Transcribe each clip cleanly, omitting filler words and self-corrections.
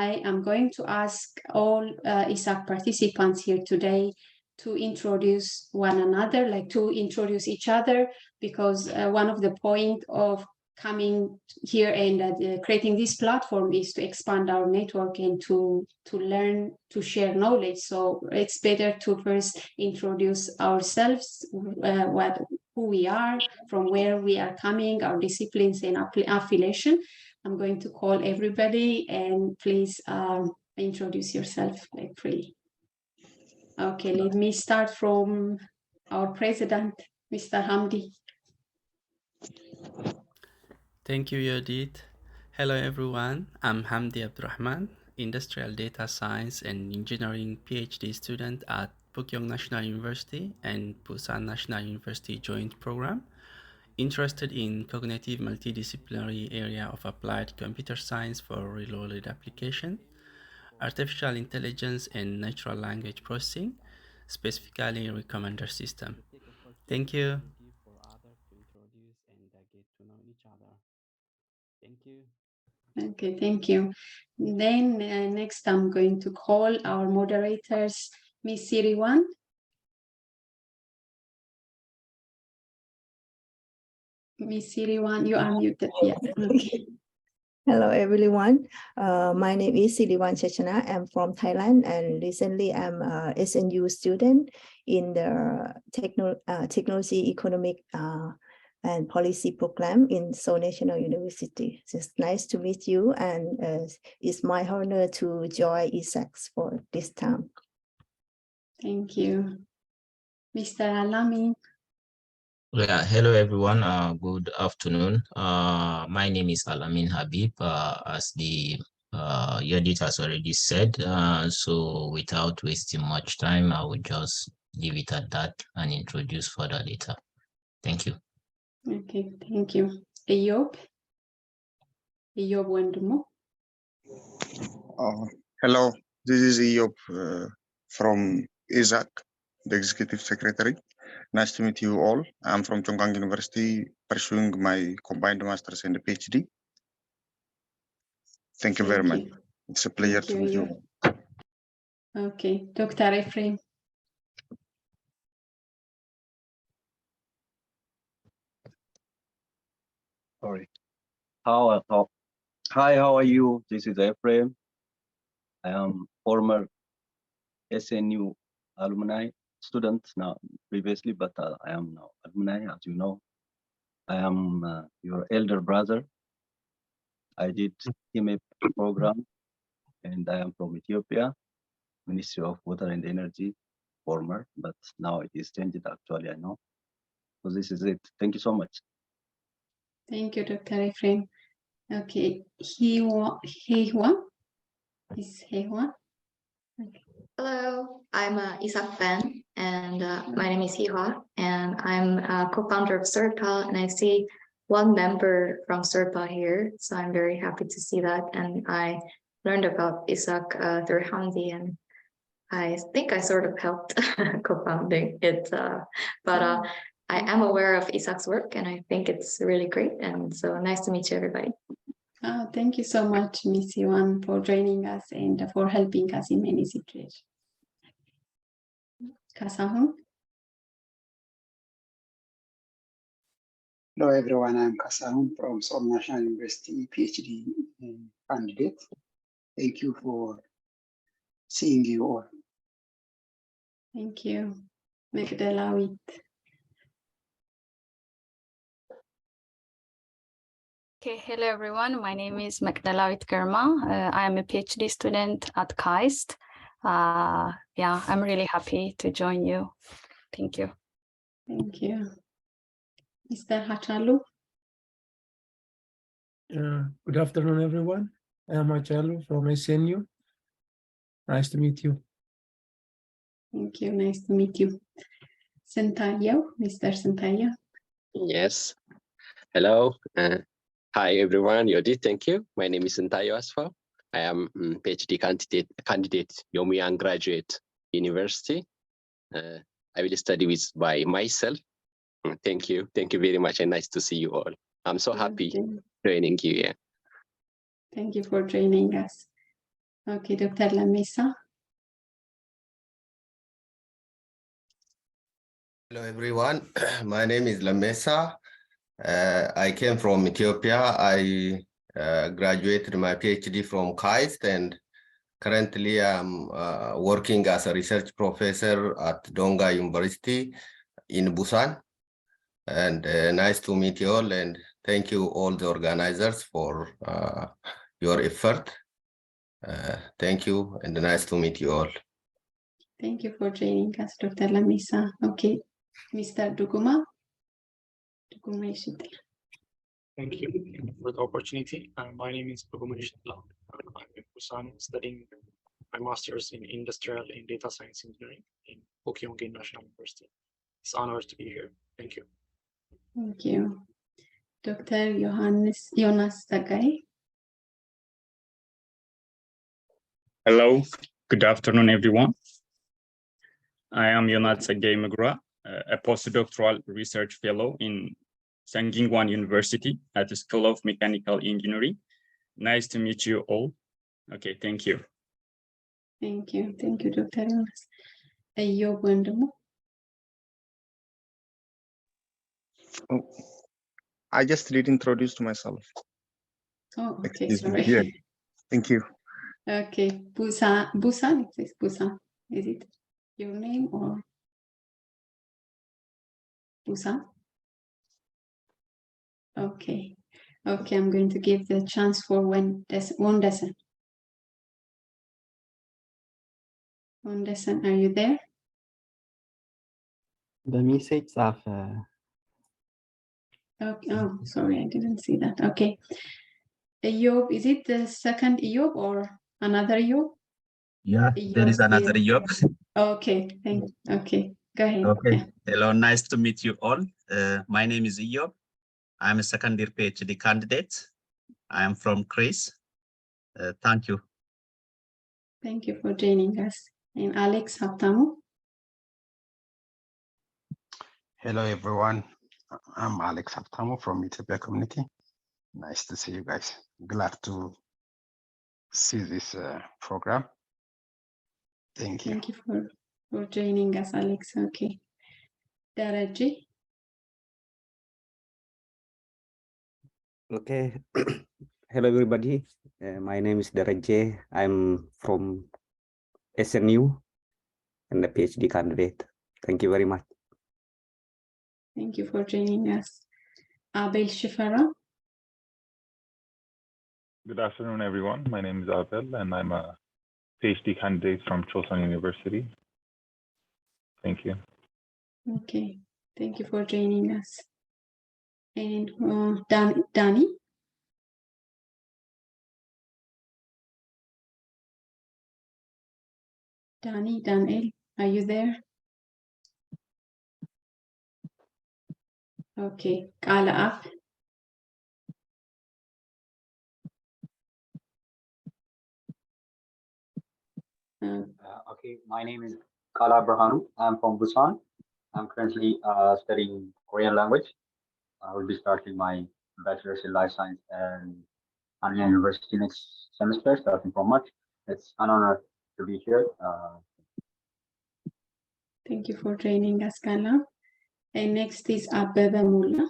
I am going to ask all ESAK participants here today to introduce one another, like to introduce each other, because one of the point of coming here and creating this platform is to expand our network and to learn, to share knowledge. So it's better to first introduce ourselves, who we are, from where we are coming, our disciplines and affiliation. I'm going to call everybody, and please introduce yourself like freely. Okay, let me start from our president, Mr. Hamdi. Thank you, Yodit. Hello, everyone. I'm Hamdi Abdurrahman, Industrial Data Science and Engineering PhD student at Pukyong National University and Busan National University Joint Program, interested in cognitive multidisciplinary area of applied computer science for real-world application, artificial intelligence and natural language processing, specifically recommender system. Thank you. For others to introduce and get to know each other. Thank you. Okay, thank you. Then next I'm going to call our moderators, Ms. Siriwan. Ms. Siriwan, you are muted. Yeah. Okay. Hello, everyone. My name is Siriwan Chachana. I'm from Thailand, and recently I'm a SNU student in the Technology, Economic and Policy program in Seoul National University. It's nice to meet you, and it's my honor to join ESAK for this time. Thank you. Mr. Alamin. Yeah, hello everyone. Good afternoon. My name is Amin Habib, as the Yodit has already said. So without wasting much time, I will just leave it at that and introduce further later. Thank you. Okay, thank you. Eyob Wendumo. Hello, this is Eyob from ESAK, the Executive Secretary. Nice to meet you all. I'm from Chongqing University, pursuing my combined master's and PhD. Thank you very much. It's a pleasure to meet you. Okay, Dr. Ephrem. Sorry. Hi, how are you? This is Ephrem. I am former SNU alumni student now previously, but I am now alumni, as you know. I am your elder brother. I did MA program, and I am from Ethiopia, Ministry of Water and Energy, former, but now it is changed actually, I know. So this is it. Thank you so much. Thank you, Dr. Ephrem. Okay, Hihua. Is Hihua? Okay. Hello, I'm ESAK fan, and my name is Hihua, and I'm a co-founder of SERPA, and I see one member from SERPA here, so I'm very happy to see that. And I learned about ESAK through Hamdi, and I think I sort of helped co-founding it, but I am aware of ESAK's work, and I think it's really great, and so nice to meet you, everybody. Thank you so much, Ms. Yuan, for joining us and for helping us in many situations. Kasahun. Hello everyone, I'm Kasahun from Seoul National University, PhD candidate. Thank you for seeing you all. Thank you. Mekdes. Okay, hello everyone. My name is Mekdes Girma. I am a PhD student at KAIST. Yeah, I'm really happy to join you. Thank you. Thank you. Mr. Hachalu. Good afternoon, everyone. I am Hachalu from SNU. Nice to meet you. Thank you. Nice to meet you. Sentayo, Mr. Sentayo. Yes. Hello. Hi, everyone. Yodit, thank you. My name is Sentayo as well. I am PhD candidate Yomian Graduate University. I will study by myself. Thank you. Thank you very much, and nice to see you all. I'm so happy joining you here. Thank you for joining us. Okay, Dr. Lemessa. Hello, everyone. My name is Lemessa. I came from Ethiopia. I graduated my PhD from KAIST, and currently I'm working as a research professor at Donga University in Busan. And nice to meet you all, and thank you all the organizers for your effort. Thank you, and nice to meet you all. Thank you for joining us, Dr. Lemessa. Okay, Mr. Duguma Yeshitla. Thank you for the opportunity. My name is Duguma Yeshitla. I'm in Busan studying my master's in industrial and data science engineering in Pukyonggi National University. It's an honor to be here. Thank you. Thank you. Dr. Yonas Tsegaye. Hello, good afternoon, everyone. I am Yonas Tsegaye, a postdoctoral research fellow in Sangingwan University at the School of Mechanical Engineering. Nice to meet you all. Okay, thank you. Thank you, Dr. Yonas. Eyob Wendomo. I just did introduce myself. Oh, okay, Excuse me. sorry. Yeah. Thank you. Okay, Busan, it says Busan. Is it your name or Busan? Okay, I'm going to give the chance for one lesson. One lesson, are you there? The message of Okay. Oh, sorry, I didn't see that. Okay. Eyob, is it the second Eyob or another Eyob? Yeah, there is another Eyob. Okay, okay, go ahead. Okay. Yeah. Hello, nice to meet you all. My name is Eyob. I'm a second year PhD candidate. I am from Greece. Thank you. Thank you for joining us. And Alex Haptamu. Hello, everyone. I'm Alex Haptamu from Ethiopia community. Nice to see you guys. Glad to see this program. Thank you. Thank you for joining us, Alex. Okay. Dereje. okay. Hello, everybody. My name is Dereje. I'm from SNU and a PhD candidate. Thank you very much. Thank you for joining us. Abel Shifara. Good afternoon, everyone. My name is Abel, and I'm a PhD candidate from Chosun University. Thank you. Okay, thank you for joining us. And Danny. Daniel, are you there? Okay, Kala up. Okay, my name is Kala Burhanu. I'm from Busan. I'm currently studying Korean language. I will be starting my bachelor's in life science and Amin University next semester, starting from March. It's an honor to be here. Thank you for joining us, Kala. And next is Abeba Mulla.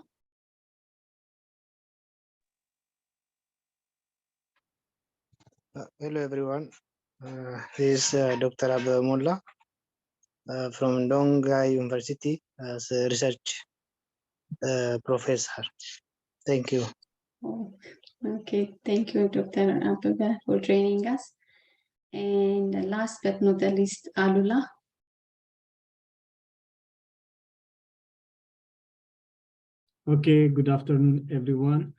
Hello, everyone. This is Dr. Abeba Mulla from Donga University as a research professor. Thank you. Oh, okay, thank you, Dr. Abeba, for joining us. And last but not the least, Alula. Okay, good afternoon, everyone.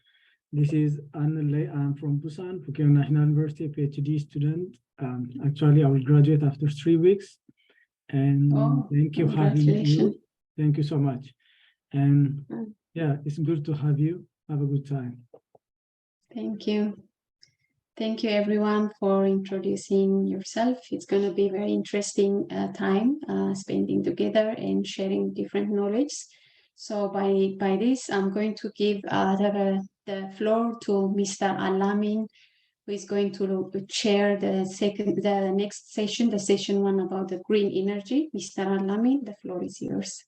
This is Anne. I'm from Busan, Pukyong National University, PhD student. Actually, I will graduate after 3 weeks. And thank you for having you. Thank you so much. And yeah, it's good to have you. Have a good time. Thank you. Thank you, everyone, for introducing yourself. It's going to be a very interesting time spending together and sharing different knowledge. So by this, I'm going to give the floor to Mr. Amin who is going to chair the next session, the session 1 about the green energy. Mr. Amin, the floor is yours.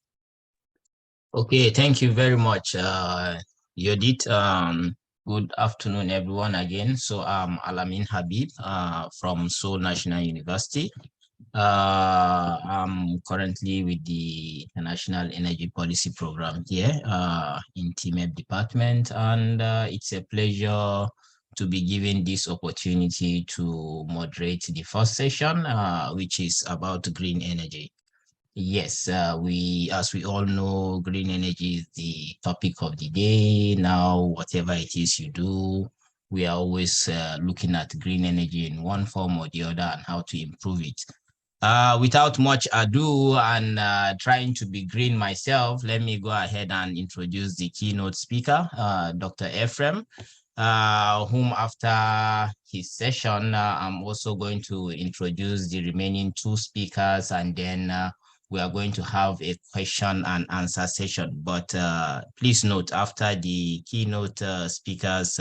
Okay, thank you very much, Yodit. Good afternoon, everyone, again. So I'm Amin Habib from Seoul National University. I'm currently with the National Energy Policy Program here in TMEP department, and it's a pleasure to be given this opportunity to moderate the first session, which is about green energy. Yes, as we all know, green energy is the topic of the day. Now, whatever it is you do, we are always looking at green energy in one form or the other and how to improve it. Without much ado and trying to be green myself, let me go ahead and introduce the keynote speaker, Dr. Ephrem, whom after his session, I'm also going to introduce the remaining 2 speakers, and then we are going to have a question and answer session. But please note, after the keynote speakers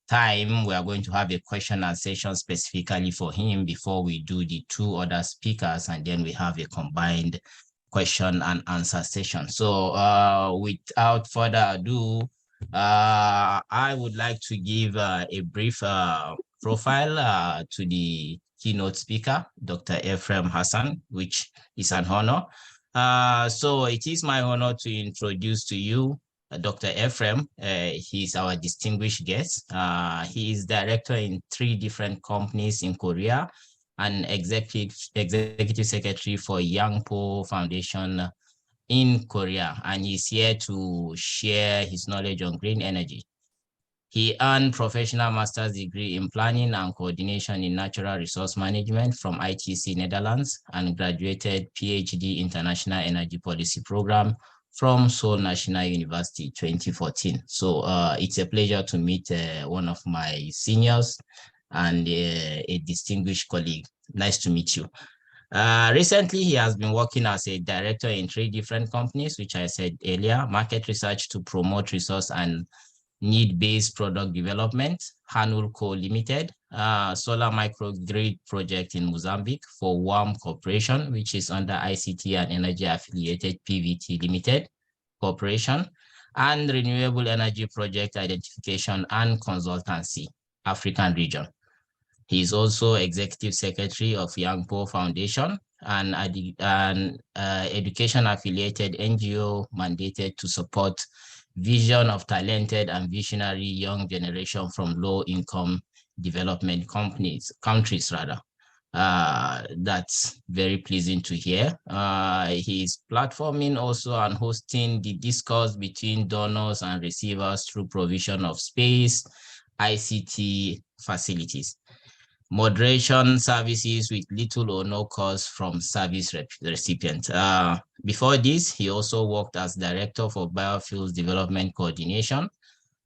time, we are going to have a question and session specifically for him before we do the 2 other speakers, and then we have a combined question and answer session. So without further ado, I would like to give a brief profile to the keynote speaker, Dr. Ephrem Hassen, which is an honor. So it is my honor to introduce to you Dr. Ephrem. He's our distinguished guest. He is director in 3 different companies in Korea and executive secretary for Yangpo Foundation in Korea, and he's here to share his knowledge on green energy. He earned professional master's degree in planning and coordination in natural resource management from ITC Netherlands and graduated PhD International Energy Policy Program from Seoul National University 2014. So it's a pleasure to meet one of my seniors and a distinguished colleague. Nice to meet you. Recently, he has been working as a director in 3 different companies, which I said earlier: market research to promote resource and need-based product development, Hanulco Limited, solar microgrid project in Mozambique for WAM Corporation, which is under ICT and Energy Affiliated PVT Limited Corporation, and renewable energy project identification and consultancy, African region. He is also executive secretary of Yangpo Foundation, an education affiliated NGO mandated to support vision of talented and visionary young generation from low-income development countries. That's very pleasing to hear. He's platforming also and hosting the discourse between donors and receivers through provision of space, ICT facilities, moderation services with little or no cost from service recipients. Before this, he also worked as director for biofuels development coordination,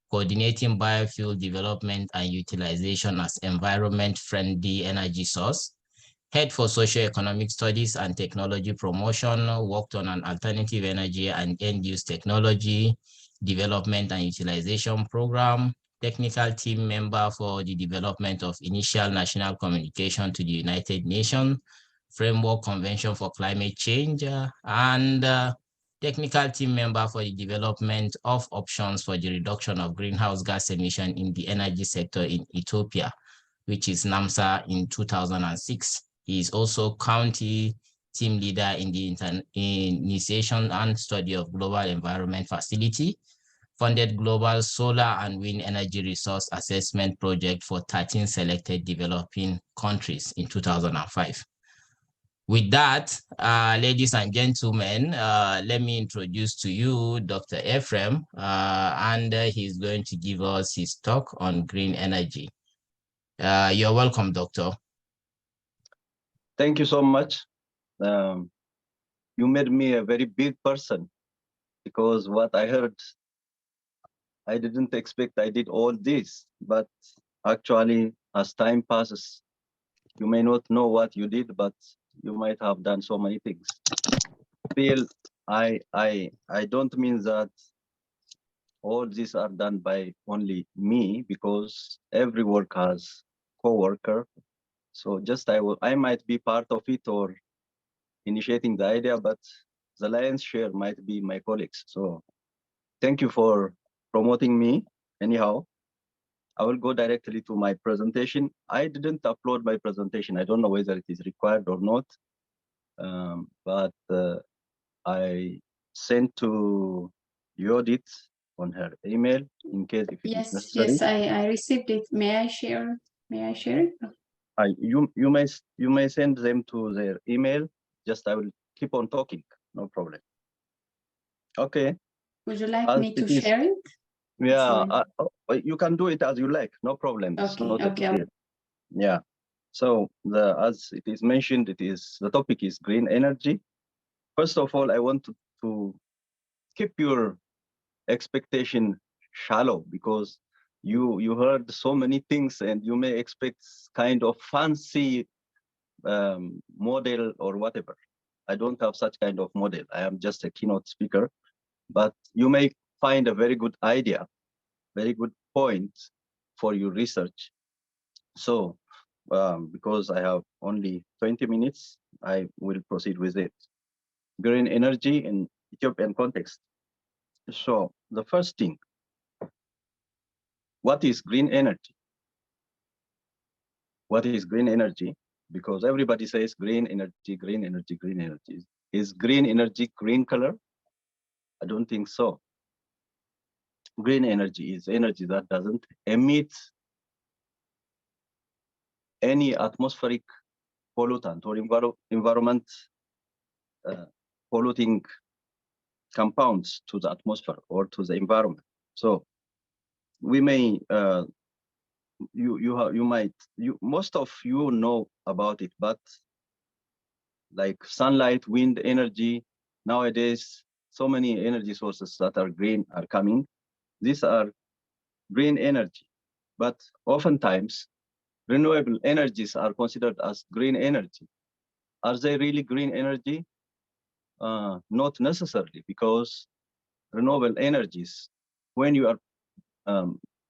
coordinating biofuel development and utilization as environment-friendly energy source, head for socioeconomic studies and technology promotion, worked on an alternative energy and end-use technology development and utilization program, technical team member for the development of initial national communication to the United Nations Framework Convention for Climate Change, and technical team member for the development of options for the reduction of greenhouse gas emission in the energy sector in Ethiopia, which is NAMSA in 2006. He is also county team leader in the initiation and study of global environment facility, funded global solar and wind energy resource assessment project for 13 selected developing countries in 2005. With that, ladies and gentlemen, let me introduce to you Dr. Ephrem, and he's going to give us his talk on green energy. You're welcome, Doctor. Thank you so much. You made me a very big person, because what I heard, I didn't expect I did all this, but actually as time passes, you may not know what you did, but you might have done so many things. Still, I don't mean that all these are done by only me because every work has co-worker. So just I might be part of it or initiating the idea, but the lion's share might be my colleagues. So thank you for promoting me. Anyhow, I will go directly to my presentation. I didn't upload my presentation. I don't know whether it is required or not, but I sent to Yodit on her email in case if it is Yes, necessary. yes, I received it. May I share? May I share it? You may send them to their email. Just I will keep on talking. No problem. Okay. Would you like As me to it is- share it? Yeah, Sorry. you can do it as you like. No problem. It's Okay, not a okay. big deal. Yeah. So as it is mentioned, the topic is green energy. First of all, I want to keep your expectation shallow because you heard so many things and you may expect kind of fancy model or whatever. I don't have such kind of model. I am just a keynote speaker, but you may find a very good idea, very good point for your research. So because I have only 20 minutes, I will proceed with it. Green energy in Ethiopian context. So the first thing, what is green energy? What is green energy? Because everybody says green energy, green energy, green energy. Is green energy green color? I don't think so. Green energy is energy that doesn't emit any atmospheric pollutant or environment polluting compounds to the atmosphere or to the environment. So we may most of you know about it, but like sunlight, wind energy, nowadays so many energy sources that are green are coming. These are green energy, but oftentimes renewable energies are considered as green energy. Are they really green energy? Not necessarily, because renewable energies, when you are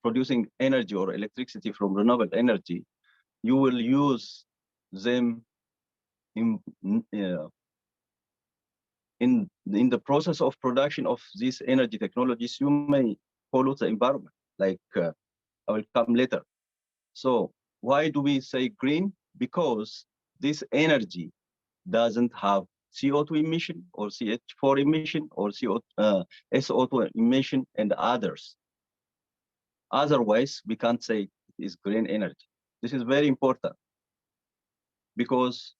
producing energy or electricity from renewable energy, you will use them in the process of production of these energy technologies. You may pollute the environment, like I will come later. So why do we say green? Because this energy doesn't have CO2 emission or CH4 emission or SO2 emission and others. Otherwise, we can't say it is green energy. This is very important because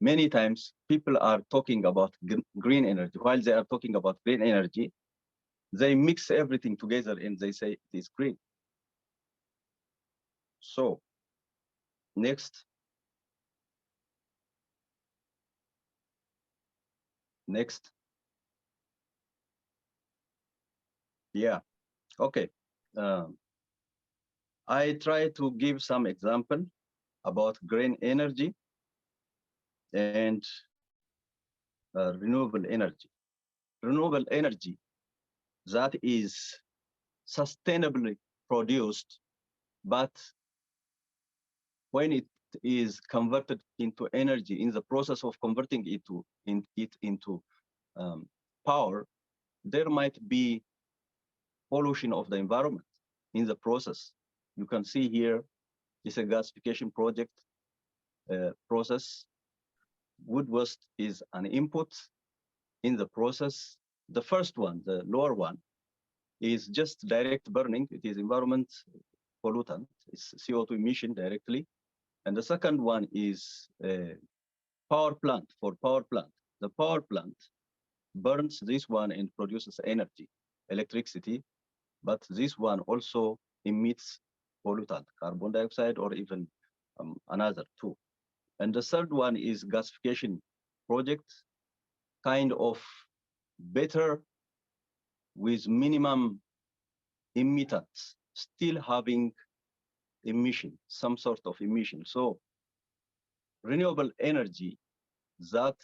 many times people are talking about green energy. While they are talking about green energy, they mix everything together and they say it is green. So next. Yeah, okay. I try to give some example about green energy and renewable energy. Renewable energy that is sustainably produced, but when it is converted into energy, in the process of converting it into power, there might be pollution of the environment in the process. You can see here is a gasification project process. Wood waste is an input in the process. The first one, the lower one, is just direct burning. It is environment pollutant. It's CO2 emission directly. And the second one is a power plant. For power plant, the power plant burns this one and produces energy, electricity, but this one also emits pollutant, carbon dioxide, or even another too. And the third one is gasification project, kind of better with minimum emittance, still having emission, some sort of emission. So renewable energy that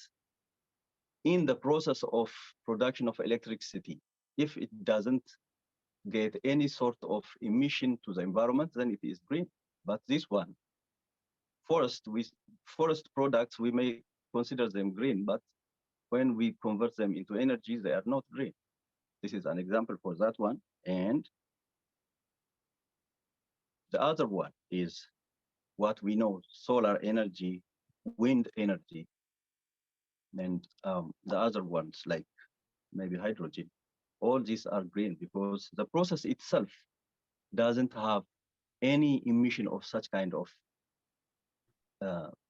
in the process of production of electricity if it doesn't get any sort of emission to the environment, then it is green. But this one, forest products, we may consider them green, but when we convert them into energy, they are not green. This is an example for that one. And the other one is what we know, solar energy, wind energy, and the other ones like maybe hydrogen. All these are green because the process itself doesn't have any emission of such kind of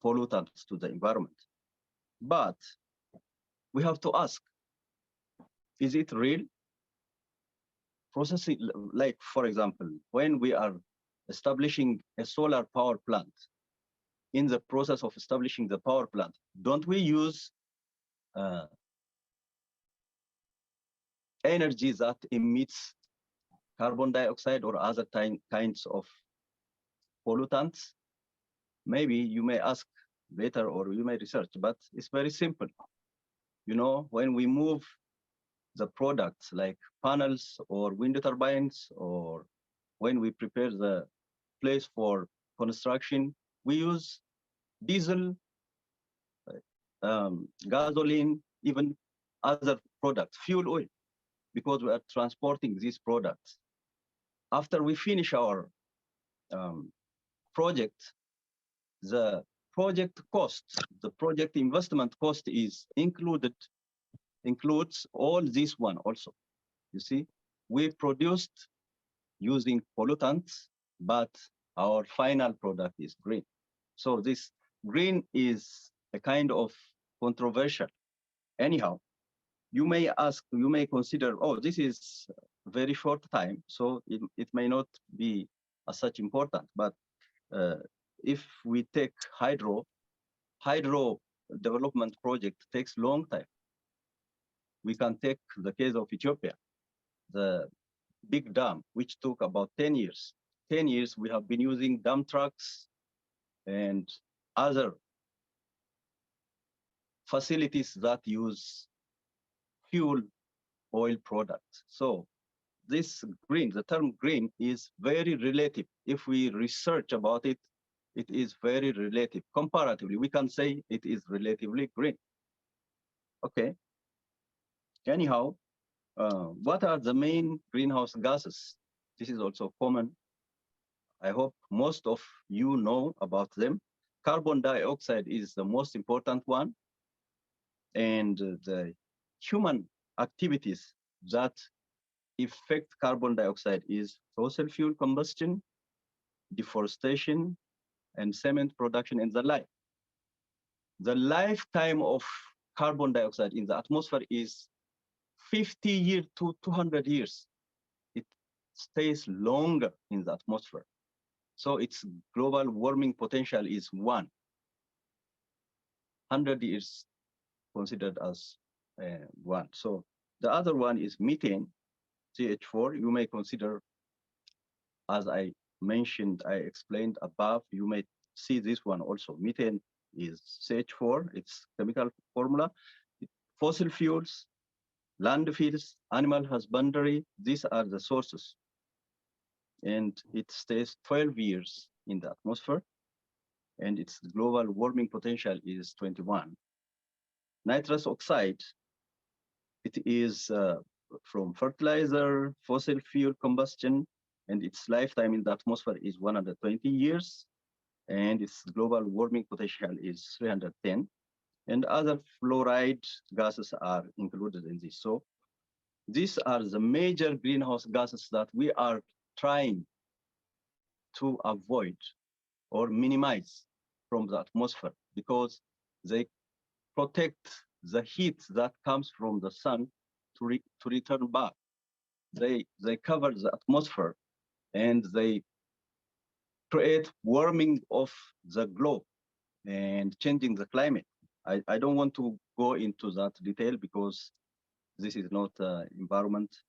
pollutants to the environment. But we have to ask, is it real? Processing, like for example, when we are establishing a solar power plant, in the process of establishing the power plant, don't we use energy that emits carbon dioxide or other kinds of pollutants? Maybe you may ask later or you may research, but it's very simple. You know, when we move the products like panels or wind turbines, or when we prepare the place for construction, we use diesel, gasoline, even other products, fuel oil, because we are transporting these products. After we finish our project, the project cost, the project investment cost is includes all this one also. You see, we produced using pollutants, but our final product is green. So this green is a kind of controversial. Anyhow, you may ask, you may consider, oh, this is very short time, so it may not be as such important. But if we take hydro development project takes long time. We can take the case of Ethiopia, the big dam, which took about 10 years. 10 years we have been using dump trucks and other facilities that use fuel oil products. So this green, the term green is very relative. If we research about it, it is very relative. Comparatively, we can say it is relatively green. Okay. Anyhow, what are the main greenhouse gases? This is also common. I hope most of you know about them. Carbon dioxide is the most important one. And the human activities that affect carbon dioxide is fossil fuel combustion, deforestation, and cement production, and the like. The lifetime of carbon dioxide in the atmosphere is 50 years to 200 years. It stays longer in the atmosphere. So its global warming potential is 100 years considered as one. So the other one is methane, CH4. You may consider, as I mentioned, I explained above, you may see this one also. Methane is CH4, its chemical formula. Fossil fuels, landfills, animal husbandry, these are the sources. And it stays 12 years in the atmosphere, and its global warming potential is 21. Nitrous oxide, it is from fertilizer, fossil fuel combustion, and its lifetime in the atmosphere is 120 years, and its global warming potential is 310. And other fluoride gases are included in this. So these are the major greenhouse gases that we are trying to avoid or minimize from the atmosphere, because they protect the heat that comes from the sun to return back. They cover the atmosphere and they create warming of the globe and changing the climate. I don't want to go into that detail because this is not an environment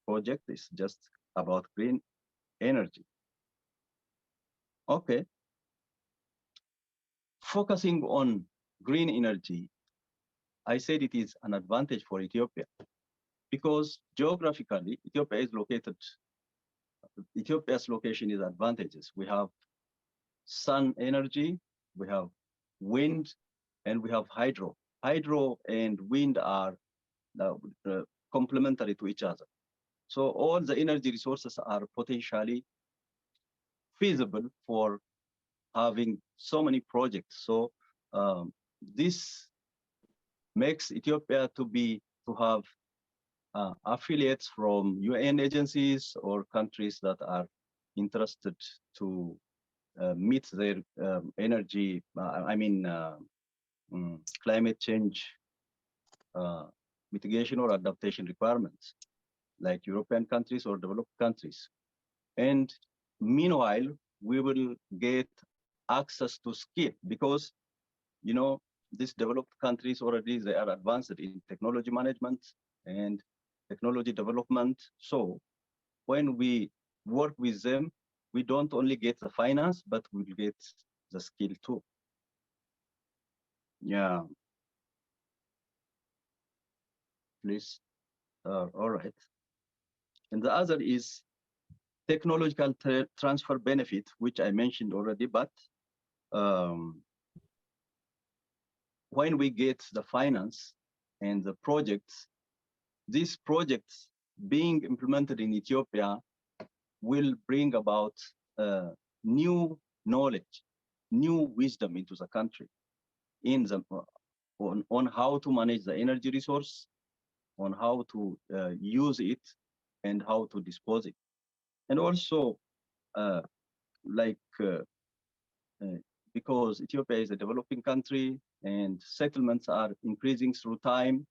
project. It's just about green energy. Okay. Focusing on green energy, I said it is an advantage for Ethiopia. because geographically, Ethiopia's location is advantageous. We have sun energy, we have wind, and we have hydro. Hydro and wind are complementary to each other. So all the energy resources are potentially feasible for having so many projects. So this makes Ethiopia to have affiliates from UN agencies or countries that are interested to meet their energy, climate change mitigation or adaptation requirements, like European countries or developed countries. And meanwhile, we will get access to skill because, you know, these developed countries already, they are advanced in technology management and technology development. So when we work with them, we don't only get the finance, but we'll get the skill too. Yeah. Please. All right. And the other is technological transfer benefit, which I mentioned already, but when we get the finance and the projects, these projects being implemented in Ethiopia will bring about new knowledge, new wisdom into the country in the, on how to manage the energy resource, on how to use it, and how to dispose it. And also, because Ethiopia is a developing country and settlements are increasing through time.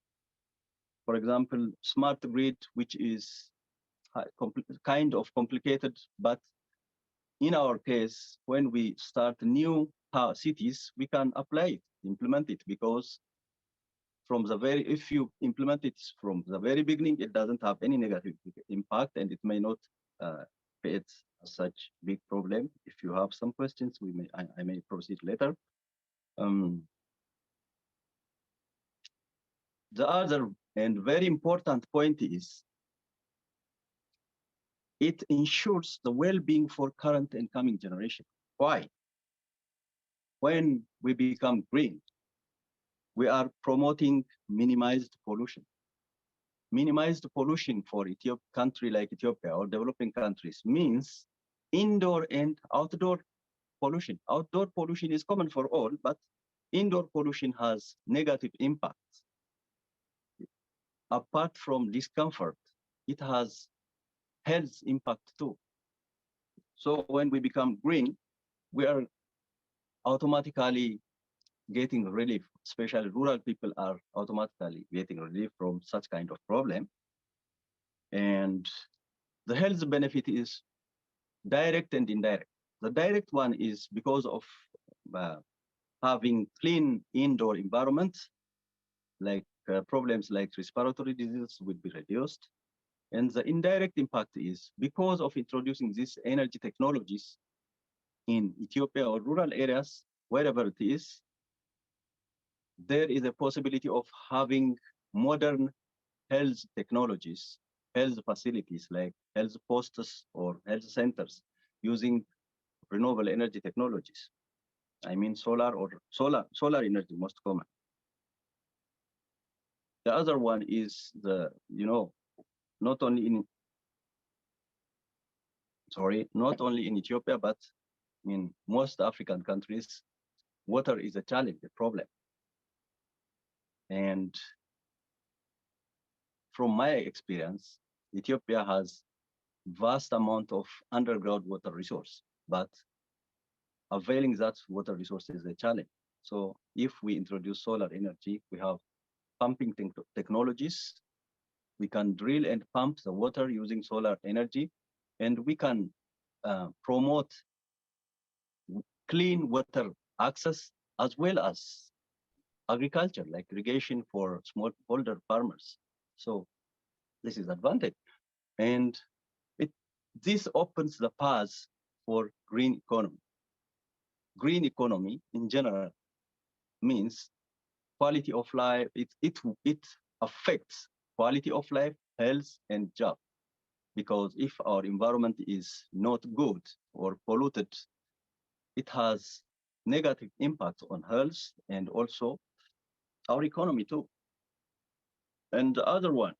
For example, smart grid, which is kind of complicated, but in our case, when we start new cities, we can apply it, implement it, because from the if you implement it from the very beginning, it doesn't have any negative impact, and it may not create such big problem. If you have some questions, I may proceed later. The other and very important point is it ensures the well-being for current and coming generation. Why? When we become green, we are promoting minimized pollution. Minimized pollution for country like Ethiopia or developing countries means indoor and outdoor pollution. Outdoor pollution is common for all, but indoor pollution has negative impacts. Apart from discomfort, it has health impact too. So when we become green, we are automatically getting relief, especially rural people are automatically getting relief from such kind of problem. And the health benefit is direct and indirect. The direct one is because of having clean indoor environment, like problems like respiratory diseases will be reduced. And the indirect impact is because of introducing these energy technologies in Ethiopia or rural areas, wherever it is, there is a possibility of having modern health technologies, health facilities like health posts or health centers using renewable energy technologies. I mean solar energy most common. The other one is not only in Ethiopia, but in most African countries, water is a challenge, a problem. And from my experience, Ethiopia has vast amount of underground water resource, but availing that water resource is a challenge. So if we introduce solar energy, we have pumping technologies. We can drill and pump the water using solar energy, and we can promote clean water access as well as agriculture, like irrigation for smallholder farmers. So this is advantage. And this opens the path for green economy. Green economy in general means quality of life. It affects quality of life, health, and job. Because if our environment is not good or polluted, it has negative impact on health and also our economy too. And the other one,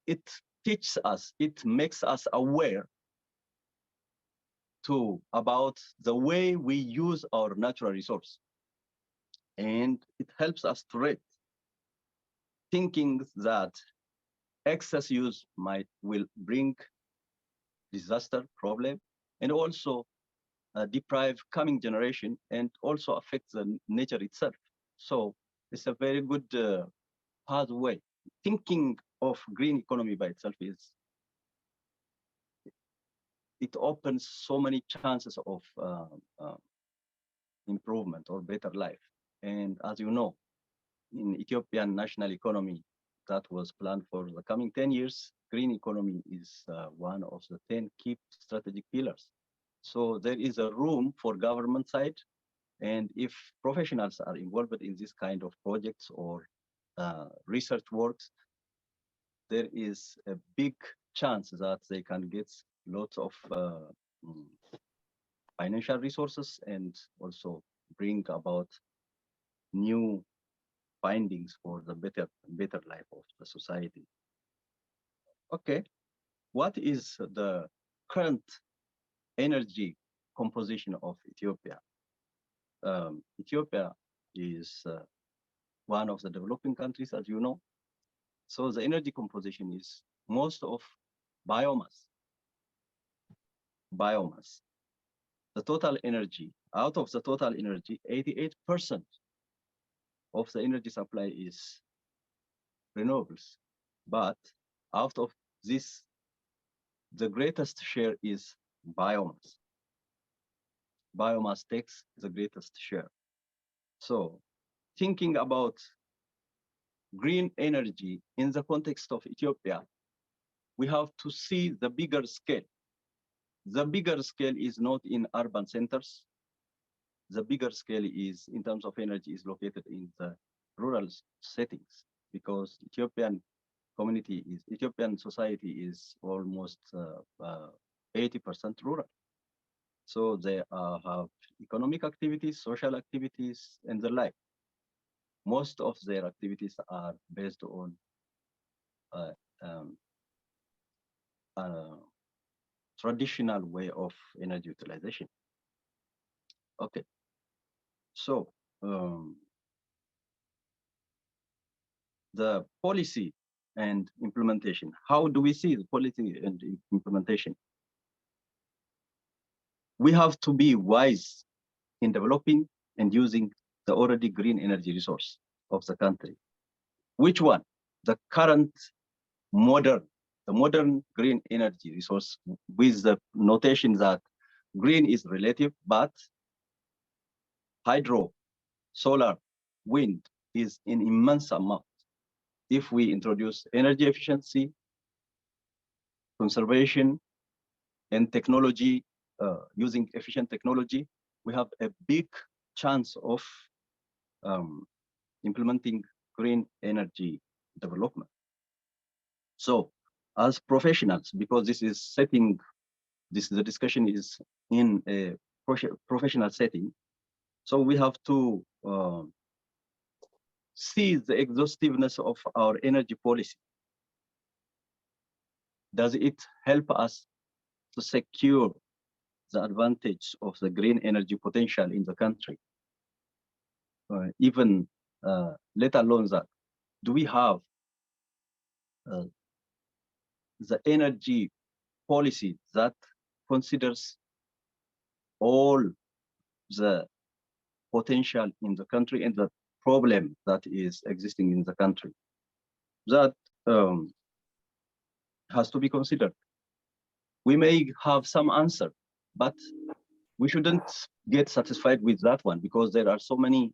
it teaches us, it makes us aware about the way we use our natural resource. And it helps us to rate, thinking that excess use will bring disaster problem and also deprive coming generation and also affect the nature itself. So it's a very good pathway. Thinking of green economy by itself it opens so many chances of improvement or better life. And as you know, in Ethiopian national economy that was planned for the coming 10 years, green economy is one of the 10 key strategic pillars. So there is a room for government side. And if professionals are involved in this kind of projects or research works, there is a big chance that they can get lots of financial resources and also bring about new findings for the better life of the society. Okay, what is the current energy composition of Ethiopia? Ethiopia is one of the developing countries, as you know. So the energy composition is most of biomass. The total energy, out of the total energy, 88% of the energy supply is renewables. But out of this, the greatest share is biomass. Biomass takes the greatest share. So thinking about green energy in the context of Ethiopia, we have to see the bigger scale. The bigger scale is not in urban centers. The bigger scale is, in terms of energy, is located in the rural settings, because Ethiopian society is almost 80% rural. So they have economic activities, social activities, and the like. Most of their activities are based on traditional way of energy utilization. Okay, so the policy and implementation. How do we see the policy and implementation? We have to be wise in developing and using the already green energy resource of the country. Which one? The current modern green energy resource, with the notation that green is relative, but hydro, solar, wind is in immense amount. If we introduce energy efficiency, conservation, and technology, using efficient technology, we have a big chance of implementing green energy development. So as professionals, because the discussion is in a professional setting, so we have to see the exhaustiveness of our energy policy. Does it help us to secure the advantage of the green energy potential in the country? Even let alone that, do we have the energy policy that considers all the potential in the country and the problem that is existing in the country? That has to be considered. We may have some answer, but we shouldn't get satisfied with that one, because there are so many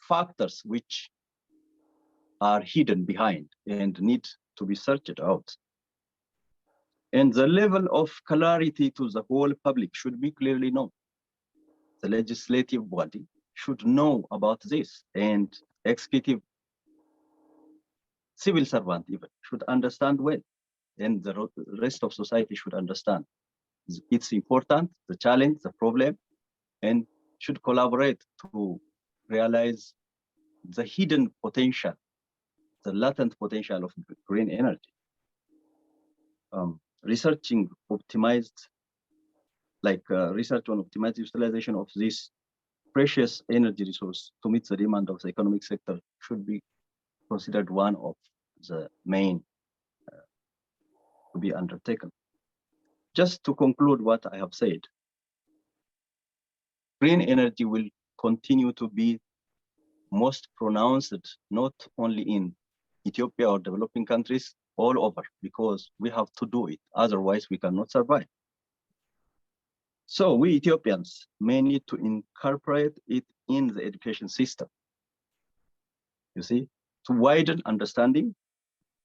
factors which are hidden behind and need to be searched out. And the level of clarity to the whole public should be clearly known. The legislative body should know about this, and executive civil servant even should understand well, and the rest of society should understand. It's important, the challenge, the problem, and should collaborate to realize the hidden potential, the latent potential of green energy. Researching optimized, research on optimized utilization of this precious energy resource to meet the demand of the economic sector should be considered one of the main to be undertaken. Just to conclude what I have said, green energy will continue to be most pronounced, not only in Ethiopia or developing countries, all over, because we have to do it. Otherwise, we cannot survive. So we Ethiopians may need to incorporate it in the education system, you see, to widen understanding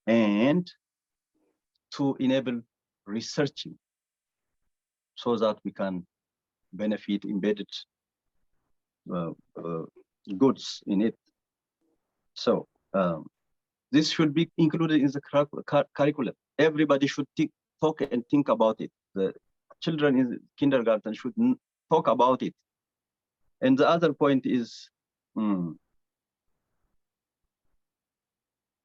and to enable researching so that we can benefit embedded goods in it. So this should be included in the curriculum. Everybody should talk and think about it. The children in kindergarten should talk about it. And the other point is,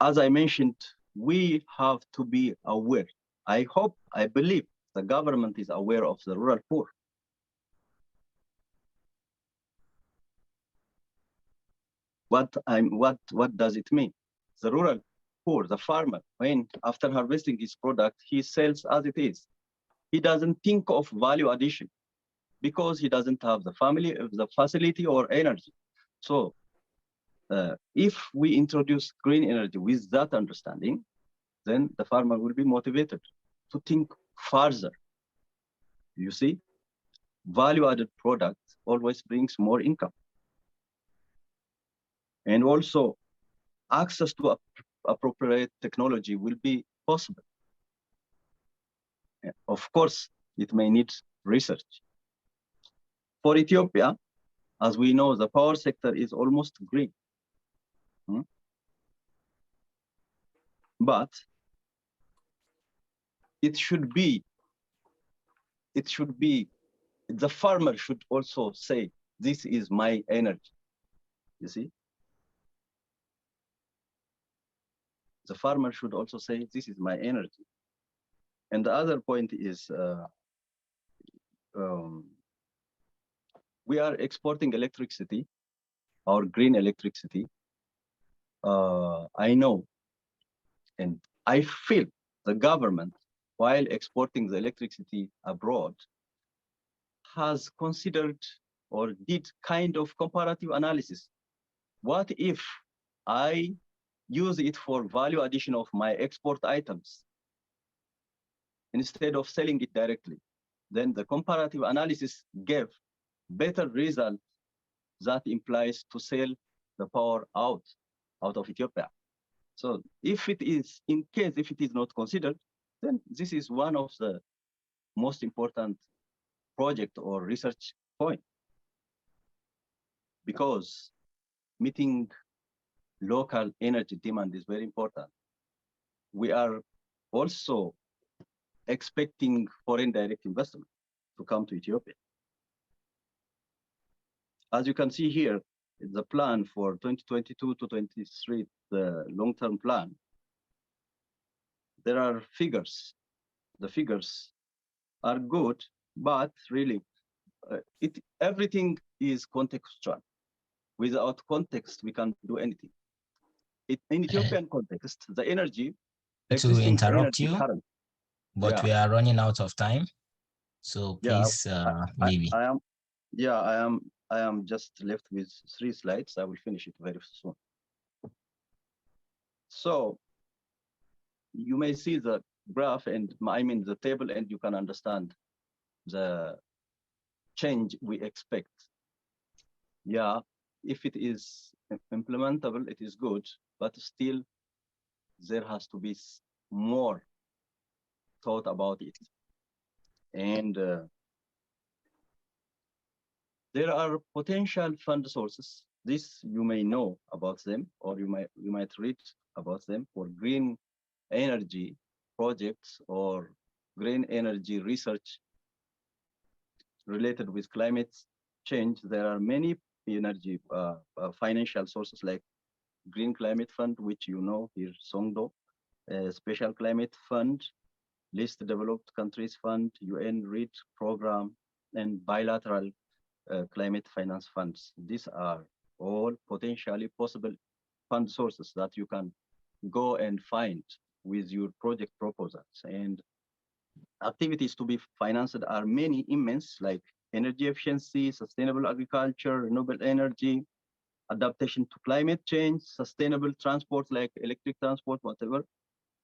as I mentioned, we have to be aware. I hope, I believe the government is aware of the rural poor. What does it mean? The rural poor, the farmer, when after harvesting his product, he sells as it is. He doesn't think of value addition because he doesn't have the facility or energy. So if we introduce green energy with that understanding, then the farmer will be motivated to think further. You see, value-added product always brings more income. And also, access to appropriate technology will be possible. Of course, it may need research. For Ethiopia, as we know, the power sector is almost green. But it should be, the farmer should also say, this is my energy, you see? The farmer should also say, this is my energy. And the other point is, we are exporting electricity, our green electricity. I know, and I feel the government, while exporting the electricity abroad, has considered or did kind of comparative analysis. What if I use it for value addition of my export items instead of selling it directly? Then the comparative analysis gave better result that implies to sell the power out of Ethiopia. So if it is, in case if it is not considered, then this is one of the most important project or research point, because meeting local energy demand is very important. We are also expecting foreign direct investment to come to Ethiopia. As you can see here, the plan for 2022 to 23, the long-term plan, there are figures. The figures are good, but really, everything is contextual. Without context, we can't do anything. In Ethiopian context, the energy, to interrupt you, current, but we are running out of time. So please, maybe. I am just left with 3 slides. I will finish it very soon. So you may see the graph and I mean the table, and you can understand the change we expect. Yeah, if it is implementable, it is good, but still there has to be more thought about it. And There are potential fund sources. This you may know about them, or you might read about them for green energy projects or green energy research related with climate change. There are many energy financial sources like Green Climate Fund, which you know here, Songdo, Special Climate Fund, Least Developed Countries Fund, UN READ program, and bilateral climate finance funds. These are all potentially possible fund sources that you can go and find with your project proposals. And activities to be financed are many immense, like energy efficiency, sustainable agriculture, renewable energy, adaptation to climate change, sustainable transport like electric transport, whatever,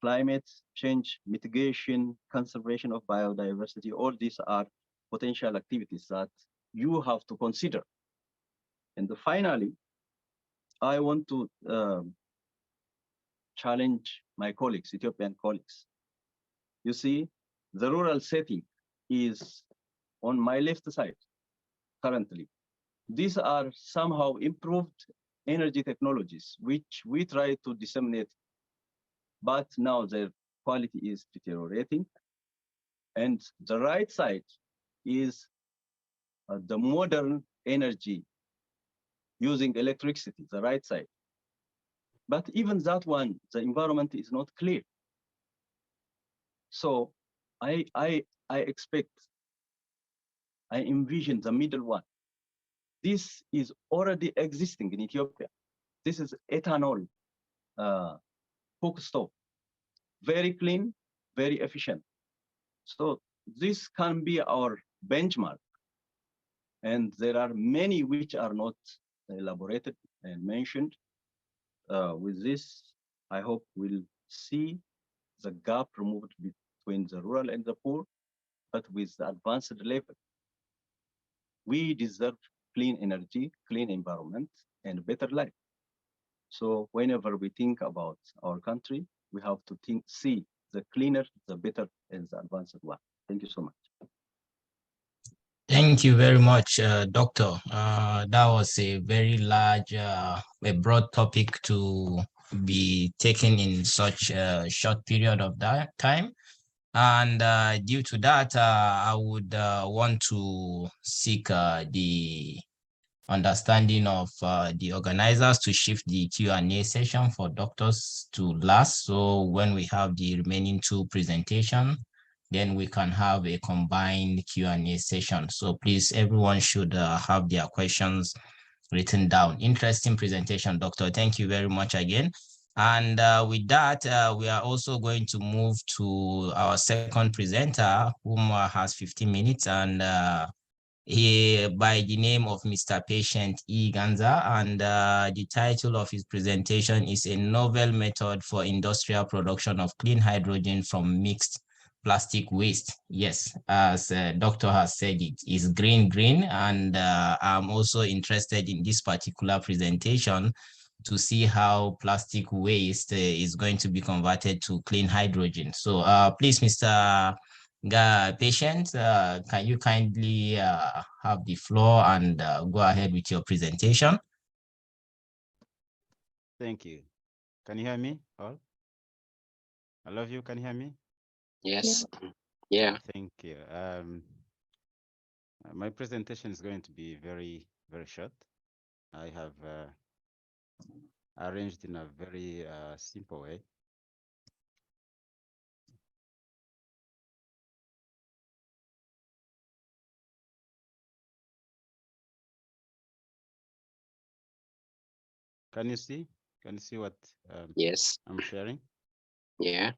climate change mitigation, conservation of biodiversity. All these are potential activities that you have to consider. And finally, I want to challenge my colleagues, Ethiopian colleagues. You see, the rural setting is on my left side currently. These are somehow improved energy technologies, which we try to disseminate, but now their quality is deteriorating. And the right side is the modern energy using electricity, the right side. But even that one, the environment is not clear. So I expect, I envision the middle one. This is already existing in Ethiopia. This is ethanol cook stove, very clean, very efficient. So this can be our benchmark. And there are many which are not elaborated and mentioned. With this, I hope we'll see the gap removed between the rural and the poor, but with the advanced level. We deserve clean energy, clean environment, and better life. So whenever we think about our country, we have to see the cleaner, the better, and the advanced one. Thank you so much. Thank you very much, Doctor. That was a very large, a broad topic to be taken in such a short period of that time. And due to that, I would want to seek the understanding of the organizers to shift the Q&A session for doctors to last. So when we have the remaining two presentations, then we can have a combined Q&A session. So please, everyone should have their questions written down. Interesting presentation, Doctor. Thank you very much again. And with that, we are also going to move to our second presenter, whom has 15 minutes, and he by the name of Mr. Patient E. Ganza, and the title of his presentation is A Novel Method for Industrial Production of Clean Hydrogen from Mixed Plastic Waste. Yes, as Doctor has said, it is green, and I'm also interested in this particular presentation to see how plastic waste is going to be converted to clean hydrogen. So please, Mr. Patient, can you kindly have the floor and go ahead with your presentation? Thank you. Can you hear me all? I love you. Can you hear me? Yes. Yeah. Thank you. My presentation is going to be very, very short. I have arranged in a very simple way. Can you see? Can you see what yes. I'm sharing? Yeah.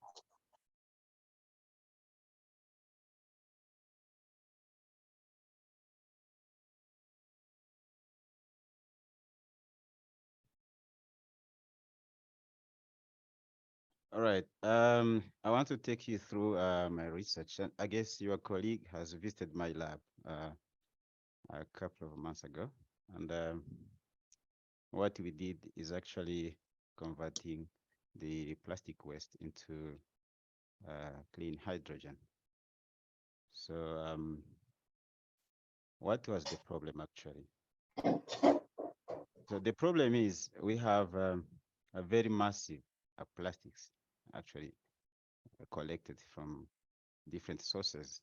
All right. I want to take you through my research. And I guess your colleague has visited my lab a couple of months ago. And what we did is actually converting the plastic waste into clean hydrogen. So what was the problem actually? So the problem is we have a very massive plastics actually collected from different sources.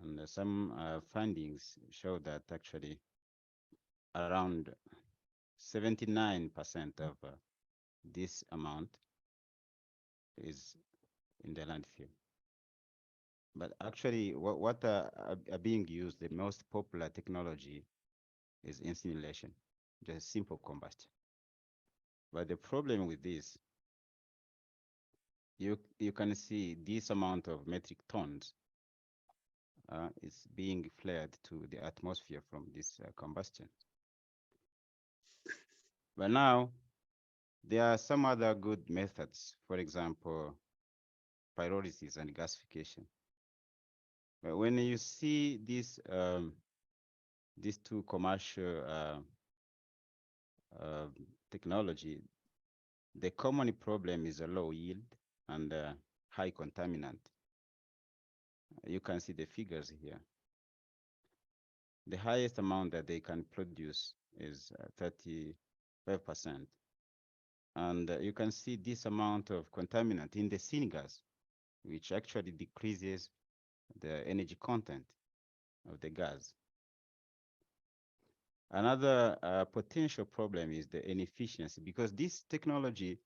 And some findings show that actually around 79% of this amount is in the landfill. But actually, what are being used, the most popular technology is incineration, just simple combustion. But the problem with this, you can see this amount of metric tons is being flared to the atmosphere from this combustion. But now, there are some other good methods, for example, pyrolysis and gasification. But when you see this, these two commercial technology, the common problem is a low yield and high contaminant. You can see the figures here. The highest amount that they can produce is 35%. And you can see this amount of contaminant in the syngas, which actually decreases the energy content of the gas. Another potential problem is the inefficiency, because this technology,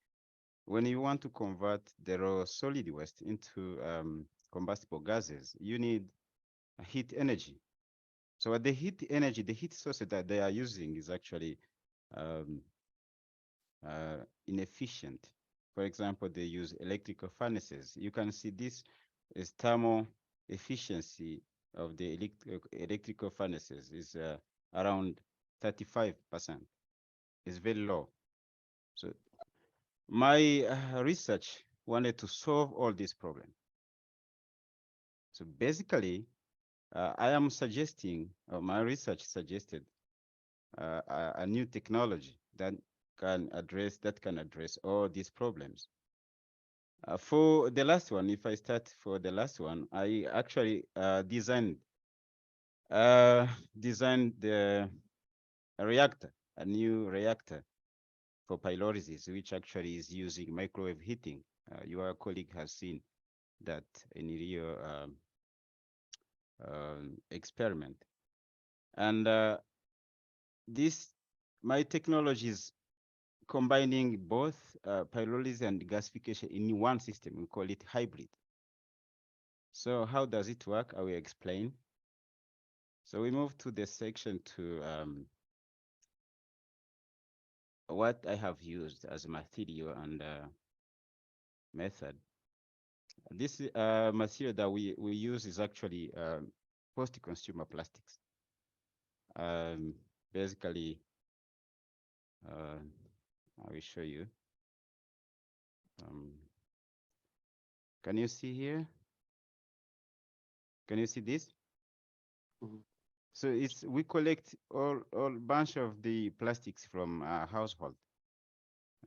when you want to convert the raw solid waste into combustible gases, you need heat energy. So the heat energy, the heat source that they are using is actually inefficient. For example, they use electrical furnaces. You can see this is thermal efficiency of the electrical furnaces is around 35%. It's very low. So my research wanted to solve all these problems. So basically, I am suggesting, or my research suggested, a new technology that can address all these problems. For the last one, if I start for the last one, I actually designed the reactor, a new reactor for pyrolysis, which actually is using microwave heating. Your colleague has seen that in your experiment. And my technology is combining both pyrolysis and gasification in one system. We call it hybrid. So how does it work? I will explain. So we move to the section to what I have used as material and method. This material that we use is actually post-consumer plastics. Basically, I will show you. Can you see here? Can you see this? Mm-hmm. So we collect all bunch of the plastics from a household.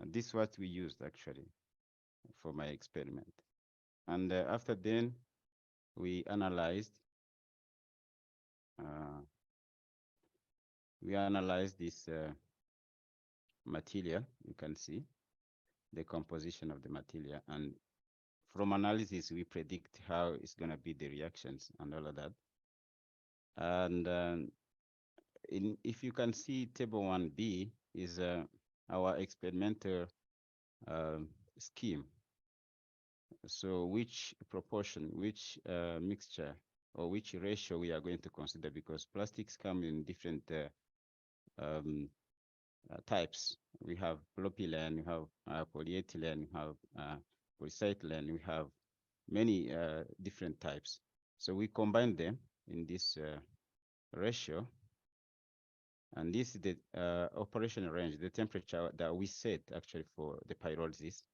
And this is what we used actually for my experiment. And after then, we analyzed this material. You can see the composition of the material, and from analysis, we predict how it's going to be the reactions and all of that. And if you can see, table 1B is our experimental scheme. So which proportion, which mixture, or which ratio we are going to consider, because plastics come in different types. We have propylene, we have polyethylene, we have polyethylene, we have many different types. So we combine them in this ratio. And this is the operational range, the temperature that we set actually for the pyrolysis.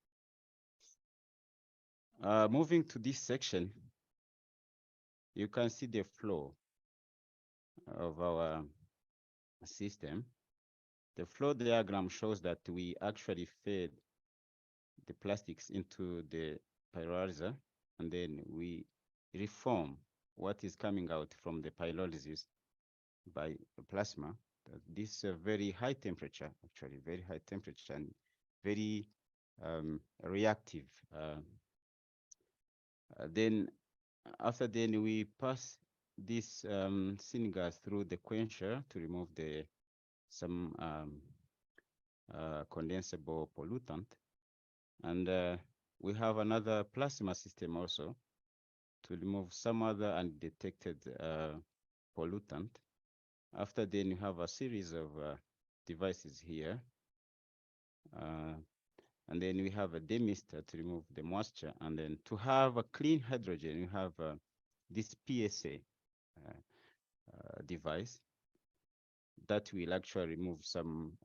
Moving to this section, you can see the flow of our system. The flow diagram shows that we actually fed the plastics into the pyrolyzer, and then we reform what is coming out from the pyrolysis by plasma. This very high temperature, actually very high temperature and very reactive. Then after then we pass this syngas through the quencher to remove some condensable pollutant, and we have another plasma system also to remove some other undetected pollutant. After then you have a series of devices here, and then we have a demister to remove the moisture, and then to have a clean hydrogen you have this PSA device that will actually remove some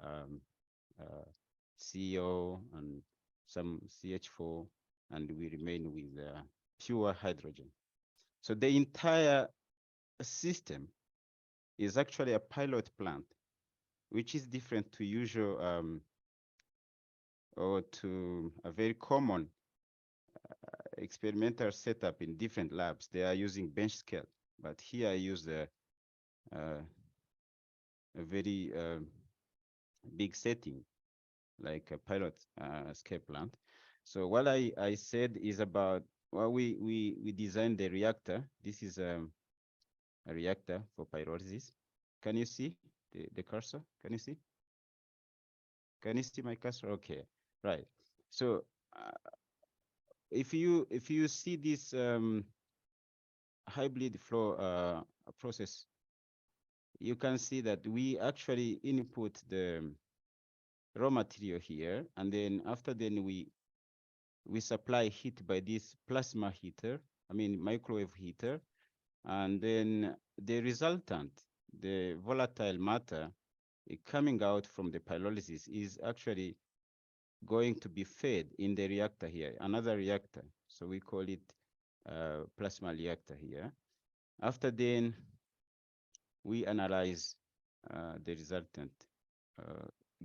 CO and some CH4, and we remain with pure hydrogen. So the entire system is actually a pilot plant, which is different to usual or to a very common experimental setup in different labs. They are using bench scale, but here I use a very big setting, like a pilot scale plant. So what I said is about, well, we designed the reactor. This is a reactor for pyrolysis. Can you see the cursor? Can you see? Can you see my cursor? Okay, right. So if you see this hybrid flow process, you can see that we actually input the raw material here, and then after then we supply heat by this plasma heater, I mean microwave heater, and then the resultant, the volatile matter coming out from the pyrolysis is actually going to be fed in the reactor here, another reactor. So we call it plasma reactor here. After then, we analyze the resultant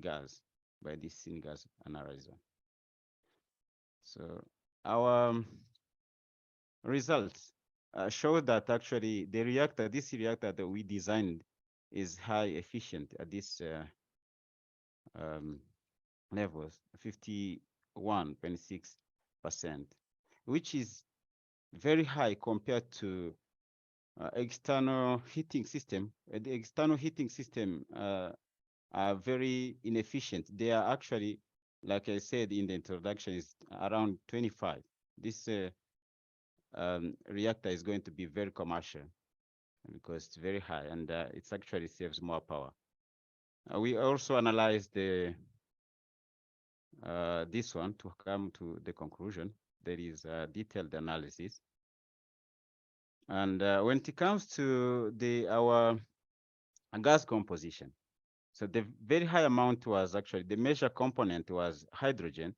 gas by this syngas analyzer. So our results show that actually the reactor, this reactor that we designed, is high efficient at this levels, 51.6%, which is very high compared to external heating system. The external heating system are very inefficient. They are actually, like I said in the introduction, is around 25. This reactor is going to be very commercial because it's very high, and it actually saves more power. We also analyzed the this one to come to the conclusion. There is a detailed analysis, and when it comes to our gas composition, so the very high amount was actually, the major component was hydrogen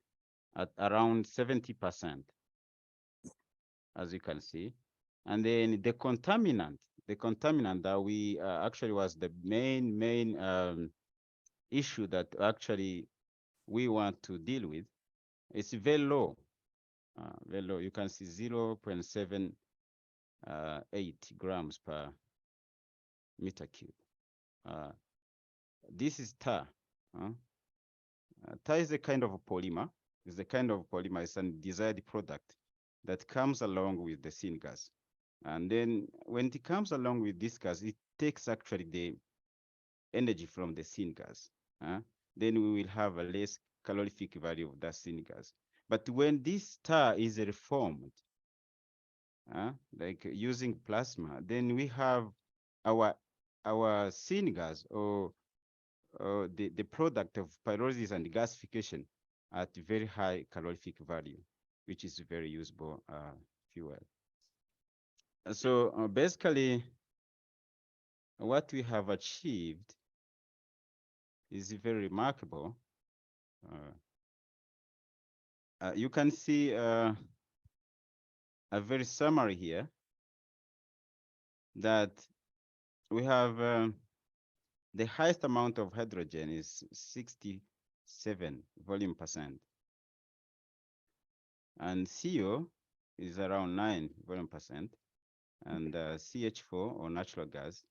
at around 70%, as you can see. And then the contaminant that we actually was the main issue that actually we want to deal with, it's very low. Very low. You can see 0.78 grams per meter cube. This is tar. Tar is a kind of a polymer. It's a kind of polymer. It's a desired product that comes along with the syngas. And then when it comes along with this gas, it takes actually the energy from the syngas. Then we will have a less calorific value of that syngas. But when this tar is reformed, like using plasma, then we have our syngas or the product of pyrolysis and gasification at very high calorific value, which is very usable fuel. So basically, what we have achieved is very remarkable. You can see a very summary here that we have the highest amount of hydrogen is 67 volume %, and CO is around 9 volume %, and CH4 or natural gas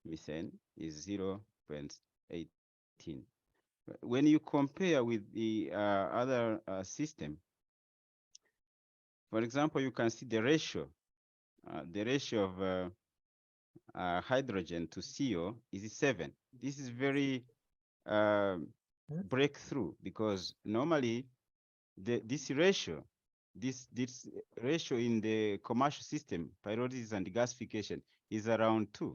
methane is 0.18. When you compare with the other system, for example, you can see the ratio of hydrogen to CO is 7. This is very breakthrough, because normally this ratio in the commercial system, pyrolysis and gasification, is around 2.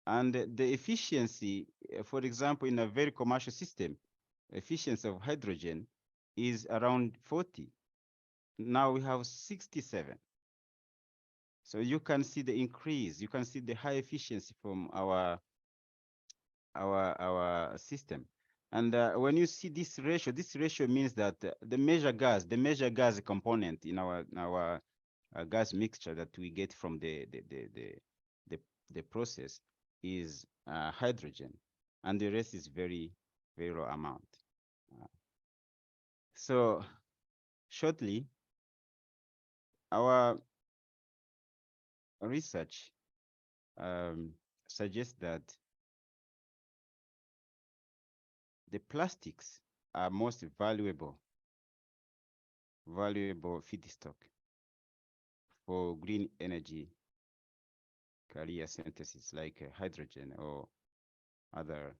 And the efficiency, for example, in a very commercial system, efficiency of hydrogen is around 40. Now we have 67. So you can see the increase. You can see the high efficiency from our system. And when you see this ratio means that the measure gas component in our gas mixture that we get from the process is hydrogen, and the rest is very, very low amount. So shortly, our research suggests that the plastics are most valuable feedstock for green energy carrier synthesis, like hydrogen or other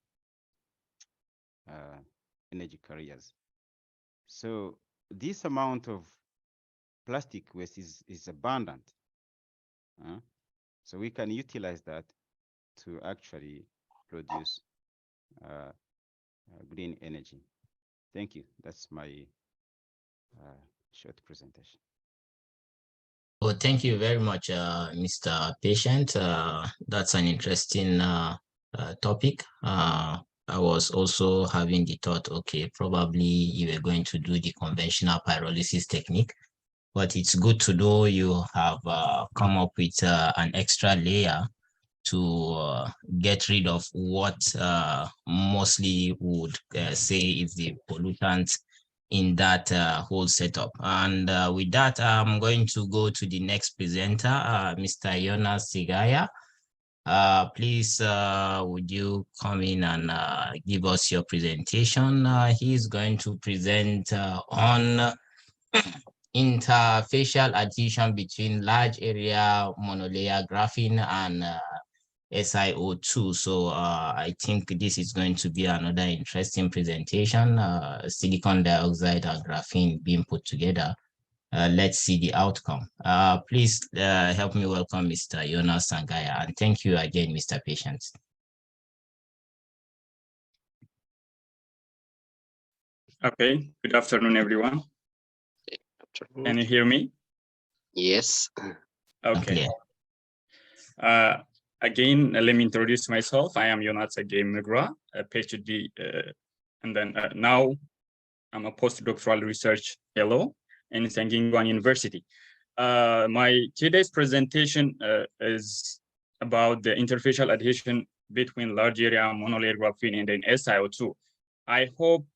energy carriers. So this amount of plastic waste is abundant. So we can utilize that to actually produce green energy. Thank you. That's my short presentation. Well, thank you very much, Mr. Patient. That's an interesting topic. I was also having the thought, okay, probably you were going to do the conventional pyrolysis technique, but it's good to know you have come up with an extra layer to get rid of what mostly would say is the pollutant in that whole setup. And with that, I'm going to go to the next presenter, Mr. Yonas Tsegaye. Please, would you come in and give us your presentation? He's going to present on interfacial adhesion between large area monolayer graphene and SiO2. So I think this is going to be another interesting presentation, silicon dioxide and graphene being put together. Let's see the outcome. Please help me welcome Mr. Yonas Tsegaye, and thank you again, Mr. Patient. Okay, good afternoon, everyone. Can you hear me? Yes. Okay. Again, let me introduce myself. I am Yonas Tsegaye, a PhD, and then now I'm a postdoctoral research fellow in Siriwan University. My today's presentation is about the interfacial adhesion between large area monolayer graphene and then SiO2. I hope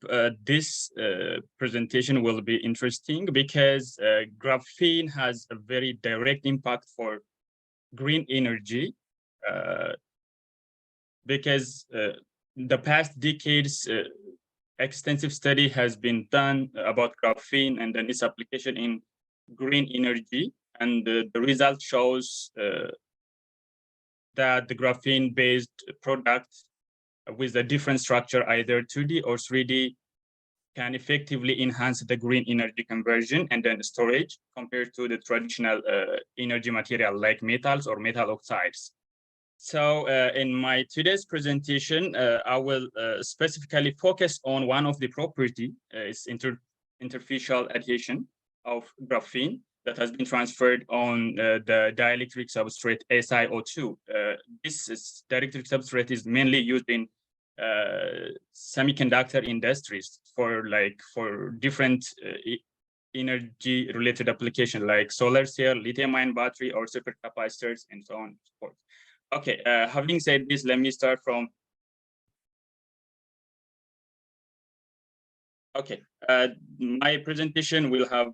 this presentation will be interesting because graphene has a very direct impact for green energy, because the past decades, extensive study has been done about graphene and then its application in green energy, and the result shows that the graphene-based product with a different structure, either 2D or 3D, can effectively enhance the green energy conversion and then storage compared to the traditional energy material like metals or metal oxides. So in my today's presentation, I will specifically focus on one of the property, is interfacial adhesion of graphene that has been transferred on the dielectric substrate SiO2. This dielectric substrate is mainly used in semiconductor industries for different energy related application like solar cell, lithium-ion battery, or circuit capacitors, and so on and so forth. Okay, having said this, let me start from. Okay, my presentation will have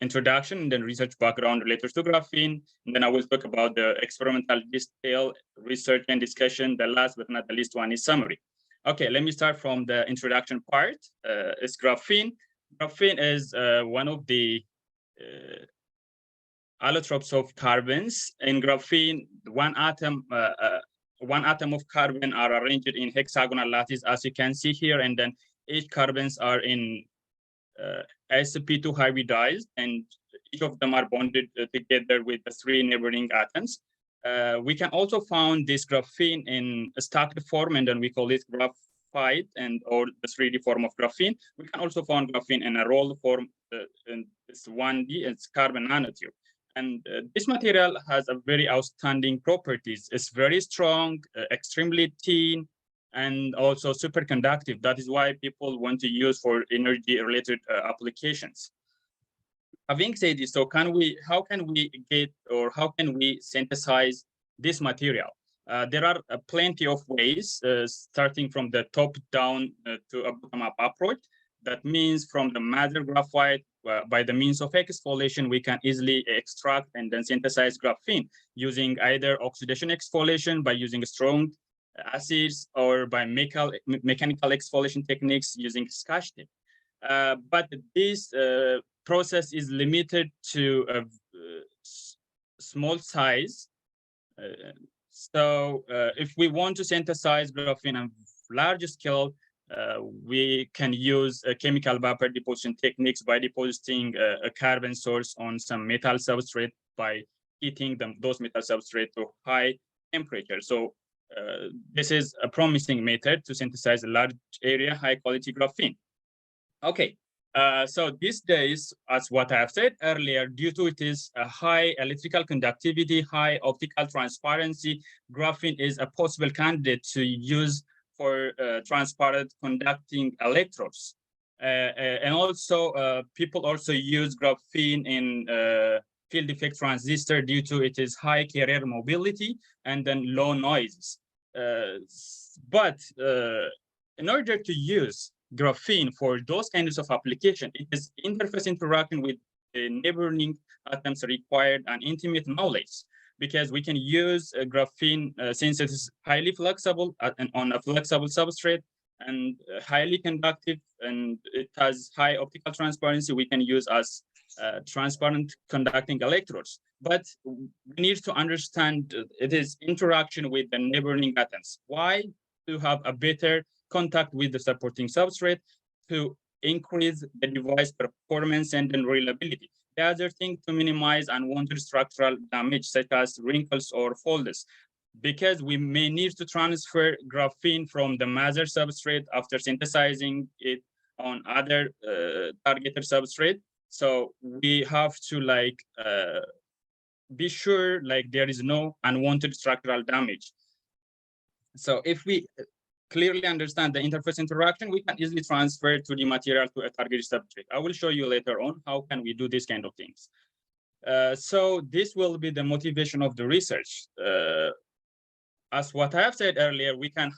introduction and then research background related to graphene. And then I will talk about the experimental detail, research and discussion. The last but not the least one is summary. Okay, let me start from the introduction part. It's graphene. Graphene is one of the allotropes of carbons. In graphene, one atom of carbon are arranged in hexagonal lattice, as you can see here, and then each carbons are in sp2 hybridized, and each of them are bonded together with the 3 neighboring atoms. We can also find this graphene in a stacked form, and then we call it graphite and or the 3D form of graphene. We can also find graphene in a rolled form, and it's 1D, it's carbon nanotube. And this material has a very outstanding properties. It's very strong, extremely thin, and also superconductive. That is why people want to use for energy-related applications. Having said this, so how can we get, or how can we synthesize this material? There are plenty of ways, starting from the top down to a bottom-up approach. That means from the mother graphite, by the means of exfoliation, we can easily extract and then synthesize graphene using either oxidation exfoliation by using strong acids, or by mechanical exfoliation techniques using Scotch tape. But this process is limited to a small size. So if we want to synthesize graphene on large scale, we can use chemical vapor deposition techniques by depositing a carbon source on some metal substrate by heating those metal substrate to high temperature. So this is a promising method to synthesize a large area, high quality graphene. Okay, so these days, as what I have said earlier, due to its a high electrical conductivity, high optical transparency, graphene is a possible candidate to use for transparent conducting electrodes. And also, people also use graphene in field effect transistor due to its high carrier mobility and then low noises. But in order to use graphene for those kinds of application, it is interface interaction with the neighboring atoms required an intimate knowledge, because we can use graphene since it is highly flexible and on a flexible substrate and highly conductive, and it has high optical transparency. We can use as transparent conducting electrodes. But we need to understand it is interaction with the neighboring atoms. Why? To have a better contact with the supporting substrate, to increase the device performance and then reliability. The other thing, to minimize unwanted structural damage, such as wrinkles or folds, because we may need to transfer graphene from the mother substrate after synthesizing it on other targeted substrate. So we have to be sure there is no unwanted structural damage. So if we clearly understand the interface interaction, we can easily transfer to the material to a targeted substrate. I will show you later on how can we do this kind of things. So this will be the motivation of the research. As what I have said earlier, we can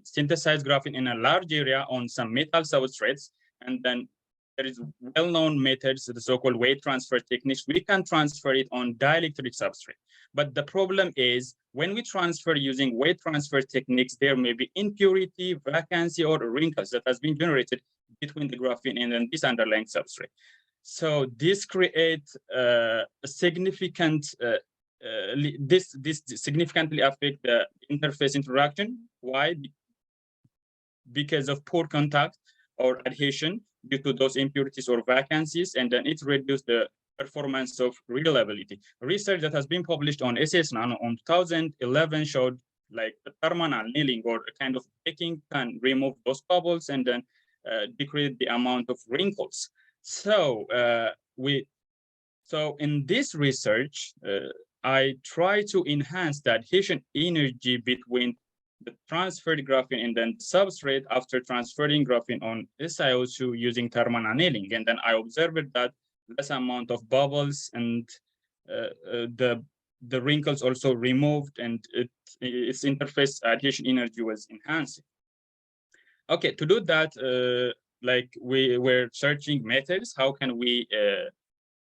synthesize graphene in a large area on some metal substrates, and then there is well-known methods, the so-called weight transfer techniques. We can transfer it on dielectric substrate. But the problem is when we transfer using weight transfer techniques, there may be impurity, vacancy, or wrinkles that has been generated between the graphene and then this underlying substrate. So this creates a significant, this significantly affect the interface interaction. Why? Because of poor contact or adhesion due to those impurities or vacancies, and then it reduces the performance of reliability. Research that has been published on SS Nano on 2011 showed the thermal annealing or a kind of baking can remove those bubbles and then decrease the amount of wrinkles. So in this research, I try to enhance the adhesion energy between the transferred graphene and then substrate after transferring graphene on SiO2 using thermal annealing. And then I observed that less amount of bubbles and the wrinkles also removed, and its interface adhesion energy was enhanced. Okay, to do that, we were searching methods. How can we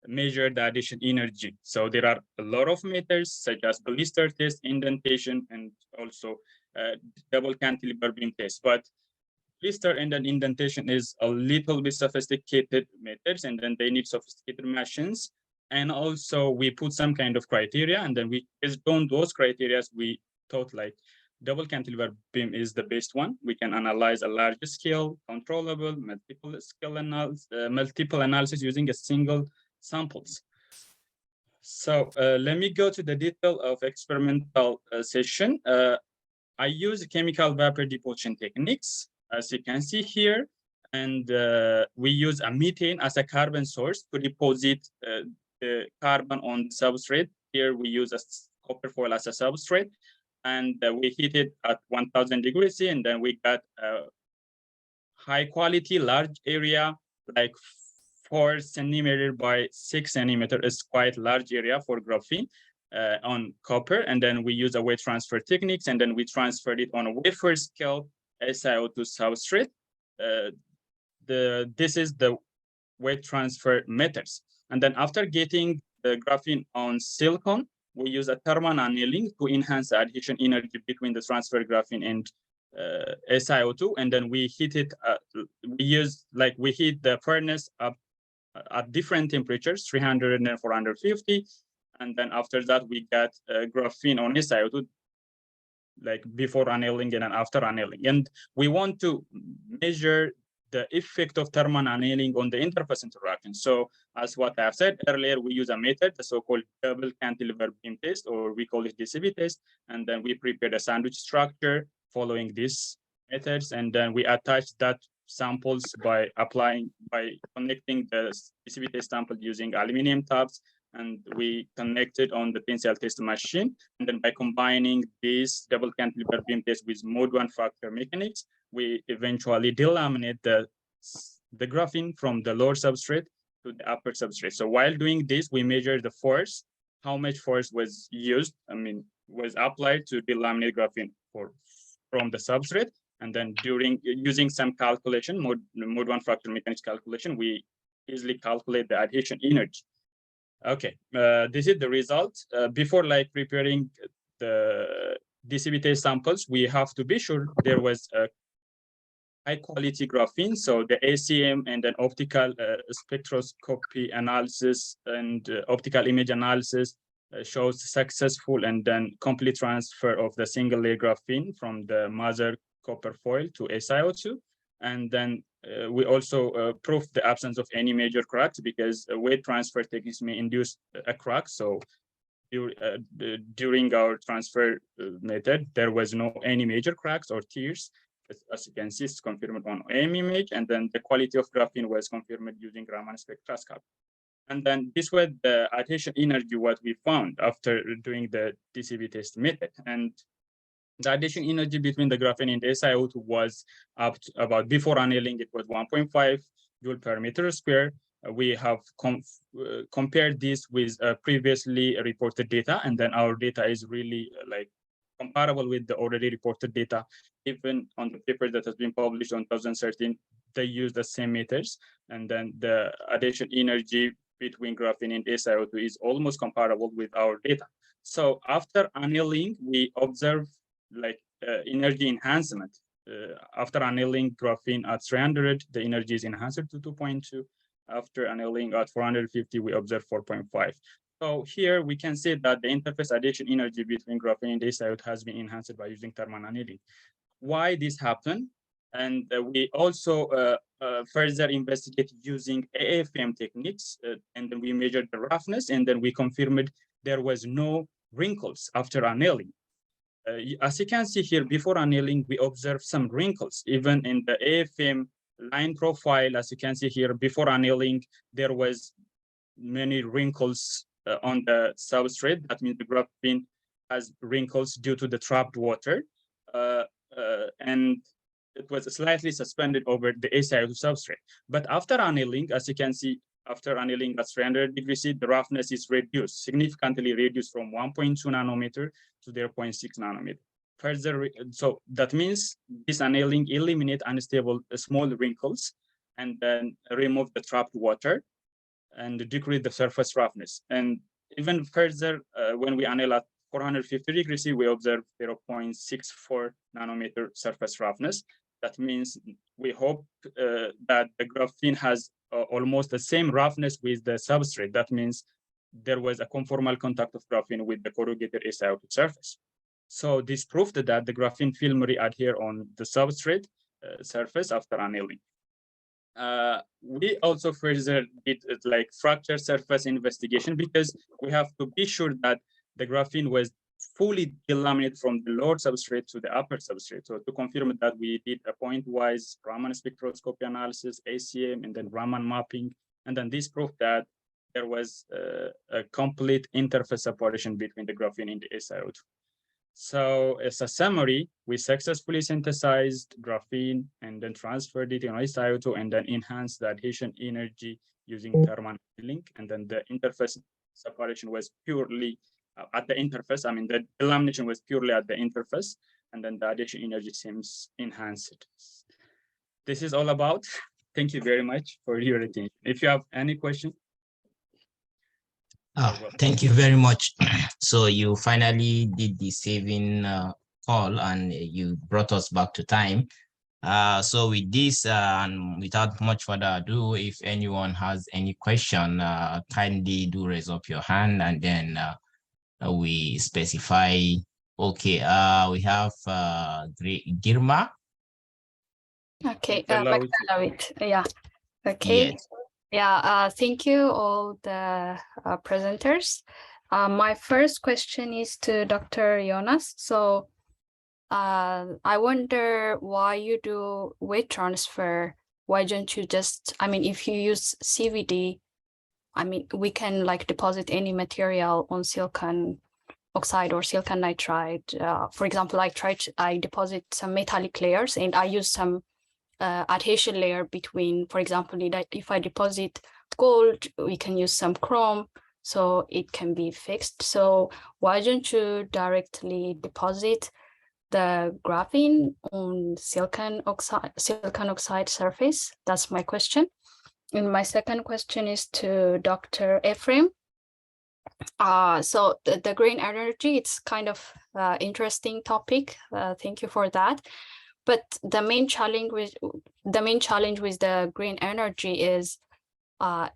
measure the adhesion energy. So there are a lot of methods such as blister test, indentation, and also double cantilever beam test. But blister and then indentation is a little bit sophisticated methods, and then they need sophisticated machines. And also we put some kind of criteria, and then we, based on those criteria, we thought like double cantilever beam is the best one. We can analyze a large scale, controllable, multiple analysis using a single samples. So let me go to the detail of experimental session. I use chemical vapor deposition techniques, as you can see here, and we use a methane as a carbon source to deposit the carbon on the substrate. Here we use a copper foil as a substrate, and we heat it at 1000 degrees C, and then we got a high quality, large area, like 4 centimeter by 6 centimeter is quite large area for graphene on copper. And then we use a weight transfer techniques, and then we transferred it on a wafer scale SiO2 substrate. This is the weight transfer methods. And then after getting the graphene on silicon, we use a thermal annealing to enhance the adhesion energy between the transfer graphene and SiO2. And then we heat it, we heat the furnace up at different temperatures, 300 and 450. And then after that, we got graphene on SiO2, like before annealing and then after annealing. And we want to measure the effect of thermal annealing on the interface interaction. So as what I've said earlier, we use a method, the so-called double cantilever beam test, or we call it DCB test. And then we prepare a sandwich structure following these methods. And then we attach that samples by connecting the DCB test sample using aluminum tabs. And we connected on the tensile test machine. And then by combining this double cantilever beam test with mode 1 fracture mechanics, we eventually delaminate the graphene from the lower substrate to the upper substrate. So while doing this, we measure the force, how much force was used, was applied to delaminate graphene from the substrate. And then during using some calculation, mode 1 fracture mechanics calculation, we easily calculate the adhesion energy. Okay, this is the result. Before preparing the DCB test samples, we have to be sure there was a high quality graphene. So the ACM and then optical spectroscopy analysis and optical image analysis shows successful and then complete transfer of the single layer graphene from the mother copper foil to SiO2. And then we also proved the absence of any major cracks, because weight transfer techniques may induce a crack. So during our transfer method, there was no any major cracks or tears. As you can see, it's confirmed on AM image, and then the quality of graphene was confirmed using Raman spectroscopy. And then this was the adhesion energy what we found after doing the DCB test method. And the adhesion energy between the graphene and the SiO2 was up to about, before annealing, it was 1.5 joule per meter square. We have compared this with previously reported data, and then our data is really comparable with the already reported data. Even on the paper that has been published on 2013, they use the same methods, and then the adhesion energy between graphene and SiO2 is almost comparable with our data. So after annealing, we observe energy enhancement. After annealing graphene at 300, the energy is enhanced to 2.2. After annealing at 450, we observe 4.5. So here we can say that the interface adhesion energy between graphene and SiO2 has been enhanced by using thermal annealing. Why this happened? And we also further investigate using AFM techniques, and then we measured the roughness, and then we confirmed there was no wrinkles after annealing. As you can see here, before annealing, we observed some wrinkles, even in the AFM line profile. As you can see here, before annealing, there was many wrinkles on the substrate. That means the graphene has wrinkles due to the trapped water. And it was slightly suspended over the SiO2 substrate. But after annealing, as you can see, after annealing at 300 degrees C, the roughness is reduced, significantly reduced from 1.2 nanometer to 0.6 nanometer. Further, so that means this annealing eliminates unstable small wrinkles and then remove the trapped water. and decrease the surface roughness. And even further, when we analyze 450 degrees C, we observe 0.64 nanometer surface roughness. That means we hope that the graphene has almost the same roughness with the substrate. That means there was a conformal contact of graphene with the corrugated SiO2 surface. So this proved that the graphene film re-adhere on the substrate surface after annealing. We also further did like fracture surface investigation because we have to be sure that the graphene was fully delaminated from the lower substrate to the upper substrate. So to confirm that, we did a point-wise Raman spectroscopy analysis, ACM, and then Raman mapping. And then this proved that there was a complete interface separation between the graphene and the SiO2. So as a summary, we successfully synthesized graphene and then transferred it in SiO2 and then enhanced the adhesion energy using thermal annealing. And then the interface separation was purely at the interface. I mean, the delamination was purely at the interface, and then the adhesion energy seems enhanced. This is all about. Thank you very much for your attention. If you have any questions. Thank you very much. So you finally did the saving call and you brought us back to time. So with this and without much further ado, if anyone has any question, kindly do raise up your hand and then we specify. Okay, we have Girma. Okay, yeah. Okay. Yes. Yeah, thank you all the presenters. My first question is to Dr. Yonas. So I wonder why you do weight transfer. Why don't you just, I mean, if you use CVD, I mean, we can like deposit any material on silicon oxide or silicon nitride. For example, I deposit some metallic layers and I use some adhesion layer between, for example, if I deposit gold, we can use some chrome so it can be fixed. So why don't you directly deposit the graphene on silicon oxide surface? That's my question. And my second question is to Dr. Ephrem. So the green energy, it's kind of interesting topic. Thank you for that. But the main challenge with the green energy is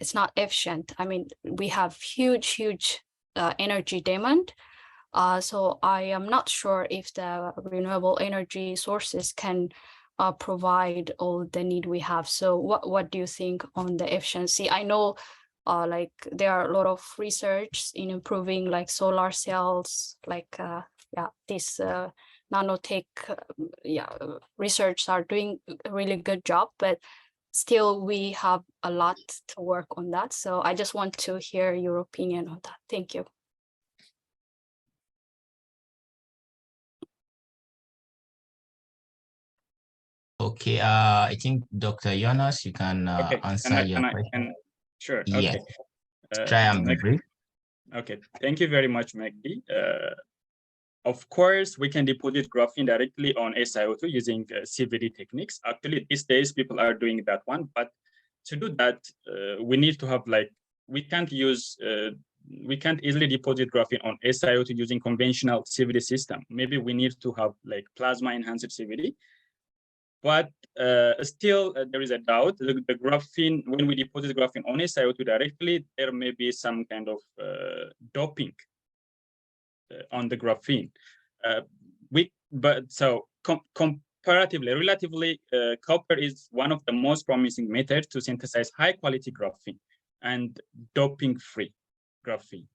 it's not efficient. I mean, we have huge energy demand. So I am not sure if the renewable energy sources can provide all the need we have. So what do you think on the efficiency? I know like there are a lot of research in improving like solar cells, like this nanotech research are doing a really good job, but still we have a lot to work on that. So I just want to hear your opinion on that. Thank you. Okay, I think Dr. Yonas, you can answer your question. Sure. Yes. Okay. Try and be brief. Okay. Thank you very much, Mekdes. Of course, we can deposit graphene directly on SiO2 using CVD techniques. Actually, these days people are doing that one, but to do that, we need to have like, we can't easily deposit graphene on SiO2 using conventional CVD system. Maybe we need to have like plasma enhanced CVD. But still, there is a doubt. The graphene, when we deposit graphene on SiO2 directly, there may be some kind of doping on the graphene. Comparatively, relatively, copper is one of the most promising methods to synthesize high-quality graphene and doping-free graphene.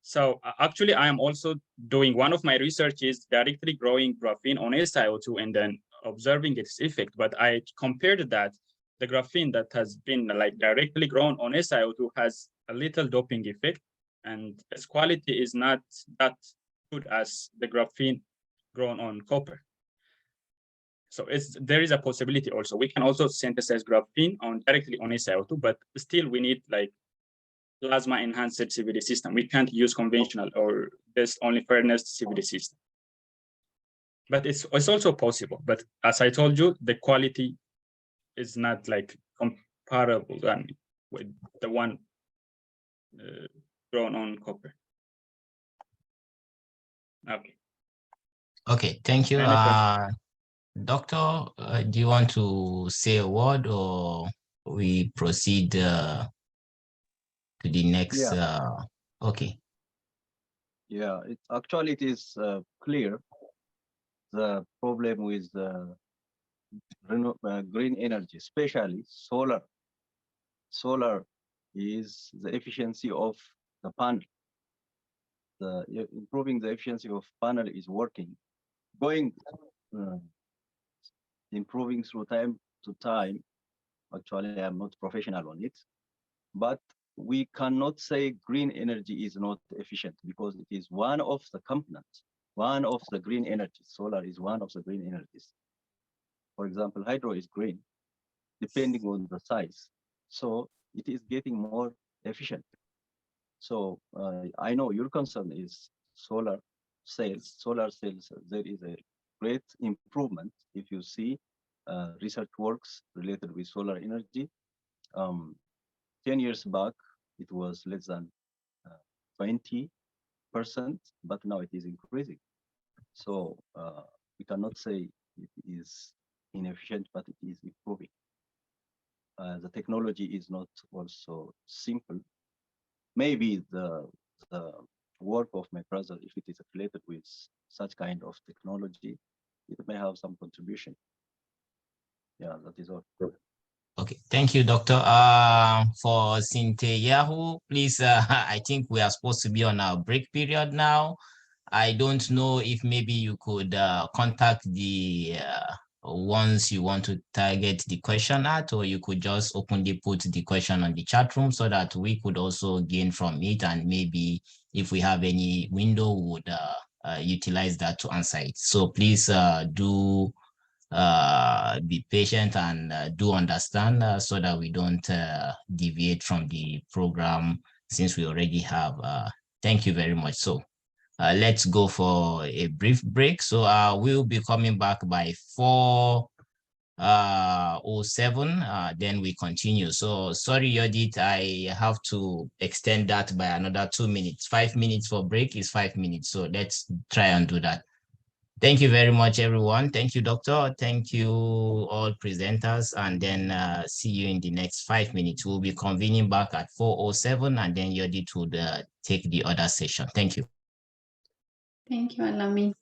So actually, I am also doing one of my research is directly growing graphene on SiO2 and then observing its effect. But I compared that the graphene that has been like directly grown on SiO2 has a little doping effect, and its quality is not that good as the graphene grown on copper. So there is a possibility also. We can also synthesize graphene directly on SiO2, but still we need like plasma enhanced CVD system. We can't use conventional or this only furnace CVD system. But it's also possible. But as I told you, the quality is not like comparable. I mean, with the one drawn on copper. Okay. Okay, thank you. Any questions? Doctor, do you want to say a word, or we proceed to the next? Okay. Yeah, it is clear the problem with green energy, especially solar. Solar is the efficiency of the panel. Improving the efficiency of panel is working, improving through time to time. Actually, I'm not professional on it, but we cannot say green energy is not efficient, because it is one of the components, one of the green energies. Solar is one of the green energies. For example, hydro is green, depending on the size. So it is getting more efficient. So I know your concern is solar cells. Solar cells, there is a great improvement if you see research works related with solar energy. 10 years back, it was less than 20%, but now it is increasing. So we cannot say it is inefficient, but it is improving. The technology is not also simple. Maybe the work of my brother, if it is related with such kind of technology, it may have some contribution. Yeah, that is all. Okay, thank you, Doctor. For Sinte Yahoo, please, I think we are supposed to be on our break period now. I don't know if maybe you could contact the ones you want to target the question at, or you could just openly put the question on the chat room so that we could also gain from it, and maybe if we have any window, we would utilize that to answer it. So please do be patient and do understand so that we don't deviate from the program, since we already have. Thank you very much. So let's go for a brief break. So we'll be coming back by 4:07. Then we continue. So sorry, Yodit, I have to extend that by another 2 minutes. 5 minutes for break is 5 minutes. So let's try and do that. Thank you very much, everyone. Thank you, Doctor. Thank you, all presenters. And then see you in the next 5 minutes. We'll be convening back at 4:07, and then Yodit would take the other session. Thank you. Thank you, Amin.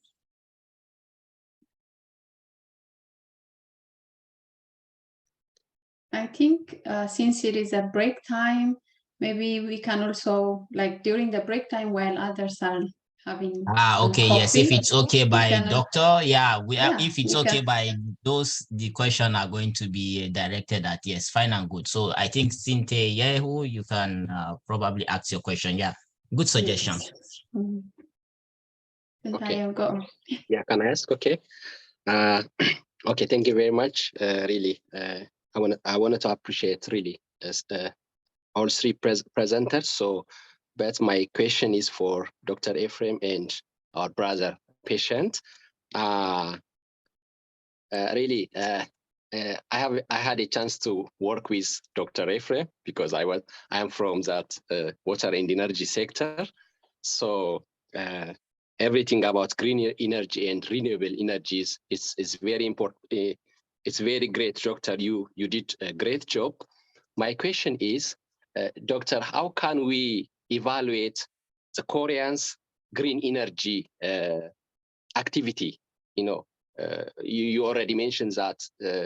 I think since it is a break time, maybe we can also, like during the break time while others are having okay, yes, if it's okay by Doctor, if it's okay by those, the question are going to be directed at, yes, fine and good. So I think Sinte Yehu, you can probably ask your question. Yeah, good suggestion. Yes. Mm-hmm. Okay. Go. Yeah, can I ask? Okay. Okay, thank you very much. Really, I wanted to appreciate really all three presenters. So, but my question is for Dr. Ephrem and our brother patient. Really, I had a chance to work with Dr. Ephrem because I am from that water and energy sector. So everything about green energy and renewable energies is very important. It's very great, Doctor. You did a great job. My question is, Doctor, how can we evaluate the Koreans' green energy activity? You know, you already mentioned that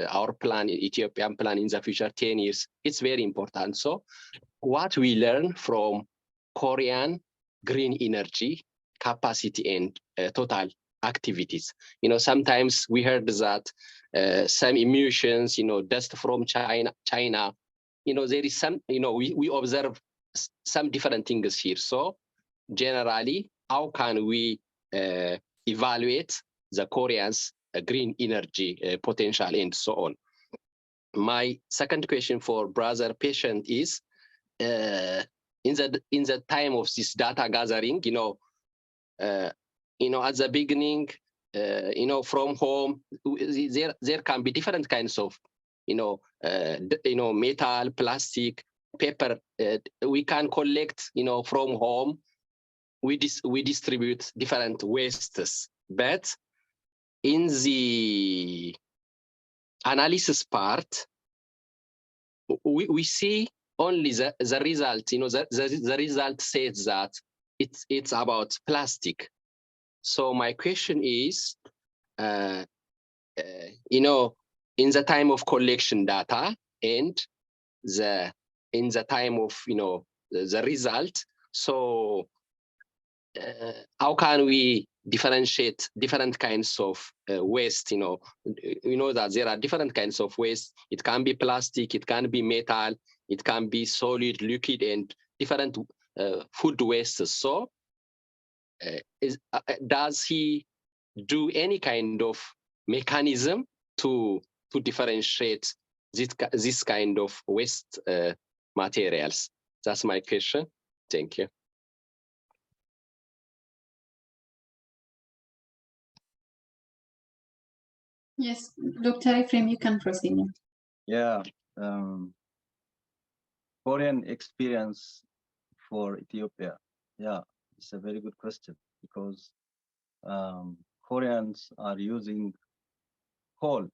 our plan, Ethiopian plan in the future 10 years, it's very important. So what we learn from Korean green energy capacity and total activities. You know, sometimes we heard that some emissions, you know, dust from China, you know, there is some, you know, we observe some different things here. So generally, how can we evaluate the Koreans' green energy potential and so on? My second question for brother patient is, in the time of this data gathering, you know, at the beginning, you know, from home, there can be different kinds of, metal, plastic, paper we can collect, from home. We distribute different wastes, but in the analysis part, we see only the result. The result says that it's about plastic. So my question is, in the time of collection data and in the time of the result, so how can we differentiate different kinds of waste? We know that there are different kinds of waste. It can be plastic, it can be metal, it can be solid, liquid, and different food wastes. So does he do any kind of mechanism to differentiate this kind of waste materials? That's my question. Thank you. Yes, Dr. Ephrem, you can proceed. Yeah, Korean experience for Ethiopia. Yeah, it's a very good question because Koreans are using coal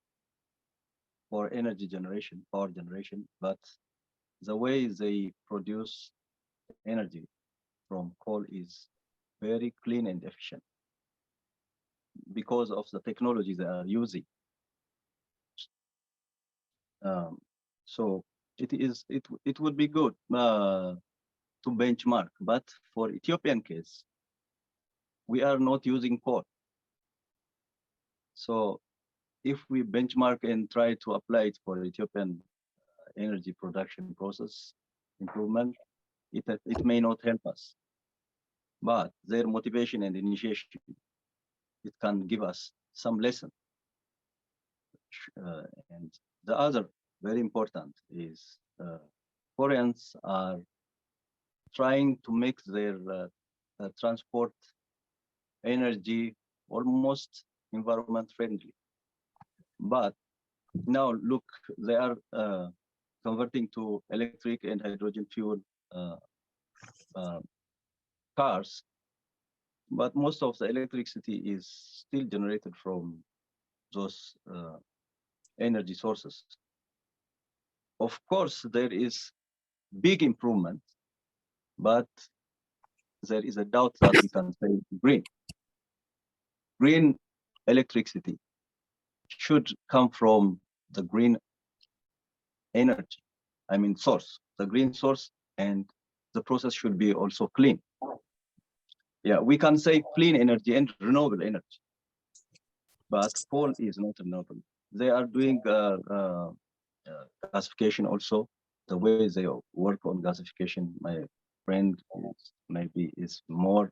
for energy generation, power generation, but the way they produce energy from coal is very clean and efficient because of the technology they are using. So it would be good to benchmark, but for Ethiopian case, we are not using coal. So if we benchmark and try to apply it for Ethiopian energy production process improvement, it may not help us. But their motivation and initiation, it can give us some lesson. And the other very important is Koreans are trying to make their transport energy almost environment friendly. But now look, they are converting to electric and hydrogen fuel cars, but most of the electricity is still generated from those energy sources. Of course, there is big improvement, but there is a doubt that we can say green electricity should come from the green energy, I mean source, the green source, and the process should be also clean. Yeah, we can say clean energy and renewable energy, but coal is not renewable. They are doing gasification also. The way they work on gasification, my friend maybe is more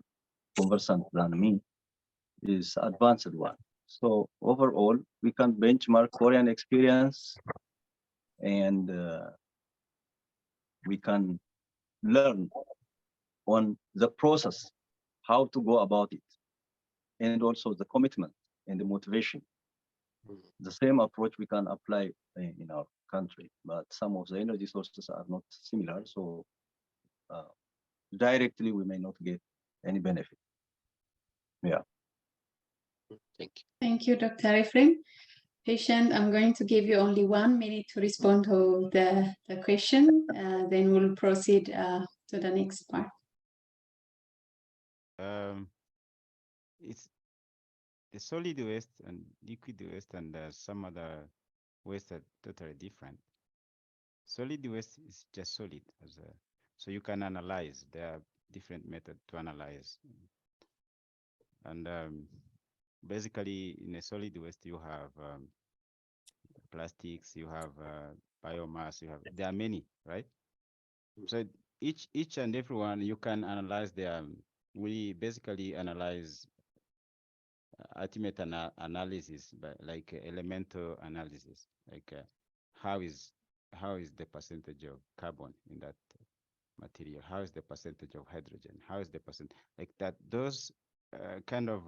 conversant than me, is advanced one. So overall, we can benchmark Korean experience and we can learn on the process, how to go about it, and also the commitment and the motivation. The same approach we can apply in our country, but some of the energy sources are not similar, so directly we may not get any benefit. Yeah. Thank you. Thank you, Dr. Ephrem. Patient, I'm going to give you only 1 minute to respond to the question, then we'll proceed to the next part. It's the solid waste and liquid waste and some other waste are totally different. Solid waste is just solid, so you can analyze. There are different methods to analyze, and basically in a solid waste you have plastics, you have biomass, there are many, right? So each and every one you can analyze we basically analyze ultimate analysis, but like elemental analysis, like how is the percentage of carbon in that material, how is the percentage of hydrogen, how is the percent, like that. Those kind of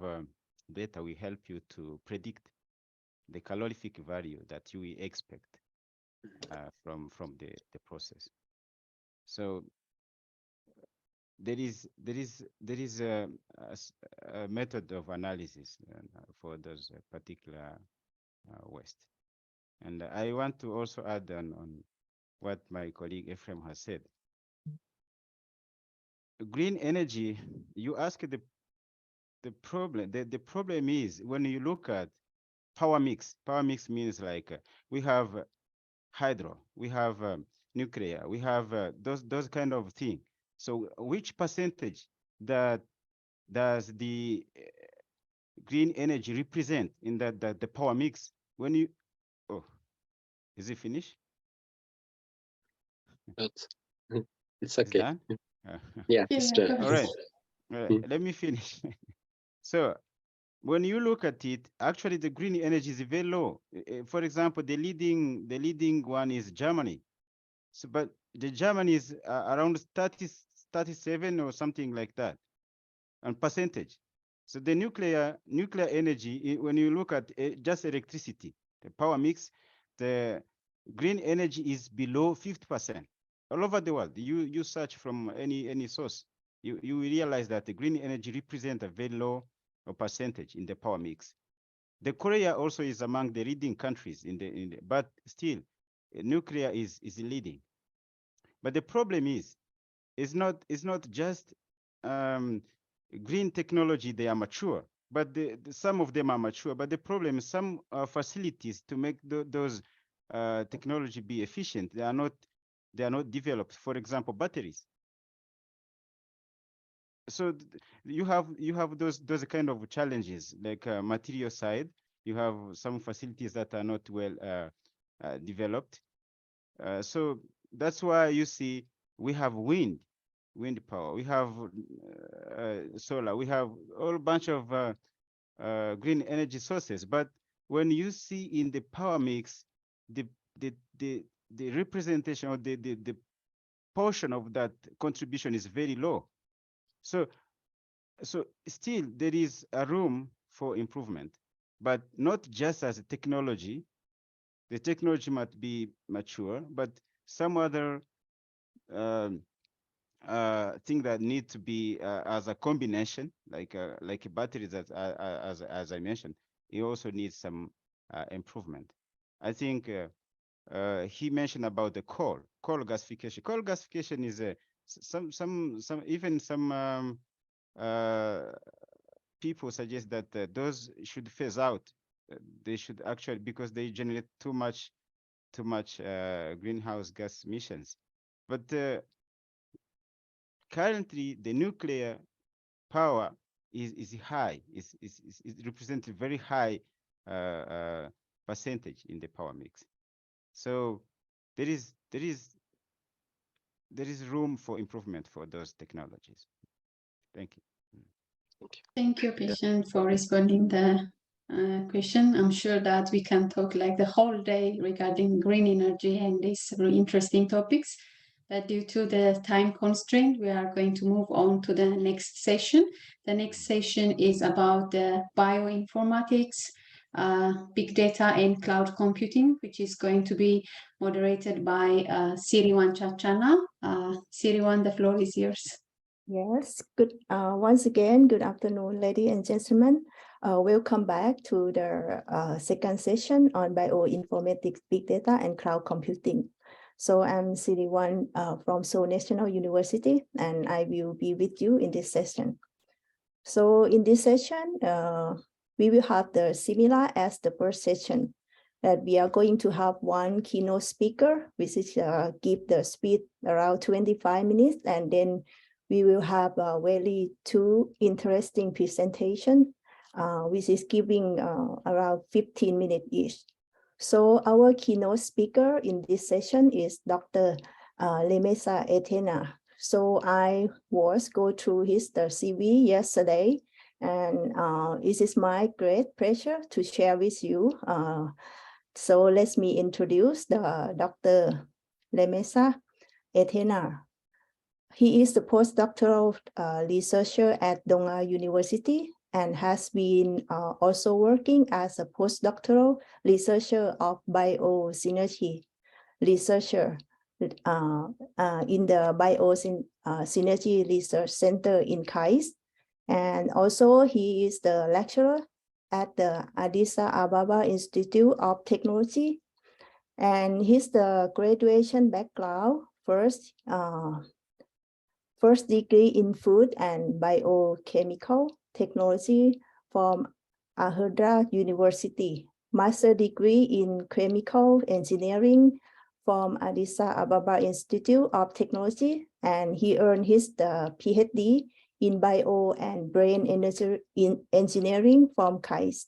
data will help you to predict the calorific value that you will expect from the process. So there is a method of analysis for those particular waste. And I want to also add on what my colleague Ephrem has said. Green energy, you ask the problem. The problem is when you look at power mix. Power mix means like we have hydro, we have nuclear, we have those kind of thing. So which percentage that does the green energy represent in the power mix? When you, oh, is it finished? It's okay. Done? Yeah, it's done. All right. Let me finish. So when you look at it, actually the green energy is very low. For example, the leading one is Germany. So, but the Germany is around 37 or something like that, and percentage. So the nuclear energy, when you look at just electricity, the power mix, the green energy is below 50%. All over the world, you search from any source, you realize that the green energy represents a very low percentage in the power mix. The Korea also is among the leading countries but still nuclear is leading. But the problem is, it's not just green technology, they are mature, but some of them are mature. But the problem is some facilities to make those technology be efficient, they are not developed. For example, batteries. So you have those kind of challenges, like material side. You have some facilities that are not well developed. So that's why you see we have wind power, we have solar, we have a whole bunch of green energy sources. But when you see in the power mix, the representation or the portion of that contribution is very low. So still there is a room for improvement, but not just as a technology. The technology might be mature, but some other thing that need to be as a combination, like batteries, as I mentioned, it also needs some improvement. I think he mentioned about the coal gasification. Coal gasification is some people suggest that those should phase out. They should actually, because they generate too much greenhouse gas emissions. But currently, the nuclear power is high. It represents a very high percentage in the power mix. So there is room for improvement for those technologies. Thank you. Thank you, Patient, for responding the question. I'm sure that we can talk like the whole day regarding green energy and these really interesting topics. But due to the time constraint, we are going to move on to the next session. The next session is about the bioinformatics, big data and cloud computing, which is going to be moderated by Siriwan Chachana. Siriwan, the floor is yours. Yes, good. Once again, good afternoon, ladies and gentlemen. Welcome back to the second session on bioinformatics, big data, and cloud computing. So I'm Siriwan from Seoul National University, and I will be with you in this session. So in this session, we will have the similar as the first session, that we are going to have one keynote speaker, which is give the speech around 25 minutes, and then we will have really two interesting presentations, which is giving around 15 minutes each. So our keynote speaker in this session is Dr. Lemessa Etana. So I was go through his CV yesterday, and it is my great pleasure to share with you. So let me introduce the Dr. Lemessa Etana. He is the postdoctoral researcher at Duguma University and has been also working as a postdoctoral researcher of biosynergy researcher in the Synergy Research Center in KAIST. And also he is the lecturer at the Addis Ababa Institute of Technology. And he's the graduation background, first degree in food and biochemical technology from Aherdra University, master degree in chemical engineering from Addis Ababa Institute of Technology, and he earned his PhD in bio and brain energy in engineering from KAIST.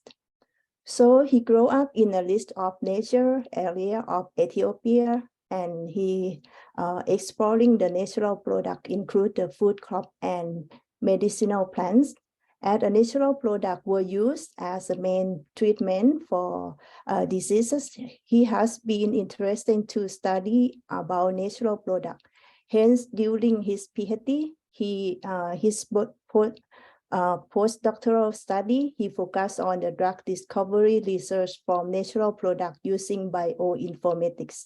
So he grew up in a list of nature area of Ethiopia, and he exploring the natural product include the food crop and medicinal plants. As a natural product were used as a main treatment for diseases, he has been interested to study about natural product. Hence, during his PhD, his postdoctoral study, he focused on the drug discovery research from natural product using bioinformatics.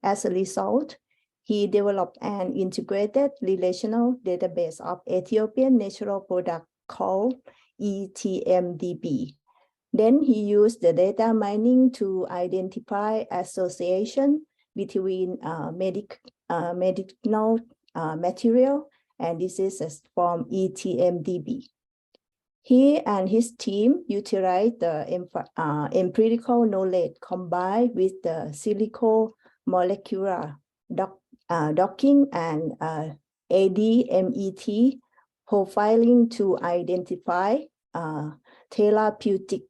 As a result, he developed an integrated relational database of Ethiopian natural product called ETMDB. Then he used the data mining to identify association between medicinal material and diseases from ETMDB. He and his team utilized the empirical knowledge combined with the silico molecular docking and ADMET profiling to identify therapeutic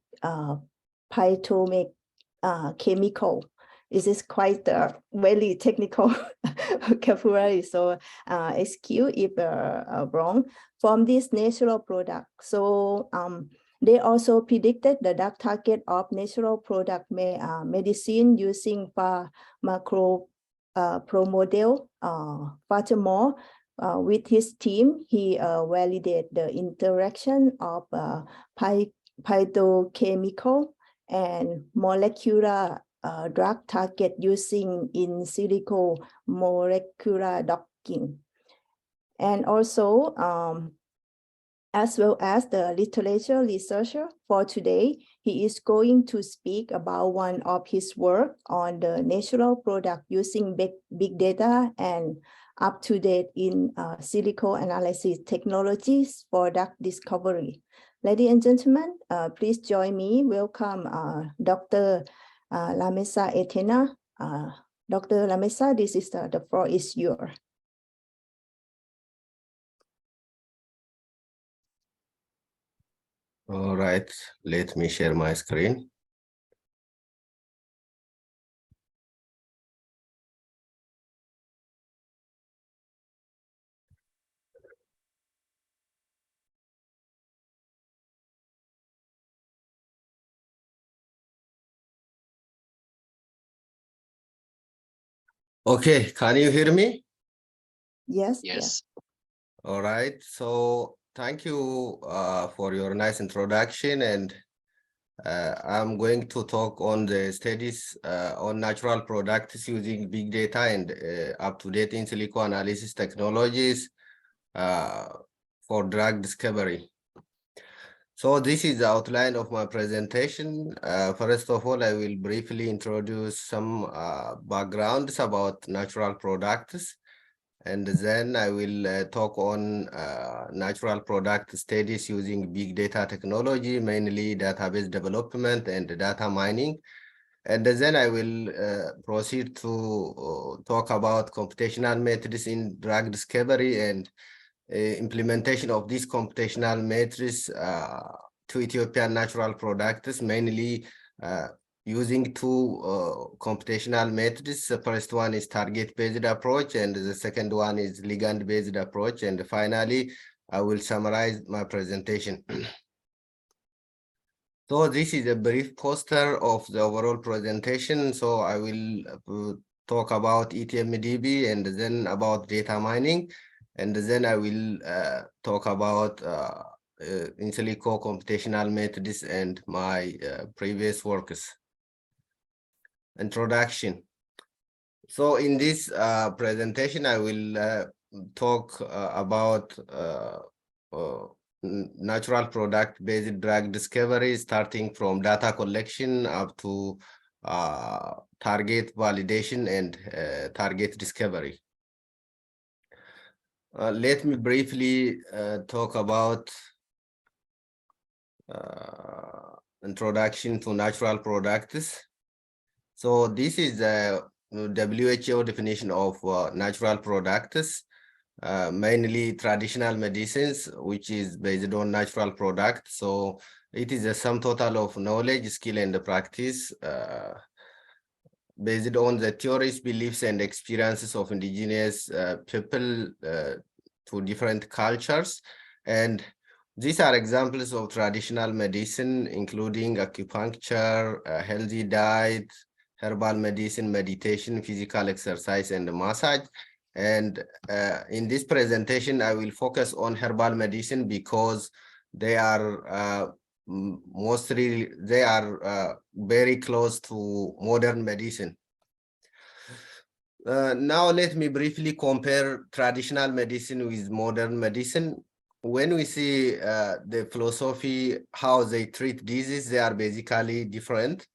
phytochemical. This is quite a very technical vocabulary, so excuse if wrong, from this natural product. So they also predicted the drug target of natural product medicine using macro pro model. Furthermore, with his team, he validated the interaction of phytochemical and molecular drug target using in silico molecular docking. And also, as well as the literature researcher for today, he is going to speak about one of his work on the natural product using big data and up-to-date in silico analysis technologies for drug discovery. Ladies and gentlemen, please join me. Welcome Dr. Lemessa Etana. Dr. Lemessa, this is the floor is yours. All right, let me share my screen. Okay, can you hear me? Yes. Yes. All right, so thank you for your nice introduction, and I'm going to talk on the studies on natural products using big data and up-to-date in silico analysis technologies for drug discovery. So this is the outline of my presentation. First of all, I will briefly introduce some backgrounds about natural products, and then I will talk on natural product studies using big data technology, mainly database development and data mining. And then I will proceed to talk about computational methods in drug discovery and implementation of these computational methods to Ethiopian natural products, mainly using two computational methods. The first one is target-based approach, and the second one is ligand-based approach. And finally, I will summarize my presentation. So this is a brief poster of the overall presentation. So I will talk about ETMDB and then about data mining. And then I will talk about in silico computational methods and my previous works. Introduction. So in this presentation, I will talk about natural product-based drug discovery, starting from data collection up to target validation and target discovery. Let me briefly talk about introduction to natural products. So this is the WHO definition of natural products, mainly traditional medicines, which is based on natural products. So it is a sum total of knowledge, skill, and practice based on the theories, beliefs, and experiences of indigenous people to different cultures. And these are examples of traditional medicine, including acupuncture, a healthy diet, herbal medicine, meditation, physical exercise, and massage. And in this presentation, I will focus on herbal medicine because they are very close to modern medicine. Now let me briefly compare traditional medicine with modern medicine. When we see the philosophy, how they treat disease, they are basically different.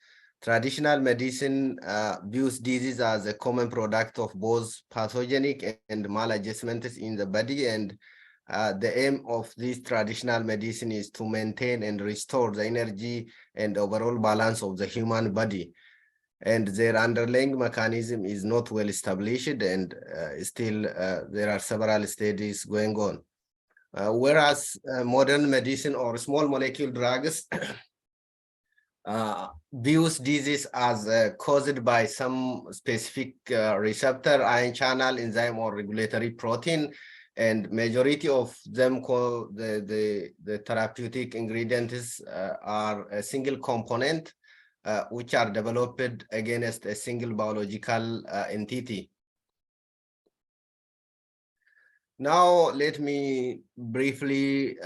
Traditional medicine views disease as a common product of both pathogenic and maladjustments in the body, and the aim of this traditional medicine is to maintain and restore the energy and overall balance of the human body. And their underlying mechanism is not well established, and still there are several studies going on. Whereas modern medicine or small molecule drugs views disease as caused by some specific receptor, ion channel, enzyme, or regulatory protein, and majority of them call the therapeutic ingredients are a single component which are developed against a single biological entity. Now, let me briefly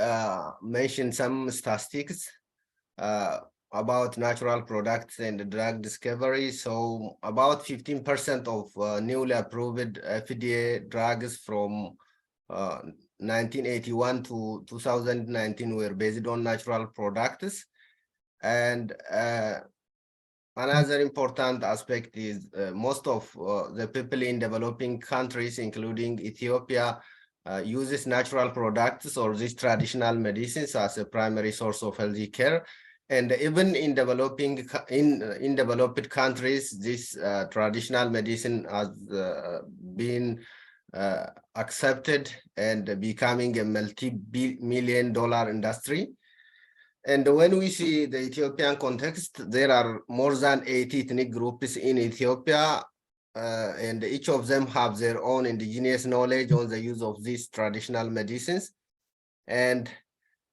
mention some statistics about natural products and drug discovery. So about 15% of newly approved FDA drugs from 1981 to 2019 were based on natural products. And another important aspect is most of the people in developing countries, including Ethiopia, uses natural products or these traditional medicines as a primary source of healthy care. And even in developed countries, this traditional medicine has been accepted and becoming a multi-million-dollar industry. And when we see the Ethiopian context, there are more than 80 ethnic groups in Ethiopia, and each of them have their own indigenous knowledge on the use of these traditional medicines. And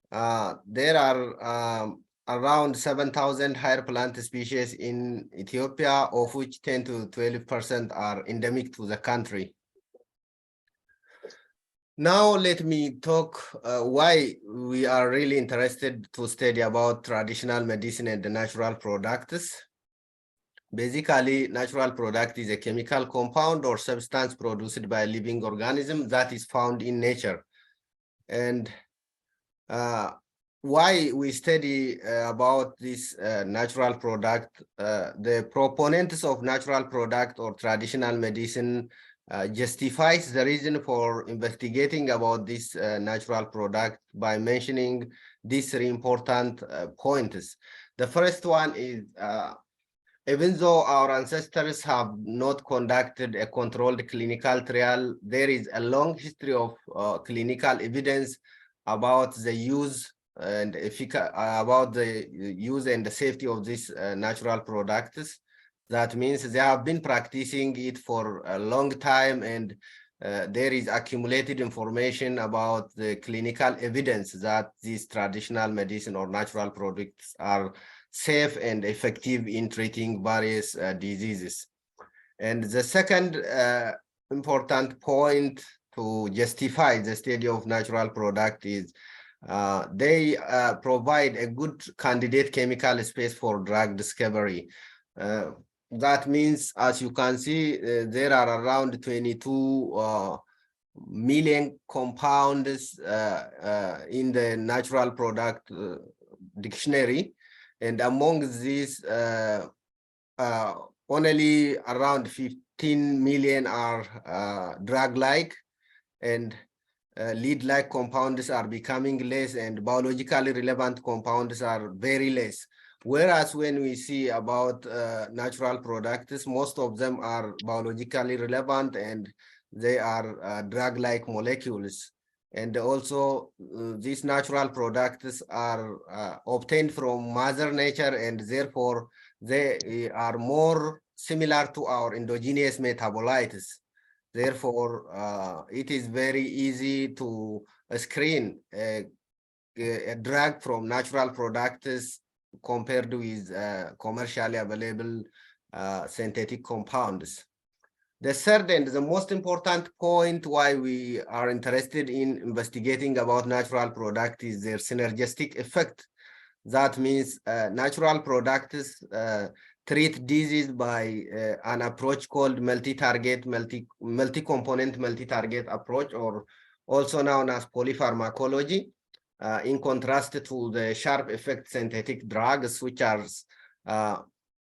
there are around 7,000 higher plant species in Ethiopia, of which 10 to 12% are endemic to the country. Now let me talk why we are really interested to study about traditional medicine and the natural products. Basically, natural product is a chemical compound or substance produced by a living organism that is found in nature. And why we study about this natural product, the proponents of natural product or traditional medicine justifies the reason for investigating about this natural product by mentioning these three important points. The first one is, even though our ancestors have not conducted a controlled clinical trial, there is a long history of clinical evidence about the use and about the use and the safety of these natural products. That means they have been practicing it for a long time, and there is accumulated information about the clinical evidence that these traditional medicine or natural products are safe and effective in treating various diseases. And the second important point to justify the study of natural product is they provide a good candidate chemical space for drug discovery. that means, as you can see, there are around 22 million compounds in the natural product dictionary. And among these, only around 15 million are drug-like, and lead-like compounds are becoming less, and biologically relevant compounds are very less. Whereas when we see about natural products, most of them are biologically relevant and they are drug-like molecules. And also these natural products are obtained from Mother Nature, and therefore they are more similar to our endogenous metabolites. Therefore, it is very easy to screen a drug from natural products compared with commercially available synthetic compounds. The third and the most important point why we are interested in investigating about natural products is their synergistic effect. That means natural products treat disease by an approach called multi-target, multi-component, multi-target approach, or also known as polypharmacology, in contrast to the sharp effect synthetic drugs, which are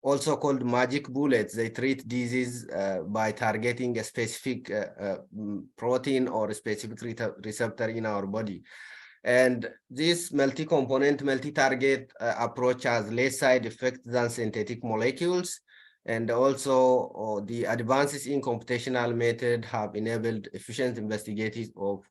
also called magic bullets. They treat disease by targeting a specific protein or a specific receptor in our body. And this multi-component, multi-target approach has less side effects than synthetic molecules. And also the advances in computational method have enabled efficient investigations of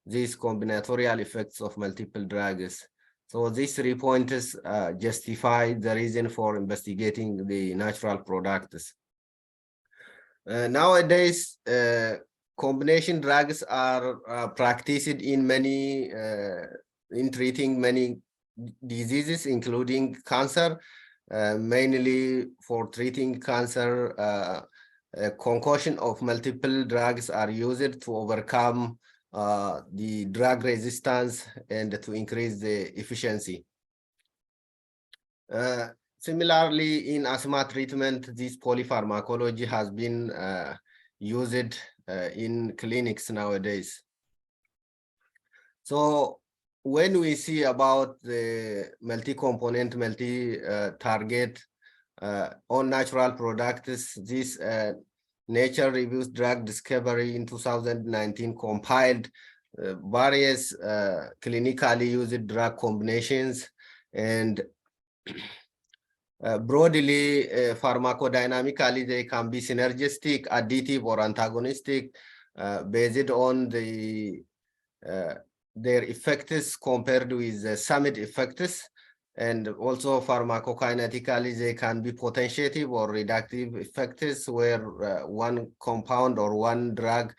these combinatorial effects of multiple drugs. So these 3 points justify the reason for investigating the natural products. Nowadays, combination drugs are practiced in many, in treating many diseases, including cancer, mainly for treating cancer. A concoction of multiple drugs are used to overcome the drug resistance and to increase the efficiency. Similarly, in asthma treatment, this polypharmacology has been used in clinics nowadays. So when we see about the multi-component, multi-target on natural products, this Nature Reviews Drug Discovery in 2019 compiled various clinically used drug combinations, and broadly, pharmacodynamically, they can be synergistic, additive, or antagonistic based on the their effects compared with the summit effects. And also pharmacokinetically, they can be potentiative or reductive effects, where one compound or one drug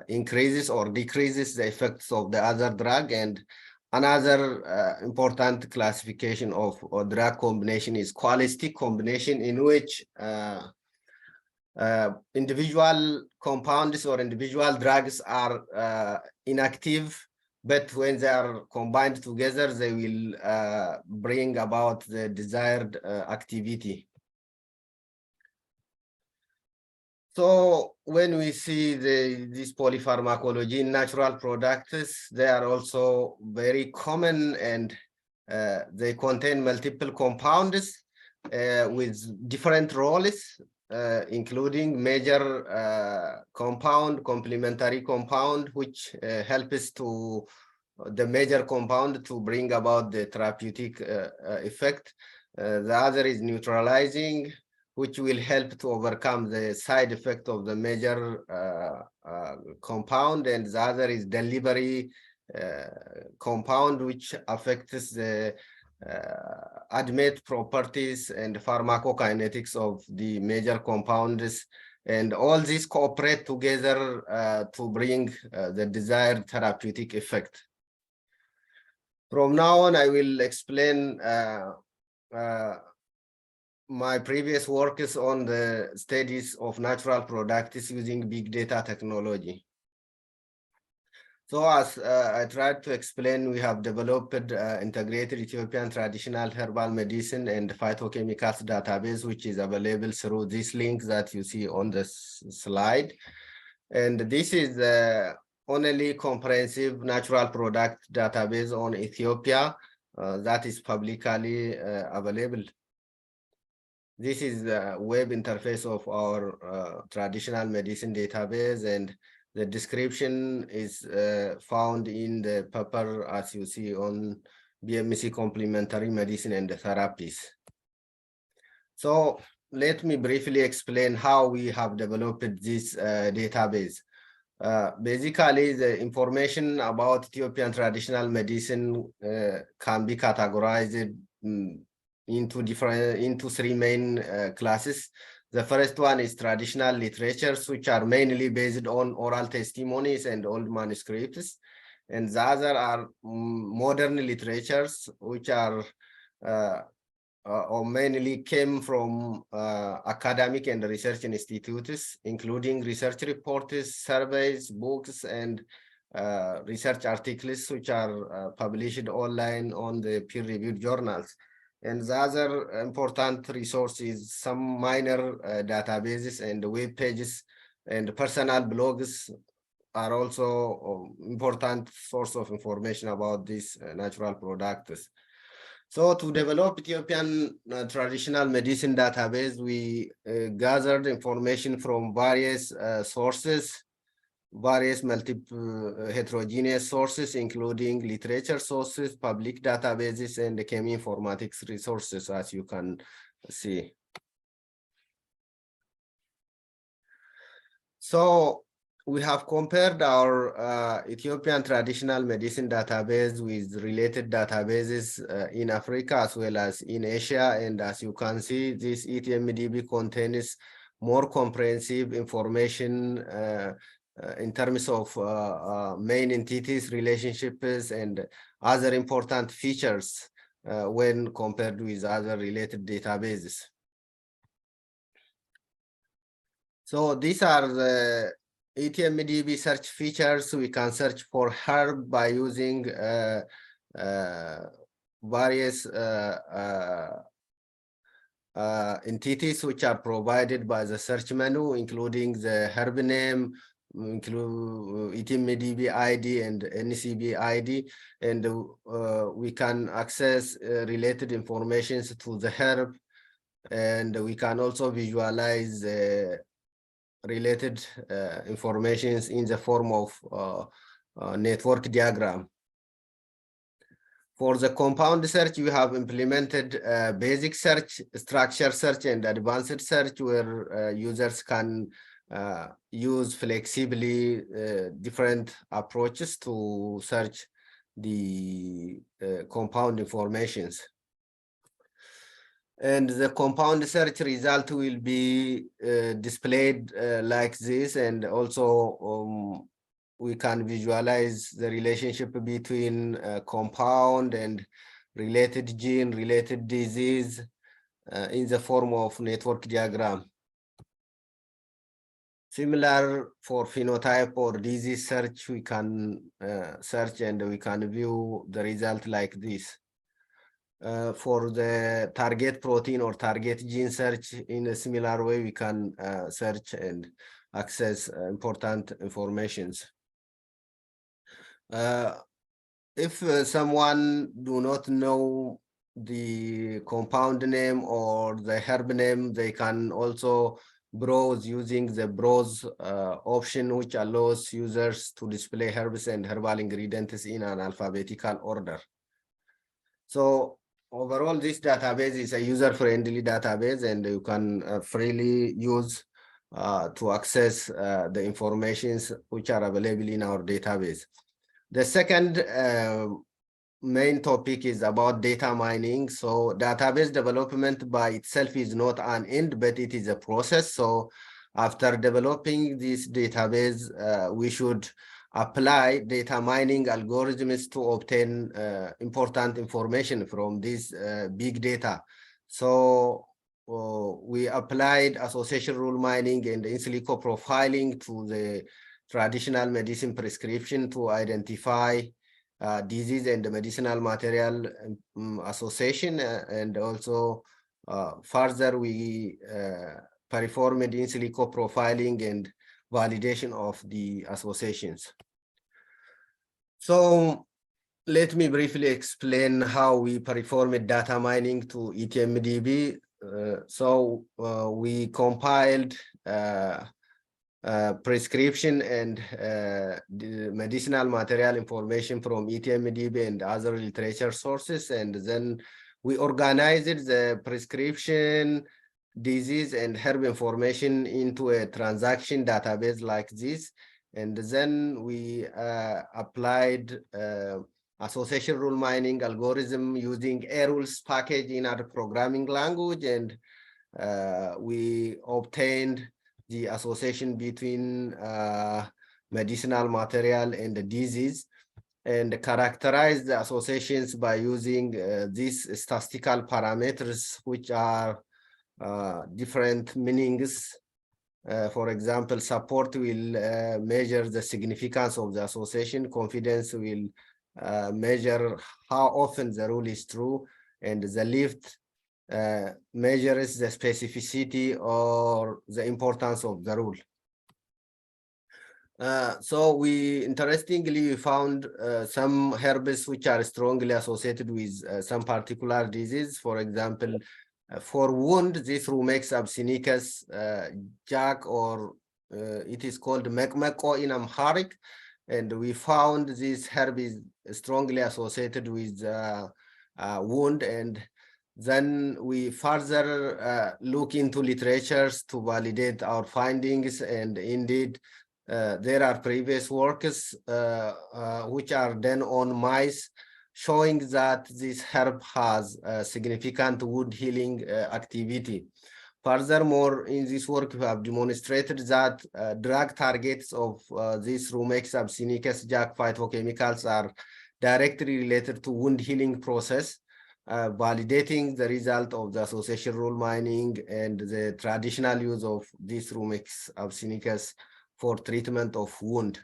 increases or decreases the effects of the other drug. And another important classification of drug combination is qualistic combination, in which individual compounds or individual drugs are inactive, but when they are combined together, they will bring about the desired activity. So when we see this polypharmacology in natural products, they are also very common, and they contain multiple compounds with different roles, including major compound, complementary compound, which helps to the major compound to bring about the therapeutic effect. The other is neutralizing, which will help to overcome the side effect of the major compound, and the other is delivery compound, which affects the admit properties and pharmacokinetics of the major compounds, and all these cooperate together to bring the desired therapeutic effect. From now on, I will explain my previous work is on the studies of natural products using big data technology. So as I tried to explain, we have developed integrated Ethiopian traditional herbal medicine and phytochemicals database, which is available through this link that you see on the slide. And this is the only comprehensive natural product database on Ethiopia that is publicly available. This is the web interface of our traditional medicine database, and the description is found in the paper as you see on BMC complementary medicine and therapies. So let me briefly explain how we have developed this database. Basically, the information about Ethiopian traditional medicine can be categorized into three main classes. The first one is traditional literatures, which are mainly based on oral testimonies and old manuscripts. And the other are modern literatures, which are or mainly came from academic and research institutes, including research reports, surveys, books, and research articles, which are published online on the peer-reviewed journals. And the other important resource is some minor databases and web pages, and personal blogs are also important source of information about these natural products. So to develop Ethiopian traditional medicine database, we gathered information from various sources, various heterogeneous sources, including literature sources, public databases, and the Bioinformatics resources, as you can see. So we have compared our Ethiopian traditional medicine database with related databases in Africa as well as in Asia. And as you can see, this ETMDB contains more comprehensive information in terms of main entities, relationships, and other important features when compared with other related databases. So these are the ETMDB search features. We can search for herb by using various entities which are provided by the search menu, including the herb name, include ETMDB ID and NCB ID, and we can access related information to the herb, and we can also visualize related informations in the form of network diagram. For the compound search, we have implemented basic search, structure search, and advanced search, where users can use flexibly different approaches to search the compound informations. And the compound search result will be displayed like this, and also we can visualize the relationship between compound and related gene, related disease in the form of network diagram. Similar for phenotype or disease search, we can search and we can view the result like this. For the target protein or target gene search, in a similar way, we can search and access important informations. If someone do not know the compound name or the herb name, they can also browse using the browse option, which allows users to display herbs and herbal ingredients in an alphabetical order. So overall, this database is a user-friendly database, and you can freely use to access the informations which are available in our database. The second main topic is about data mining. So database development by itself is not an end, but it is a process. So after developing this database, we should apply data mining algorithms to obtain important information from this big data. So we applied association rule mining and in silico profiling traditional medicine prescription to identify disease and medicinal material association, and also further we performed in silico profiling and validation of the associations. So let me briefly explain how we performed data mining to ETMDB. We compiled prescription and the medicinal material information from ETMDB and other literature sources, and then we organized the prescription, disease, and herb information into a transaction database like this, and then we applied association rule mining algorithm using a rules package in our programming language, and we obtained the association between medicinal material and the disease, and characterize the associations by using these statistical parameters, which are different meanings. For example, support will measure the significance of the association, confidence will measure how often the rule is true, and the lift measures the specificity or the importance of the rule. So we interestingly found some herbs which are strongly associated with some particular disease. For example, for wound, this Rumex absinicus jack, or it is called mekmeko in Amharic, and we found this herb is strongly associated with wound, and then we further look into literatures to validate our findings, and indeed there are previous works which are done on mice showing that this herb has significant wound healing activity. Furthermore, in this work, we have demonstrated that drug targets of this Rumex absinicus jack phytochemicals are directly related to wound healing process, validating the result of the association rule mining and the traditional use of this Rumex absinicus for treatment of wound.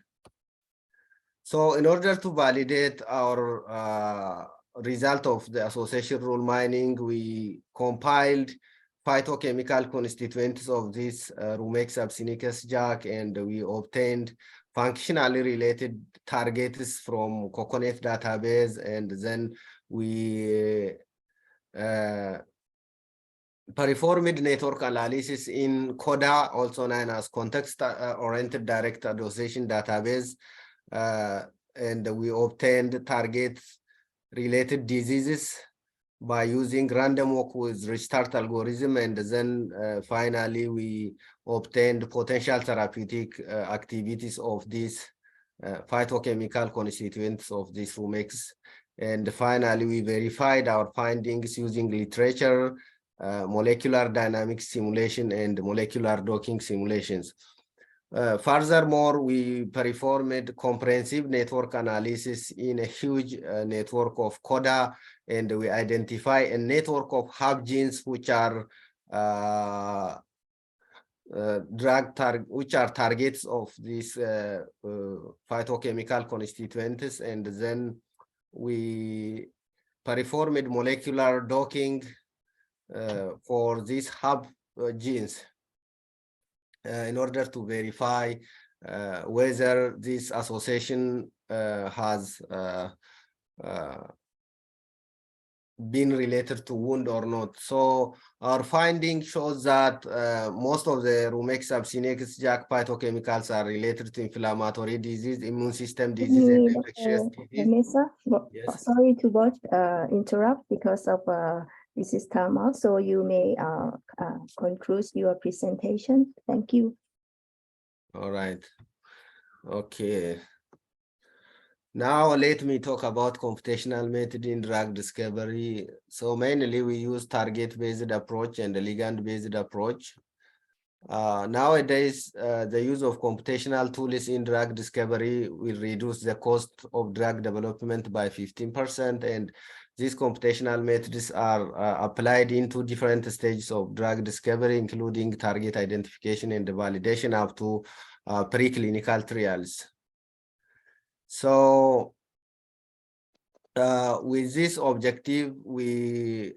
So in order to validate our result of the association rule mining, we compiled phytochemical constituents of this Rumex absinicus jack, and we obtained functionally related targets from coconut database, and then we performed network analysis in CODA, also known as context-oriented direct association database, and we obtained target-related diseases by using random walk with restart algorithm, and then finally we obtained potential therapeutic activities of these phytochemical constituents of this Rumex. And finally, we verified our findings using literature, molecular dynamics simulation, and molecular docking simulations. Furthermore, we performed comprehensive network analysis in a huge network of CODA, and we identify a network of hub genes which are targets of these phytochemical constituents, and then we performed molecular docking for these hub genes in order to verify whether this association has been related to wound or not. So our finding shows that most of the Rumex absinicus jack phytochemicals are related to inflammatory disease, immune system disease, and infectious disease. Yes. Sorry to interrupt because of this is time out, so you may conclude your presentation. Thank you. All right. Okay. Now let me talk about computational method in drug discovery. So mainly we use target-based approach and ligand-based approach. Nowadays, the use of computational tools in drug discovery will reduce the cost of drug development by 15%, and these computational methods are applied into different stages of drug discovery, including target identification and validation up to preclinical trials. So with this objective, we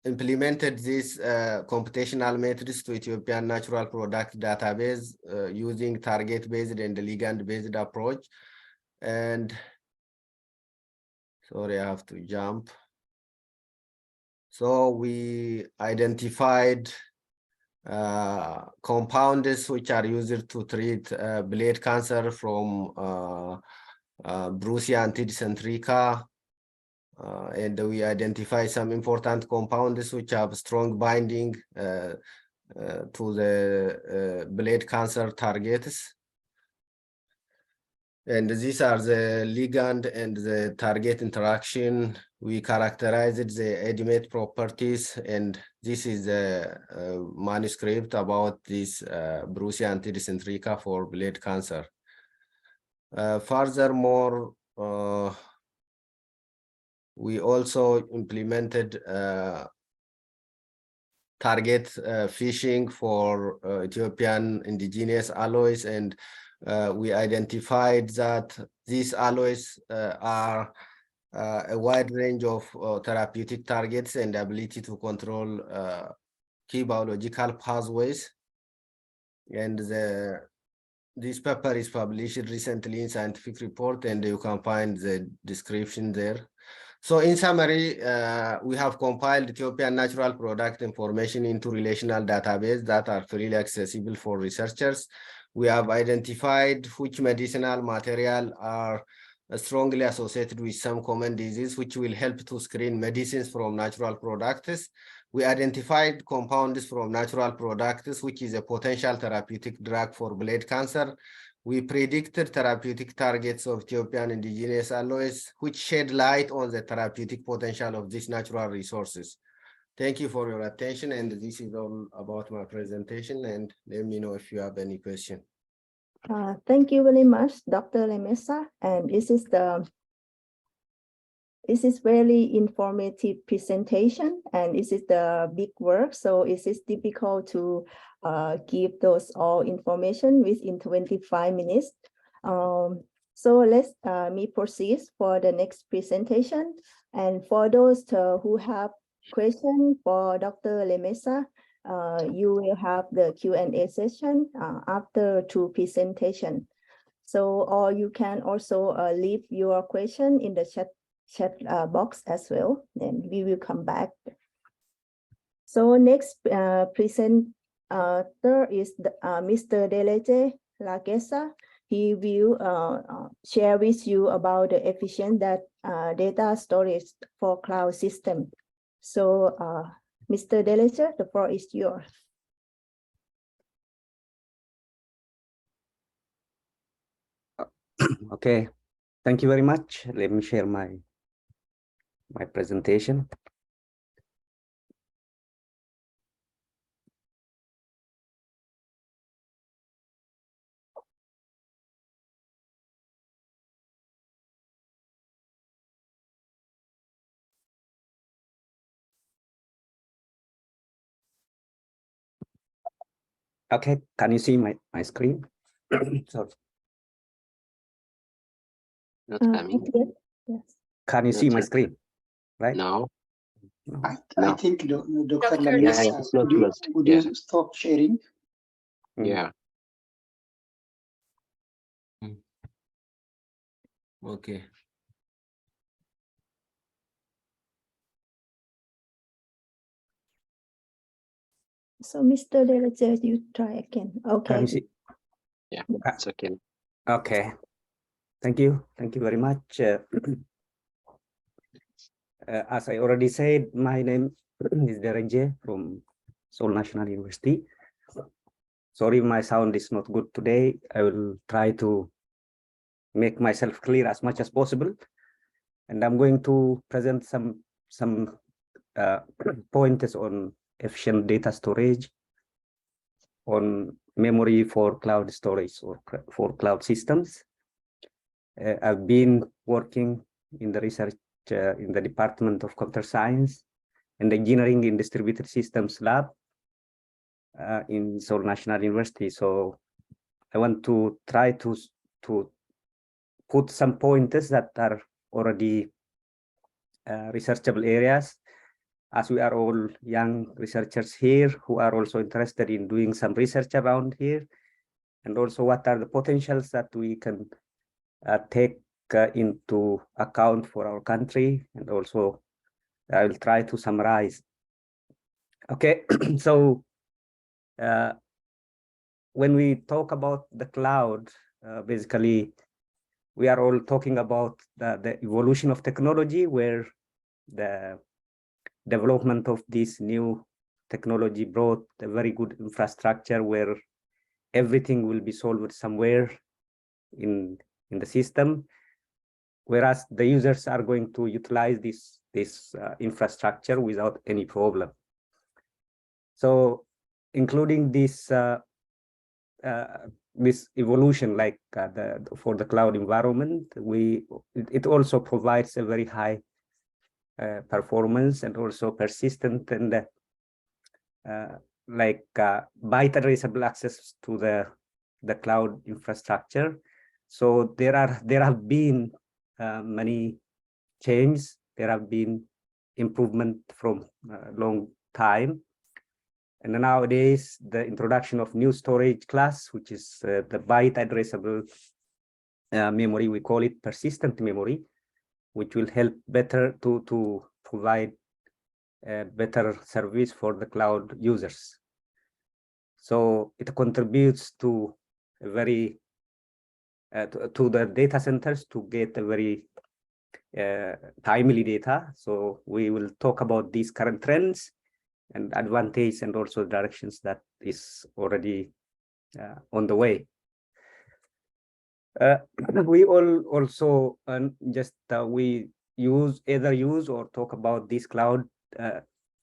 implemented these computational methods to Ethiopian natural product database using target-based and ligand-based approach. And sorry, I have to jump. So we identified compounds which are used to treat blade cancer from Brucia antidicentrica, and we identify some important compounds which have strong binding to the blade cancer targets. And these are the ligand and the target interaction. We characterized the edimate properties, and this is the manuscript about this Brucia antidicentrica for blade cancer. Furthermore, we also implemented target fishing for Ethiopian indigenous alloys, and we identified that these alloys are a wide range of therapeutic targets and ability to control key biological pathways. And this paper is published recently in Scientific Report, and you can find the description there. So in summary, we have compiled Ethiopian natural product information into relational database that are freely accessible for researchers. We have identified which medicinal material are strongly associated with some common disease, which will help to screen medicines from natural products. We identified compounds from natural products, which is a potential therapeutic drug for blade cancer. We predicted therapeutic targets of Ethiopian indigenous alloys, which shed light on the therapeutic potential of these natural resources. Thank you for your attention, and this is all about my presentation, and let me know if you have any question. Thank you very much, Dr. Lemessa, and this is very informative presentation, and this is the big work, so it is difficult to give those all information within 25 minutes. So let's me proceed for the next presentation. And for those who have questions for Dr. Lemessa, you will have the Q&A session after two presentation. So, or you can also leave your question in the chat box as well, then we will come back. So next presenter is Mr. Dereje Regassa. He will share with you about the efficient data storage for cloud system. So Mr. Dereje, the floor is yours. Okay, thank you very much. Let me share my presentation. Okay, can you see my screen? Sorry. Not coming. Okay. Yes. Can you see my screen? Right? No. I think Dr. Yeah, Lemessa, it's not closed. would you stop sharing? Yeah. Okay. So Mr. Dereje, you try again. Okay. Can you see? Yeah, it's okay. Okay. Thank you. Thank you very much. As I already said, my name is Dereje from Seoul National University. Sorry, my sound is not good today. I will try to make myself clear as much as possible. And I'm going to present some pointers on efficient data storage, on memory for cloud storage or for cloud systems. I've been working in the research in the Department of Computer Science and Engineering in Distributed Systems Lab in Seoul National University. So I want to try to put some pointers that are already researchable areas, as we are all young researchers here who are also interested in doing some research around here, and also what are the potentials that we can take into account for our country, and also I will try to summarize. Okay, so when we talk about the cloud, basically we are all talking about the evolution of technology, where the development of this new technology brought a very good infrastructure where everything will be solved somewhere in the system, whereas the users are going to utilize this infrastructure without any problem. So including this this evolution, like for the cloud environment, it also provides a very high performance and also persistent and byte addressable access to the cloud infrastructure. So there have been many changes. There have been improvement from a long time. And nowadays, the introduction of new storage class, which is the byte addressable memory, we call it persistent memory, which will help better to provide a better service for the cloud users. So it contributes to a very to the data centers to get a very timely data. So we will talk about these current trends and advantage and also directions that is already on the way. We all also we either use or talk about this cloud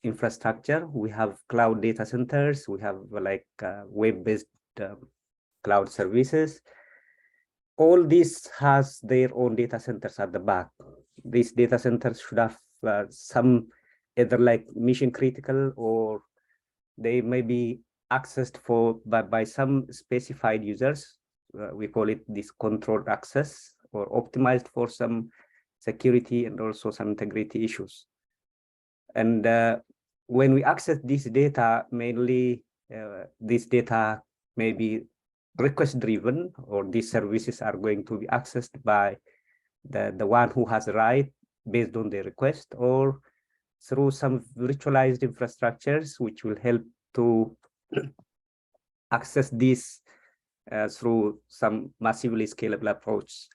infrastructure. We have cloud data centers. We have web-based cloud services. All this has their own data centers at the back. These data centers should have some either like mission critical, or they may be accessed by some specified users. We call it this controlled access, or optimized for some security and also some integrity issues. And when we access this data, mainly this data may be request driven, or these services are going to be accessed by the one who has a right based on the request, or through some virtualized infrastructures, which will help to access this through some massively scalable approach.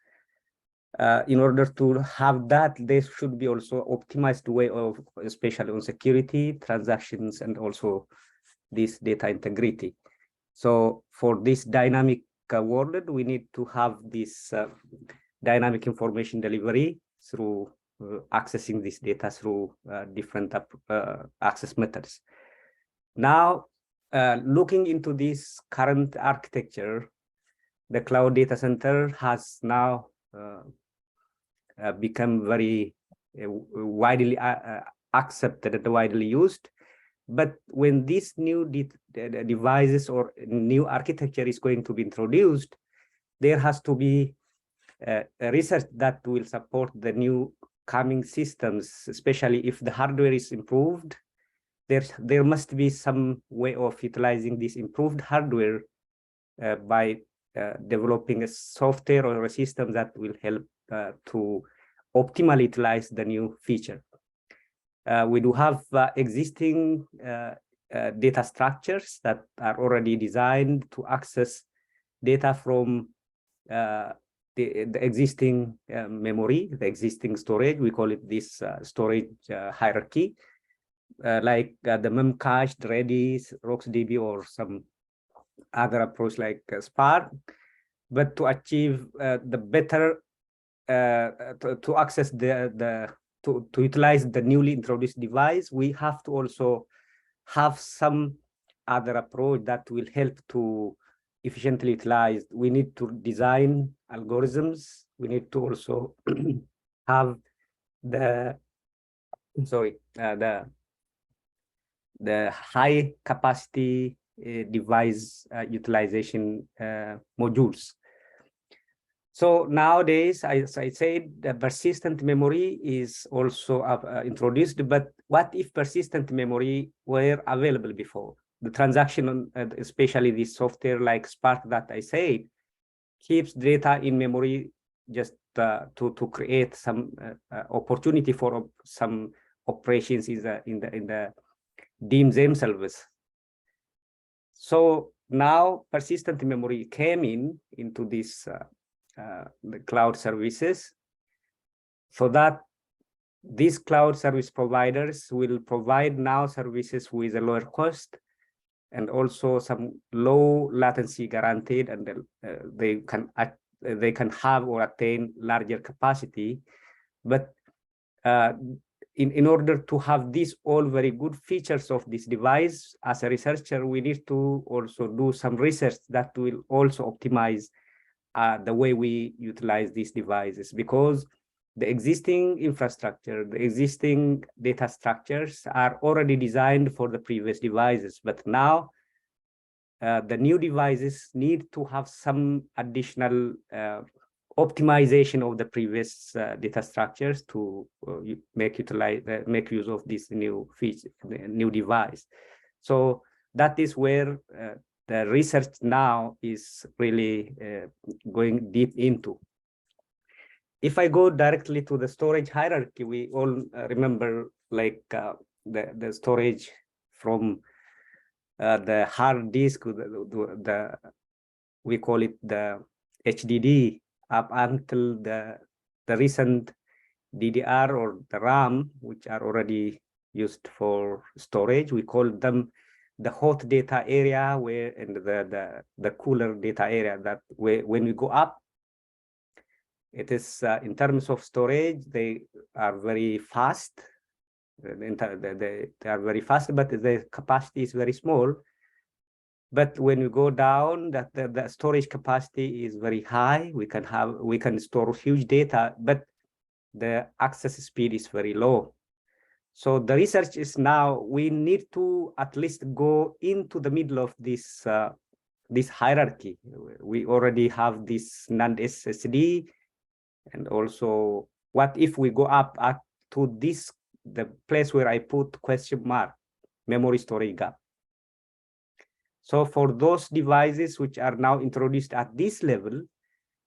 In order to have that, there should be also optimized way of, especially on security, transactions, and also this data integrity. So for this dynamic world, we need to have this dynamic information delivery through accessing this data through different access methods. Now, looking into this current architecture, the cloud data center has now become very widely accepted and widely used. But when this new devices or new architecture is going to be introduced, there has to be a research that will support the new coming systems, especially if the hardware is improved. There must be some way of utilizing this improved hardware by developing a software or a system that will help to optimally utilize the new feature. We do have existing data structures that are already designed to access data from the existing memory, the existing storage. We call it this storage hierarchy, like the Memcache, Redis, RocksDB, or some other approach like Spark. But to achieve the better, to access to utilize the newly introduced device, we have to also have some other approach that will help to efficiently utilize. We need to design algorithms. We need to also have the high capacity device utilization modules. So nowadays, as I said, the persistent memory is also introduced, but what if persistent memory were available before? The transaction, especially this software like Spark that I said, keeps data in memory just to create some opportunity for some operations in the DIMMs themselves. So now persistent memory came into this the cloud services, so that these cloud service providers will provide now services with a lower cost and also some low latency guaranteed, and they can have or attain larger capacity. But in order to have these all very good features of this device, as a researcher, we need to also do some research that will also optimize the way we utilize these devices, because the existing infrastructure, the existing data structures are already designed for the previous devices. But now the new devices need to have some additional optimization of the previous data structures to make use of this new feature, new device. So that is where the research now is really going deep into. If I go directly to the storage hierarchy, we all remember like the storage from the hard disk, we call it the HDD, up until the recent DDR or the RAM, which are already used for storage. We call them the hot data area, where and the cooler data area. That when we go up, it is in terms of storage, they are very fast. They are very fast, but the capacity is very small. But when you go down, that the storage capacity is very high. We can store huge data, but the access speed is very low. So the research is now we need to at least go into the middle of this this hierarchy. We already have this NAND SSD, and also what if we go up to this, the place where I put question mark, memory storage gap. So for those devices which are now introduced at this level,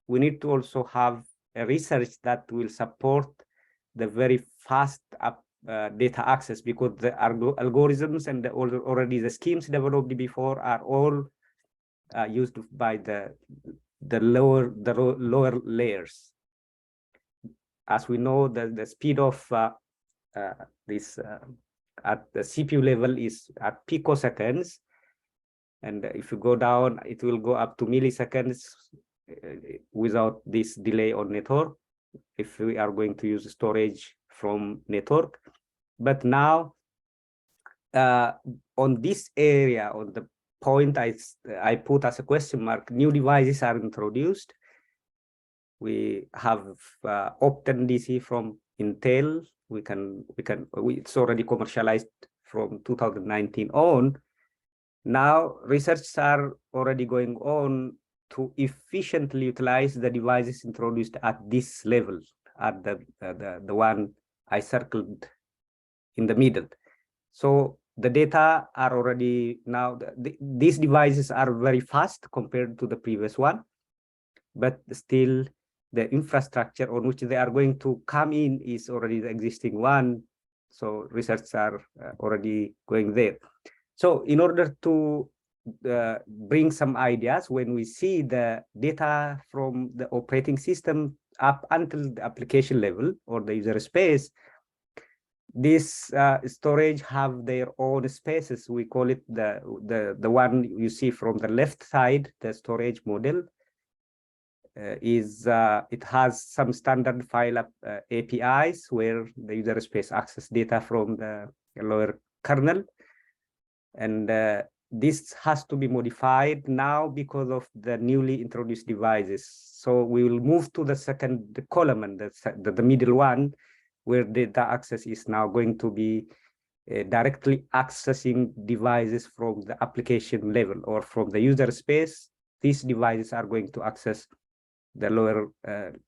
we need to also have a research that will support the very fast data access, because the algorithms and already the schemes developed before are all used by the lower layers. As we know, the speed of this at the CPU level is at picoseconds, and if you go down, it will go up to milliseconds without this delay on network, if we are going to use storage from network. But now on this area, on the point I put as a question mark, new devices are introduced. We have OptenDC from Intel. It's already commercialized from 2019 on. Now research are already going on to efficiently utilize the devices introduced at this level, at the one I circled in the middle. So the data are already now, these devices are very fast compared to the previous one, but still the infrastructure on which they are going to come in is already the existing one. So research are already going there. So in order to bring some ideas, when we see the data from the operating system up until the application level or the user space, this storage have their own spaces. We call it the one you see from the left side, the storage model. It has some standard file APIs where the user space access data from the lower kernel, and this has to be modified now because of the newly introduced devices. So we will move to the second column, and the middle one, where data access is now going to be directly accessing devices from the application level or from the user space. These devices are going to access the lower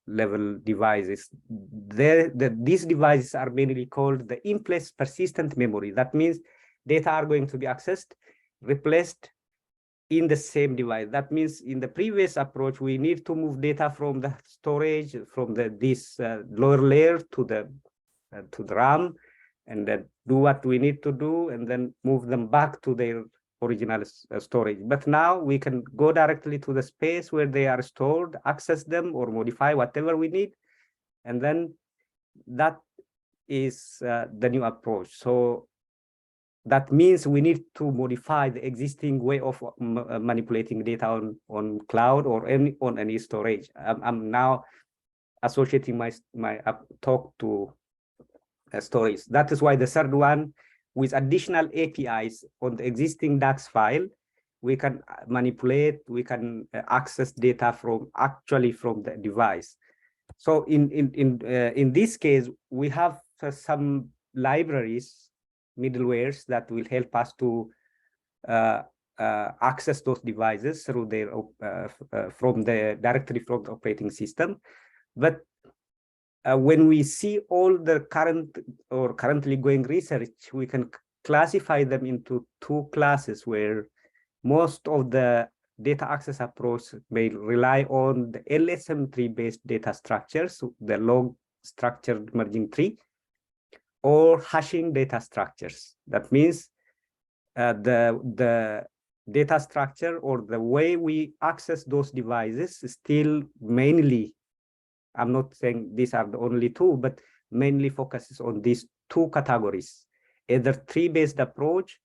level devices. These devices are mainly called the in-place persistent memory. That means data are going to be accessed, replaced in the same device. That means in the previous approach, we need to move data from the storage, from this lower layer to the RAM, and then do what we need to do, and then move them back to their original storage. But now we can go directly to the space where they are stored, access them, or modify whatever we need. And then that is the new approach. So that means we need to modify the existing way of manipulating data on cloud or on any storage. I'm now associating my talk to storage. That is why the third one, with additional APIs on the existing DAX file, we can manipulate, we can access data from the device. So in this case, we have some libraries, middlewares that will help us to access those devices through their directly from the operating system. But when we see all the currently going research, we can classify them into two classes, where most of the data access approach may rely on the LSM3 based data structures, the log structured merging tree, or hashing data structures. That means the data structure or the way we access those devices is still mainly, I'm not saying these are the only two, but mainly focuses on these two categories, either tree-based approach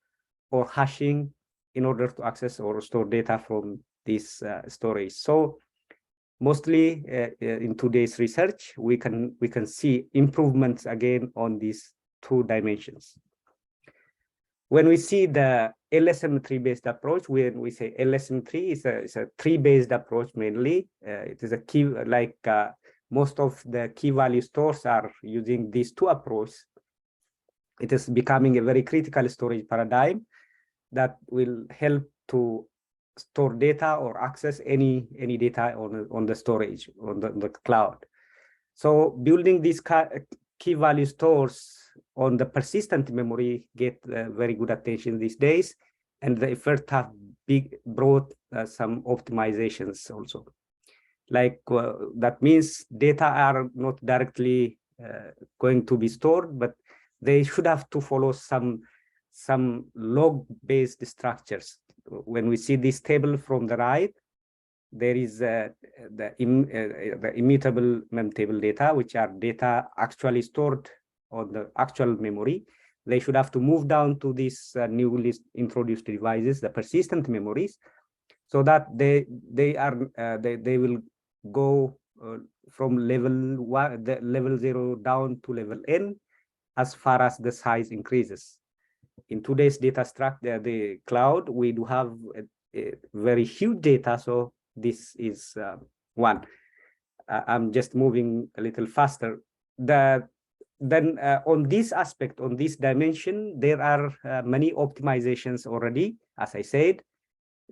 or hashing in order to access or store data from this storage. So mostly in today's research, we can see improvements again on these two dimensions. When we see the LSM3 based approach, when we say LSM3 is a tree based approach mainly, it is a key, like most of the key value stores are using these two approaches. It is becoming a very critical storage paradigm that will help to store data or access any data on the storage, on the cloud. So building these key value stores on the persistent memory get very good attention these days, and the effort have brought some optimizations also. Like that means data are not directly going to be stored, but they should have to follow some log-based structures. When we see this table from the right, there is the immutable memtable data, which are data actually stored on the actual memory. They should have to move down to these newly introduced devices, the persistent memories, so that they will go from level 0 down to level n as far as the size increases. In today's data structure, the cloud, we do have a very huge data, so this is one. I'm just moving a little faster. Then on this aspect, on this dimension, there are many optimizations already, as I said,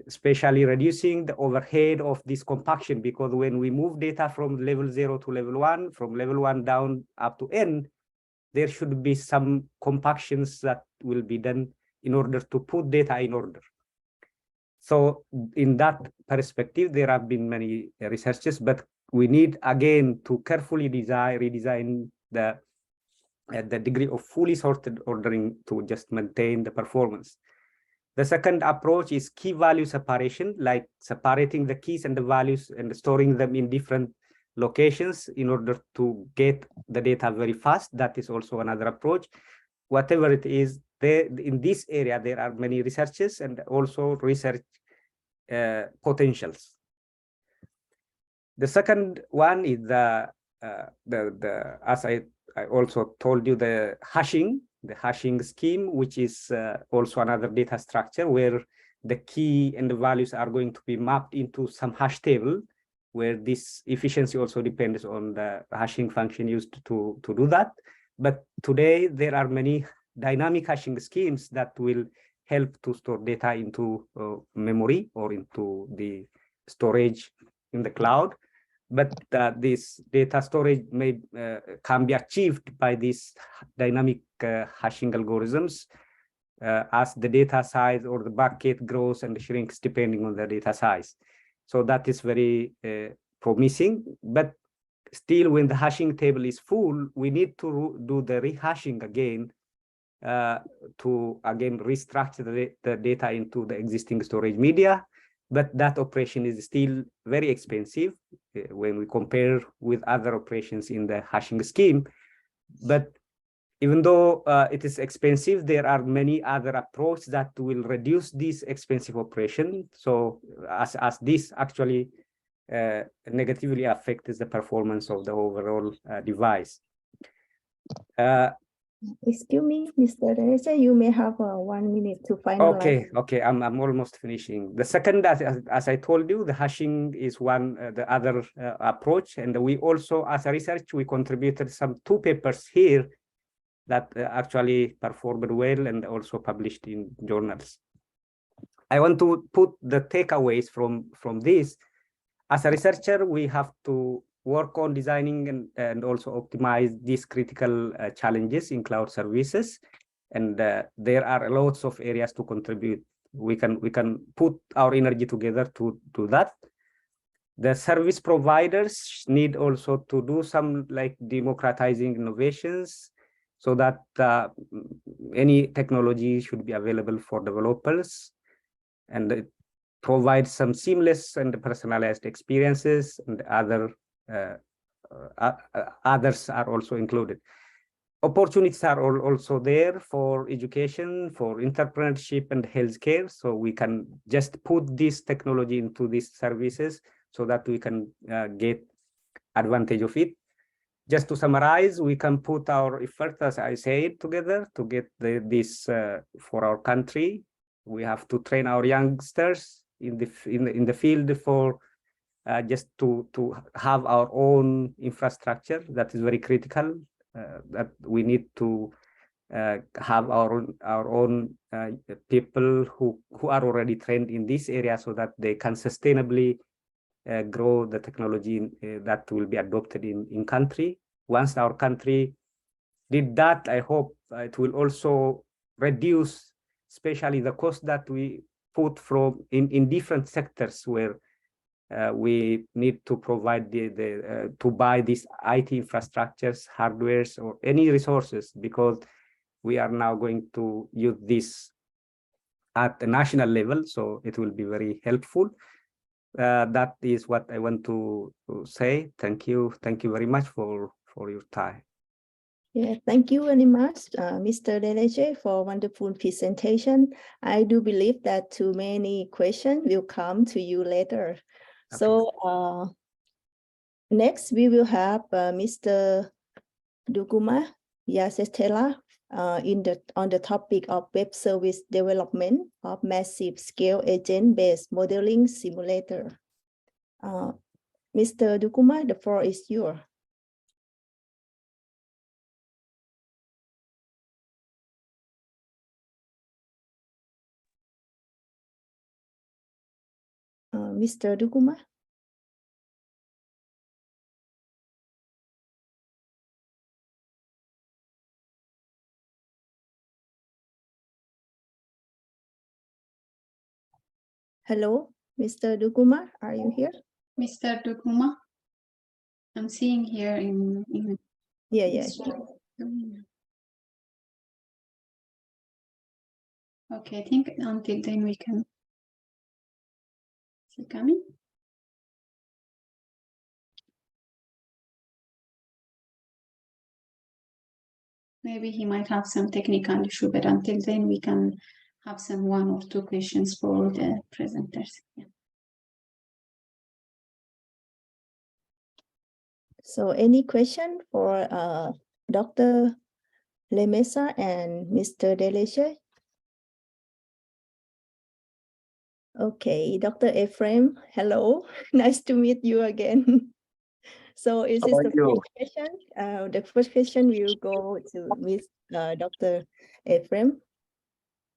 especially reducing the overhead of this compaction, because when we move data from level 0 to level 1, from level 1 down up to n, there should be some compactions that will be done in order to put data in order. So in that perspective, there have been many researches, but we need again to carefully redesign the degree of fully sorted ordering to just maintain the performance. The second approach is key value separation, like separating the keys and the values and storing them in different locations in order to get the data very fast. That is also another approach. Whatever it is, in this area, there are many researches and also research potentials. The second one is as I also told you, the hashing scheme, which is also another data structure where the key and the values are going to be mapped into some hash table, where this efficiency also depends on the hashing function used to do that. But today there are many dynamic hashing schemes that will help to store data into memory or into the storage in the cloud. But this data storage can be achieved by these dynamic hashing algorithms as the data size or the bucket grows and shrinks depending on the data size. So that is very promising. But still, when the hashing table is full, we need to do the rehashing again to again restructure the data into the existing storage media. But that operation is still very expensive when we compare with other operations in the hashing scheme. But even though it is expensive, there are many other approaches that will reduce this expensive operation. So as this actually negatively affects the performance of the overall device. Excuse me, Mr. Dereje, you may have 1 minute to finalize. Okay, I'm almost finishing. The second, as I told you, the hashing is one, the other approach. And we also, as a research, we contributed some 2 papers here that actually performed well and also published in journals. I want to put the takeaways from this. As a researcher, we have to work on designing and also optimize these critical challenges in cloud services. And there are lots of areas to contribute. We can put our energy together to do that. The service providers need also to do some like democratizing innovations so that any technology should be available for developers and provide some seamless and personalized experiences, and others are also included. Opportunities are also there for education, for entrepreneurship and healthcare. So we can just put this technology into these services so that we can get advantage of it. Just to summarize, we can put our effort, as I said, together to get this for our country. We have to train our youngsters in the field for just to have our own infrastructure. That is very critical. That we need to have our own people who are already trained in this area so that they can sustainably grow the technology that will be adopted in country. Once our country did that, I hope it will also reduce, especially the cost that we put from in different sectors where we need to provide to buy these IT infrastructures, hardwares, or any resources, because we are now going to use this at the national level. So it will be very helpful. That is what I want to say. Thank you very much for your time. Yeah, thank you very much, Mr. Dereje, for a wonderful presentation. I do believe that too many questions will come to you later. Okay. So next we will have Mr. Duguma Yeshitla on the topic of web service development of massive scale agent-based modeling simulator. Mr. Duguma, the floor is yours. Mr. Duguma? Hello, Mr. Duguma, are you here? Mr. Duguma, I'm seeing here in Yeah. Okay, I think until then we can. Is he coming? Maybe he might have some technical issue, but until then we can have some 1 or 2 questions for the presenters. Yeah. So any question for Dr. Lemessa and Mr. Dereje? Okay, Dr. Ephrem, hello. Nice to meet you again. So is How this are the you? first question? The first question will go to Miss Dr. Ephrem.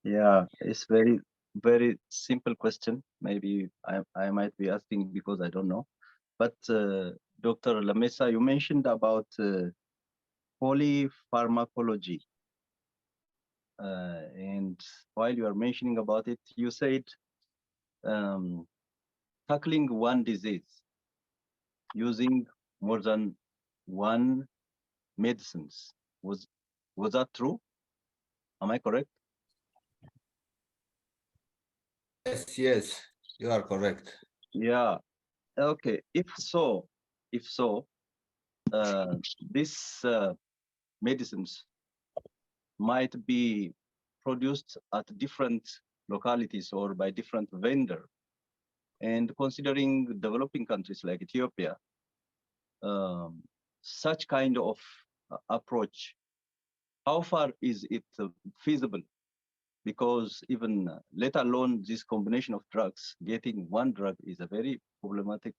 Yeah, it's very simple question. Maybe I might be asking because I don't know. But Dr. Lemessa, you mentioned about polypharmacology. And while you are mentioning about it, you said tackling one disease using more than one medicines. Was that true? Am I correct? Yes, you are correct. Yeah. Okay. If so, these medicines might be produced at different localities or by different vendor. And considering developing countries like Ethiopia, such kind of approach, how far is it feasible? Because even let alone this combination of drugs, getting one drug is a very problematic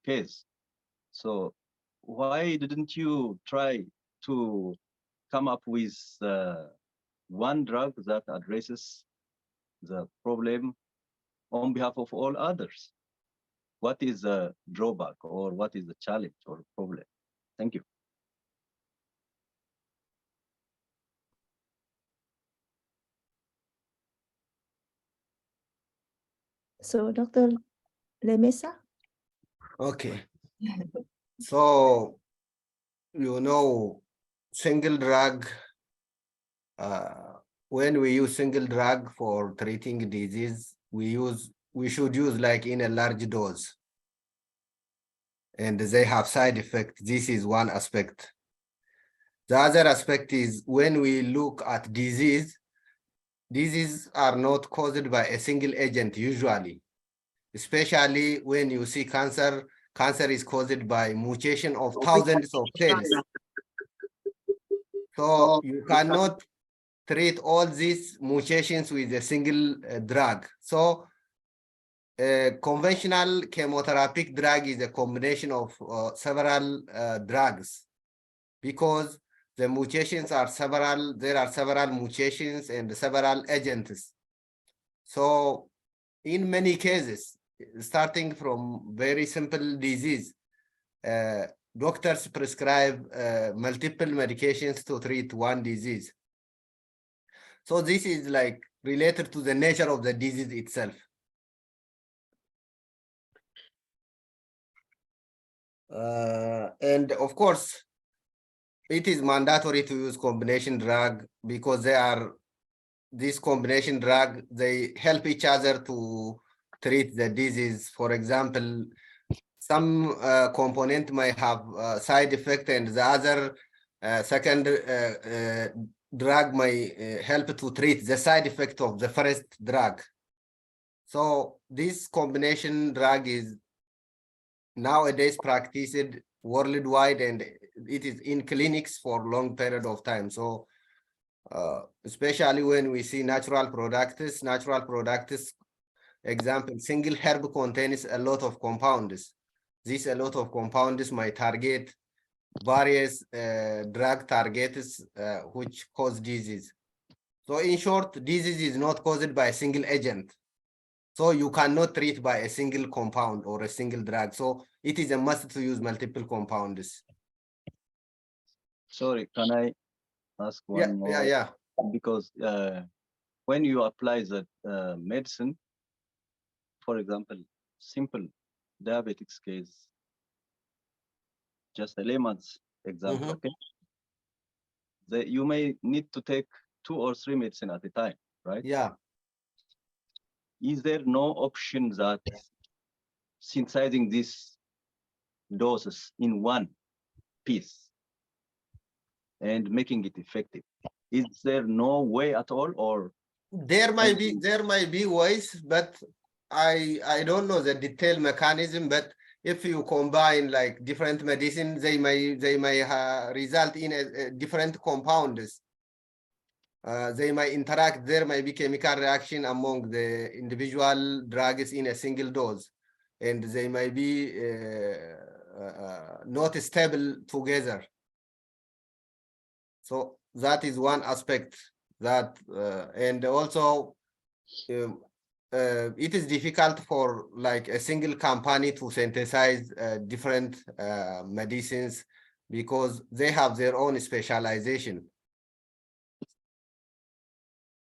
case. So why didn't you try to come up with one drug that addresses the problem on behalf of all others? What is the drawback or what is the challenge or problem? Thank you. So Dr. Lemessa? Okay. So, you know, single drug, when we use single drug for treating disease, we should use like in a large dose. And they have side effects. This is one aspect. The other aspect is when we look at diseases are not caused by a single agent usually, especially when you see cancer. Cancer is caused by mutation of thousands of cells. So you cannot treat all these mutations with a single drug. So conventional chemotherapeutic drug is a combination of several drugs, because the mutations are several, there are several mutations and several agents. So in many cases, starting from very simple disease, doctors prescribe multiple medications to treat one disease. So this is like related to the nature of the disease itself. And of course, it is mandatory to use combination drug because this combination drug, they help each other to treat the disease. For example, some component might have side effect and the other second drug might help to treat the side effect of the first drug. So this combination drug is nowadays practiced worldwide and it is in clinics for long period of time. So especially when we see natural products, example, single herb contains a lot of compounds. This a lot of compounds might target various drug targets which cause disease. So in short, disease is not caused by a single agent. So you cannot treat by a single compound or a single drug. So it is a must to use multiple compounds. Sorry, can I ask one more? Yeah. Because when you apply the medicine, for example, simple diabetics case, just a layman's example, okay? You may need to take 2 or 3 medicine at a time, right? Yeah. Is there no option that synthesizing these doses in one piece and making it effective? Is there no way at all, or there might be ways, but I don't know the detailed mechanism. But if you combine like different medicines, they may result in a different compounds. They might interact. There might be chemical reaction among the individual drugs in a single dose, and they might be not stable together. So that is one aspect that, and also it is difficult for like a single company to synthesize different medicines because they have their own specialization.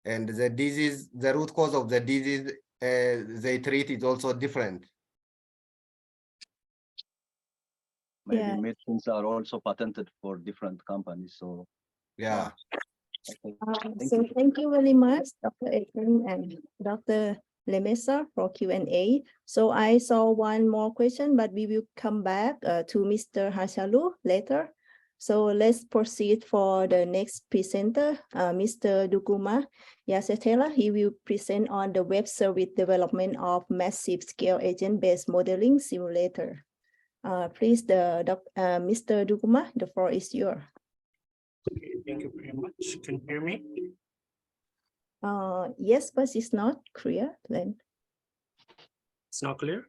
And the disease, the root cause of the disease they treat is also different. Maybe Yeah. medicines are also patented for different companies. So yeah. Thank you very much, Dr. Ephrem and Dr. Lemessa for Q&A. So I saw one more question, but we will come back to Mr. Hashalu later. So let's proceed for the next presenter, Mr. Duguma Yeshitla. He will present on the web service development of massive scale agent-based modeling simulator. Please, Mr. Duguma, the floor is yours. Okay, thank you very much. Can you hear me? Yes, but it's not clear then. It's not clear?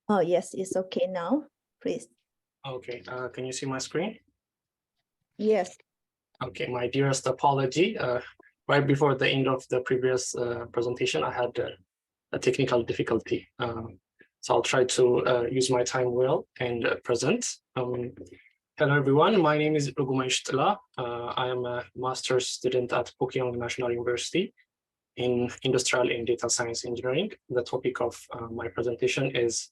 Oh, yes, it's okay now, please. Okay, can you see my screen? Yes. Okay, my dearest apology. Right before the end of the previous presentation, I had a technical difficulty. So I'll try to use my time well and present. Hello, everyone. My name is Duguma Yeshitla. I am a master's student at Pukyong National University in Industrial and Data Science Engineering. The topic of my presentation is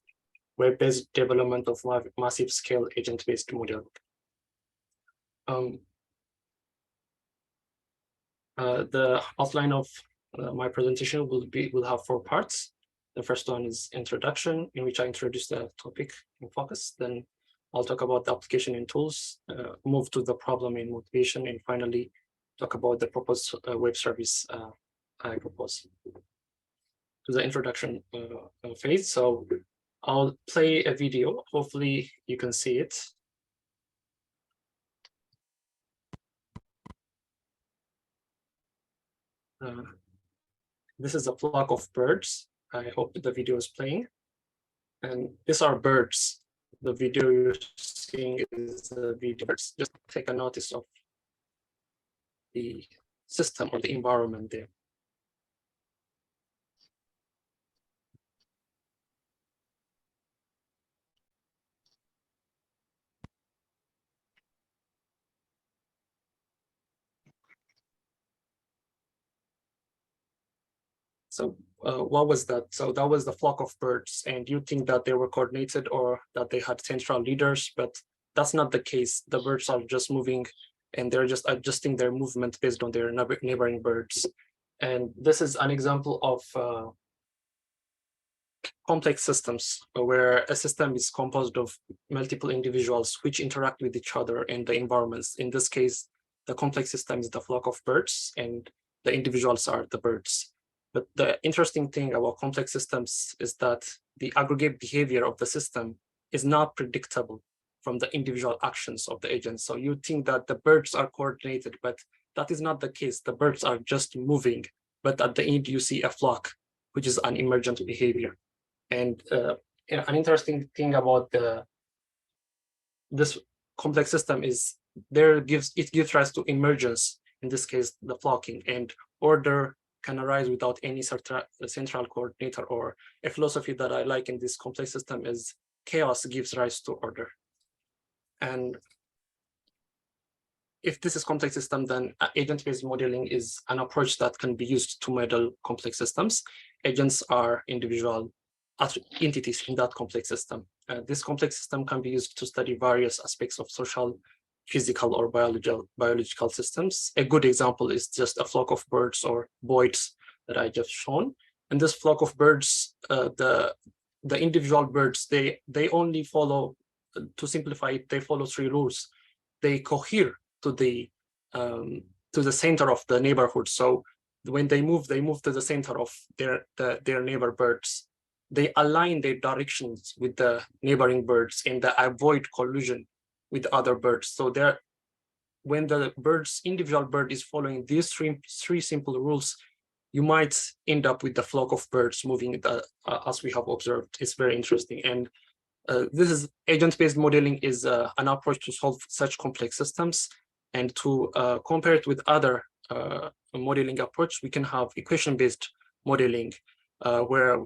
web-based development of massive scale agent-based modeling. The outline of my presentation will have 4 parts. The first one is introduction, in which I introduce the topic in focus. Then I'll talk about the application and tools, move to the problem and motivation, and finally talk about the proposed web service I propose. To the introduction phase. So I'll play a video. Hopefully you can see it. This is a flock of birds. I hope the video is playing. And these are birds. The video you're seeing is the video. Just take a notice of the system or the environment there. So what was that? So that was the flock of birds, and you think that they were coordinated or that they had central leaders, but that's not the case. The birds are just moving and they're just adjusting their movement based on their neighboring birds. And this is an example of complex systems where a system is composed of multiple individuals which interact with each other in the environments. In this case, the complex system is the flock of birds and the individuals are the birds. But the interesting thing about complex systems is that the aggregate behavior of the system is not predictable from the individual actions of the agents. So you think that the birds are coordinated, but that is not the case. The birds are just moving, but at the end you see a flock, which is an emergent behavior. And an interesting thing about this complex system is it gives rise to emergence, in this case, the flocking, and order can arise without any central coordinator. Or a philosophy that I like in this complex system is chaos gives rise to order. And if this is complex system, then agent-based modeling is an approach that can be used to model complex systems. Agents are individual entities in that complex system. This complex system can be used to study various aspects of social, physical, or biological systems. A good example is just a flock of birds or boids that I just shown. And this flock of birds, the individual birds, they only follow, to simplify it, they follow 3 rules. They cohere to the center of the neighborhood. So when they move to the center of their neighbor birds. They align their directions with the neighboring birds and they avoid collision with other birds. So when the individual bird is following these three simple rules, you might end up with the flock of birds moving as we have observed. It's very interesting. And Agent-based modeling is an approach to solve such complex systems, and to compare it with other modeling approach, we can have equation-based modeling, where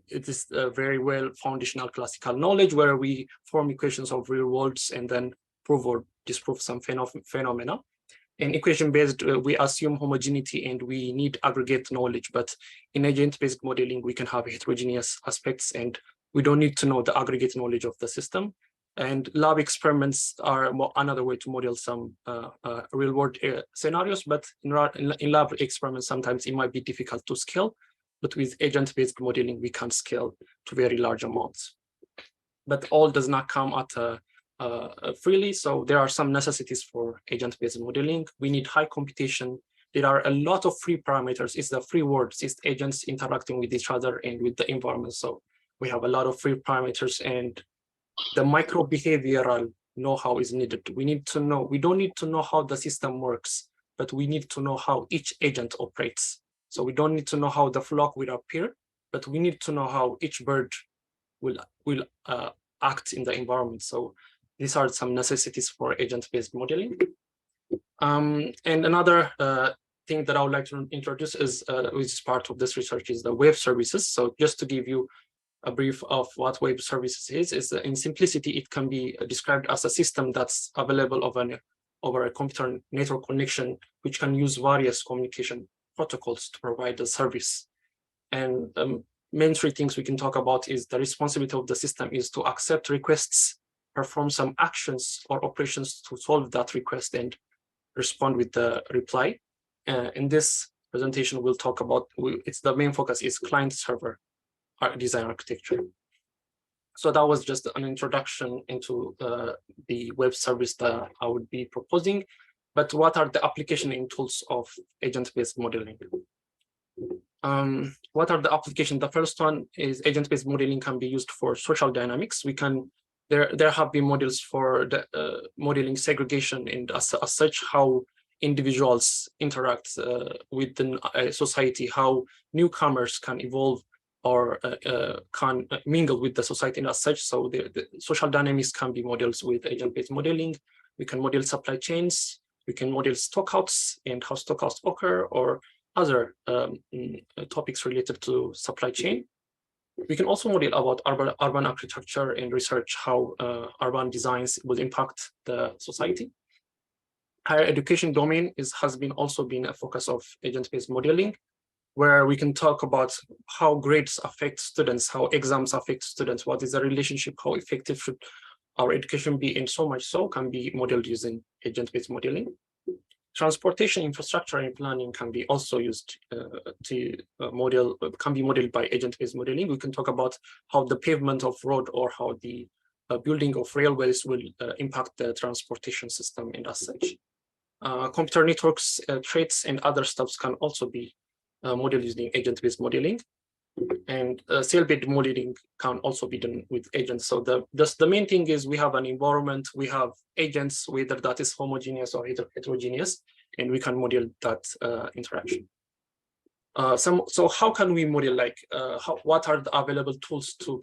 it is very well foundational classical knowledge, where we form equations of real worlds and then prove or disprove some phenomena. In equation-based, we assume homogeneity and we need aggregate knowledge, but in agent-based modeling, we can have heterogeneous aspects and we don't need to know the aggregate knowledge of the system. And lab experiments are another way to model some real-world scenarios, but in lab experiments, sometimes it might be difficult to scale, but with agent-based modeling, we can scale to very large amounts. But all does not come at freely, so there are some necessities for agent-based modeling. We need high computation. There are a lot of free parameters. It's the free world. It's agents interacting with each other and with the environment. So we have a lot of free parameters, and the micro-behavioral know-how is needed. We need to know, we don't need to know how the system works, but we need to know how each agent operates. So we don't need to know how the flock will appear, but we need to know how each bird will act in the environment. So these are some necessities for agent-based modeling. And another thing that I would like to introduce is, which is part of this research, is the web services. So just to give you a brief of what web services is in simplicity, it can be described as a system that's available over a computer network connection, which can use various communication protocols to provide the service. And main three things we can talk about is the responsibility of the system is to accept requests, perform some actions or operations to solve that request, and respond with the reply. In this presentation, we'll talk about, it's the main focus is client-server design architecture. So that was just an introduction into the web service that I would be proposing. But what are the application and tools of agent-based modeling? What are the applications? The first one is agent-based modeling can be used for social dynamics. We can, there have been models for the modeling segregation and as such how individuals interact within a society, how newcomers can evolve or can mingle with the society and as such. So the social dynamics can be modeled with agent-based modeling. We can model supply chains. We can model stockouts and how stockouts occur, or other topics related to supply chain. We can also model about urban architecture and research how urban designs will impact the society. Higher education domain has also been a focus of agent-based modeling, where we can talk about how grades affect students, how exams affect students, what is the relationship, how effective should our education be, and so much so can be modeled using agent-based modeling. Transportation infrastructure and planning can be also used to model, can be modeled by agent-based modeling. We can talk about how the pavement of road or how the building of railways will impact the transportation system and as such. Computer networks, traits, and other stuffs can also be modeled using agent-based modeling. And cell-based modeling can also be done with agents. So the main thing is we have an environment, we have agents, whether that is homogeneous or heterogeneous, and we can model that interaction. So how can we model, like, what are the available tools to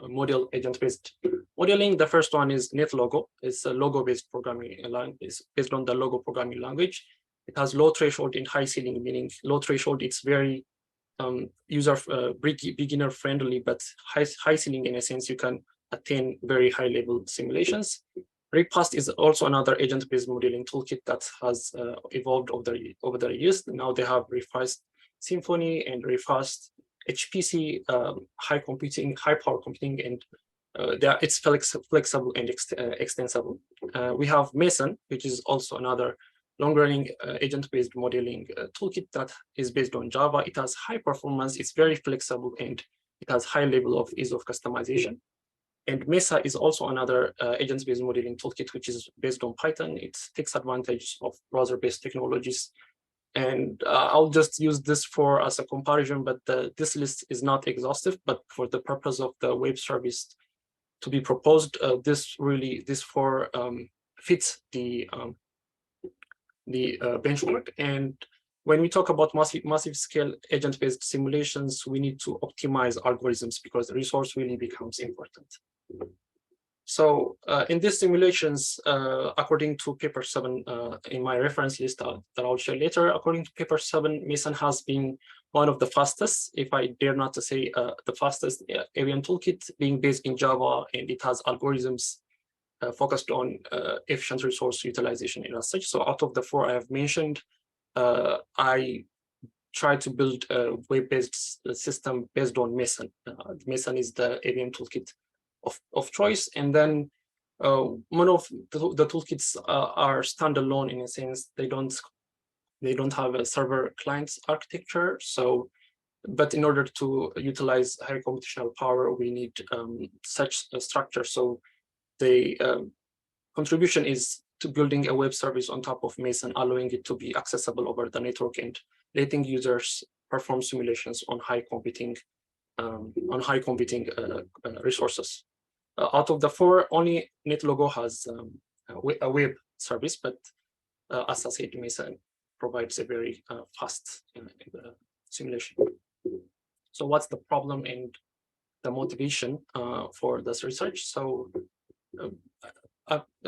model agent-based modeling? The first one is NetLogo. It's a logo-based programming language. It's based on the Logo programming language. It has low threshold and high ceiling, meaning low threshold, it's very beginner friendly, but high ceiling in a sense, you can attain very high level simulations. Repast is also another agent-based modeling toolkit that has evolved over the years. Now they have Refast Symfony and Refast HPC, high power computing, and it's flexible and extensible. We have Mason, which is also another long-running agent-based modeling toolkit that is based on Java. It has high performance, it's very flexible, and it has high level of ease of customization. And Mesa is also another agent-based modeling toolkit, which is based on Python. It takes advantage of browser-based technologies. And I'll just use this as a comparison, but this list is not exhaustive, but for the purpose of the web service to be proposed, this fits the benchmark. And when we talk about massive scale agent-based simulations, we need to optimize algorithms because the resource really becomes important. So in these simulations, according to paper 7 in my reference list that I'll share later, according to paper 7, Mason has been one of the fastest, if I dare not to say the fastest AVM toolkit, being based in Java, and it has algorithms focused on efficient resource utilization and as such. So out of the 4 I have mentioned, I try to build a web-based system based on Mason. Mason is the AVM toolkit of choice, and then one of the toolkits are standalone in a sense. They don't have a server client architecture. So, but in order to utilize high computational power, we need such a structure. So the contribution is to building a web service on top of Mason, allowing it to be accessible over the network and letting users perform simulations on high computing resources. Out of the 4, only NetLogo has a web service, but as I said, Mason provides a very fast simulation. So what's the problem and the motivation for this research? So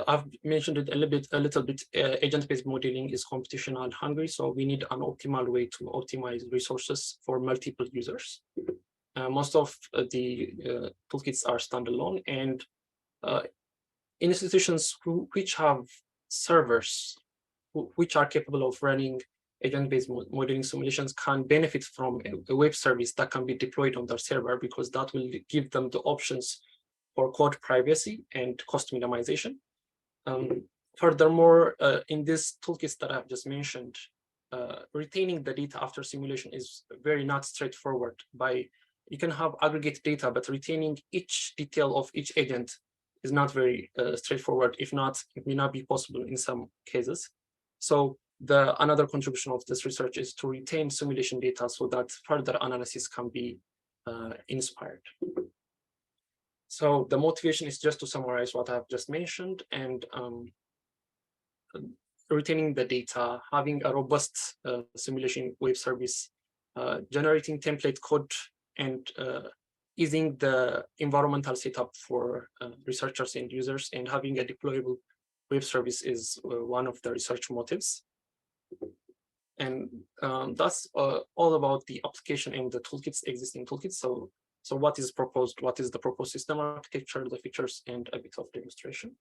I've mentioned it a little bit. Agent-based modeling is computational hungry, so we need an optimal way to optimize resources for multiple users. Most of the toolkits are standalone, and institutions which have servers which are capable of running agent-based modeling simulations can benefit from a web service that can be deployed on their server, because that will give them the options for code privacy and cost minimization. Furthermore, in these toolkits that I've just mentioned, retaining the data after simulation is very not straightforward. You can have aggregate data, but retaining each detail of each agent is not very straightforward. If not, it may not be possible in some cases. So another contribution of this research is to retain simulation data so that further analysis can be inspired. So the motivation is just to summarize what I've just mentioned, and retaining the data, having a robust simulation web service, generating template code, and easing the environmental setup for researchers and users, and having a deployable web service is one of the research motives. And that's all about the application and the toolkits, existing toolkits. So what is proposed? What is the proposed system architecture, the features, and a bit of demonstration.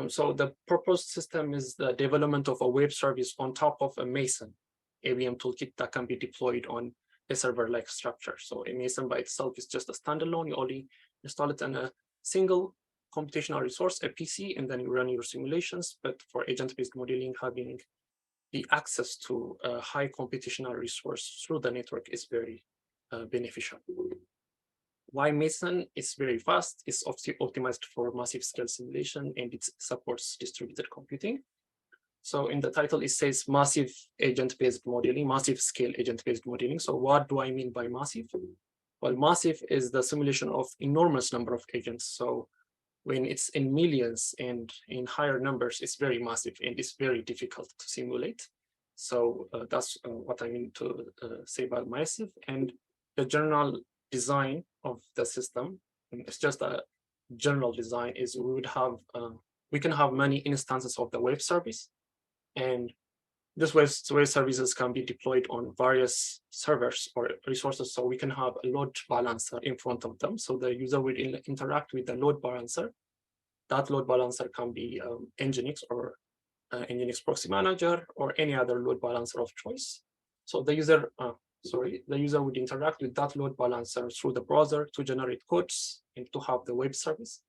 So the proposed system is the development of a web service on top of a Mason AVM toolkit that can be deployed on a server-like structure. So a Mason by itself is just a standalone. You only install it on a single computational resource, a PC, and then you run your simulations. But for agent-based modeling, having the access to a high computational resource through the network is very beneficial. Why Mason is very fast, is optimized for massive scale simulation, and it supports distributed computing. So in the title, it says massive agent-based modeling, massive scale agent-based modeling. So what do I mean by massive? Well, massive is the simulation of enormous number of agents. So when it's in millions and in higher numbers, it's very massive and it's very difficult to simulate. So that's what I mean to say about massive. And the general design of the system, it's just a general design, is we can have many instances of the web service, and this web services can be deployed on various servers or resources. So we can have a load balancer in front of them. So the user will interact with the load balancer. That load balancer can be Nginx or Nginx Proxy Manager or any other load balancer of choice. So the user would interact with that load balancer through the browser to generate codes and to have the web service.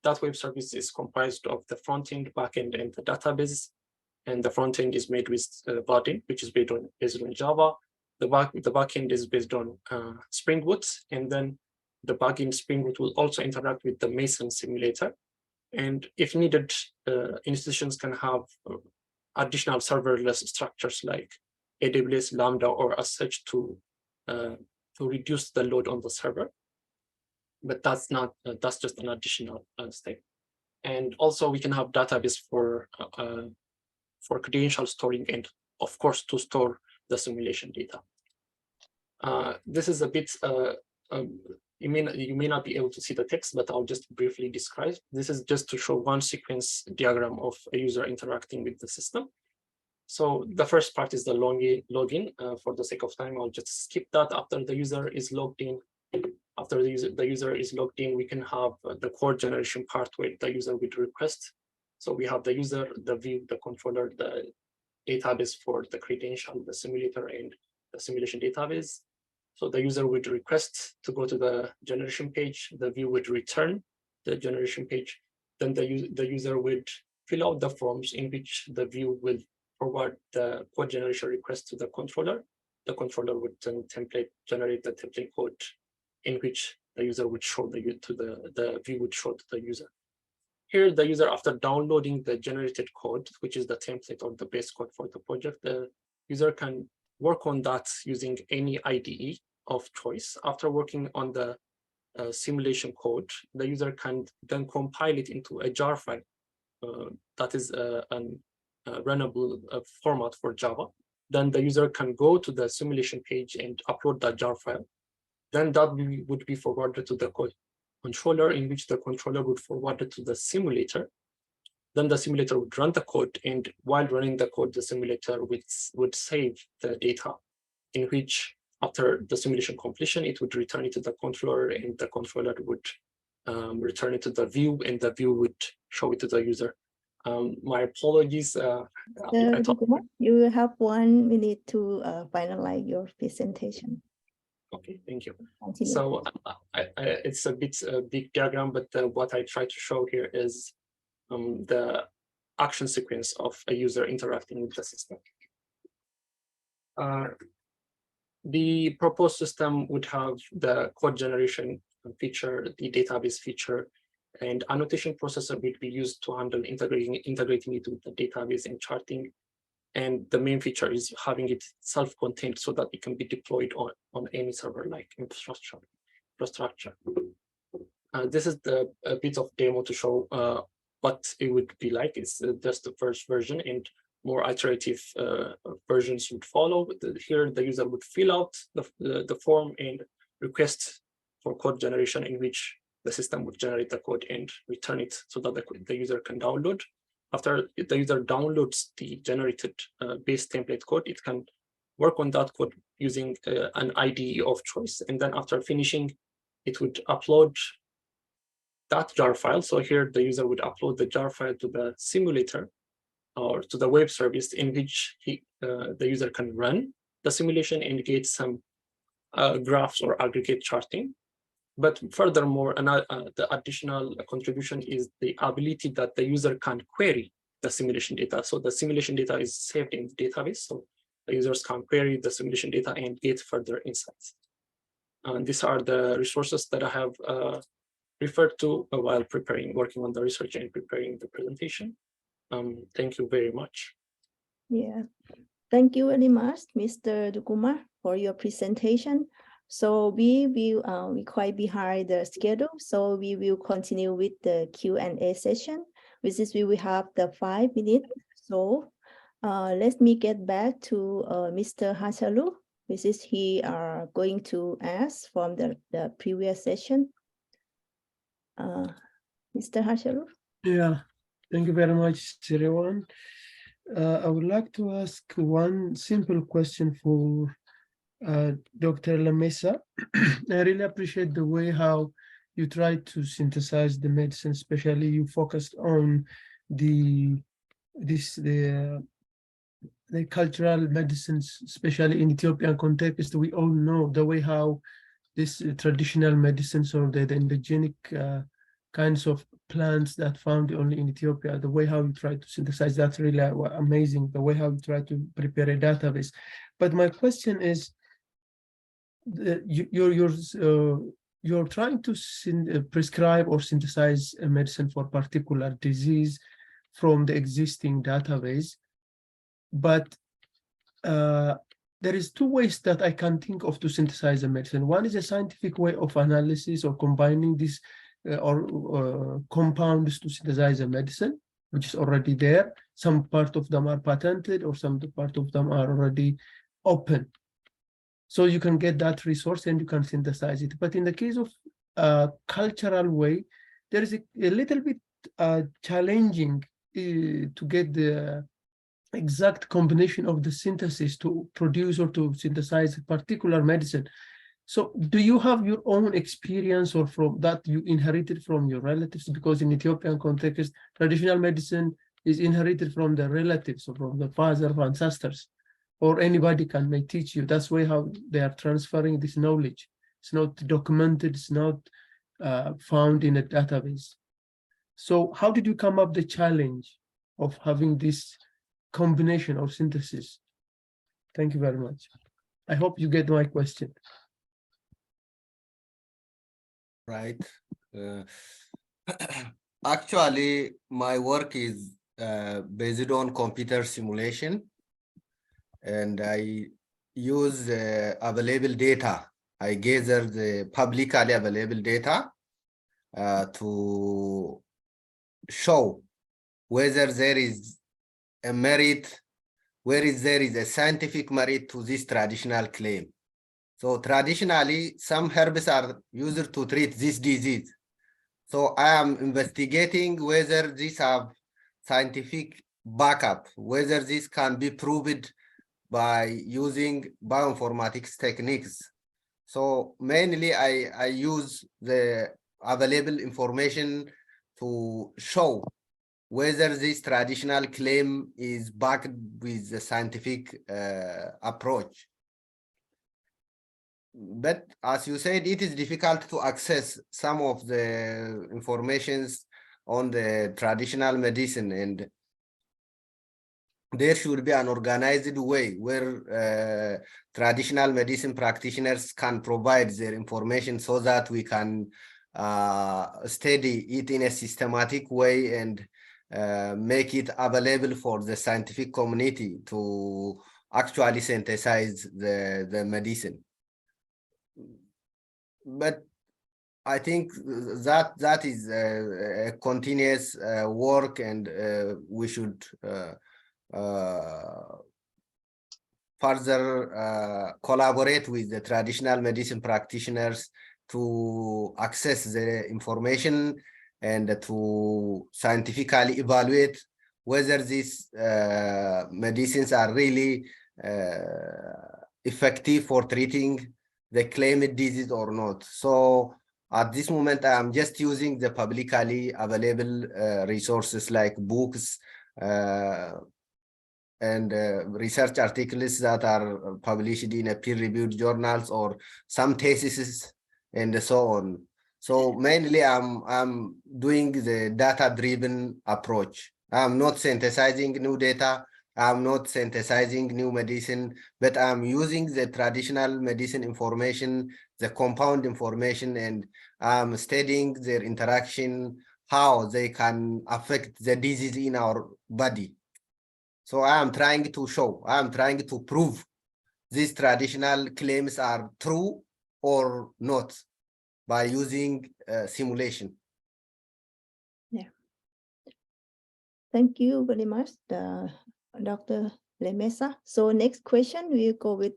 That web service is comprised of the front end, back end, and the database. And the front end is made with Vaadin, which is based on Java. The back end is based on Spring Boot, and then the backend Spring Boot will also interact with the Mason simulator. And if needed, institutions can have additional serverless structures like AWS Lambda or as such to reduce the load on the server. But that's just an additional step. And also we can have database for credential storing and of course, to store the simulation data. This is a bit, you may not be able to see the text, but I'll just briefly describe. This is just to show one sequence diagram of a user interacting with the system. So the first part is the login. For the sake of time, I'll just skip that. After the user is logged in, after the user is logged in, we can have the code generation part where the user would request. So we have the user, the view, the controller, the database for the credential, the simulator, and the simulation database. So the user would request to go to the generation page. The view would return the generation page. Then the user would fill out the forms in which the view will forward the code generation request to the controller. The controller would then generate the template code in which the user would show the view would show to the user. Here, the user, after downloading the generated code, which is the template or the base code for the project, the user can work on that using any IDE of choice. After working on the simulation code, the user can then compile it into a jar file that is a runnable format for Java. Then the user can go to the simulation page and upload that jar file. Then that would be forwarded to the controller, in which the controller would forward it to the simulator. Then the simulator would run the code, and while running the code, the simulator would save the data, in which after the simulation completion, it would return it to the controller, and the controller would return it to the view, and the view would show it to the user. My apologies. You have 1 minute to finalize your presentation. Okay, thank you. Continue. So it's a bit big diagram, but what I try to show here is the action sequence of a user interacting with the system. The proposed system would have the code generation feature, the database feature, and annotation processor will be used to handle integrating it with the database and charting. And the main feature is having it self-contained so that it can be deployed on any server-like infrastructure. This is a bit of demo to show what it would be like. It's just the first version, and more iterative versions would follow. Here, the user would fill out the form and request for code generation, in which the system would generate the code and return it so that the user can download. After the user downloads the generated base template code, it can work on that code using an IDE of choice. And then after finishing, it would upload that jar file. So here the user would upload the jar file to the simulator or to the web service, in which the user can run the simulation and get some graphs or aggregate charting. But furthermore, the additional contribution is the ability that the user can query the simulation data. So the simulation data is saved in the database, so the users can query the simulation data and get further insights. And these are the resources that I have referred to while working on the research and preparing the presentation. Thank you very much. Yeah, thank you very much, Mr. Duguma, for your presentation. So we will quite behind the schedule, so we will continue with the Q&A session, which is we will have the 5 minutes. So let me get back to Mr. Hasalu, which is he are going to ask from the previous session. Mr. Hasalu. Yeah, thank you very much, Siriwan. I would like to ask one simple question for Dr. Lemessa. I really appreciate the way how you try to synthesize the medicine, especially you focused on the cultural medicines, especially in Ethiopian context. We all know the way how this traditional medicines or the endogenic kinds of plants that found only in Ethiopia, the way how you try to synthesize, that's really amazing, the way how you try to prepare a database. But my question is, you're trying to prescribe or synthesize a medicine for particular disease from the existing database, but there is two ways that I can think of to synthesize a medicine. One is a scientific way of analysis or combining these compounds to synthesize a medicine, which is already there. Some part of them are patented, or some part of them are already open. So you can get that resource and you can synthesize it. But in the case of cultural way, there is a little bit challenging to get the exact combination of the synthesis to produce or to synthesize a particular medicine. So do you have your own experience, or from that you inherited from your relatives? Because in Ethiopian context, traditional medicine is inherited from the relatives or from the father of ancestors, or anybody may teach you. That's why how they are transferring this knowledge. It's not documented, it's not found in a database. So how did you come up the challenge of having this combination of synthesis? Thank you very much. I hope you get my question. Right. Actually, my work is based on computer simulation, and I use available data. I gather the publicly available data to show whether there is a merit, there is a scientific merit to this traditional claim. So traditionally, some herbs are used to treat this disease. So I am investigating whether these have scientific backup, whether this can be proved by using bioinformatics techniques. So mainly I use the available information to show whether this traditional claim is backed with the scientific approach. But as you said, it is difficult to access some of the informations on the traditional medicine, and there should be an organized way where traditional medicine practitioners can provide their information so that we can study it in a systematic way and make it available for the scientific community to actually synthesize the medicine. But I think that is a continuous work, and we should further collaborate with the traditional medicine practitioners to access the information and to scientifically evaluate whether these medicines are really effective for treating the claimed disease or not. So at this moment, I am just using the publicly available resources like books and research articles that are published in a peer-reviewed journals, or some theses and so on. So mainly I'm doing the data-driven approach. I'm not synthesizing new data. I'm not synthesizing new medicine, but I'm using the traditional medicine information, the compound information, and I'm studying their interaction, how they can affect the disease in our body. So I am trying to show, I am trying to prove these traditional claims are true or not by using simulation. Yeah. Thank you very much, Dr. Lemessa. So next question, we'll go with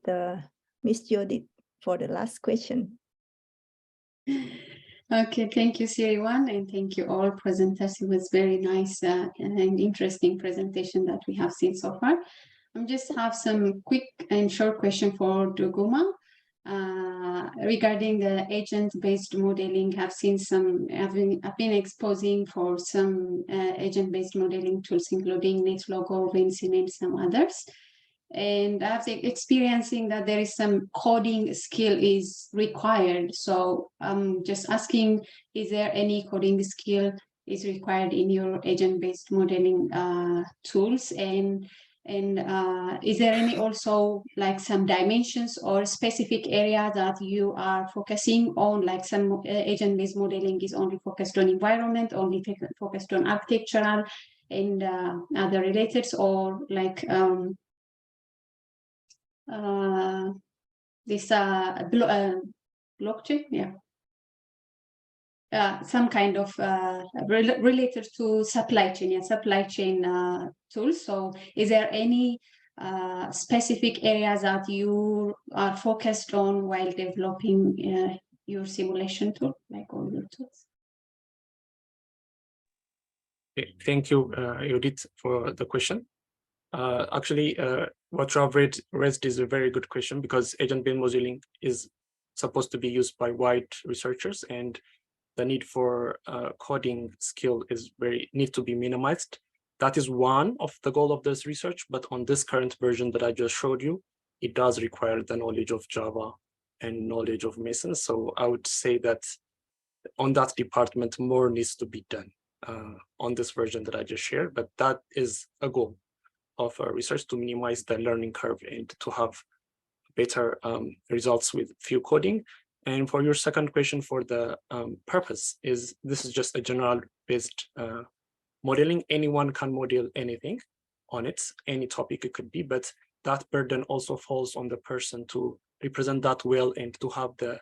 Ms. Yodit for the last question. Okay, thank you, Siriwan, and thank you all presenters. It was very nice and interesting presentation that we have seen so far. I just have some quick and short question for Duguma regarding the agent-based modeling. I've seen some, I've been exposing for some agent-based modeling tools, including NetLogo, Vincent, and some others. And I have the experiencing that there is some coding skill is required. So I'm just asking, is there any coding skill is required in your agent-based modeling tools? And is there any also like some dimensions or specific area that you are focusing on, like some agent-based modeling is only focused on environment, only focused on architectural and other related, or like this blockchain, yeah. some kind of related to supply chain tools. So is there any specific areas that you are focused on while developing your simulation tool, like all your tools? Okay, thank you, Yodit, for the question. Actually, what you have raised is a very good question, because agent-based modeling is supposed to be used by wide researchers, and the need for coding skill is need to be minimized. That is one of the goal of this research, but on this current version that I just showed you, it does require the knowledge of Java and knowledge of Mason. So I would say that on that department, more needs to be done on this version that I just shared, but that is a goal of research, to minimize the learning curve and to have better results with few coding. And for your second question, for the purpose, this is just a general based modeling. Anyone can model anything on it, any topic it could be, but that burden also falls on the person to represent that well and to have the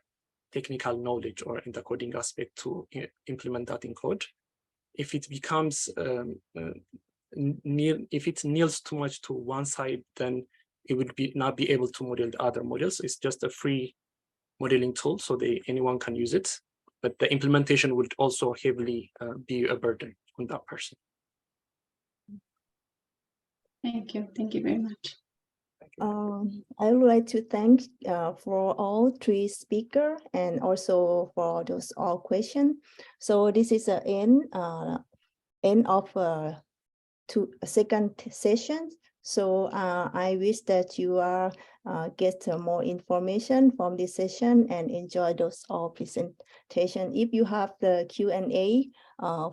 technical knowledge or in the coding aspect to implement that in code. If it becomes if it kneels too much to one side, then it would not be able to model the other models. It's just a free modeling tool, so anyone can use it, but the implementation would also heavily be a burden on that person. Thank you very much. I would like to thank for all three speakers and also for those all questions. So this is the end of second session. So I wish that you are get more information from this session and enjoy those all presentation. If you have the Q&A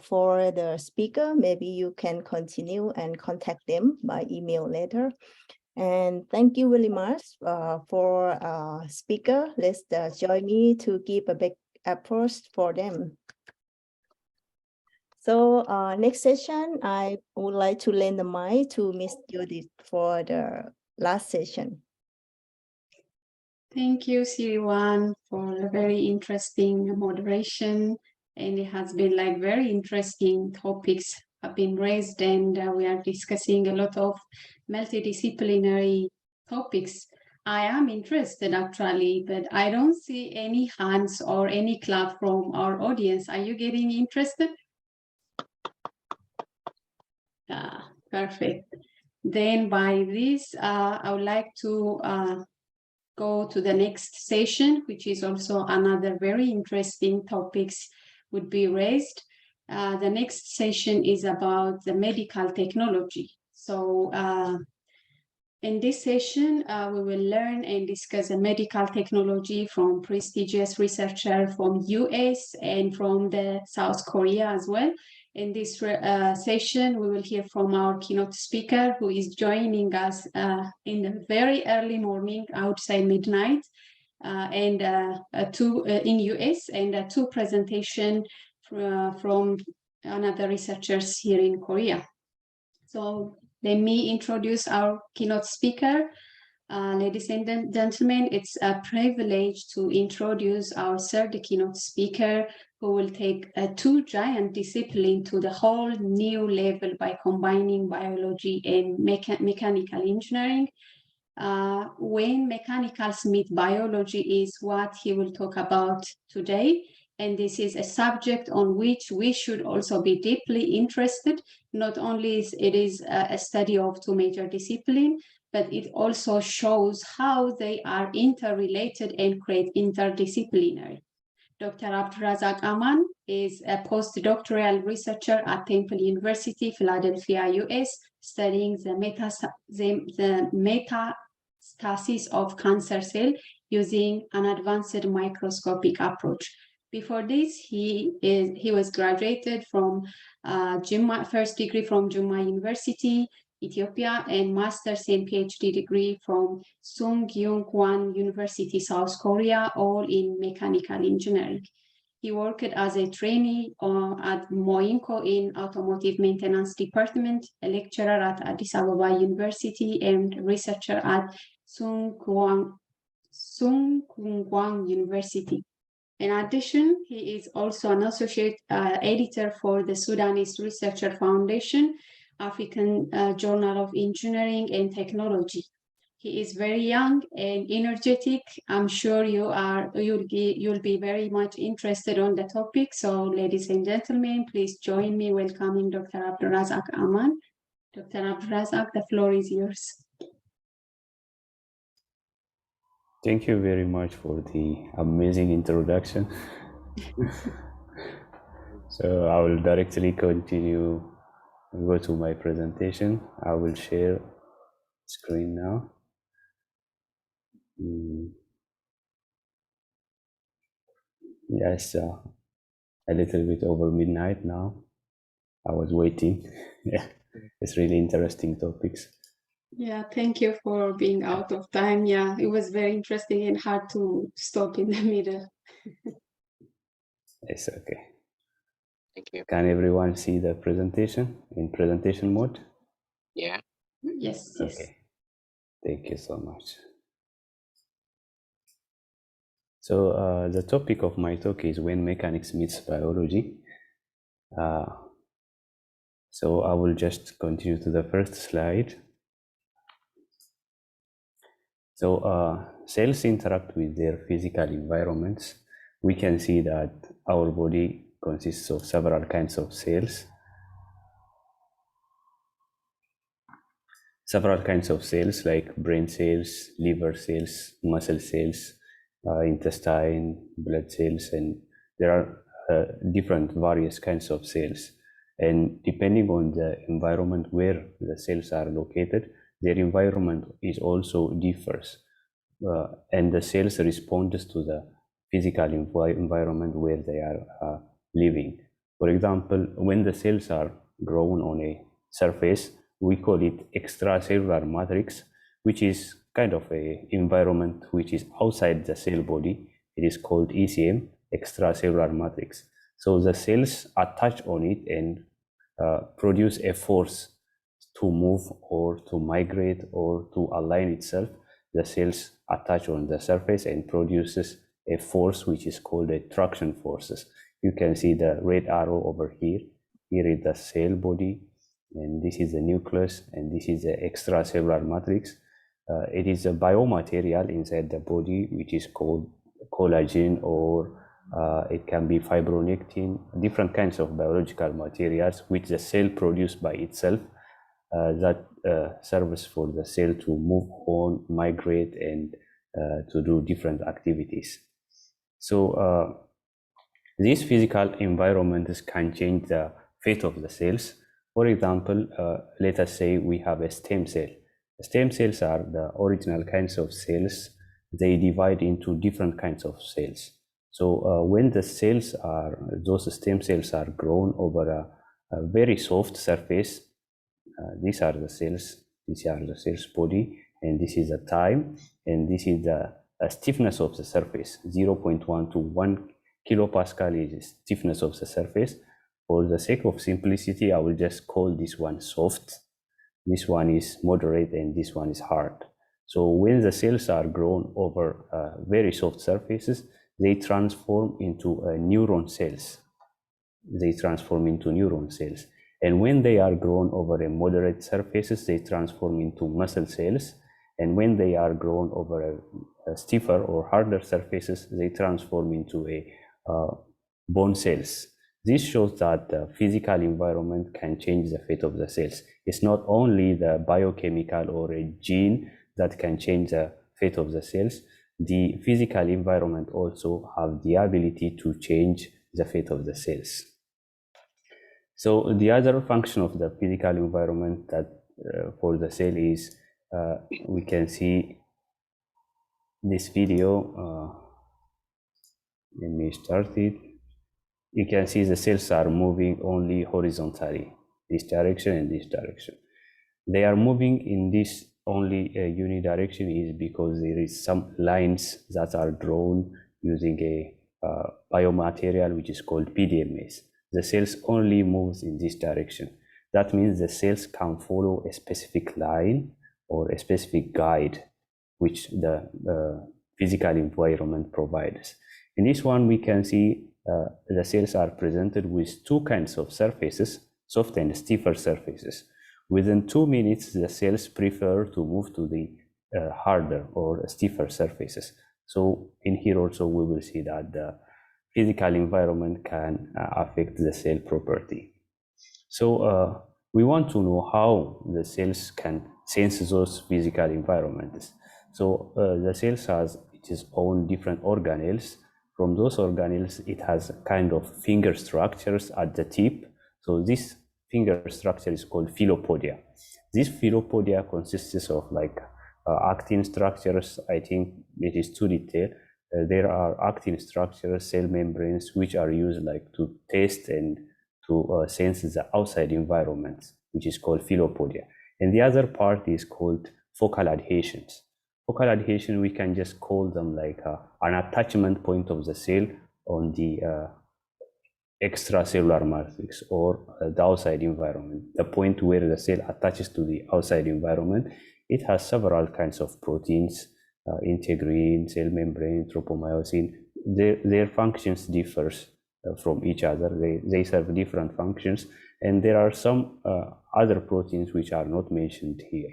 for the speaker, maybe you can continue and contact them by email later. And thank you very much for speaker. Let's join me to give a big applause for them. So next session, I would like to lend the mic to Ms. Yodit for the last session. Thank you, Siriwan, for a very interesting moderation. And it has been like very interesting topics have been raised, and we are discussing a lot of multidisciplinary topics. I am interested actually, but I don't see any hands or any clap from our audience. Are you getting interested? Perfect. Then by this, I would like to go to the next session, which is also another very interesting topics would be raised. The next session is about the medical technology. So in this session, we will learn and discuss the medical technology from prestigious researchers from US and from the South Korea as well. In this session, we will hear from our keynote speaker, who is joining us in the very early morning, outside midnight, and in US, and two presentations from another researchers here in Korea. So let me introduce our keynote speaker. Ladies and gentlemen, it's a privilege to introduce our third keynote speaker, who will take two giant disciplines to the whole new level by combining biology and mechanical engineering. When mechanicals meet biology is what he will talk about today. And this is a subject on which we should also be deeply interested. Not only is it a study of two major disciplines, but it also shows how they are interrelated and create interdisciplinary. Dr. Abdurazak Aman is a postdoctoral researcher at Temple University, Philadelphia, US, studying the metastasis of cancer cell using an advanced microscopic approach. Before this, he was graduated from Girma, first degree from Duguma University, Ethiopia, and master's and PhD degree from Sungkyunkwan University, South Korea, all in mechanical engineering. He worked as a trainee at Moinco in automotive maintenance department, a lecturer at Addis Ababa University, and researcher at Sungkyunkwan University. In addition, he is also an associate editor for the Sudanese Researcher Foundation, African Journal of Engineering and Technology. He is very young and energetic. I'm sure you'll be very much interested on the topic. So, ladies and gentlemen, please join me welcoming Dr. Abdurazak Aman. Dr. Abdurazak, the floor is yours. Thank you very much for the amazing introduction. So I will directly continue and go to my presentation. I will share screen now. Yes, a little bit over midnight now. I was waiting. Yeah, it's really interesting topics. Yeah, thank you for being out of time. Yeah, it was very interesting and hard to stop in the middle. It's okay. Thank you. Can everyone see the presentation in presentation mode? Yeah. Yes, yes. Okay. Thank you so much. So the topic of my talk is when mechanics meets biology. So I will just continue to the first slide. So cells interact with their physical environments. We can see that our body consists of several kinds of cells. Several kinds of cells like brain cells, liver cells, muscle cells, intestine, blood cells, and there are different various kinds of cells. And depending on the environment where the cells are located, their environment is also differs. And the cells respond to the physical environment where they are living. For example, when the cells are grown on a surface, we call it extracellular matrix, which is kind of a environment which is outside the cell body. It is called ECM, extracellular matrix. So the cells attach on it and produce a force to move or to migrate or to align itself. The cells attach on the surface and produces a force which is called a traction forces. You can see the red arrow over here. Here is the cell body, and this is the nucleus, and this is the extracellular matrix. It is a biomaterial inside the body which is called collagen, or it can be fibronectin, different kinds of biological materials which the cell produces by itself that serves for the cell to move on, migrate, and to do different activities. So these physical environments can change the fate of the cells. For example, let us say we have a stem cell. Stem cells are the original kinds of cells. They divide into different kinds of cells. So when the cells are, those stem cells are grown over a very soft surface, these are the cells, these are the cell's body, and this is the time, and this is the stiffness of the surface. 0.1 to 1 kilopascal is stiffness of the surface. For the sake of simplicity, I will just call this one soft, this one is moderate, and this one is hard. So when the cells are grown over very soft surfaces, they transform into neuron cells. They transform into neuron cells. And when they are grown over a moderate surfaces, they transform into muscle cells. And when they are grown over a stiffer or harder surfaces, they transform into a bone cells. This shows that the physical environment can change the fate of the cells. It's not only the biochemical or a gene that can change the fate of the cells. The physical environment also have the ability to change the fate of the cells. So the other function of the physical environment that for the cell is, we can see this video. Let me start it. You can see the cells are moving only horizontally, this direction and this direction. They are moving in this only unidirection is because there is some lines that are drawn using a biomaterial which is called PDMS. The cells only moves in this direction. That means the cells can follow a specific line or a specific guide which the physical environment provides. In this one, we can see the cells are presented with two kinds of surfaces, soft and stiffer surfaces. Within 2 minutes, the cells prefer to move to the harder or stiffer surfaces. So in here also, we will see that the physical environment can affect the cell property. So we want to know how the cells can sense those physical environments. So the cells has its own different organelles. From those organelles, it has kind of finger structures at the tip. So this finger structure is called philopodia. This philopodia consists of like actin structures. I think it is too detailed. There are actin structures, cell membranes, which are used like to test and to sense the outside environment, which is called philopodia. And the other part is called focal adhesions. Focal adhesion, we can just call them like an attachment point of the cell on the extracellular matrix or the outside environment, the point where the cell attaches to the outside environment. It has several kinds of proteins, integrin, cell membrane, tropomyosin. Their functions differ from each other. They serve different functions, and there are some other proteins which are not mentioned here.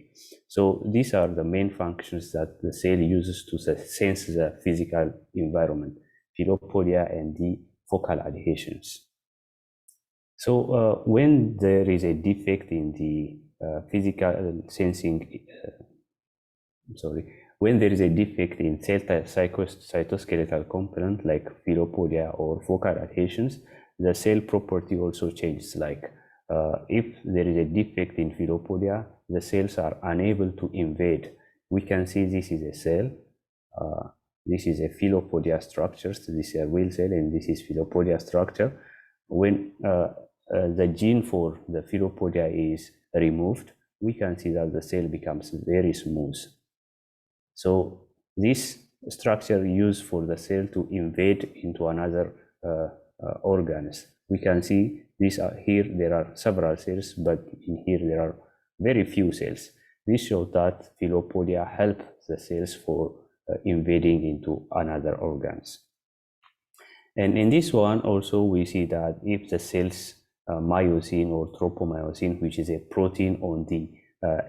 So these are the main functions that the cell uses to sense the physical environment, philopodia and the focal adhesions. So when there is a defect in the physical sensing, when there is a defect in cell cytoskeletal component like philopodia or focal adhesions, the cell property also changes. Like if there is a defect in philopodia, the cells are unable to invade. We can see this is a cell. This is a philopodia structure. This is a real cell, and this is philopodia structure. When the gene for the philopodia is removed, we can see that the cell becomes very smooth. So this structure used for the cell to invade into another organs. We can see these are here. There are several cells, but in here there are very few cells. This shows that philopodia help the cells for invading into another organs. And in this one also we see that if the cells myosin or tropomyosin, which is a protein on the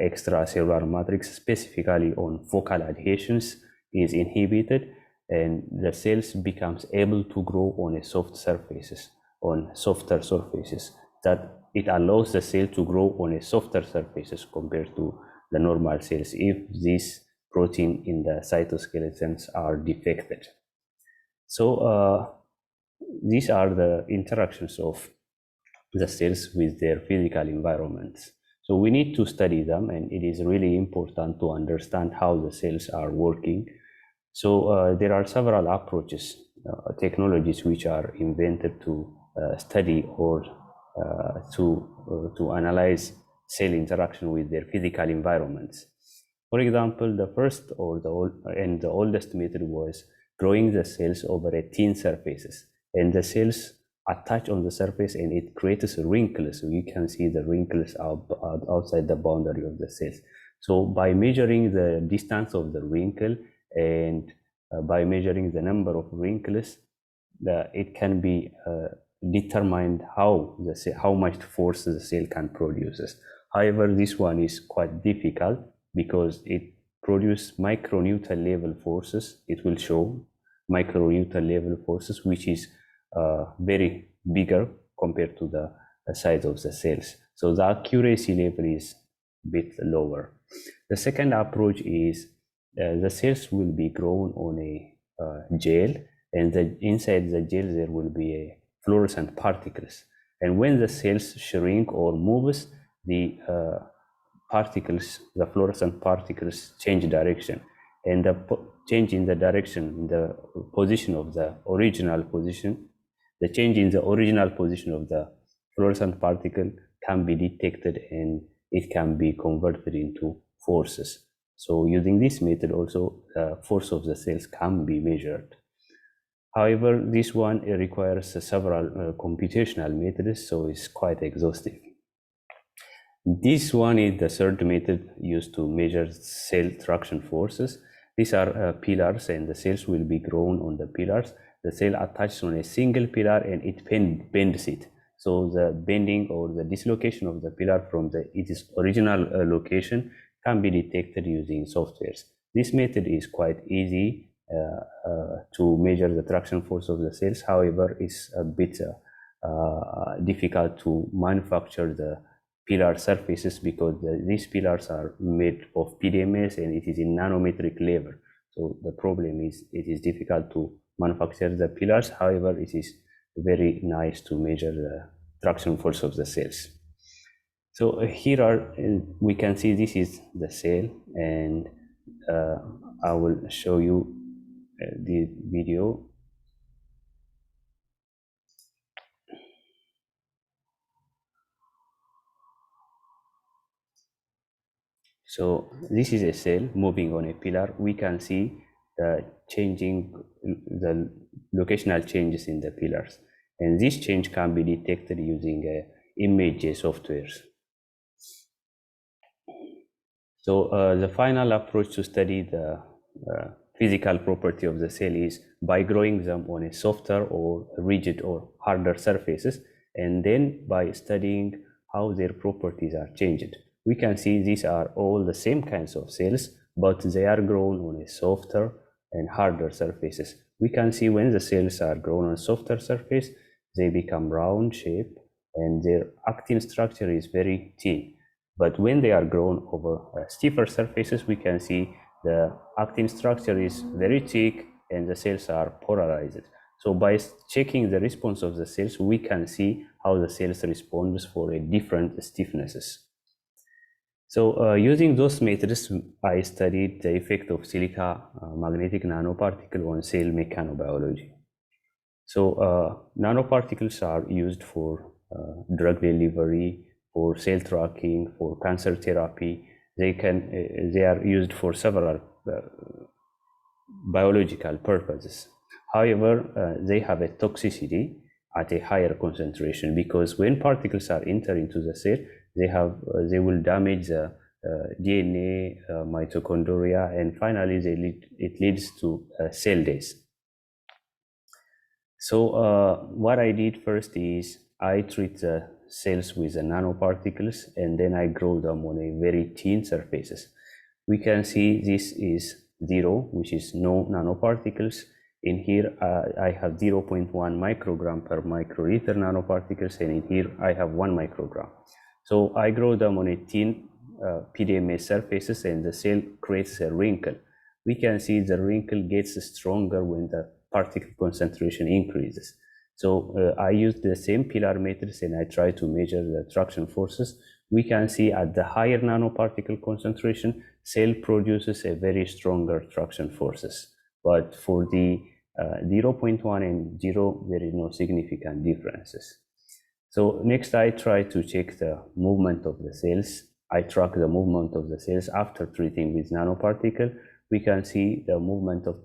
extracellular matrix, specifically on focal adhesions, is inhibited, and the cells becomes able to grow on a softer surfaces, that it allows the cell to grow on a softer surfaces compared to the normal cells if this protein in the cytoskeletons are defected. So these are the interactions of the cells with their physical environments. So we need to study them, and it is really important to understand how the cells are working. So there are several approaches, technologies which are invented to study or to analyze cell interaction with their physical environments. For example, the first or the oldest method was growing the cells over a thin surfaces, and the cells attach on the surface and it creates wrinkles. So you can see the wrinkles outside the boundary of the cells. So by measuring the distance of the wrinkle and by measuring the number of wrinkles, it can be determined how much force the cell can produce. However, this one is quite difficult because it produces micronewton level forces. It will show micronewton level forces, which is very bigger compared to the size of the cells. So the accuracy level is a bit lower. The second approach is the cells will be grown on a gel, and inside the gel there will be a fluorescent particles. And when the cells shrink or moves, the fluorescent particles change direction, and the change in the direction, the position of the original position, the change in the original position of the fluorescent particle can be detected, and it can be converted into forces. So using this method also, force of the cells can be measured. However, this one requires several computational methods, so it's quite exhaustive. This one is the third method used to measure cell traction forces. These are pillars, and the cells will be grown on the pillars. the cell attaches on a single pillar and it bends it. So the bending or the dislocation of the pillar from its original location can be detected using softwares. This method is quite easy to measure the traction force of the cells. However, it's a bit difficult to manufacture the pillar surfaces because these pillars are made of PDMS and it is in nanometric level. So the problem is it is difficult to manufacture the pillars. However, it is very nice to measure the traction force of the cells. So here we can see this is the cell, and I will show you the video. So this is a cell moving on a pillar. We can see the locational changes in the pillars, and this change can be detected using image softwares. So the final approach to study the physical property of the cell is by growing them on a softer or rigid or harder surfaces, and then by studying how their properties are changed. We can see these are all the same kinds of cells, but they are grown on a softer and harder surfaces. We can see when the cells are grown on softer surface, they become round shape and their actin structure is very thin. But when they are grown over stiffer surfaces, we can see the actin structure is very thick and the cells are polarized. So by checking the response of the cells, we can see how the cells respond for different stiffnesses. So using those methods, I studied the effect of silica magnetic nanoparticle on cell mechanobiology. So nanoparticles are used for drug delivery, for cell tracking, for cancer therapy. They are used for several biological purposes. However, they have a toxicity at a higher concentration because when particles are enter into the cell, they will damage the DNA, mitochondria, and finally it leads to cell death. So what I did first is I treat the cells with the nanoparticles and then I grow them on a very thin surfaces. We can see this is 0, which is no nanoparticles. In here I have 0.1 microgram per microliter nanoparticles, and in here I have 1 microgram. So I grow them on a thin PDMS surfaces and the cell creates a wrinkle. We can see the wrinkle gets stronger when the particle concentration increases. So I use the same pillar methods and I try to measure the traction forces. We can see at the higher nanoparticle concentration, cell produces a very stronger traction forces. But for the 0.1 and 0, there is no significant differences. So next I try to check the movement of the cells. I track the movement of the cells after treating with nanoparticle. We can see the movement of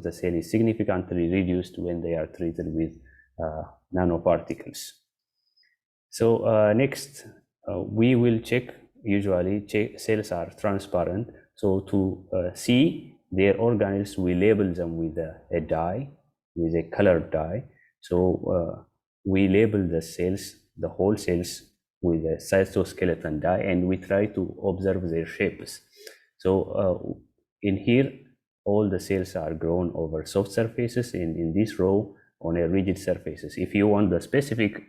the cell is significantly reduced when they are treated with nanoparticles. So next, we will check, usually cells are transparent. So to see their organelles, we label them with a dye, with a colored dye. So we label the cells, the whole cells, with a cytoskeleton dye, and we try to observe their shapes. So in here, all the cells are grown over soft surfaces, and in this row on a rigid surfaces. If you want the specific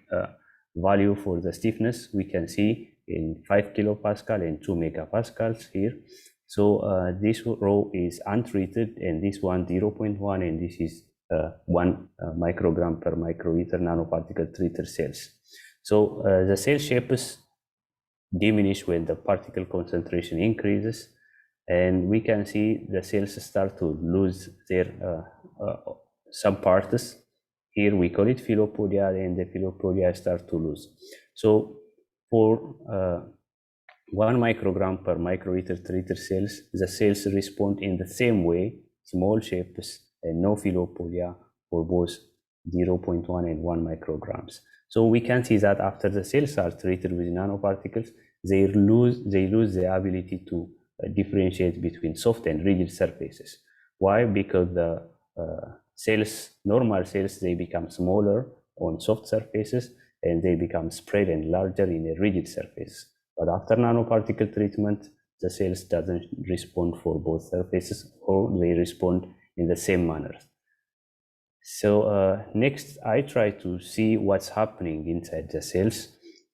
value for the stiffness, we can see in 5 kilopascal and 2 megapascals here. So this row is untreated, and this one 0.1, and this is 1 microgram per microliter nanoparticle treated cells. So the cell shapes diminish when the particle concentration increases, and we can see the cells start to lose their subparts. Here we call it philopodia, and the philopodia start to lose. So for 1 microgram per microliter treated cells, the cells respond in the same way, small shapes and no philopodia for both 0.1 and 1 micrograms. So we can see that after the cells are treated with nanoparticles, they lose the ability to differentiate between soft and rigid surfaces. Why? Because the cells, normal cells, they become smaller on soft surfaces and they become spread and larger in a rigid surface. But after nanoparticle treatment, the cells doesn't respond for both surfaces, or they respond in the same manner. So next, I try to see what's happening inside the cells,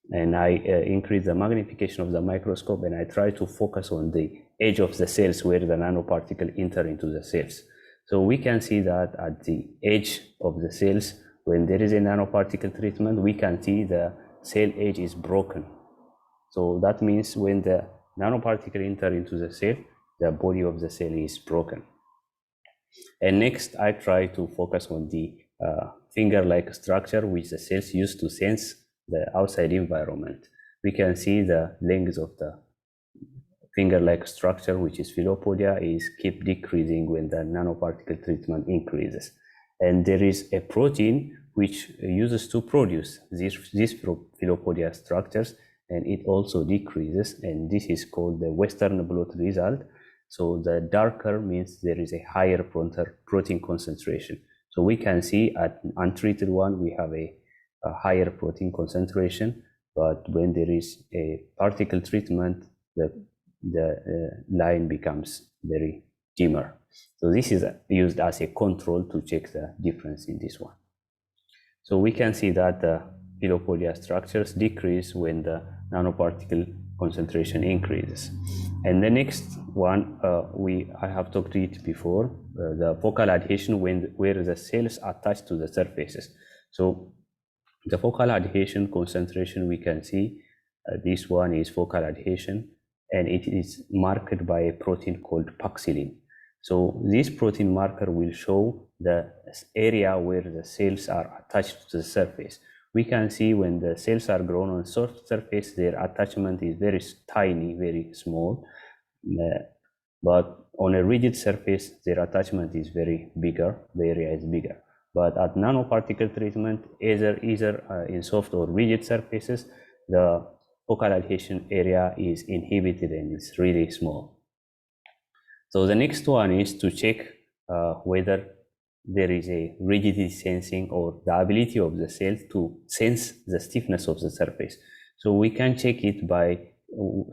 and I increase the magnification of the microscope, and I try to focus on the edge of the cells where the nanoparticle enter into the cells. So we can see that at the edge of the cells, when there is a nanoparticle treatment, we can see the cell edge is broken. So that means when the nanoparticle enter into the cell, the body of the cell is broken. And next, I try to focus on the finger-like structure which the cells use to sense the outside environment. We can see the length of the finger-like structure, which is philopodia, is keep decreasing when the nanoparticle treatment increases. And there is a protein which uses to produce these philopodia structures, and it also decreases, and this is called the Western blot result. So the darker means there is a higher protein concentration. So we can see at untreated one, we have a higher protein concentration, but when there is a particle treatment, the line becomes very dimmer. So this is used as a control to check the difference in this one. So we can see that the philopodia structures decrease when the nanoparticle concentration increases. And the next one, I have talked it before, the focal adhesion where the cells attach to the surfaces. So the focal adhesion concentration, we can see this one is focal adhesion, and it is marked by a protein called paxillin. So this protein marker will show the area where the cells are attached to the surface. We can see when the cells are grown on soft surface, their attachment is very tiny, very small. But on a rigid surface, their attachment is very bigger, the area is bigger. But at nanoparticle treatment, either in soft or rigid surfaces, the focal adhesion area is inhibited and it's really small. So the next one is to check whether there is a rigidity sensing or the ability of the cell to sense the stiffness of the surface. So we can check it by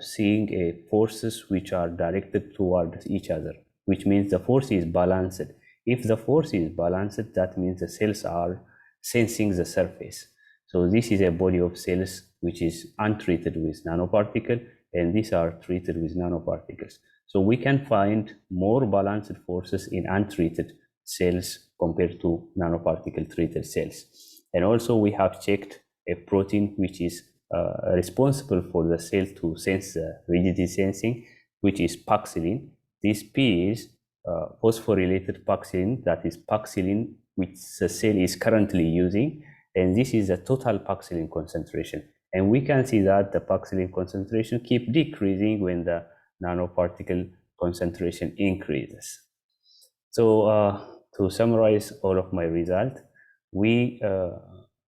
seeing forces which are directed towards each other, which means the force is balanced. If the force is balanced, that means the cells are sensing the surface. So this is a body of cells which is untreated with nanoparticle, and these are treated with nanoparticles. So we can find more balanced forces in untreated cells compared to nanoparticle treated cells. And also we have checked a protein which is responsible for the cell to sense the rigidity sensing, which is paxillin. This P is phosphorylated paxillin, that is paxillin which the cell is currently using, and this is the total paxillin concentration. And we can see that the paxillin concentration keep decreasing when the nanoparticle concentration increases. So to summarize all of my results, we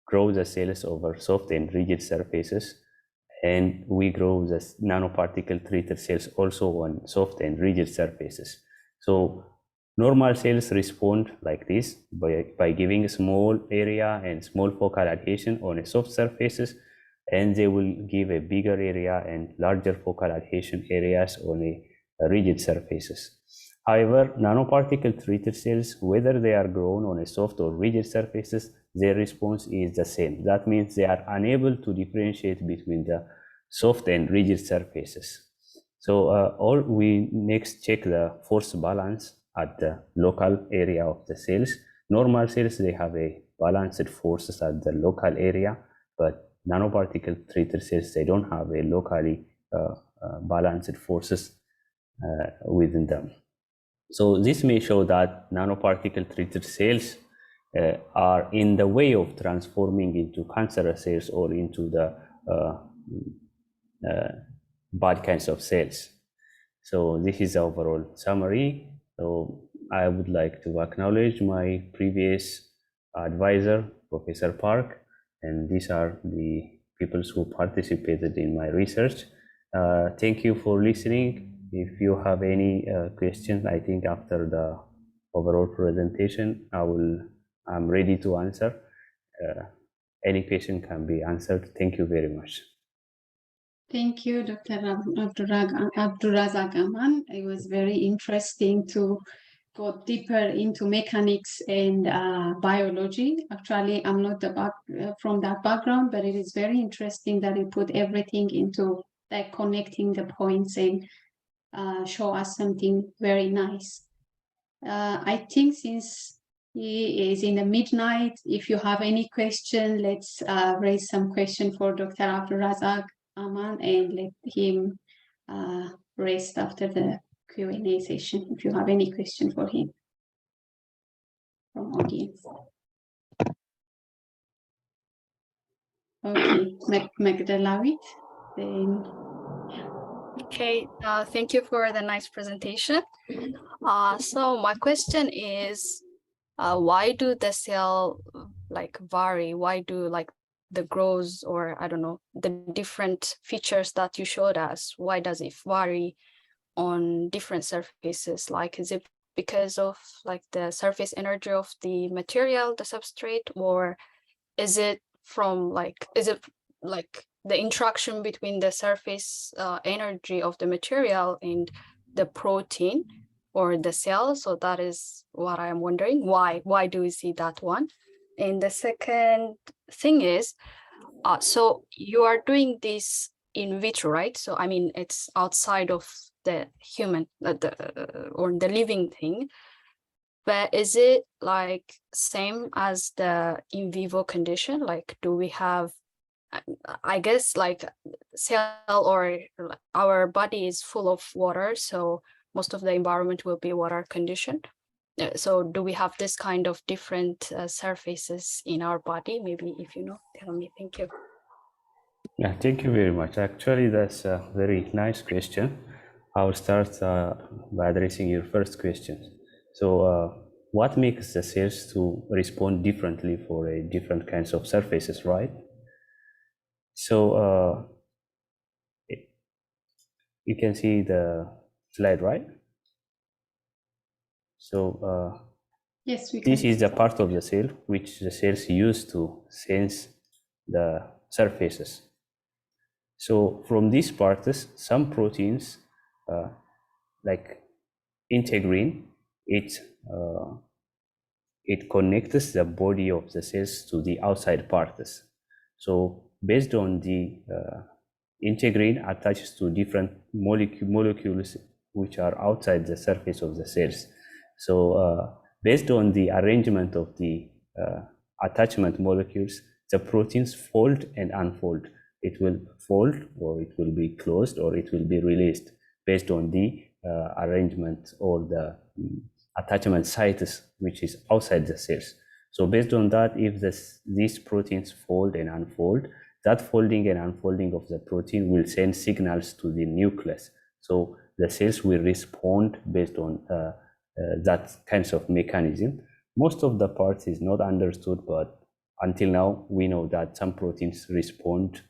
grow the cells over soft and rigid surfaces, and we grow the nanoparticle treated cells also on soft and rigid surfaces. So normal cells respond like this by giving a small area and small focal adhesion on a soft surfaces, and they will give a bigger area and larger focal adhesion areas on a rigid surfaces. However, nanoparticle treated cells, whether they are grown on a soft or rigid surfaces, their response is the same. That means they are unable to differentiate between the soft and rigid surfaces. So we next check the force balance at the local area of the cells. Normal cells, they have a balanced forces at the local area, but nanoparticle treated cells, they don't have a locally balanced forces within them. So this may show that nanoparticle treated cells are in the way of transforming into cancerous cells or into the bad kinds of cells. So this is the overall summary. So I would like to acknowledge my previous advisor, Professor Park, and these are the people who participated in my research. Thank you for listening. If you have any questions, I think after the overall presentation. I'm ready to answer. Any question can be answered. Thank you very much. Thank you, Dr. Abdurazak Aman. It was very interesting to go deeper into mechanics and biology. Actually, I'm not from that background, but it is very interesting that you put everything into like connecting the points and show us something very nice. I think since he is in the midnight, if you have any question, let's raise some question for Dr. Abdurazak Aman and let him rest after the Q&A session if you have any question for him from audience. Okay, Mekdes, then. Okay, thank you for the nice presentation. So my question is, why do the cell like vary? Why do like the growth, or I don't know, the different features that you showed us, why does it vary on different surfaces? Like, is it because of like the surface energy of the material, the substrate, or is it from like, the interaction between the surface energy of the material and the protein or the cell? So that is what I am wondering. Why do we see that one? And the second thing is, so you are doing this in vitro, right? So I mean, it's outside of the human or the living thing. But is it like same as the in vivo condition? Like, do we have, I guess like cell or our body is full of water, so most of the environment will be water conditioned. So do we have this kind of different surfaces in our body? Maybe if you know, tell me. Thank you. Yeah, thank you very much. Actually, that's a very nice question. I'll start by addressing your first question. So what makes the cells to respond differently for different kinds of surfaces, right? So you can see the slide, right? So yes, we this can. is the part of the cell which the cells use to sense the surfaces. So from these parts, some proteins like integrin, it connects the body of the cells to the outside parts. So based on the integrin attaches to different molecules which are outside the surface of the cells. So based on the arrangement of the attachment molecules, the proteins fold and unfold. It will fold, or it will be closed, or it will be released based on the arrangement or the attachment sites which is outside the cells. So based on that, if these proteins fold and unfold, that folding and unfolding of the protein will send signals to the nucleus. So the cells will respond based on that kinds of mechanism. Most of the parts is not understood, but until now we know that some proteins respond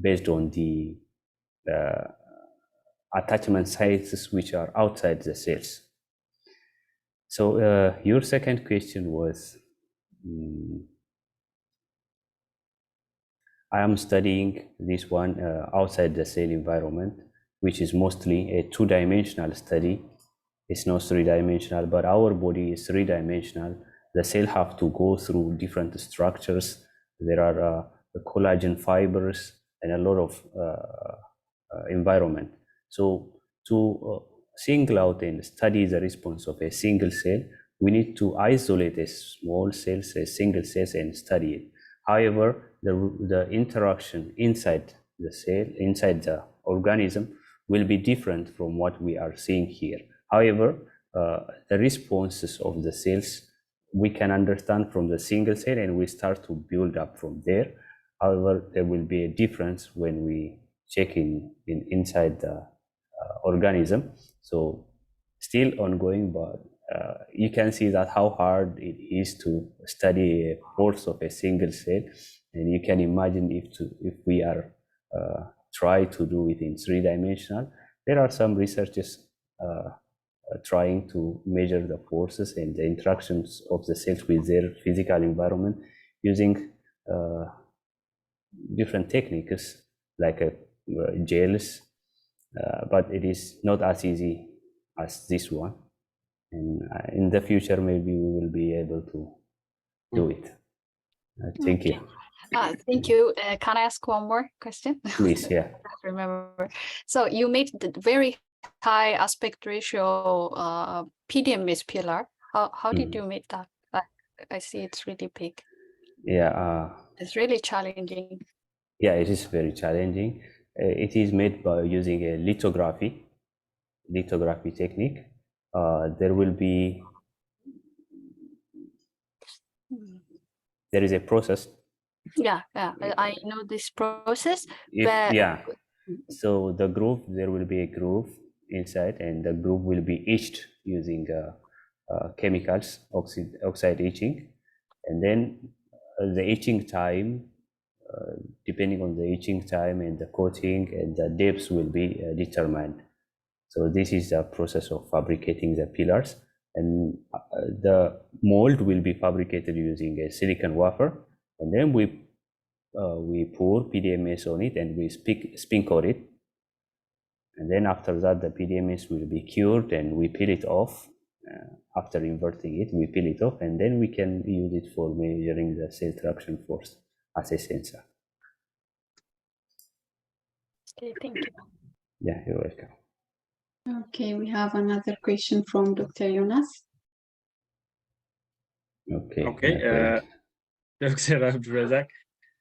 based on the attachment sites which are outside the cells. So your second question was, I am studying this one outside the cell environment, which is mostly a two-dimensional study. It's not three-dimensional, but our body is three-dimensional. The cell have to go through different structures. There are collagen fibers and a lot of environment. So to single out and study the response of a single cell, we need to isolate a small cells, a single cells, and study it. However, the interaction inside the cell, inside the organism, will be different from what we are seeing here. However, the responses of the cells we can understand from the single cell, and we start to build up from there. However, there will be a difference when we check inside the organism. So still ongoing, but you can see that how hard it is to study a course of a single cell, and you can imagine if we are try to do it in three-dimensional. There are some researchers trying to measure the forces and the interactions of the cells with their physical environment using different techniques like gels, but it is not as easy as this one. And in the future, maybe we will be able to do it. Thank you. Thank you. Can I ask one more question? Please, yeah. Remember. So you made the very high aspect ratio PDMS pillar. How did you make that? I see it's really big. Yeah. It's really challenging. Yeah, it is very challenging. It is made by using a lithography technique. There will be there is a process. Yeah, I know this process. Yeah, so the groove, there will be a groove inside, and the groove will be etched using chemicals, oxide etching, and then the etching time, depending on the etching time and the coating and the depths will be determined. So this is the process of fabricating the pillars, and the mold will be fabricated using a silicon wafer, and then we pour PDMS on it and we spin coat it, and then after that the PDMS will be cured and we peel it off. After inverting it, we peel it off, and then we can use it for measuring the cell traction force as a sensor. Okay, thank you. Yeah, you're welcome. Okay, we have another question from Dr. Yonas. Okay, Dr. Abdurazak,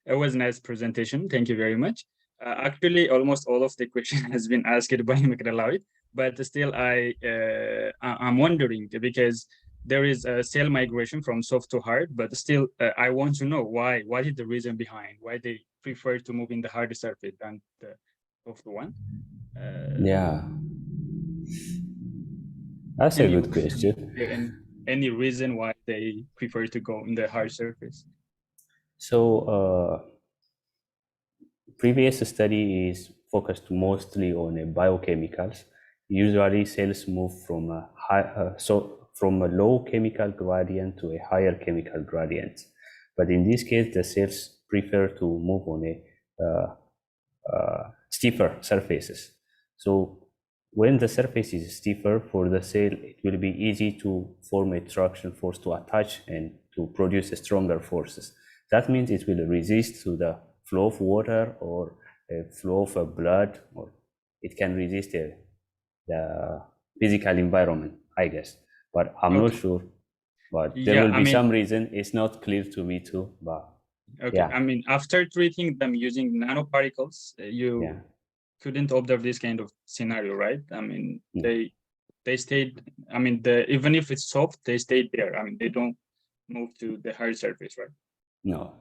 it was a nice presentation. Thank you very much. Actually, almost all of the question has been asked by Microscopy, but still I'm wondering, because there is a cell migration from soft to hard, but still I want to know why. What is the reason behind why they prefer to move in the hard surface than the soft one? Yeah, that's a good question. Any reason why they prefer to go in the hard surface? So previous study is focused mostly on biochemicals. Usually cells move from a from a low chemical gradient to a higher chemical gradient. But in this case, the cells prefer to move on a stiffer surfaces. So when the surface is stiffer for the cell, it will be easy to form a traction force to attach and to produce stronger forces. That means it will resist to the flow of water or a flow of blood, or it can resist the physical environment, I guess. But I'm not sure. But there will be some reason. It's not clear to me too. But okay, yeah. I mean, after treating them using nanoparticles, you couldn't observe this kind of scenario, right? I mean, they stayed. I mean, even if it's soft, they stayed there. I mean, they don't move to the hard surface, right? No.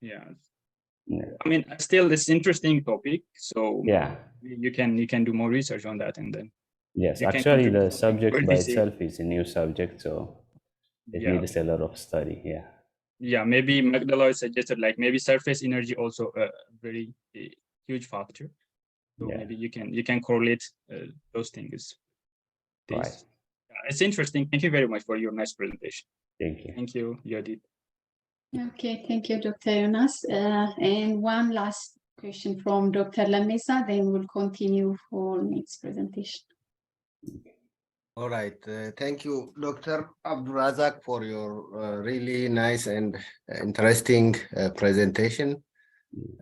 Yeah. I mean, still, it's interesting topic. So yeah, you can do more research on that, and then yes, actually, the subject by itself is a new subject, so it needs a lot of study. Yeah. Yeah, maybe Magdalene suggested like maybe surface energy also a very huge factor. So maybe you can correlate those things. Right. It's interesting. Thank you very much for your nice presentation. Thank you. Thank you, Yodit. Okay, thank you, Dr. Yonas. And one last question from Dr. Lemessa, then we'll continue for next presentation. All right. Thank you, Dr. Abdurazak, for your really nice and interesting presentation.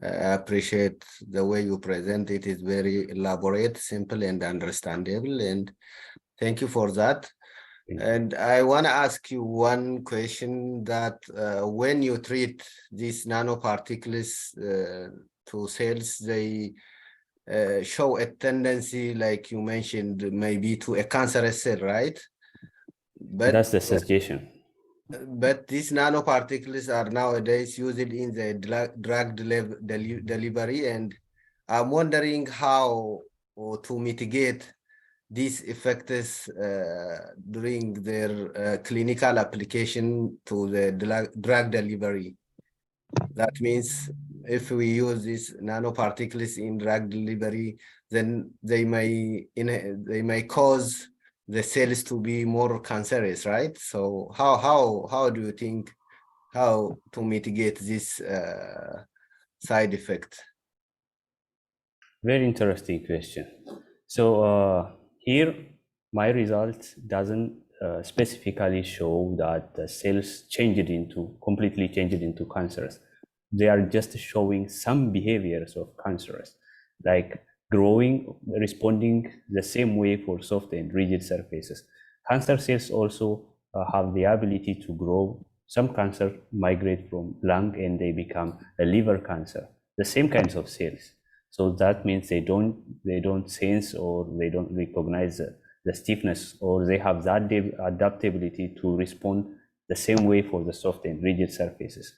I appreciate the way you present it. It's very elaborate, simple, and understandable. And thank you for that. And I want to ask you one question that when you treat these nanoparticles to cells, they show a tendency, like you mentioned, maybe to a cancerous cell, right? But that's the suggestion. But these nanoparticles are nowadays used in the drug delivery, and I'm wondering how to mitigate these effects during their clinical application to the drug delivery. That means if we use these nanoparticles in drug delivery, then they may cause the cells to be more cancerous, right? So how do you think how to mitigate this side effect? Very interesting question. So here, my results doesn't specifically show that the cells completely changed into cancerous. They are just showing some behaviors of cancerous, like growing, responding the same way for soft and rigid surfaces. Cancer cells also have the ability to grow. Some cancer migrate from lung and they become a liver cancer, the same kinds of cells. So that means they don't sense or they don't recognize the stiffness, or they have that adaptability to respond the same way for the soft and rigid surfaces.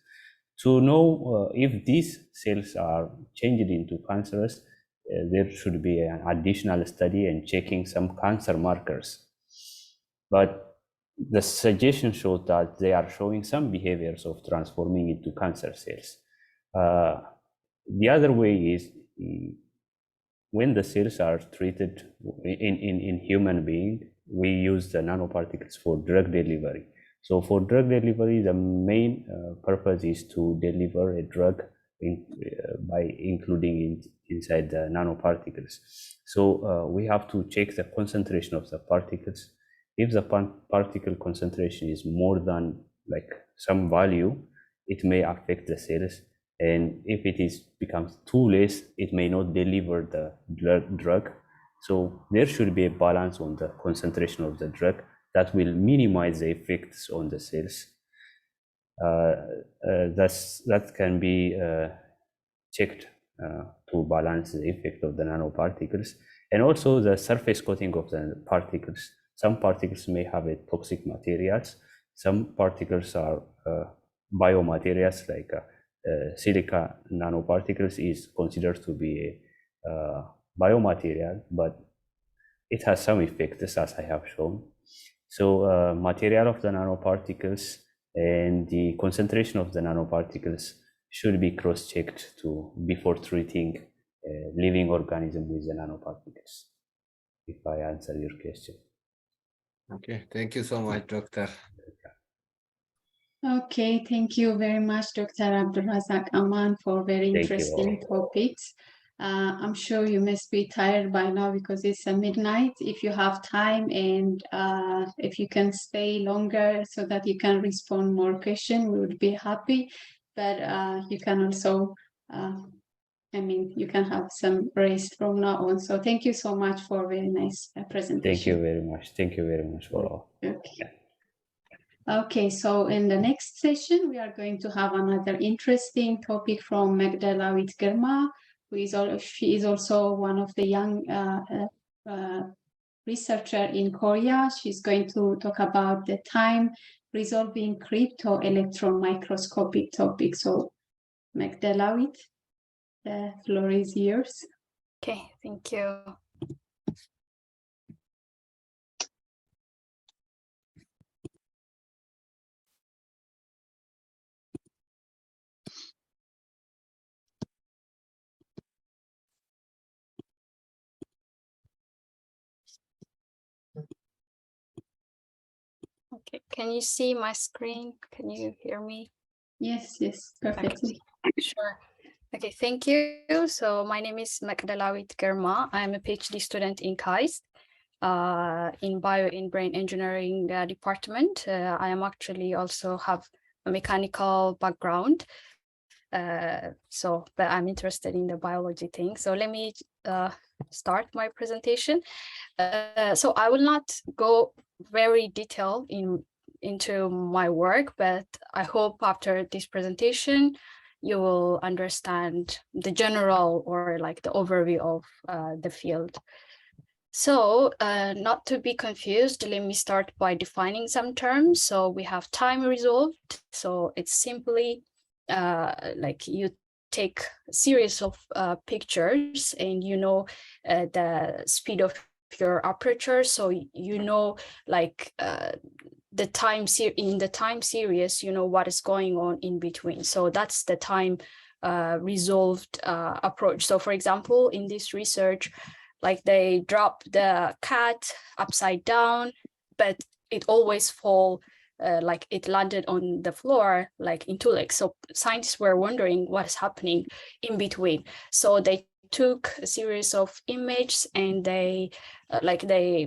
To know if these cells are changed into cancerous, there should be an additional study and checking some cancer markers. But the suggestion shows that they are showing some behaviors of transforming into cancer cells. The other way is when the cells are treated in human being, we use the nanoparticles for drug delivery. So for drug delivery, the main purpose is to deliver a drug by including inside the nanoparticles. So we have to check the concentration of the particles. If the particle concentration is more than like some value, it may affect the cells. And if it becomes too less, it may not deliver the drug. So there should be a balance on the concentration of the drug that will minimize the effects on the cells. That can be checked to balance the effect of the nanoparticles, and also the surface coating of the particles. Some particles may have a toxic materials. Some particles are biomaterials, like silica nanoparticles is considered to be a biomaterial, but it has some effects, as I have shown. So material of the nanoparticles and the concentration of the nanoparticles should be cross-checked before treating a living organism with the nanoparticles, if I answer your question. Okay, thank you so much, Doctor. Okay, thank you very much, Dr. Abdurazak Aman, for very interesting topics. I'm sure you must be tired by now because it's midnight. If you have time and if you can stay longer so that you can respond more questions, we would be happy. But you can also, you can have some rest from now on. So thank you so much for a very nice presentation. Thank you very much. Thank you very much for all. Okay. Okay, so in the next session, we are going to have another interesting topic from Mekdes Girma, she is also one of the young researcher in Korea. She's going to talk about the time resolving crypto electron microscopic topic. So Mekdes, the floor is yours. Okay, thank you. Okay, can you see my screen? Can you hear me? Yes, perfectly. Okay. Sure. Okay, thank you. So my name is Mekdes Girma. I'm a PhD student in KAIST in Bio in Brain Engineering department. I am actually also have a mechanical background. But I'm interested in the biology thing. So let me start my presentation. So I will not go very detailed into my work, but I hope after this presentation, you will understand the general or like the overview of the field. So not to be confused, let me start by defining some terms. So we have time resolved. So it's simply like you take a series of pictures and you know the speed of your aperture, so you know like the time in the time series, you know what is going on in between. So that's the time resolved approach. So for example, in this research, like they drop the cat upside down, but it always fall like it landed on the floor, like in two legs. So scientists were wondering what is happening in between. So they took a series of images and they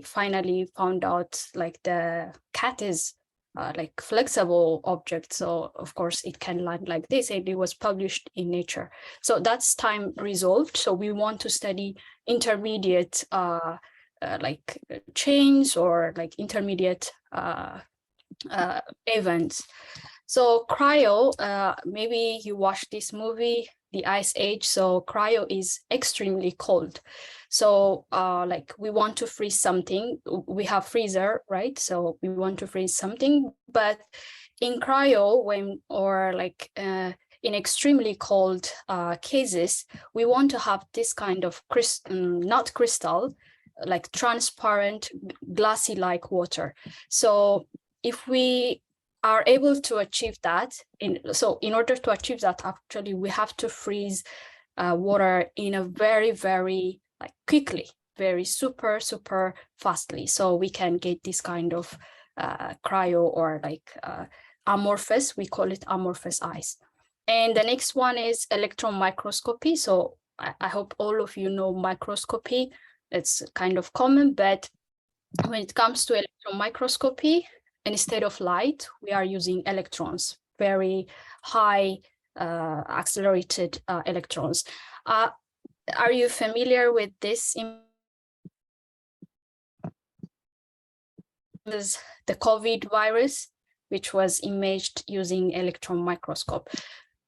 finally found out like the cat is like flexible object. So of course it can land like this, and it was published in Nature. So that's time resolved. So we want to study intermediate like chains or like intermediate events. So cryo, maybe you watched this movie, The Ice Age. So cryo is extremely cold. So like we want to freeze something, we have freezer, right? So we want to freeze something, but in cryo, when or like in extremely cold cases, we want to have this kind of not crystal, like transparent, glassy-like water. So if we are able to achieve that, in order to achieve that, actually, we have to freeze water in a very, very like quickly, very super fastly. So we can get this kind of cryo or like amorphous, we call it amorphous ice. And the next one is electron microscopy. So I hope all of you know microscopy. It's kind of common, but when it comes to electron microscopy, instead of light, we are using electrons, very high accelerated electrons. Are you familiar with this? The COVID virus, which was imaged using electron microscope.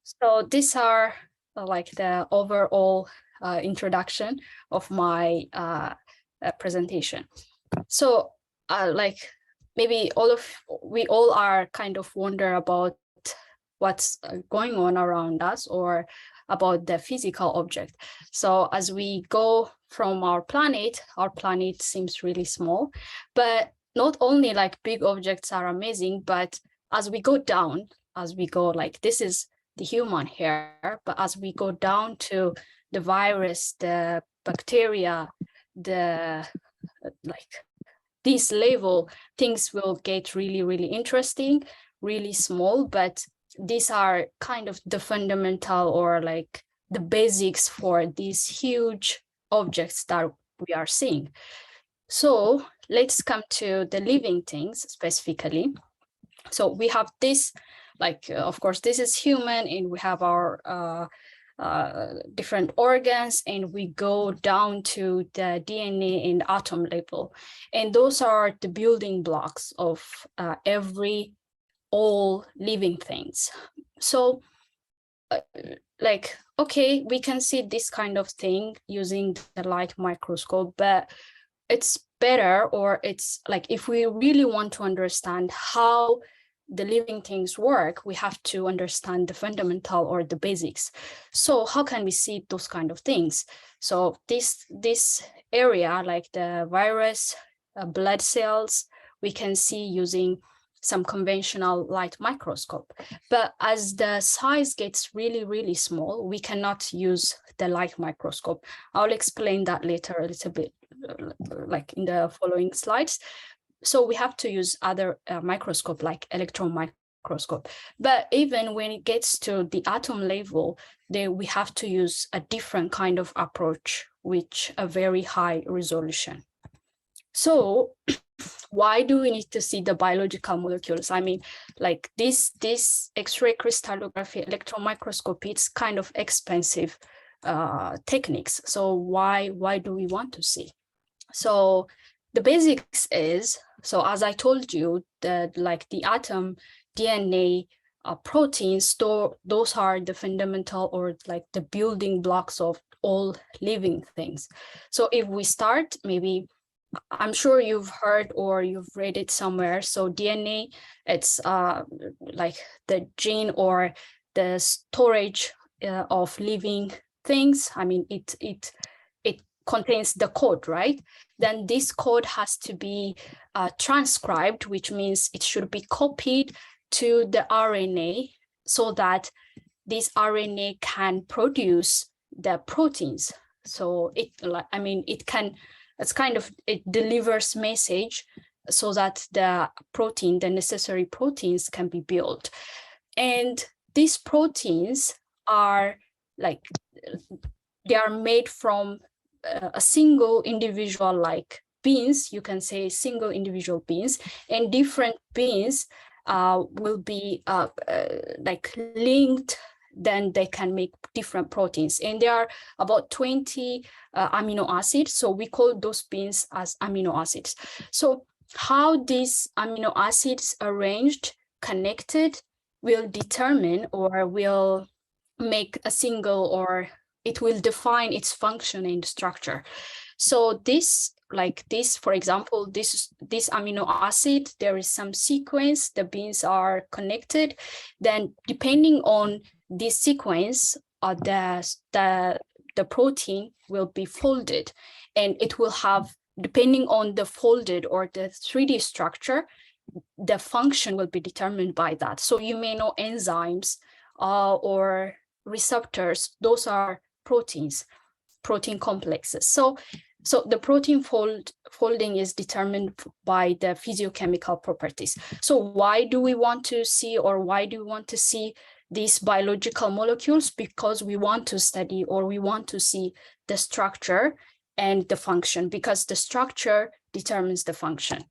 So these are like the overall introduction of my presentation. So like maybe we all are kind of wonder about what's going on around us or about the physical object. So as we go from our planet seems really small, but not only like big objects are amazing, but as we go down, like this is the human here, but as we go down to the virus, the bacteria, the like this level, things will get really, really interesting, really small, but these are kind of the fundamental or like the basics for these huge objects that we are seeing. So let's come to the living things specifically. So we have this, like, of course, this is human, and we have our different organs, and we go down to the DNA and atom level. And those are the building blocks of all living things. So like, okay, we can see this kind of thing using the light microscope, but it's better, or it's like, if we really want to understand how the living things work, we have to understand the fundamental or the basics. So how can we see those kind of things? So this area, like the virus, blood cells, we can see using some conventional light microscope. But as the size gets really, really small, we cannot use the light microscope. I'll explain that later a little bit, like in the following slides. So we have to use other microscope, like electron microscope. But even when it gets to the atom level, then we have to use a different kind of approach, which a very high resolution. So why do we need to see the biological molecules? I mean, like this X-ray crystallography, electron microscopy, it's kind of expensive techniques. So why do we want to see? So the basics is, so as I told you, that like the atom, DNA, proteins, those are the fundamental or like the building blocks of all living things. So if we start, maybe, I'm sure you've heard or you've read it somewhere. So DNA, it's like the gene or the storage of living things. I mean, it contains the code, right? Then this code has to be transcribed, which means it should be copied to the RNA so that this RNA can produce the proteins. So it, I mean, it delivers message so that the necessary proteins can be built. And these proteins are they are made from a single individual, like beans, you can say single individual beans, and different beans will be linked, then they can make different proteins. And there are about 20 amino acids. So we call those beans as amino acids. So how these amino acids arranged, connected, will determine or will make a single, or it will define its function and structure. So this, for example, this amino acid, there is some sequence, the beans are connected. Then depending on this sequence, the protein will be folded, and it will have, depending on the folded or the 3D structure, the function will be determined by that. So you may know enzymes or receptors, those are proteins, protein complexes. So the protein folding is determined by the physiochemical properties. So why do we want to see, or why do we want to see these biological molecules? Because we want to study, or we want to see the structure and the function, because the structure determines the function.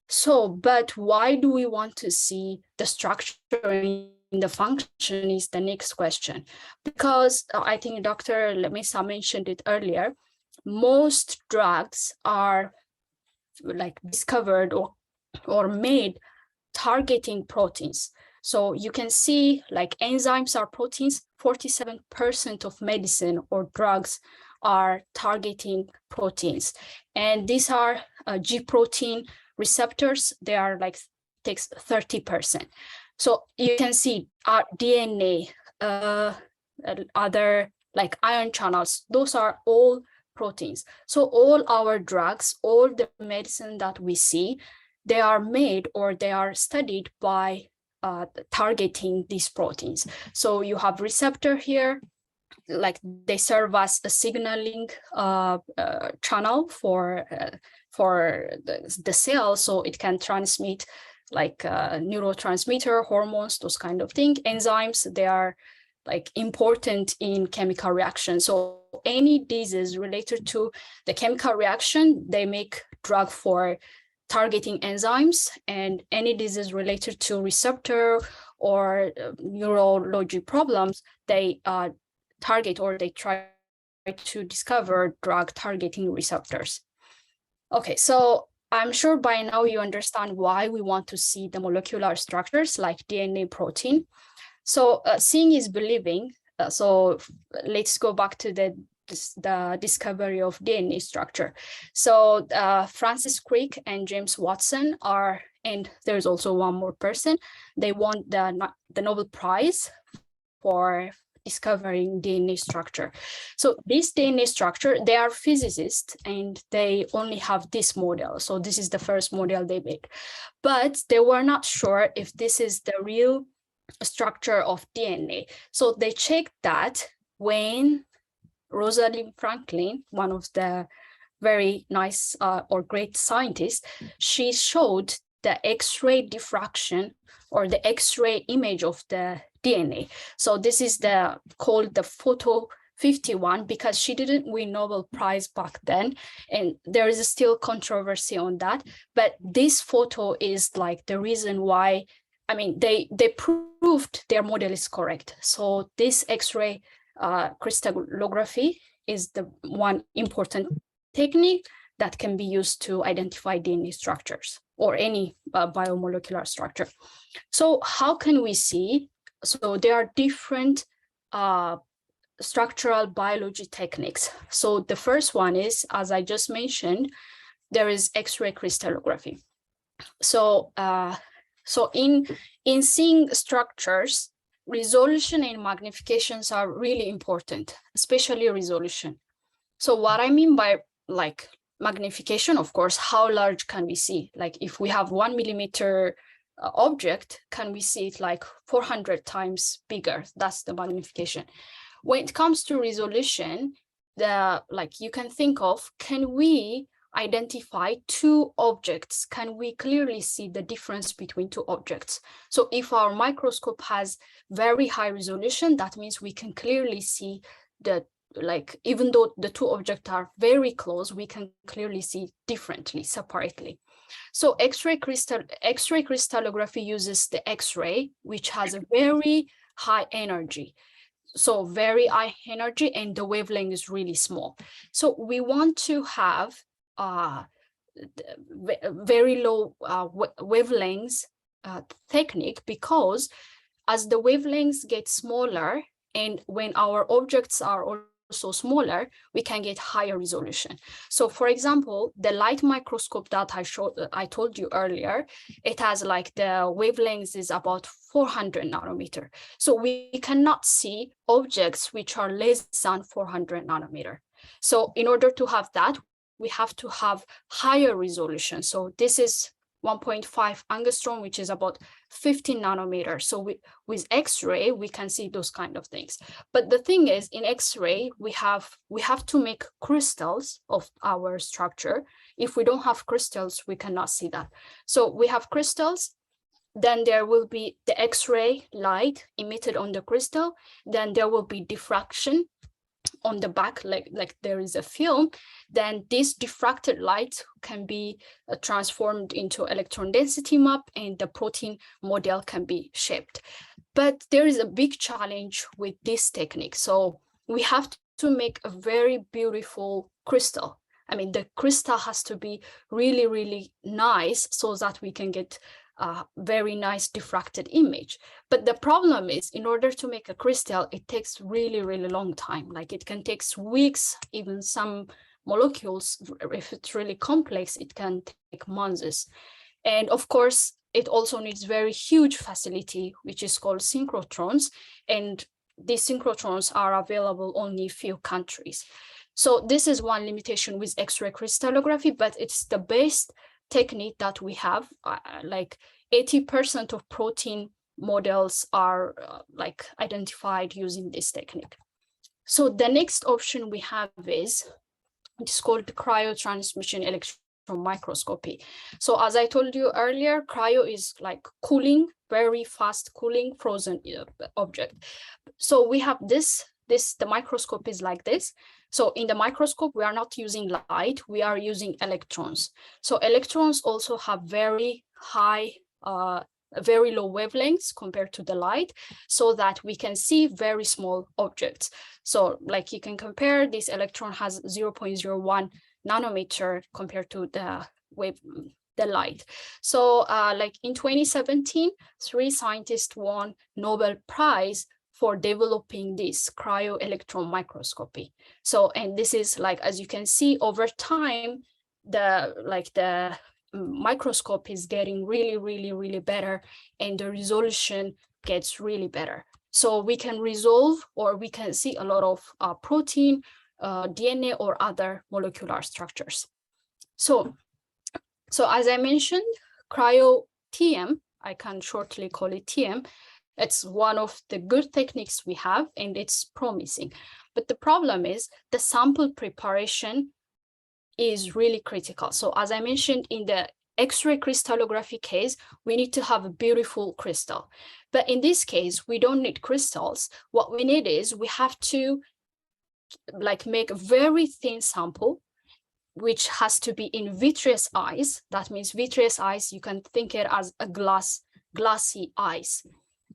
So, but why do we want to see the structure and the function is the next question. Because I think Dr. Lemessa mentioned it earlier, most drugs are discovered or made targeting proteins. So you can see enzymes are proteins. 47% of medicine or drugs are targeting proteins. And these are G protein receptors. They are takes 30%. So you can see our DNA, other ion channels, those are all proteins. So all our drugs, all the medicine that we see, they are made or they are studied by targeting these proteins. So you have receptor here, they serve as a signaling channel for the cell, so it can transmit neurotransmitter, hormones, those kind of things. Enzymes, they are important in chemical reaction. So any disease related to the chemical reaction, they make drug for targeting enzymes, and any disease related to receptor or neurology problems, they target or they try to discover drug targeting receptors. Okay, so I'm sure by now you understand why we want to see the molecular structures like DNA, protein. So seeing is believing. So let's go back to the discovery of DNA structure. So Francis Crick and James Watson are, and there's also one more person, they won the Nobel Prize for discovering DNA structure. So this DNA structure, they are physicists and they only have this model. So this is the first model they made, but they were not sure if this is the real structure of DNA. So they checked that when Rosalind Franklin, one of the very nice or great scientists, she showed the X-ray diffraction or the X-ray image of the DNA. So this is called the photo 51, because she didn't win Nobel Prize back then, and there is still controversy on that. But this photo is the reason why, I mean, they proved their model is correct. So this X-ray crystallography is the one important technique that can be used to identify DNA structures or any biomolecular structure. So how can we see? So there are different structural biology techniques. So the first one is, as I just mentioned, there is X-ray crystallography. So in seeing structures, resolution and magnifications are really important, especially resolution. So what I mean by magnification, of course, how large can we see? If we have 1 millimeter object, can we see it 400 times bigger? That's the magnification. When it comes to resolution, like you can think of, can we identify two objects? Can we clearly see the difference between two objects? So if our microscope has very high resolution, that means we can clearly see the, like, even though the two objects are very close, we can clearly see differently, separately. So X-ray crystallography uses the X-ray, which has a very high energy. So very high energy, and the wavelength is really small. So we want to have very low wavelengths technique, because as the wavelengths get smaller, and when our objects are also smaller, we can get higher resolution. So for example, the light microscope that I told you earlier, it has like the wavelengths is about 400 nanometer. So we cannot see objects which are less than 400 nanometer. So in order to have that, we have to have higher resolution. So this is 1.5 angstrom, which is about 15 nanometers. So with X-ray, we can see those kind of things. But the thing is, in X-ray, we have to make crystals of our structure. If we don't have crystals, we cannot see that. So we have crystals, then there will be the X-ray light emitted on the crystal, then there will be diffraction on the back, like there is a film, then this diffracted light can be transformed into electron density map, and the protein model can be shaped. But there is a big challenge with this technique. So we have to make a very beautiful crystal. I mean, the crystal has to be really, really nice so that we can get a very nice diffracted image. But the problem is, in order to make a crystal, it takes really, really long time. Like it can take weeks, even some molecules, if it's really complex, it can take months. And of course, it also needs very huge facility, which is called synchrotrons. And these synchrotrons are available only in few countries. So this is one limitation with X-ray crystallography, but it's the best technique that we have. Like 80% of protein models are like identified using this technique. So the next option we have is, it's called cryo transmission electron microscopy. So as I told you earlier, cryo is like cooling, very fast cooling frozen object. So we have the microscope is like this. So in the microscope, we are not using light, we are using electrons. So electrons also have very high, very low wavelengths compared to the light, so that we can see very small objects. So like you can compare, this electron has 0.01 nanometer compared to the light. So like in 2017, 3 scientists won Nobel Prize for developing this cryo-electron microscopy. So, and this is like, as you can see over time, the microscope is getting really, really, really better, and the resolution gets really better. So we can resolve, or we can see a lot of protein, DNA, or other molecular structures. So as I mentioned, cryo-TM, I can shortly call it TM, it's one of the good techniques we have, and it's promising. But the problem is the sample preparation is really critical. So as I mentioned, in the X-ray crystallography case, we need to have a beautiful crystal. But in this case, we don't need crystals. What we need is, we have to like make a very thin sample, which has to be in vitreous ice. That means vitreous ice, you can think it as a glassy ice.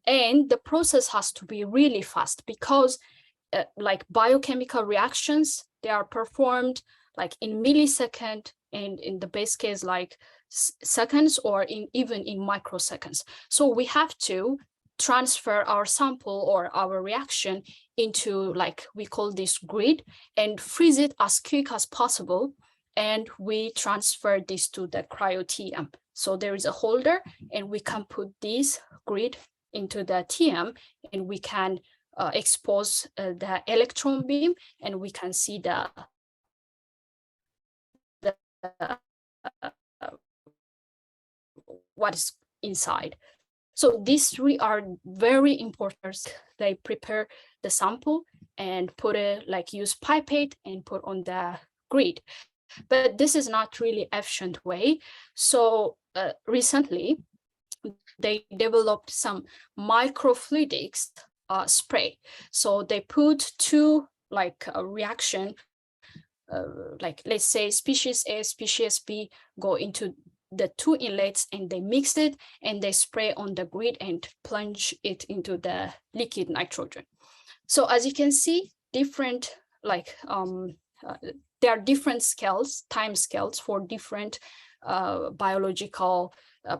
And the process has to be really fast, because like biochemical reactions, they are performed like in millisecond, and in the best case, like seconds, or even in microseconds. So we have to transfer our sample or our reaction into, like, we call this grid, and freeze it as quick as possible. And we transfer this to the cryo-TM. So there is a holder, and we can put this grid into the TM, and we can expose the electron beam, and we can see what is inside. So these three are very important. They prepare the sample, and put it, like use pipette and put on the grid. But this is not really efficient way. So recently, they developed some microfluidics spray. So they put two like a reaction, like let's say species A, species B go into the two inlets and they mix it and they spray on the grid and plunge it into the liquid nitrogen. So as you can see, different like there are different scales, time scales for different biological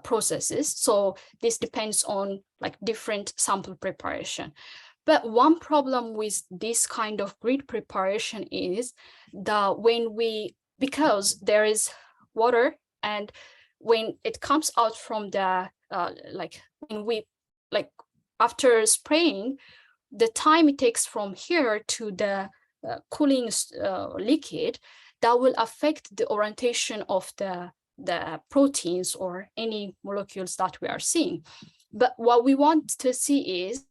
processes. So this depends on like different sample preparation. But one problem with this kind of grid preparation is that because there is water, and when it comes out from the after spraying, the time it takes from here to the cooling liquid, that will affect the orientation of the proteins or any molecules that we are seeing. But what we want to see is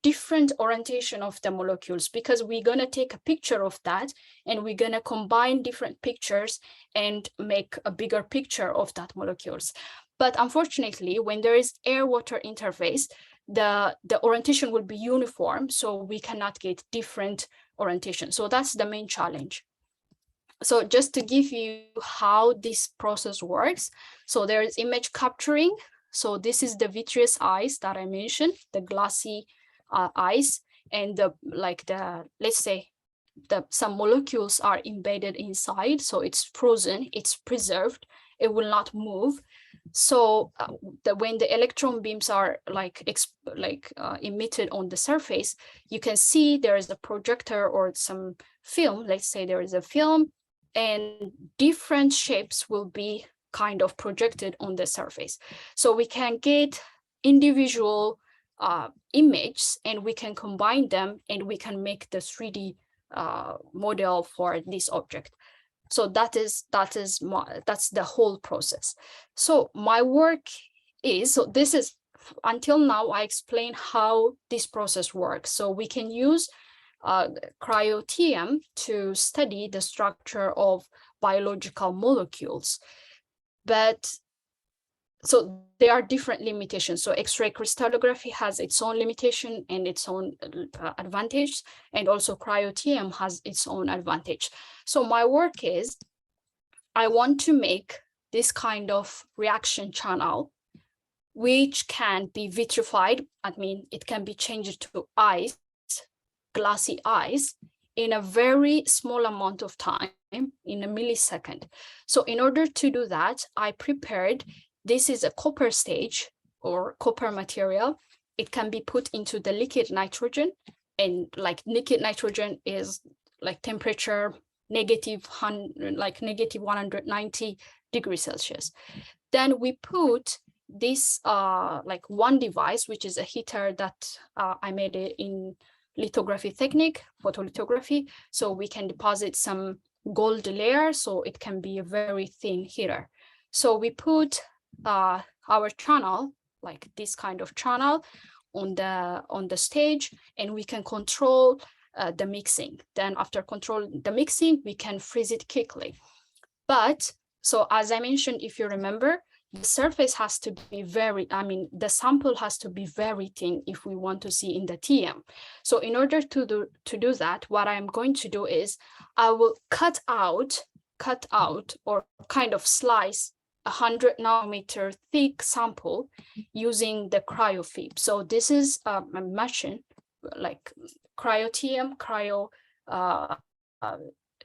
different orientation of the molecules, because we're going to take a picture of that and we're going to combine different pictures and make a bigger picture of that molecules. But unfortunately, when there is air-water interface, the orientation will be uniform, so we cannot get different orientation. So that's the main challenge. So just to give you how this process works, so there is image capturing. So this is the vitreous ice that I mentioned, the glassy ice, and let's say some molecules are embedded inside, so it's frozen, it's preserved, it will not move. So when the electron beams are emitted on the surface, you can see there is a projector or some film. Let's say there is a film, and different shapes will be kind of projected on the surface. So we can get individual images and we can combine them and we can make the 3D model for this object. So that's the whole process. So my work is, so this is, until now I explain how this process works. So we can use cryo-TM to study the structure of biological molecules. But so there are different limitations. So X-ray crystallography has its own limitation and its own advantage, and also cryo-TM has its own advantage. So my work is, I want to make this kind of reaction channel, which can be vitrified. I mean, it can be changed to ice, glassy ice, in a very small amount of time, in a millisecond. So in order to do that, I prepared, this is a copper stage or copper material. It can be put into the liquid nitrogen, and like liquid nitrogen is like temperature negative 190 degrees Celsius. Then we put this like one device, which is a heater that I made it in lithography technique, photolithography. So we can deposit some gold layer, so it can be a very thin heater. So we put our channel, like this kind of channel, on the stage, and we can control the mixing. Then after controlling the mixing, we can freeze it quickly. But so as I mentioned, if you remember, the surface has to be the sample has to be very thin if we want to see in the TM. So in order to do that, what I'm going to do is I will cut out or kind of slice 100 nanometer thick sample using the cryofib. So this is a machine like cryo-TM,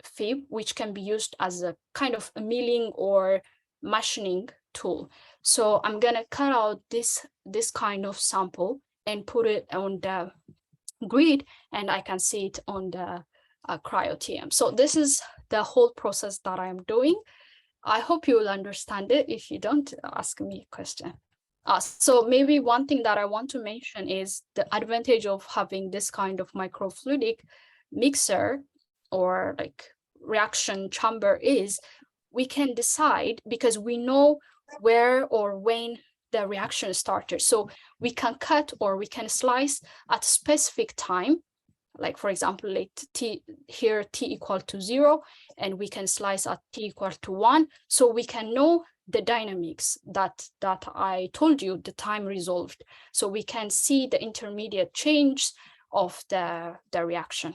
fib, which can be used as a kind of a milling or machining tool. So I'm gonna cut out this kind of sample and put it on the grid, and I can see it on the cryo-TM. So this is the whole process that I'm doing. I hope you will understand it. If you don't, ask me a question. So maybe one thing that I want to mention is the advantage of having this kind of microfluidic mixer or like reaction chamber is we can decide, because we know where or when the reaction started. So we can cut or we can slice at a specific time like for example, let t here t equal to 0, and we can slice at t equal to 1, so we can know the dynamics that I told you, the time resolved, so we can see the intermediate change of the reaction.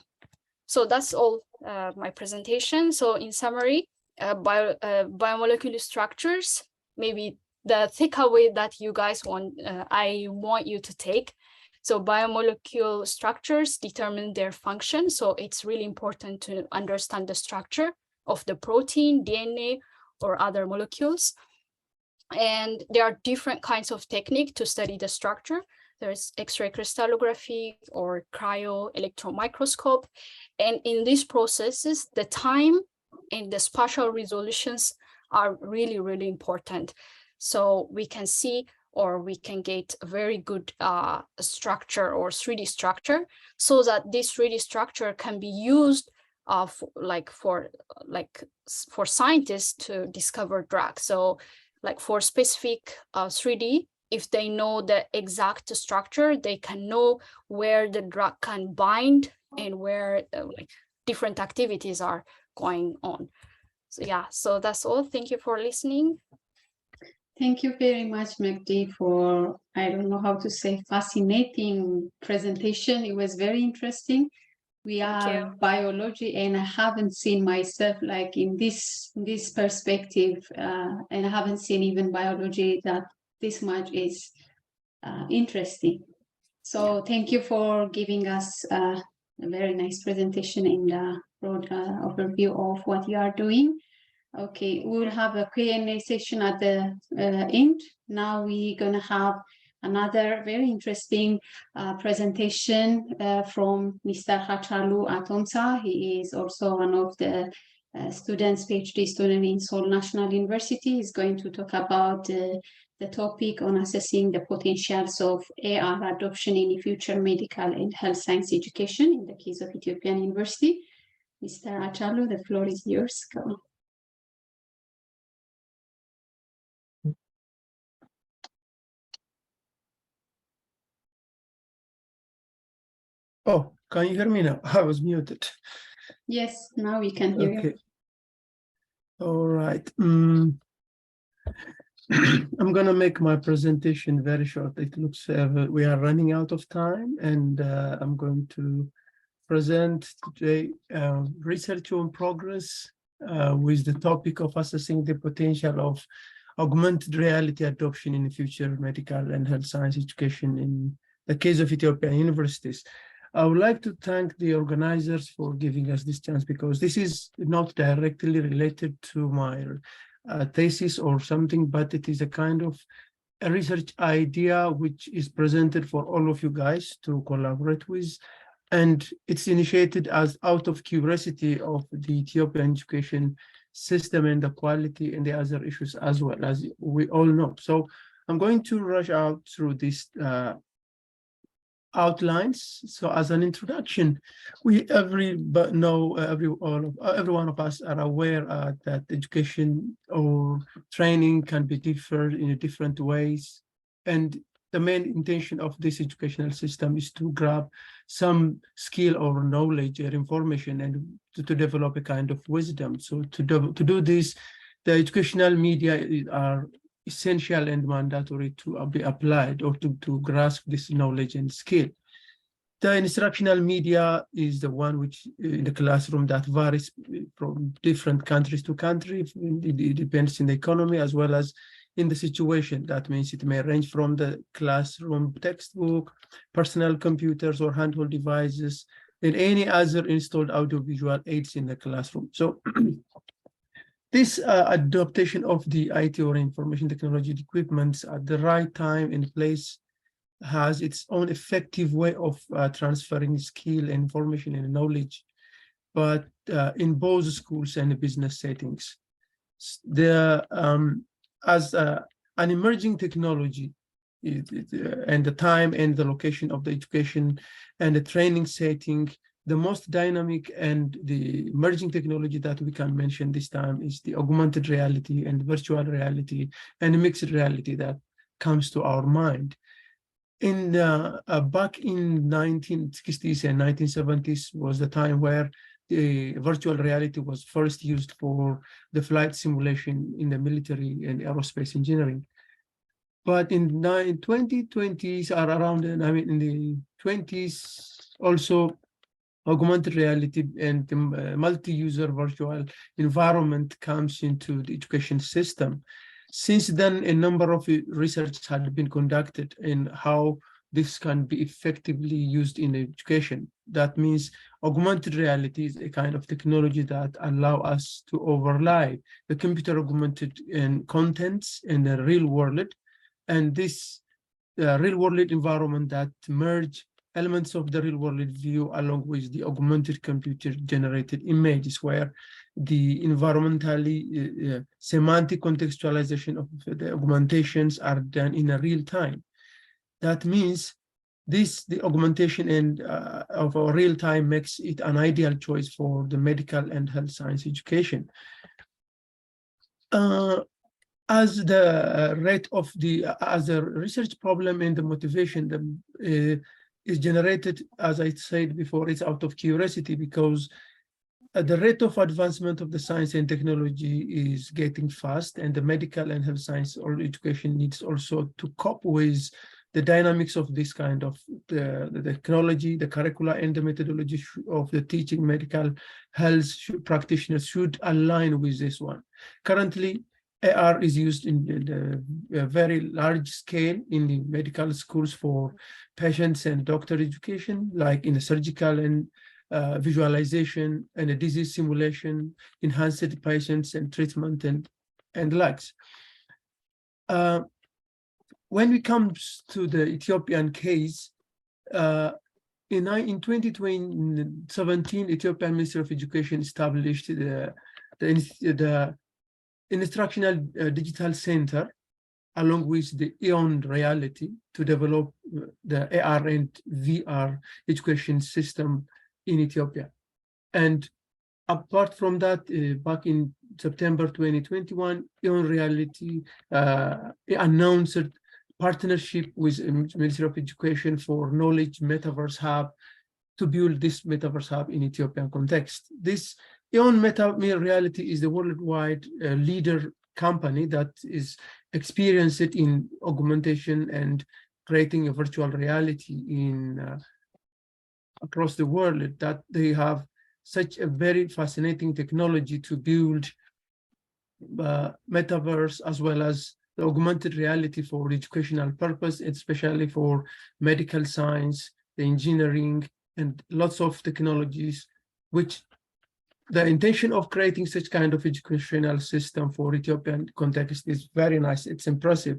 So that's all my presentation. So in summary, biomolecular structures, maybe the takeaway that you guys want, I want you to take. So biomolecule structures determine their function. So it's really important to understand the structure of the protein, DNA, or other molecules. And there are different kinds of technique to study the structure. There's X-ray crystallography or cryo electron microscope. And in these processes, the time and the spatial resolutions are really, really important. So we can see, or we can get a very good structure or 3D structure, so that this 3D structure can be used for scientists to discover drugs. So like for specific 3D, if they know the exact structure, they can know where the drug can bind and where like different activities are going on. So yeah, so that's all. Thank you for listening. Thank you very much, Mekdes, for, I don't know how to say, fascinating presentation. It was very interesting. We are biology, and I haven't seen myself like in this perspective, and I haven't seen even biology that this much is interesting. So thank you for giving us a very nice presentation and broad overview of what you are doing. Okay, we'll have a Q&A session at the end. Now we're going to have another very interesting presentation from Mr. Hachalu Atomsa. He is also one of the students, PhD student in Seoul National University. He's going to talk about the topic on assessing the potentials of AR adoption in future medical and health science education in the case of Ethiopian University. Mr. Hachalu, the floor is yours. Go on. Oh, can you hear me now? I was muted. Yes, now we can hear you. All right. I'm going to make my presentation very short. It looks we are running out of time, and I'm going to present today research on progress with the topic of assessing the potential of augmented reality adoption in future medical and health science education in the case of Ethiopian universities. I would like to thank the organizers for giving us this chance, because this is not directly related to my thesis or something, but it is a kind of a research idea which is presented for all of you guys to collaborate with. And it's initiated as out of curiosity of the Ethiopian education system and the quality and the other issues as well, as we all know. So I'm going to rush out through this outlines. So as an introduction, every one of us are aware that education or training can be differed in different ways, and the main intention of this educational system is to grab some skill or knowledge or information and to develop a kind of wisdom. So to do this, the educational media are essential and mandatory to be applied or to grasp this knowledge and skill. The instructional media is the one which in the classroom that varies from different countries to country. It depends on the economy as well as in the situation. That means it may range from the classroom textbook, personal computers or handheld devices, and any other installed audiovisual aids in the classroom. So this adaptation of the IT or information technology equipment at the right time and place has its own effective way of transferring skill, information, and knowledge, but in both schools and business settings. As an emerging technology, and the time and the location of the education and the training setting, the most dynamic and the emerging technology that we can mention this time is the augmented reality and virtual reality and mixed reality that comes to our mind. Back in 1960s and 1970s was the time where the virtual reality was first used for the flight simulation in the military and aerospace engineering. But in 2020s or around, I mean, in the 20s, also augmented reality and multi-user virtual environment comes into the education system. Since then, a number of research had been conducted in how this can be effectively used in education. That means augmented reality is a kind of technology that allow us to overlay the computer augmented contents in the real world, and this real world environment that merge elements of the real world view along with the augmented computer generated images, where the environmentally semantic contextualization of the augmentations are done in a real time. That means the augmentation and of a real time makes it an ideal choice for the medical and health science education. As the rate of as a research problem and the motivation is generated, as I said before, it's out of curiosity, because the rate of advancement of the science and technology is getting fast, and the medical and health science or education needs also to cope with the dynamics of this kind of the technology, the curricula, and the methodology of the teaching medical health practitioners should align with this one. Currently, AR is used in the very large scale in the medical schools for patients and doctor education, like in the surgical and visualization and a disease simulation, enhanced patients and treatment and likes. When it comes to the Ethiopian case, in 2017, Ethiopian Ministry of Education established the Instructional Digital Center, along with the EON Reality, to develop the AR and VR education system in Ethiopia. And apart from that, back in September 2021, EON Reality announced partnership with the Ministry of Education for Knowledge Metaverse Hub to build this Metaverse Hub in Ethiopian context. This EON Reality is the worldwide leader company that is experienced in augmentation and creating a virtual reality in across the world, that they have such a very fascinating technology to build metaverse as well as the augmented reality for educational purpose, especially for medical science, the engineering, and lots of technologies, which the intention of creating such kind of educational system for Ethiopian context is very nice. It's impressive.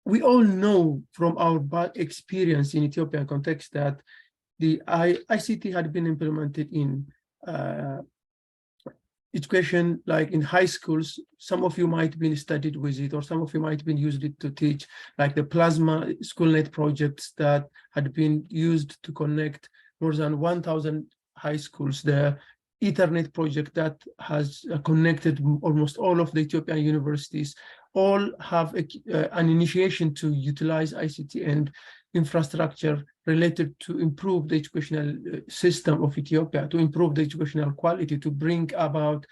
We all know from our experience in Ethiopian context that the ICT had been implemented in education, like in high schools. Some of you might have been studied with it, or some of you might have been used it to teach, like the Plasma SchoolNet projects that had been used to connect more than 1,000 high schools. The Ethernet project that has connected almost all of the Ethiopian universities, all have an initiation to utilize ICT and infrastructure related to improve the educational system of Ethiopia, to improve the educational quality, to bring about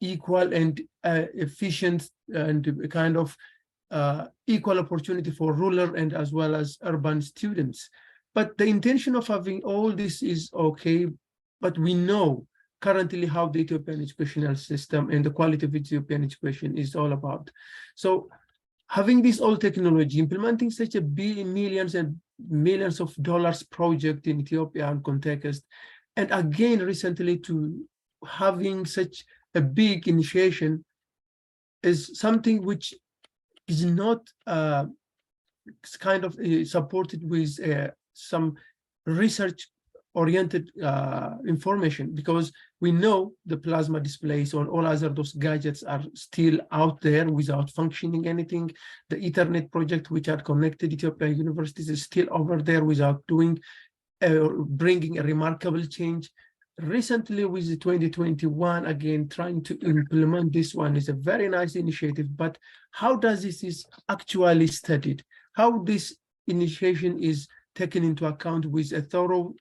equal and efficient and kind of equal opportunity for rural and as well as urban students. But the intention of having all this is okay, but we know currently how the Ethiopian educational system and the quality of Ethiopian education is all about. So having this old technology, implementing such a millions and millions of dollars project in Ethiopian context, and again recently to having such a big initiation is something which is not kind of supported with some research-oriented information, because we know the plasma displays or all other those gadgets are still out there without functioning anything. The Ethernet project, which had connected Ethiopian universities, is still over there without doing bringing a remarkable change. Recently, with the 2021, again, trying to implement this one is a very nice initiative, but how does this is actually studied? How this initiation is taken into account with a thorough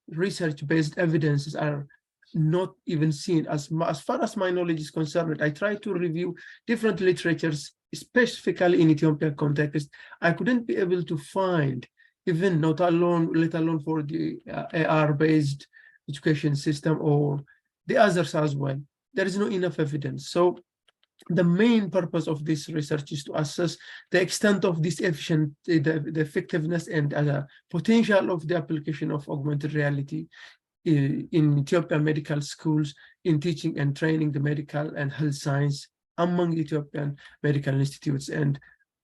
research-based evidences are not even seen. As far as my knowledge is concerned, I try to review different literatures, specifically in Ethiopian context. I couldn't be able to find, even not alone, let alone for the AR-based education system or the others as well. There is no enough evidence. So the main purpose of this research is to assess the extent of this the effectiveness and potential of the application of augmented reality in Ethiopian medical schools in teaching and training the medical and health science among Ethiopian medical institutes, and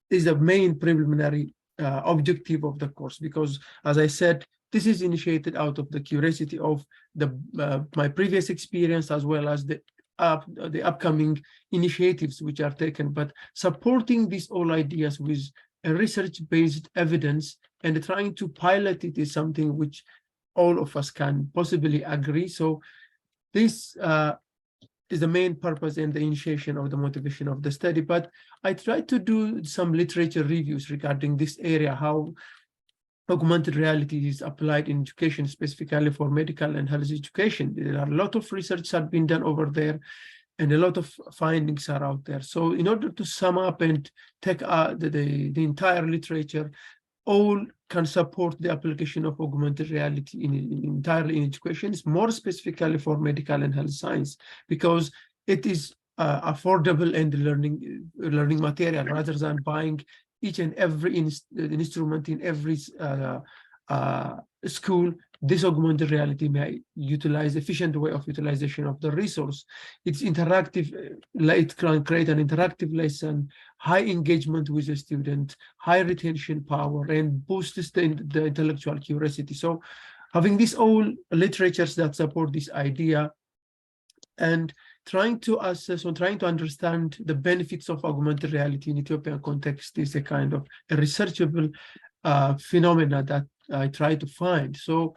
is the main preliminary objective of the course, because as I said, this is initiated out of the curiosity of my previous experience as well as the upcoming initiatives which are taken, but supporting these all ideas with a research-based evidence and trying to pilot it is something which all of us can possibly agree. So this is the main purpose and the initiation of the motivation of the study. But I tried to do some literature reviews regarding this area, how augmented reality is applied in education, specifically for medical and health education. There are a lot of research that has been done over there, and a lot of findings are out there. So in order to sum up and take the entire literature, all can support the application of augmented reality entirely in education, more specifically for medical and health science, because it is affordable and learning material rather than buying each and every instrument in every school. This augmented reality may utilize efficient way of utilization of the resource. It's interactive, it can create an interactive lesson, high engagement with the student, high retention power, and boosts the intellectual curiosity. So having these all literatures that support this idea and trying to assess or trying to understand the benefits of augmented reality in Ethiopian context is a kind of a researchable phenomena that I try to find. So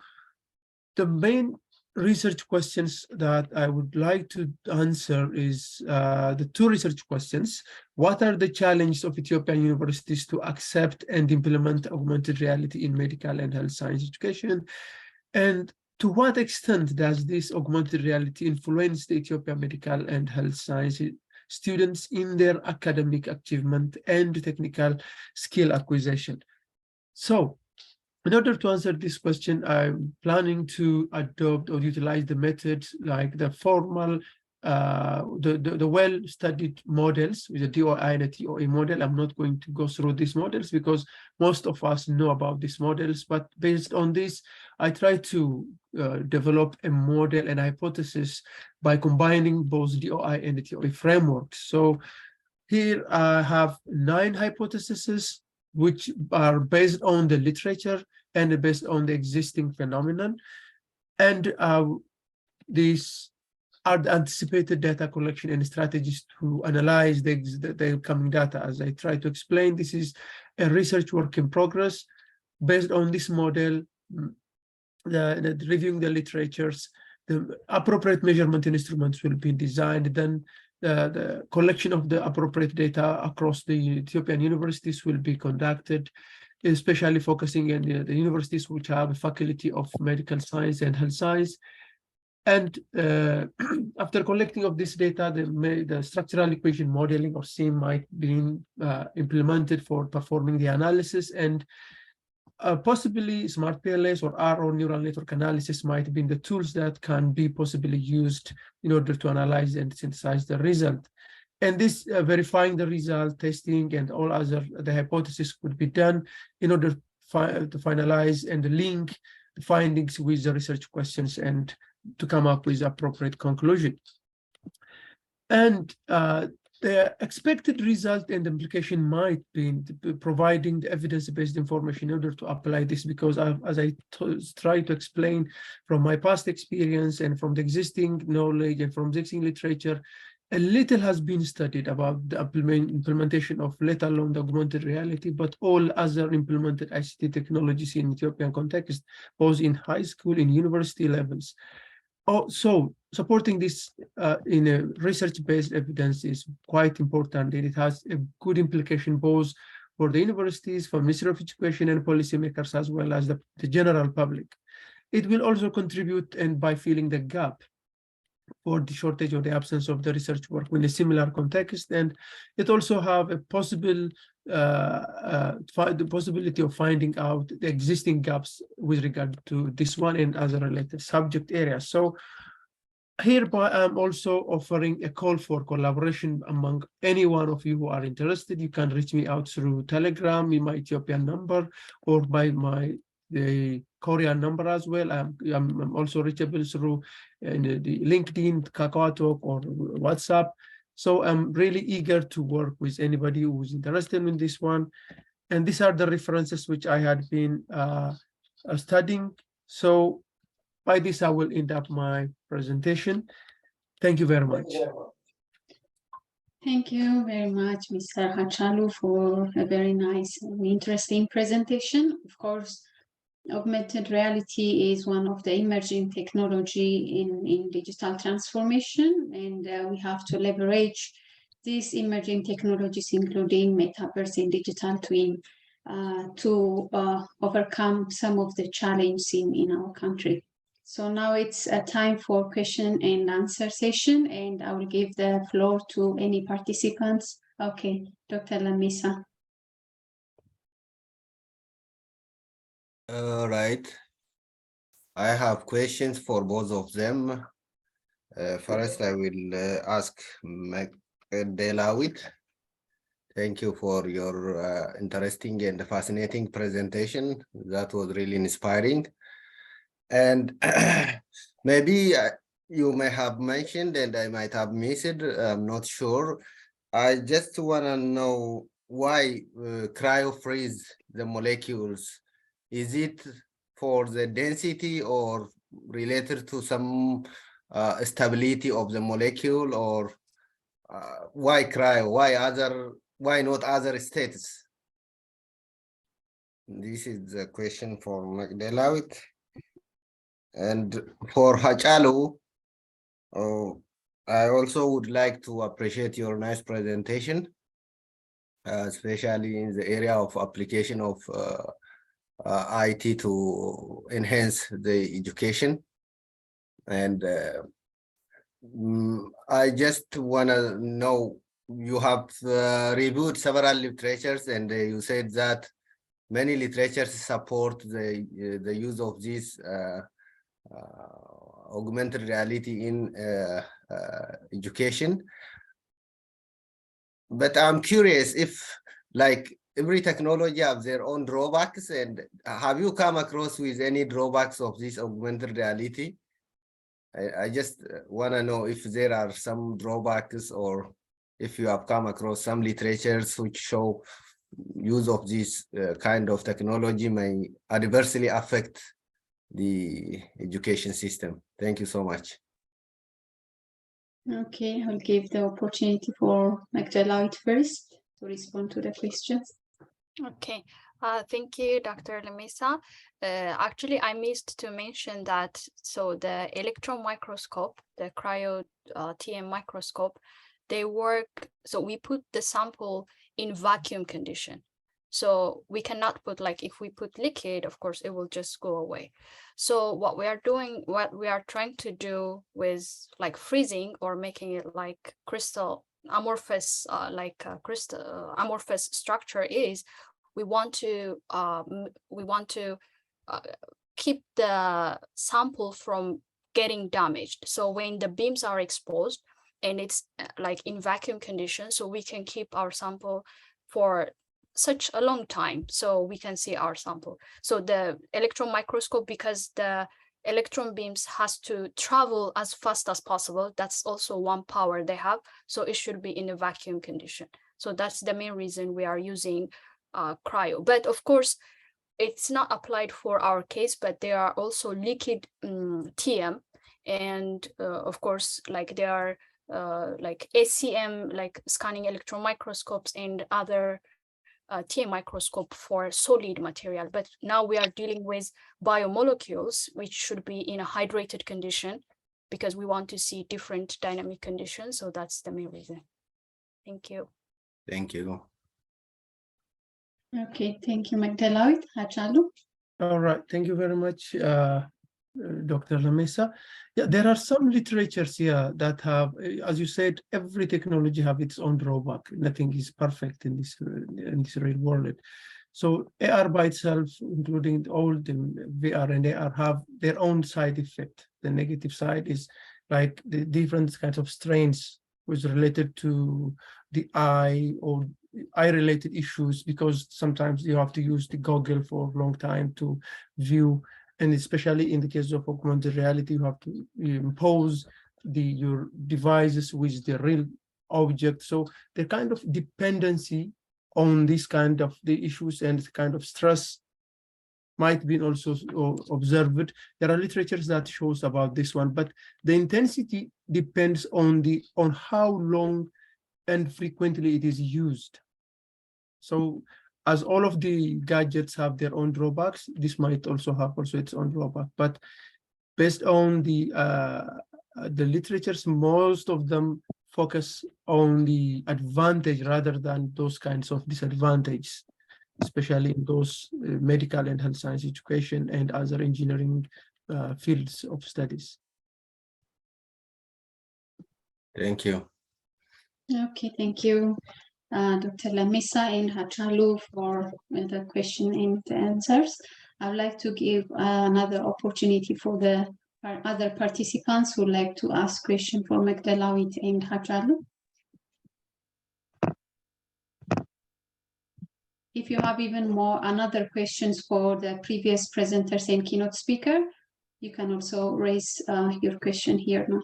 the main research questions that I would like to answer is the two research questions. What are the challenges of Ethiopian universities to accept and implement augmented reality in medical and health science education? And to what extent does this augmented reality influence the Ethiopian medical and health science students in their academic achievement and technical skill acquisition? So, in order to answer this question, I'm planning to adopt or utilize the methods like the formal, the well-studied models with the DOI and a TOE model. I'm not going to go through these models because most of us know about these models, but based on this, I try to develop a model and hypothesis by combining both DOI and the TOE frameworks. So here I have 9 hypotheses which are based on the literature and based on the existing phenomenon. And these are the anticipated data collection and strategies to analyze the incoming data. As I try to explain, this is a research work in progress. Based on this model, reviewing the literatures, the appropriate measurement instruments will be designed. Then the collection of the appropriate data across the Ethiopian universities will be conducted, especially focusing on the universities which have a faculty of medical science and health science. And after collecting of this data, the structural equation modeling or SIM might be implemented for performing the analysis, and possibly smart PLS or R or neural network analysis might be the tools that can be possibly used in order to analyze and synthesize the result. And this verifying the result, testing, and all other the hypothesis could be done in order to finalize and link the findings with the research questions and to come up with appropriate conclusion. And the expected result and implication might be providing the evidence-based information in order to apply this, because as I try to explain from my past experience and from the existing knowledge and from the existing literature, a little has been studied about the implementation of, let alone the augmented reality, but all other implemented ICT technologies in Ethiopian context, both in high school and university levels. So supporting this in a research-based evidence is quite important, and it has a good implication both for the universities, for Ministry of Education and policymakers, as well as the general public. It will also contribute and by filling the gap for the shortage or the absence of the research work in a similar context, and it also have a possible the possibility of finding out the existing gaps with regard to this one and other related subject areas. So hereby I'm also offering a call for collaboration among any one of you who are interested. You can reach me out through Telegram in my Ethiopian number or by the Korean number as well. I'm also reachable through the LinkedIn, Kakao Talk, or WhatsApp. So I'm really eager to work with anybody who's interested in this one. And these are the references which I had been studying. So by this, I will end up my presentation. Thank you very much. Thank you very much, Mr. Hachalu, for a very nice and interesting presentation. Of course, augmented reality is one of the emerging technology in digital transformation, and we have to leverage these emerging technologies, including metaverse and digital twin, to overcome some of the challenges in our country. So now it's a time for question and answer session, and I will give the floor to any participants. Okay, Dr. Lemessa. All right. I have questions for both of them. First, I will ask Mekdes. Thank you for your interesting and fascinating presentation. That was really inspiring. And maybe you may have mentioned, and I might have missed it, I'm not sure. I just want to know why cryo freeze the molecules. Is it for the density or related to some stability of the molecule, or why cryo? Why not other states? This is the question for Mekdes. And for Hachalu, I also would like to appreciate your nice presentation, especially in the area of application of IT to enhance the education. And I just want to know, you have reviewed several literatures, and you said that many literatures support the use of this augmented reality in education. But I'm curious if, like, every technology has their own drawbacks, and have you come across with any drawbacks of this augmented reality? I just want to know if there are some drawbacks, or if you have come across some literatures which show use of this kind of technology may adversely affect the education system. Thank you so much. Okay, I'll give the opportunity for Mekdes first to respond to the questions. Okay, thank you, Dr. Lemessa. Actually, I missed to mention that, so the electron microscope, the cryo TM microscope, they work, so we put the sample in vacuum condition. So we cannot put, like, if we put liquid, of course, it will just go away. So what we are doing, what we are trying to do with like freezing or making it like crystal amorphous, amorphous structure is, we want to keep the sample from getting damaged. So when the beams are exposed and it's like in vacuum conditions, so we can keep our sample for such a long time, so we can see our sample. So the electron microscope, because the electron beams has to travel as fast as possible, that's also one power they have, so it should be in a vacuum condition. So that's the main reason we are using cryo. But of course, it's not applied for our case, but there are also liquid TM, and of course, like there are like ACM, like scanning electron microscopes, and other TM microscope for solid material. But now we are dealing with biomolecules, which should be in a hydrated condition, because we want to see different dynamic conditions. So that's the main reason. Thank you. Thank you. Okay, thank you, Mekdes. Hachalu. All right, thank you very much, Dr. Lemessa. Yeah, there are some literatures here that have, as you said, every technology have its own drawback. Nothing is perfect in this real world. So AR by itself, including all the VR and AR, have their own side effect. The negative side is like the different kinds of strains which related to the eye or eye-related issues, because sometimes you have to use the goggle for a long time to view, and especially in the case of augmented reality, you have to impose your devices with the real object. So the kind of dependency on this kind of the issues and kind of stress might be also observed. There are literatures that shows about this one, but the intensity depends on how long and frequently it is used. So as all of the gadgets have their own drawbacks, this might also have its own drawback. But based on the literatures, most of them focus on the advantage rather than those kinds of disadvantages, especially in those medical and health science education and other engineering fields of studies. Thank you. Okay, thank you, Dr. Lemessa and Hachalu, for the question and the answers. I would like to give another opportunity for the other participants who would like to ask questions for Mekdes and Hachalu. If you have even another questions for the previous presenters and keynote speaker, you can also raise your question here now.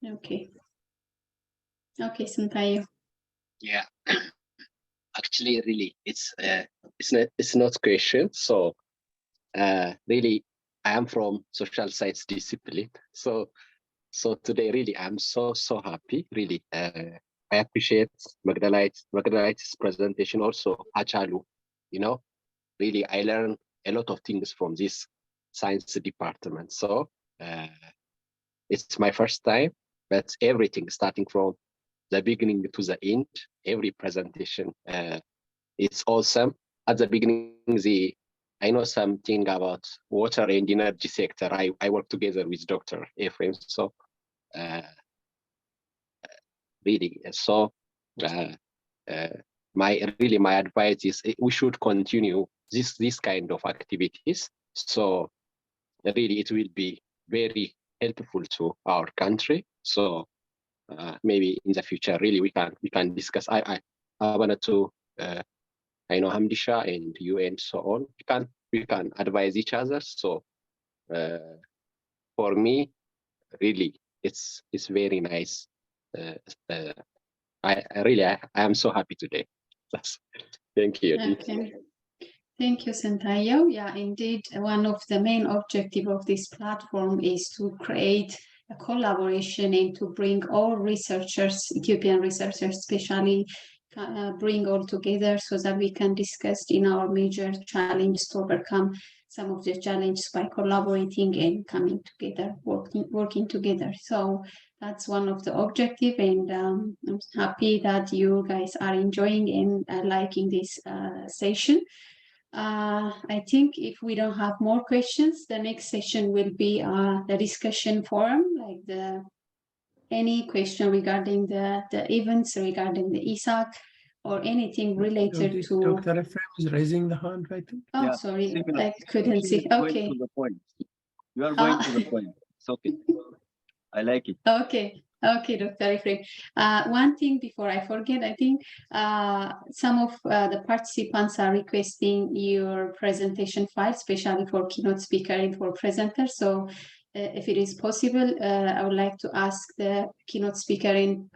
Okay. Okay, Santayo. Yeah. Actually, really, it's not question. So, really, I am from social science discipline. So today, really, I'm so happy. Really, I appreciate Mekdes' presentation. Also, Hachalu. Really, I learned a lot of things from this science department. So, it's my first time, but everything starting from the beginning to the end, every presentation, it's awesome. At the beginning, I know something about water and energy sector. I work together with Dr. Ephrem. So really, so my advice is we should continue this kind of activities. So really, it will be very helpful to our country. So maybe in the future, really, we can discuss. I wanted to. I know Hamdisha and you and so on. We can advise each other. So for me, really, it's very nice. I am so happy today. Thank you. Okay. Thank you, Santayo. Yeah, indeed, one of the main objectives of this platform is to create a collaboration and to bring all researchers, Ethiopian researchers especially, bring all together so that we can discuss in our major challenges to overcome some of the challenges by collaborating and coming together, working together. So that's one of the objectives, and I'm happy that you guys are enjoying and liking this session. I think if we don't have more questions, the next session will be the discussion forum, like any question regarding the events, regarding the ESAK, or anything related to... Dr. Ephrem is raising the hand, I think. Oh, yeah, sorry, I couldn't see. Okay. To the point. You are going to the point. It's okay. I like it. Okay. Okay, Dr. Ephrem. One thing before I forget, I think some of the participants are requesting your presentation file, especially for keynote speaker and for presenters. So if it is possible, I would like to ask the keynote speaker and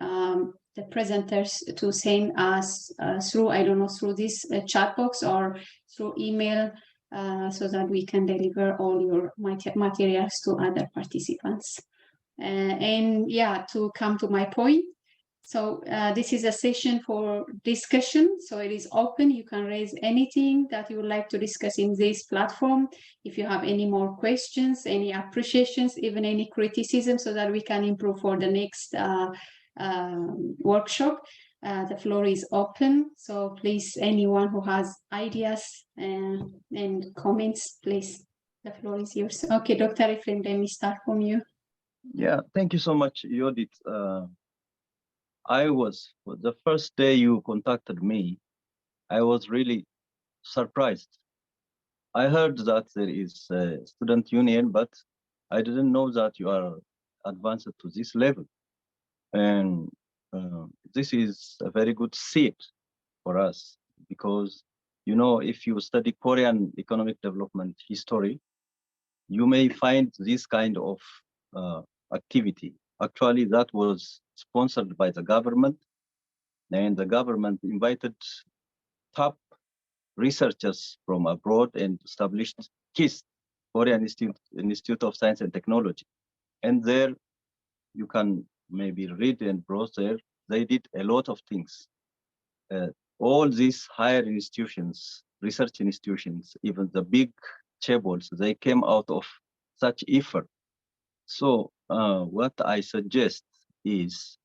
the presenters to send us through, I don't know, through this chat box or through email so that we can deliver all your materials to other participants. And yeah, to come to my point, So this is a session for discussion, so it is open. You can raise anything that you would like to discuss in this platform. If you have any more questions, any appreciations, even any criticism, so that we can improve for the next workshop. The floor is open, so please, anyone who has ideas and comments, please, the floor is yours. Okay, Dr. Ephrem, let me start from you. Yeah, thank you so much, Yodit. The first day you contacted me, I was really surprised. I heard that there is a student union, but I didn't know that you are advanced to this level. And this is a very good seed for us, because, you know, if you study Korean economic development history, you may find this kind of activity. Actually, that was sponsored by the government, and the government invited top researchers from abroad and established KIST, Korean Institute of Science and Technology. And there you can maybe read and browse there. They did a lot of things. All these higher institutions, research institutions, even the big chaebols, they came out of such effort. So what I suggest is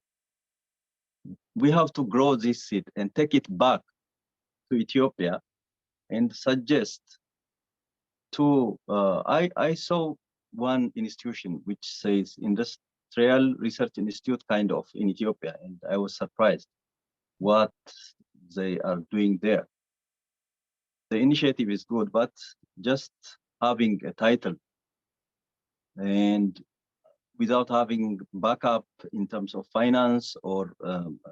we have to grow this seed and take it back to Ethiopia and suggest to, I saw one institution which says Industrial Research Institute kind of in Ethiopia, and I was surprised what they are doing there. The initiative is good, but just having a title and without having backup in terms of finance or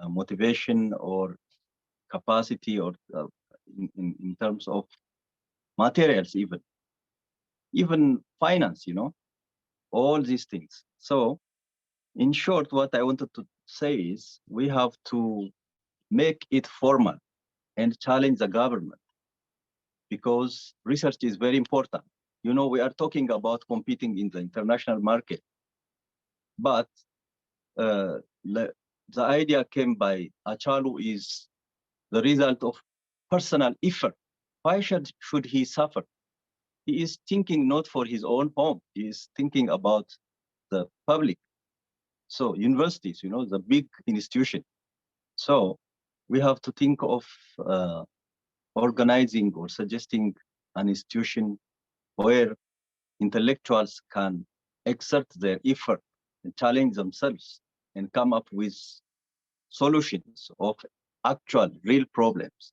motivation or capacity or in terms of materials, even finance, you know, all these things. So in short, what I wanted to say is we have to make it formal and challenge the government, because research is very important. You know, we are talking about competing in the international market, but the idea came by Achalu is the result of personal effort. Why should he suffer? He is thinking not for his own home. He is thinking about the public. So universities, you know, the big institution. So we have to think of organizing or suggesting an institution where intellectuals can exert their effort and challenge themselves and come up with solutions of actual real problems.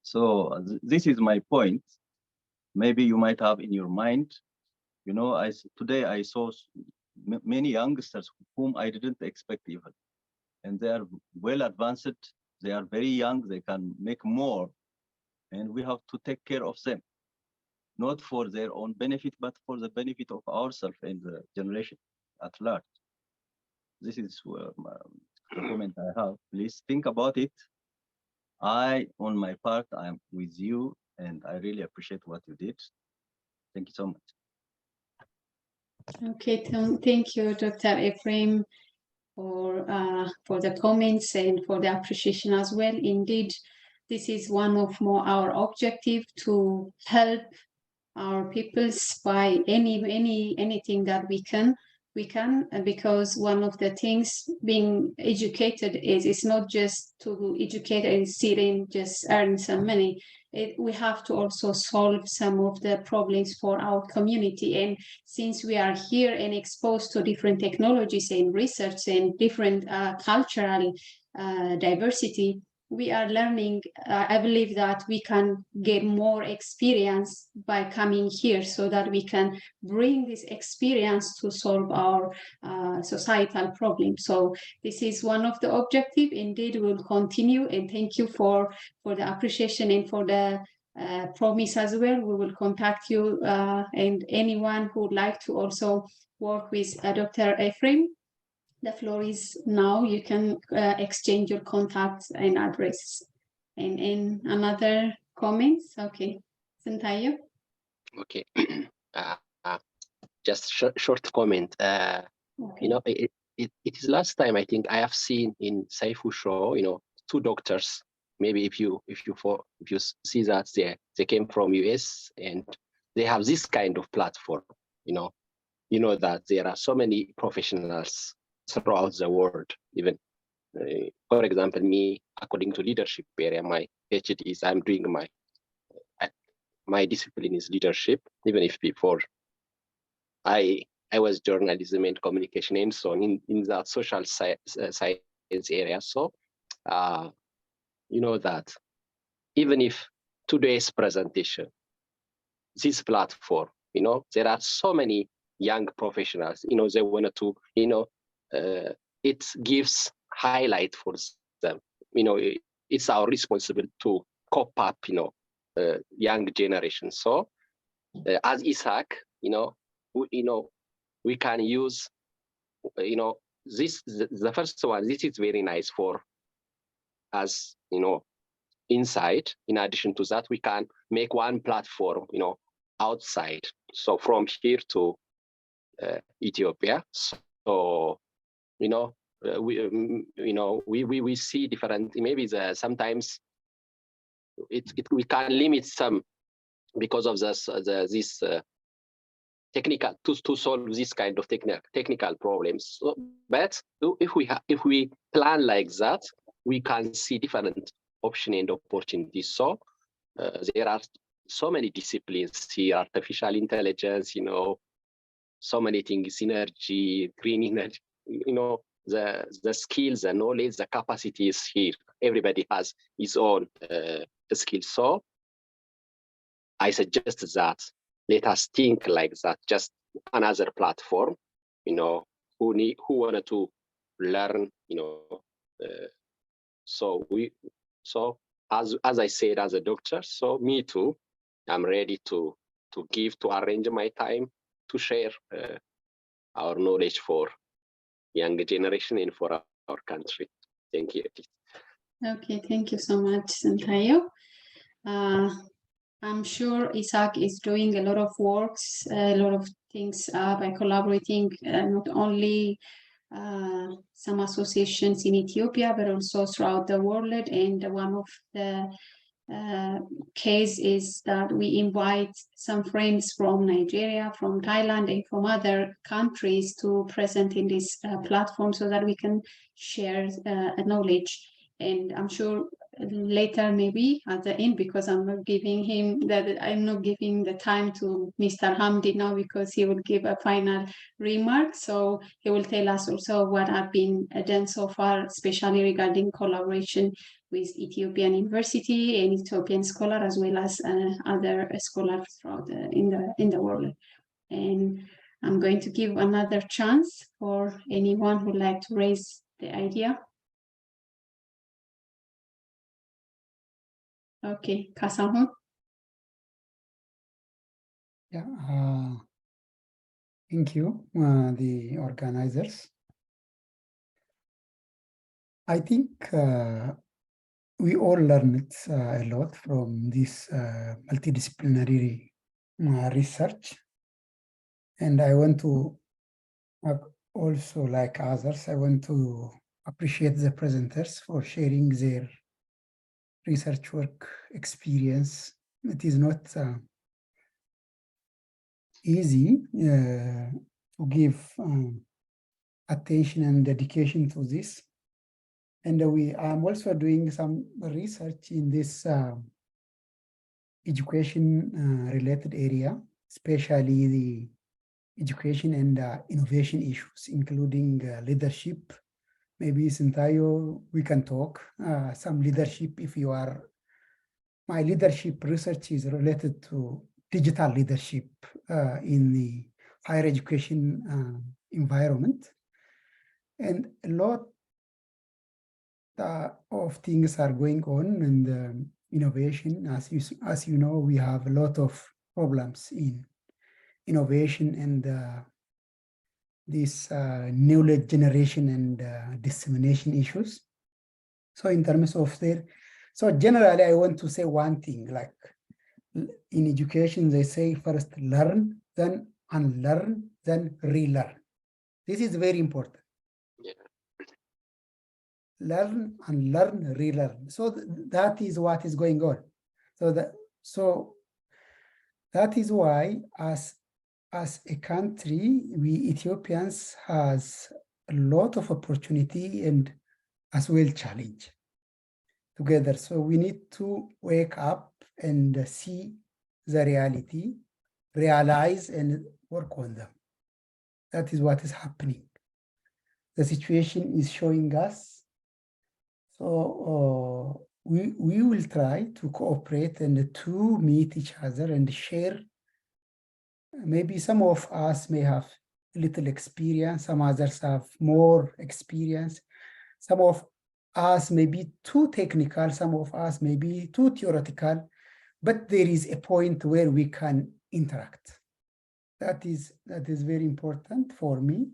So this is my point. Maybe you might have in your mind, you know, today I saw many youngsters whom I didn't expect even, and they are well advanced. They are very young. They can make more, and we have to take care of them, not for their own benefit, but for the benefit of ourselves and the generation at large. This is the comment I have. Please think about it. On my part, I am with you, and I really appreciate what you did. Thank you so much. Okay, thank you, Dr. Ephrem, for the comments and for the appreciation as well. Indeed, this is one of our objective, to help our peoples by anything that we can, because one of the things being educated is, it's not just to educate and sit and just earn some money. We have to also solve some of the problems for our community. And since we are here and exposed to different technologies and research and different cultural diversity, we are learning. I believe that we can get more experience by coming here, so that we can bring this experience to solve our societal problems. So this is one of the objectives. Indeed, we'll continue, and thank you for the appreciation and for the promise as well. We will contact you and anyone who would like to also work with Dr. Ephrem. The floor is now. You can exchange your contacts and address. And another comments? Okay, Santayo. Okay, just short comment. You know, it is last time I think I have seen in Saifu show, two doctors. Maybe if you see that they came from US and they have this kind of platform, that there are so many professionals throughout the world. Even for example, me, according to leadership area, my PhD is I'm doing my discipline is leadership. Even if before I was journalism and communication and so on in that social science area. So that even if today's presentation, this platform, there are so many young professionals, they wanted to, it gives highlight for them. It's our responsibility to cop up, young generation. So as ESAK, we can use, this, the first one, this is very nice for us, inside. In addition to that, we can make one platform, outside. So from here to Ethiopia. So, we see different, maybe sometimes we can limit some because of this technical to solve this kind of technical problems. So, but if we plan like that, we can see different options and opportunities. So there are so many disciplines here: artificial intelligence, so many things, energy, green energy, the skills, the knowledge, the capacity is here. Everybody has his own skills. So I suggest that let us think like that, just another platform, who wanted to learn, so as I said, as a doctor, so me too, I'm ready to arrange my time to share our knowledge for younger generation and for our country. Thank you. Okay, thank you so much, Santayo. I'm sure ESAK is doing a lot of works, a lot of things by collaborating not only some associations in Ethiopia, but also throughout the world. And one of the case is that we invite some friends from Nigeria, from Thailand, and from other countries to present in this platform so that we can share knowledge. And I'm sure later, maybe at the end, because I'm not giving the time to Mr. Hamdi now, because he will give a final remark. So he will tell us also what have been done so far, especially regarding collaboration with Ethiopian University and Ethiopian scholar, as well as other scholars throughout in the world. And I'm going to give another chance for anyone who would like to raise the idea. Okay, Kasahun. Yeah, thank you, the organizers. I think we all learned a lot from this multidisciplinary research. And I want to also, like others, I want to appreciate the presenters for sharing their research work experience. It is not easy to give attention and dedication to this. And I'm also doing some research in this education related area, especially the education and innovation issues, including leadership. Maybe Santayo, we can talk some leadership if you are. My leadership research is related to digital leadership in the higher education environment. And a lot of things are going on in innovation. As you know, we have a lot of problems in innovation and this knowledge generation and dissemination issues. So in terms of so generally I want to say one thing, like in education, they say first learn, then unlearn, then relearn. This is very important. learn and learn, relearn. So that is what is going on. So that is why as a country, we Ethiopians has a lot of opportunity and as well challenge together. So we need to wake up and see the reality, realize and work on them. That is what is happening. The situation is showing us. So we will try to cooperate and to meet each other and share. Maybe some of us may have little experience, some others have more experience. Some of us may be too technical, some of us may be too theoretical, but there is a point where we can interact. That is very important for me.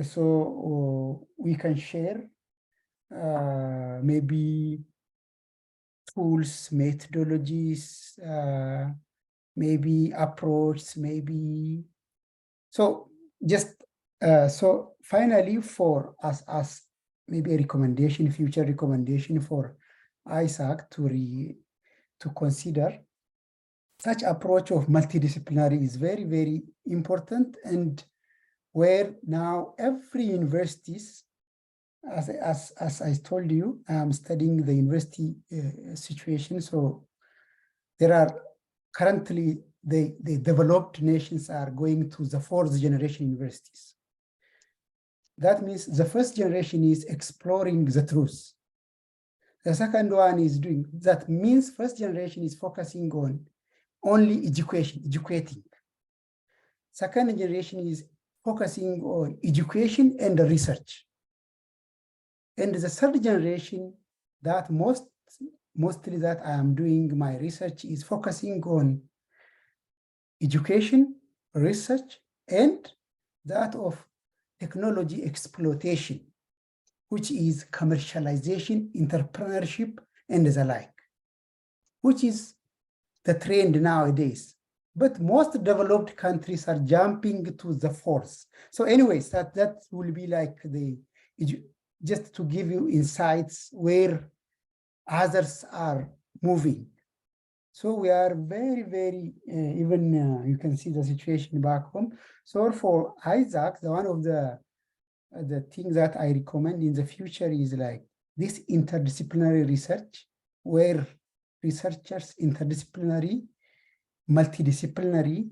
So we can share maybe tools, methodologies, maybe approach, maybe. So just so finally for us maybe a recommendation, future recommendation for ESAK to consider. Such approach of multidisciplinary is very, very important, and where now every universities, as I told you, I'm studying the university situation. So there are currently the developed nations are going to the 4th generation universities. That means the first generation is exploring the truth. The second one is doing, that means first generation is focusing on only educating. Second generation is focusing on education and research. And the third generation, that mostly that I am doing my research is focusing on education, research, and that of technology exploitation, which is commercialization, entrepreneurship, and the like, which is the trend nowadays. But most developed countries are jumping to the fourth. So anyways, that will be like just to give you insights where others are moving. So we are very, very, even you can see the situation back home. So for ESAK, one of the things that I recommend in the future is like this interdisciplinary research, where researchers interdisciplinary, multidisciplinary,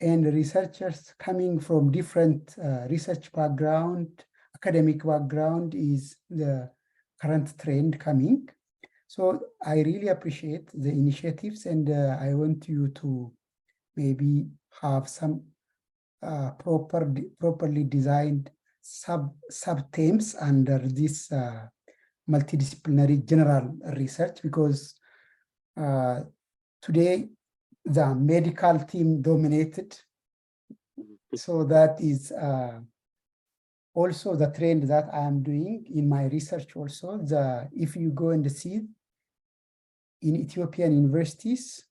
and researchers coming from different research background, academic background is the current trend coming. So I really appreciate the initiatives, and I want you to maybe have some properly designed sub-themes under this multidisciplinary general research, because today the medical team dominated. So that is also the trend that I am doing in my research also. If you go and see in Ethiopian universities,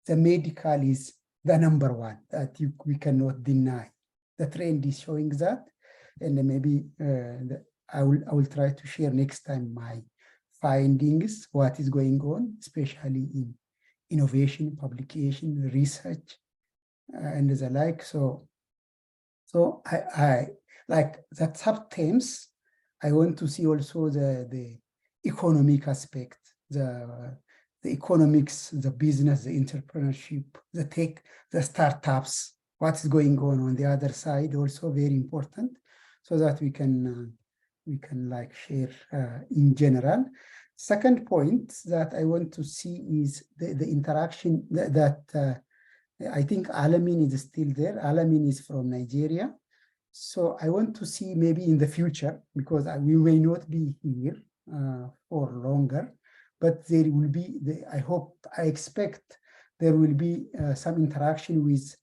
the medical is the number one that we cannot deny. The trend is showing that, and maybe I will try to share next time my findings, what is going on, especially in innovation, publication, research, and the like. So I like that sub-themes. I want to see also the economic aspect, the economics, the business, the entrepreneurship, the tech, the startups, what is going on the other side, also very important, so that we can like share in general. Second point that I want to see is the interaction that I think Amin is still there. Amin is from Nigeria. So I want to see maybe in the future, because we may not be here for longer, but there will be, I expect there will be some interaction with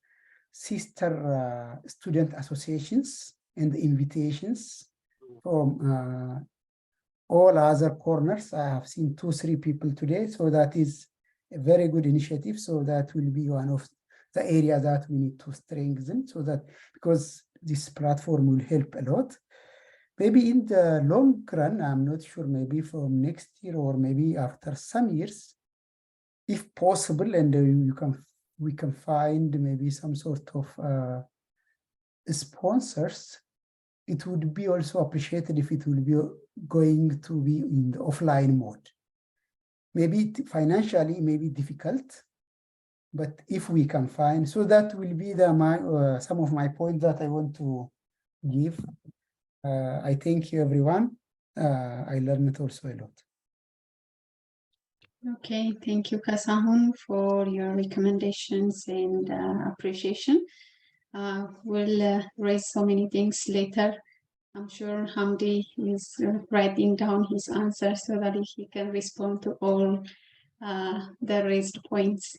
sister student associations and invitations from all other corners. I have seen 2-3 people today, so that is a very good initiative. So that will be one of the areas that we need to strengthen, so that, because this platform will help a lot. maybe in the long run, I'm not sure, maybe from next year or maybe after some years, if possible, and we can find maybe some sort of sponsors, it would be also appreciated if it will be going to be in the offline mode. Maybe financially, maybe difficult, but if we can find, so that will be some of my points that I want to give. I thank you, everyone. I learned also a lot. Okay, thank you, Kasahun, for your recommendations and appreciation. We'll raise so many things later. I'm sure Hamdi is writing down his answers so that he can respond to all the raised points.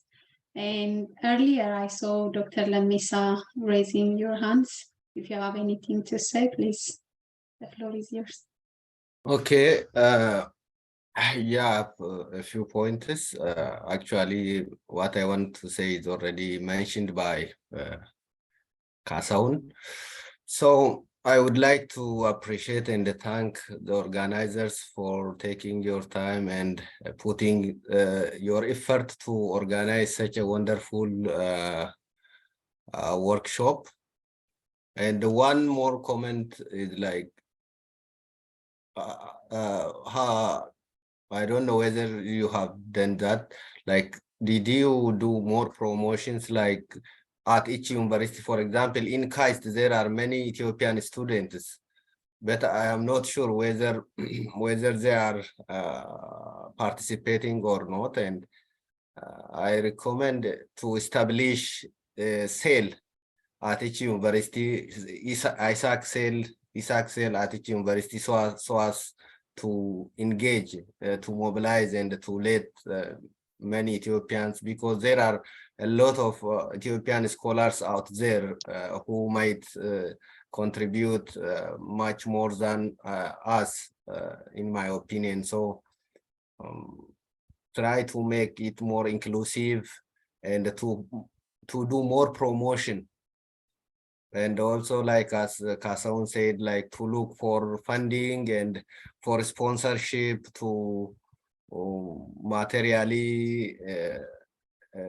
And earlier I saw Dr. Lemessa raising your hands. If you have anything to say, please, the floor is yours. Okay. Yeah, a few pointers. Actually, what I want to say is already mentioned by Kasaun. So I would like to appreciate and thank the organizers for taking your time and putting your effort to organize such a wonderful workshop. And one more comment is like, I don't know whether you have done that. Like, did you do more promotions like at each university? For example, in KAIST, there are many Ethiopian students, but I am not sure whether they are participating or not. And I recommend to establish a cell at each university, ESAK cell at each university, so as to engage, to mobilize, and to let many Ethiopians, because there are a lot of Ethiopian scholars out there who might contribute much more than us, in my opinion. So try to make it more inclusive and to do more promotion. And also, like as Kasaun said, like to look for funding and for sponsorship to materially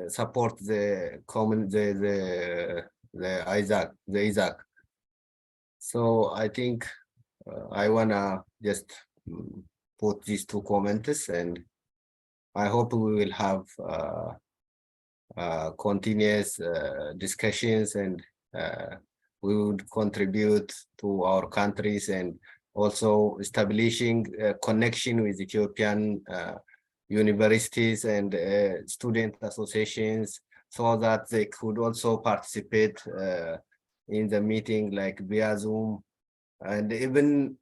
support the common the ESAK. So I think I wanna just put these two comments, and I hope we will have continuous discussions, and we would contribute to our countries, and also establishing a connection with Ethiopian universities and student associations, so that they could also participate in the meeting, like via Zoom. And even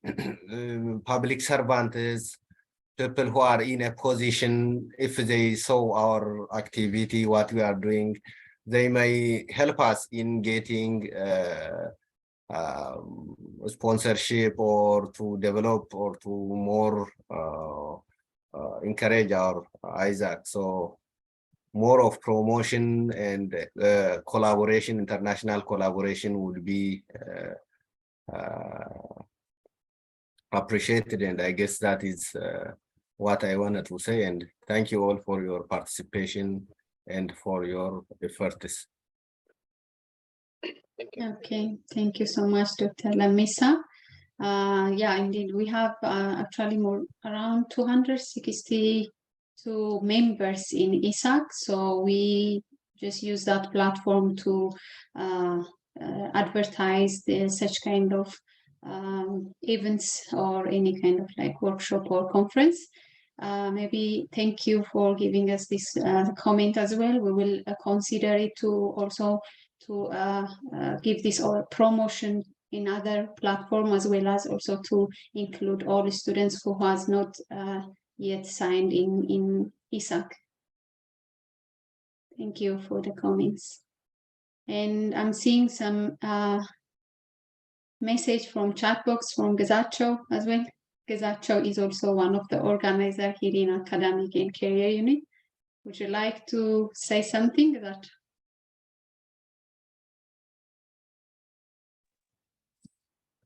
public servants, people who are in a position, if they saw our activity, what we are doing, they may help us in getting sponsorship, or to develop, or to more encourage our ESAK. So more of promotion and collaboration, international collaboration would be appreciated. And I guess that is what I wanted to say. And thank you all for your participation and for your efforts. Okay, thank you so much, Dr. Lemessa. Yeah, indeed, we have actually around 262 members in ESAK. So we just use that platform to advertise such kind of events, or any kind of like workshop or conference. Maybe thank you for giving us this comment as well. We will consider it to also to give this promotion in other platform, as well as also to include all the students who has not yet signed in ESAK. Thank you for the comments. And I'm seeing some message from chat box from Gazacho as well. Gazacho is also one of the organizers here in Academic and Career Unit. Would you like to say something, Gazacho?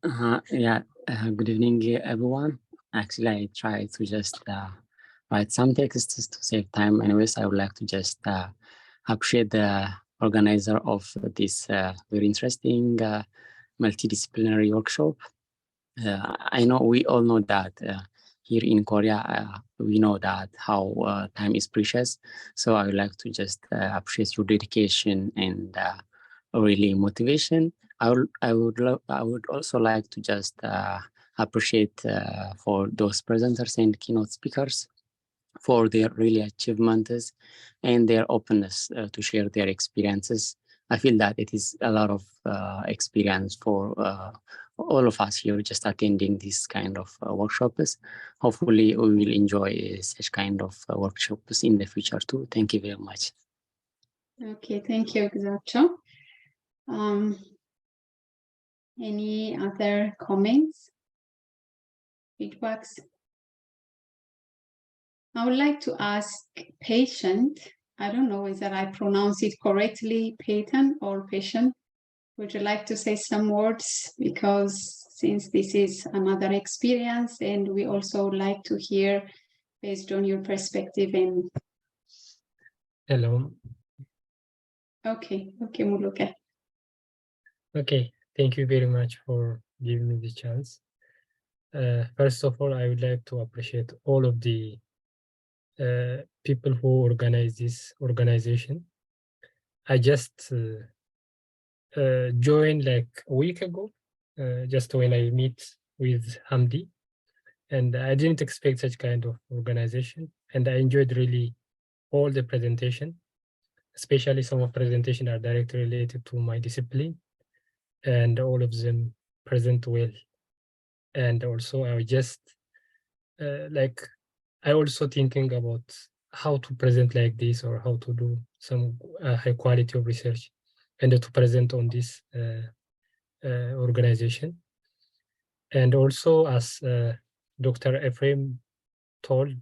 Good evening, everyone. Actually, I try to just write some texts to save time. Anyways, I would like to just appreciate the organizer of this very interesting multidisciplinary workshop. I know we all know that here in Korea, we know that how time is precious. So I would like to just appreciate your dedication and really motivation. I would also like to just appreciate for those presenters and keynote speakers for their really achievements and their openness to share their experiences. I feel that it is a lot of experience for all of us here just attending this kind of workshops. Hopefully we will enjoy such kind of workshops in the future too. Thank you very much. Okay, thank you, Gzacho. Any other comments, feedbacks? I would like to ask Patient, I don't know whether I pronounce it correctly, Peyton or Patient. Would you like to say some words? Because since this is another experience and we also like to hear based on your perspective and... Hello. Okay, Muluka. Okay, thank you very much for giving me the chance. First of all, I would like to appreciate all of the people who organize this organization. I just joined like a week ago, just when I meet with Hamdi, and I didn't expect such kind of organization, and I enjoyed really all the presentation, especially some of presentation are directly related to my discipline, and all of them present well. And also I just I also thinking about how to present like this or how to do some high quality of research and to present on this organization. And also as Dr. Ephrem told,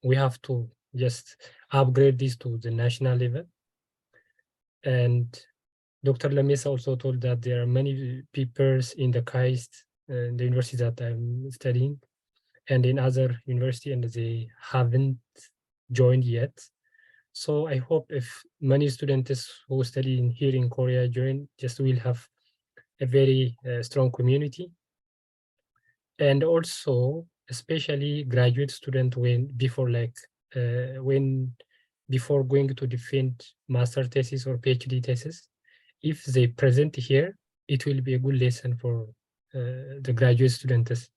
we have to just upgrade this to the national level. And Dr. Lemessa also told that there are many papers in the KAIST, the university that I'm studying, and in other university, and they haven't joined yet. So I hope if many students who study here in Korea join, just will have a very strong community. And also, especially graduate student before going to defend master thesis or PhD thesis, if they present here, it will be a good lesson for the graduate students.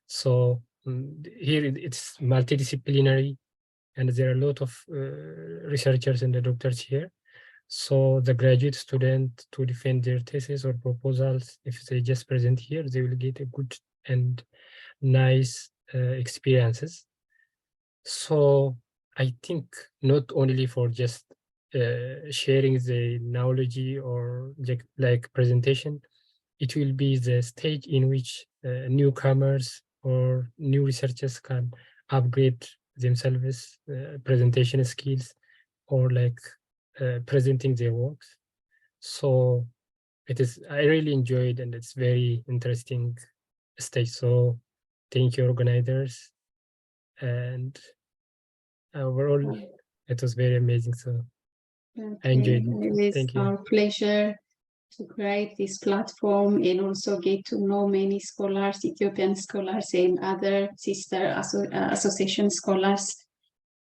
So here it's multidisciplinary, and there are a lot of researchers and the doctors here. So the graduate student to defend their thesis or proposals, if they just present here, they will get a good and nice experiences. So I think not only for just sharing the knowledge or like presentation, it will be the stage in which newcomers or new researchers can upgrade themselves, presentation skills, or like presenting their works. So I really enjoyed, and it's very interesting stage. So thank you, organizers. And overall, it was very amazing. So I enjoyed it. It is Thank you. our pleasure to create this platform and also get to know many scholars, Ethiopian scholars and other sister association scholars,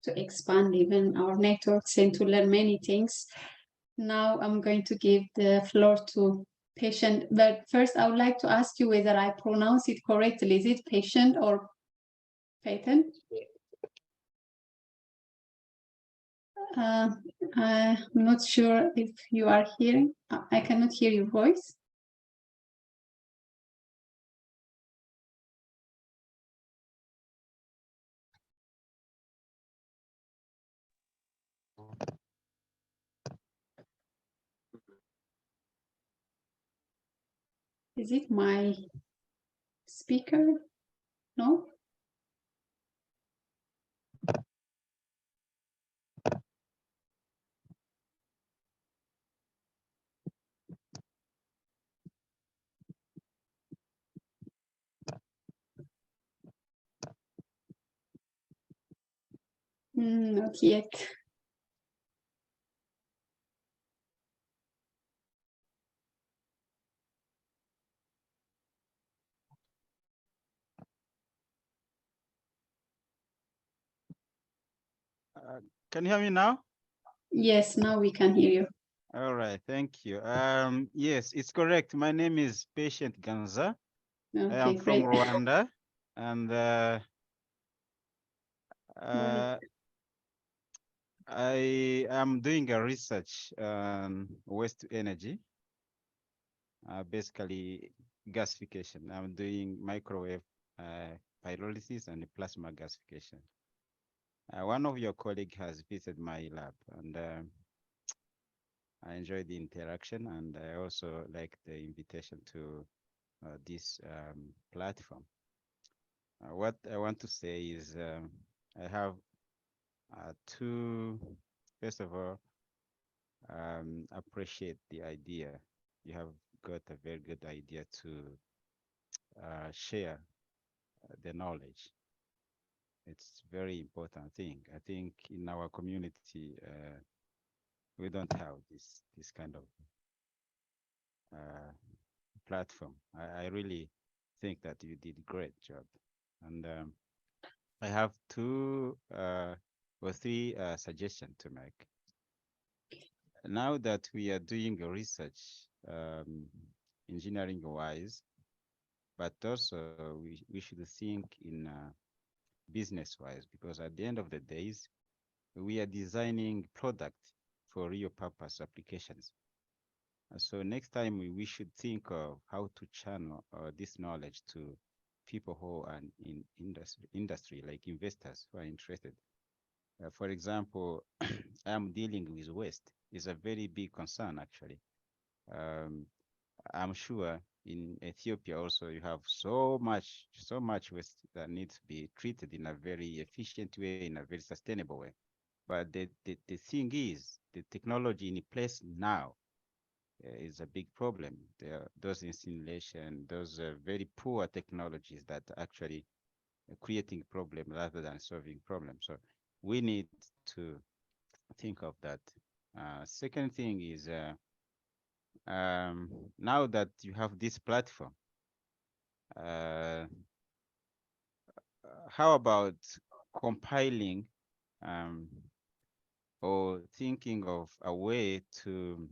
to expand even our networks and to learn many things. Now I'm going to give the floor to Patient, but first I would like to ask you whether I pronounce it correctly. Is it Patient or Peyton? I'm not sure if you are hearing. I cannot hear your voice. Is it my speaker? No? Not yet. Can you hear me now? Yes, now we can hear you. All right, thank you. Yes, it's correct. My name is Patient Ganza. I Okay, am from great. Rwanda, and I am doing a research on waste to energy, basically gasification. I'm doing microwave pyrolysis and plasma gasification. One of your colleagues has visited my lab, and I enjoyed the interaction, and I also like the invitation to this platform. What I want to say is I have two, first of all, appreciate the idea. You have got a very good idea to share the knowledge. It's very important thing. I think in our community, we don't have this kind of platform. I really think that you did a great job. And I have two or three suggestions to make. Now that we are doing a research, engineering-wise, but also we should think in business-wise, because at the end of the days, we are designing product for real purpose applications. So next time we should think of how to channel this knowledge to people who are in industry, like investors who are interested. For example, I am dealing with waste. It's a very big concern, actually. I'm sure in Ethiopia also you have so much waste that needs to be treated in a very efficient way, in a very sustainable way. But the thing is, the technology in place now is a big problem. There are those incineration, those very poor technologies that actually creating problem rather than solving problems. So we need to think of that. Second thing is now that you have this platform, how about compiling or thinking of a way to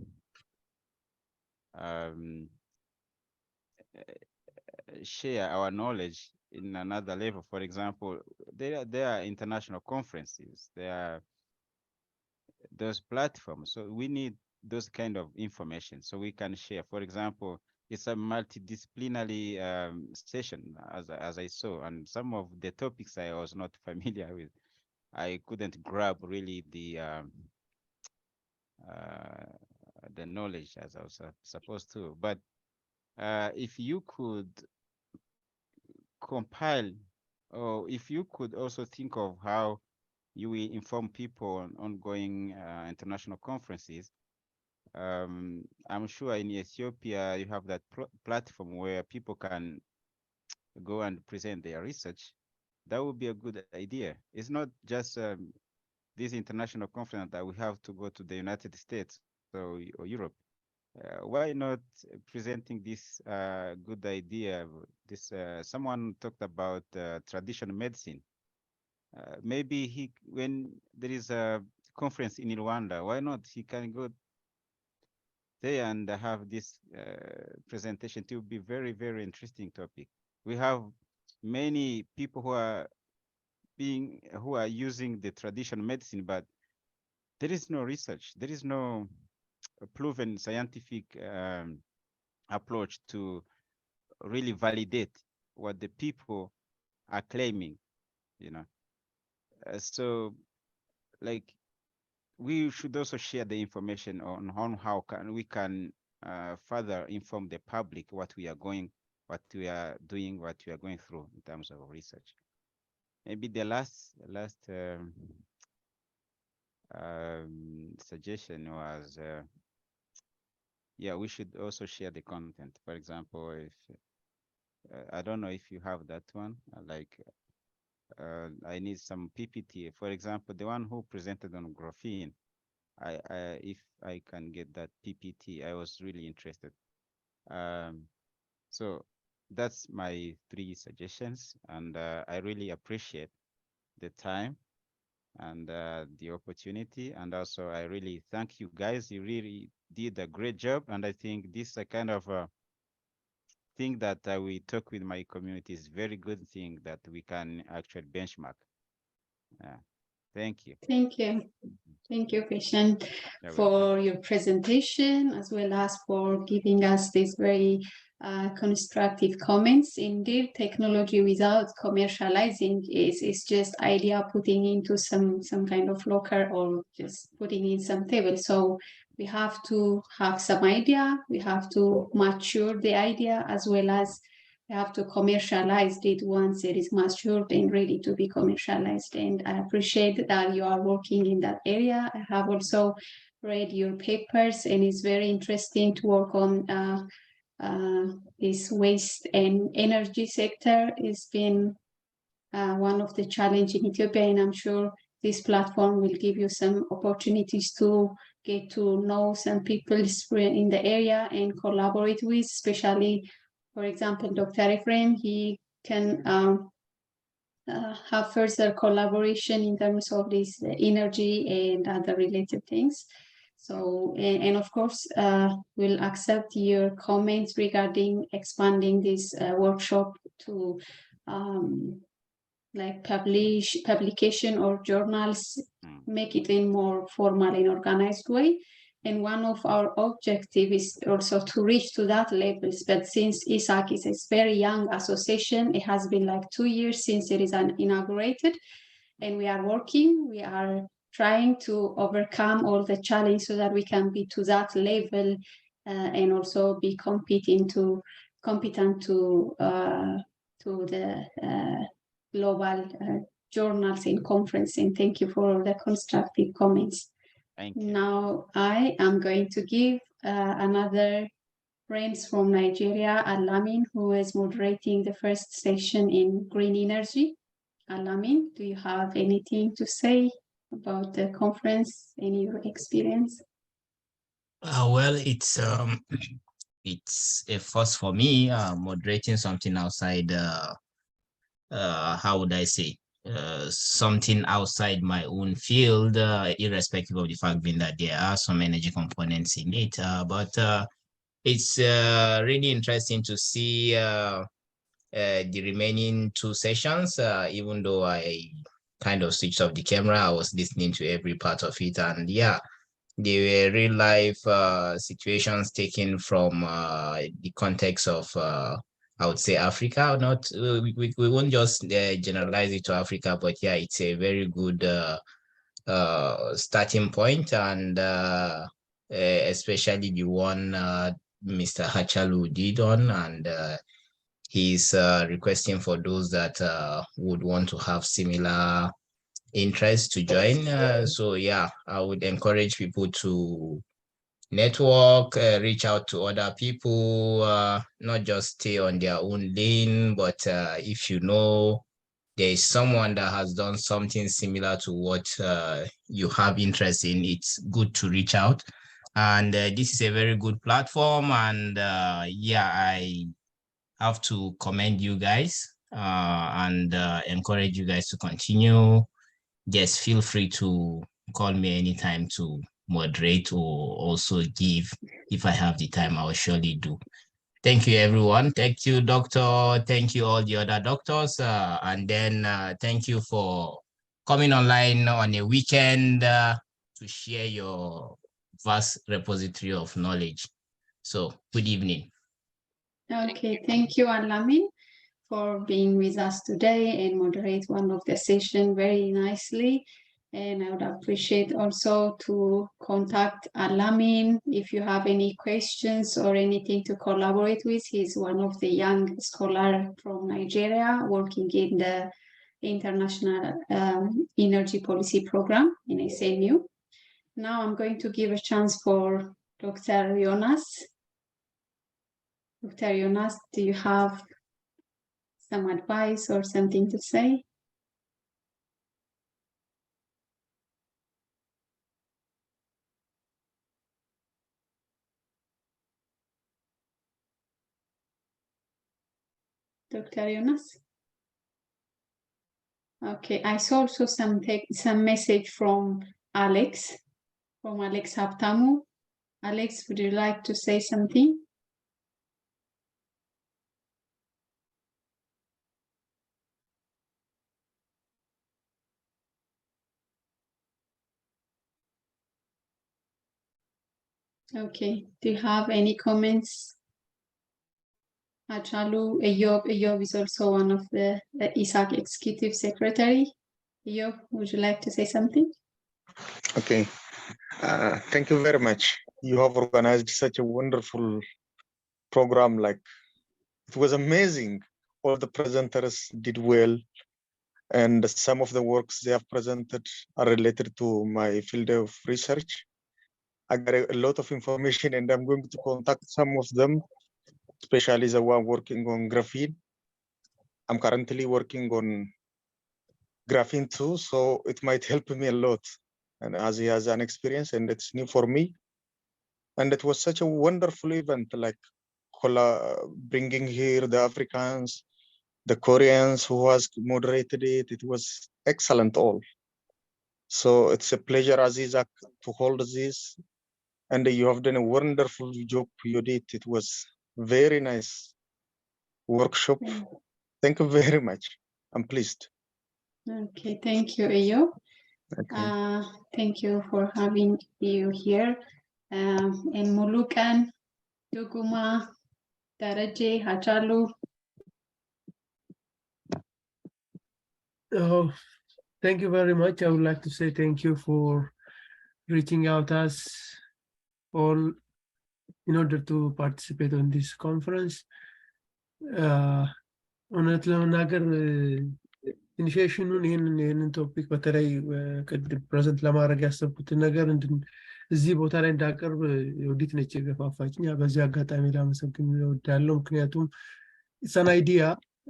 share our knowledge in another level? For example, there are international conferences, there are those platforms. So we need those kind of information so we can share. For example, it's a multidisciplinary session, as I saw, and some of the topics I was not familiar with. I couldn't grab really the knowledge as I was supposed to. But if you could compile, or if you could also think of how you will inform people on ongoing international conferences. I'm sure in Ethiopia you have that platform where people can go and present their research. That would be a good idea. It's not just this international conference that we have to go to the United States or Europe. Why not presenting this good idea? This someone talked about traditional medicine. Maybe when there is a conference in Rwanda, why not he can go there and have this presentation? It will be very, very interesting topic. We have many people who are using the traditional medicine, but there is no research. There is no proven scientific approach to really validate what the people are claiming, you know. So like we should also share the information on how we can further inform the public what we are doing, what we are going through in terms of research. Maybe the last suggestion was, yeah, we should also share the content. For example, if I don't know if you have that one, like I need some PPT. For example, the one who presented on graphene, if I can get that PPT, I was really interested. So that's my 3 suggestions, and I really appreciate the time and the opportunity, and also I really thank you guys. You really did a great job, and I think this is a kind of a thing that we talk with my community is very good thing that we can actually benchmark. Thank you. Thank you. Thank you, Christian, for your presentation, as well as for giving us these very constructive comments. Indeed, technology without commercializing is just idea putting into some kind of locker or just putting in some table. So we have to have some idea, we have to mature the idea, as well as we have to commercialize it once it is matured and ready to be commercialized. And I appreciate that you are working in that area. I have also read your papers, and it's very interesting to work on this waste and energy sector. It's been one of the challenges in Ethiopia, and I'm sure this platform will give you some opportunities to get to know some people in the area and collaborate with, especially, for example, Dr. Ephrem. He can have further collaboration in terms of this energy and other related things. So, and of course, we'll accept your comments regarding expanding this workshop to like publication or journals, make it in more formal and organized way. And one of our objectives is also to reach to that levels. But since ESAK is a very young association, it has been like 2 years since it is inaugurated, and we are working, we are trying to overcome all the challenges so that we can be to that level and also be competent to the global journals and conference. And thank you for all the constructive comments. Thank you. Now I am going to give another friends from Nigeria, Amin, who is moderating the first session in green energy. Amin, do you have anything to say about the conference, any experience? Well, it's a first for me, moderating something outside, how would I say, something outside my own field, irrespective of the fact being that there are some energy components in it. But it's really interesting to see the remaining 2 sessions, even though I kind of switched off the camera, I was listening to every part of it. And yeah, they were real life situations taken from the context of, I would say, Africa. Not we won't just generalize it to Africa, but yeah, it's a very good starting point. And especially the one Mr. Hachalu did on, and he's requesting for those that would want to have similar interest to join. So yeah, I would encourage people to network, reach out to other people, not just stay on their own lane, but if you know there is someone that has done something similar to what you have interest in, it's good to reach out. And this is a very good platform. And yeah, I have to commend you guys and encourage you guys to continue. Just feel free to call me anytime to moderate or also give. If I have the time, I will surely do. Thank you, everyone. Thank you, doctor. Thank you, all the other doctors. And then thank you for coming online on a weekend to share your vast repository of knowledge. So good evening. Okay, thank you, Amin, for being with us today and moderate one of the session very nicely. And I would appreciate also to contact Amin if you have any questions or anything to collaborate with. He's one of the young scholars from Nigeria working in the International Energy Policy Program in SNU. Now I'm going to give a chance for Dr. Yonas. Dr. Yonas, do you have some advice or something to say? Dr. Yonas? Okay, I saw also some message from Alex Haptamu. Alex, would you like to say something? Okay, do you have any comments? Achalu, Eyob is also one of the ESAK Executive Secretary. Eyob, would you like to say something? Okay, thank you very much. You have organized such a wonderful program. Like, it was amazing. All the presenters did well, and some of the works they have presented are related to my field of research. I got a lot of information, and I'm going to contact some of them, especially the one working on graphene. I'm currently working on graphene too, so it might help me a lot. And as he has an experience, and it's new for me. And it was such a wonderful event, like bringing here the Africans, the Koreans who has moderated it. It was excellent all. So it's a pleasure, Azizak, to hold this. And you have done a wonderful job, Yodit. It was very nice workshop. Thank you very much. I'm pleased. Okay, thank you, Eyob. Okay. Thank you for having you here. And Mulukan, Duguma, Dereje, Hachalu. Oh, thank you very much. I would like to say thank you for reaching out us all in order to participate on this conference. እውነት ለመናገር ኢኒሺዬሽኑን ይህንን ቶፒክ በተለይ ፕሬዘንት ለማድረግ ያሰብኩትን ነገር እዚህ ቦታ ላይ እንዳቀርብ ዮዲት ነች የገፋፋችኝ። በዚህ አጋጣሚ ላመሰግን እወዳለሁ። ምክንያቱም ኢትስ አይዲያ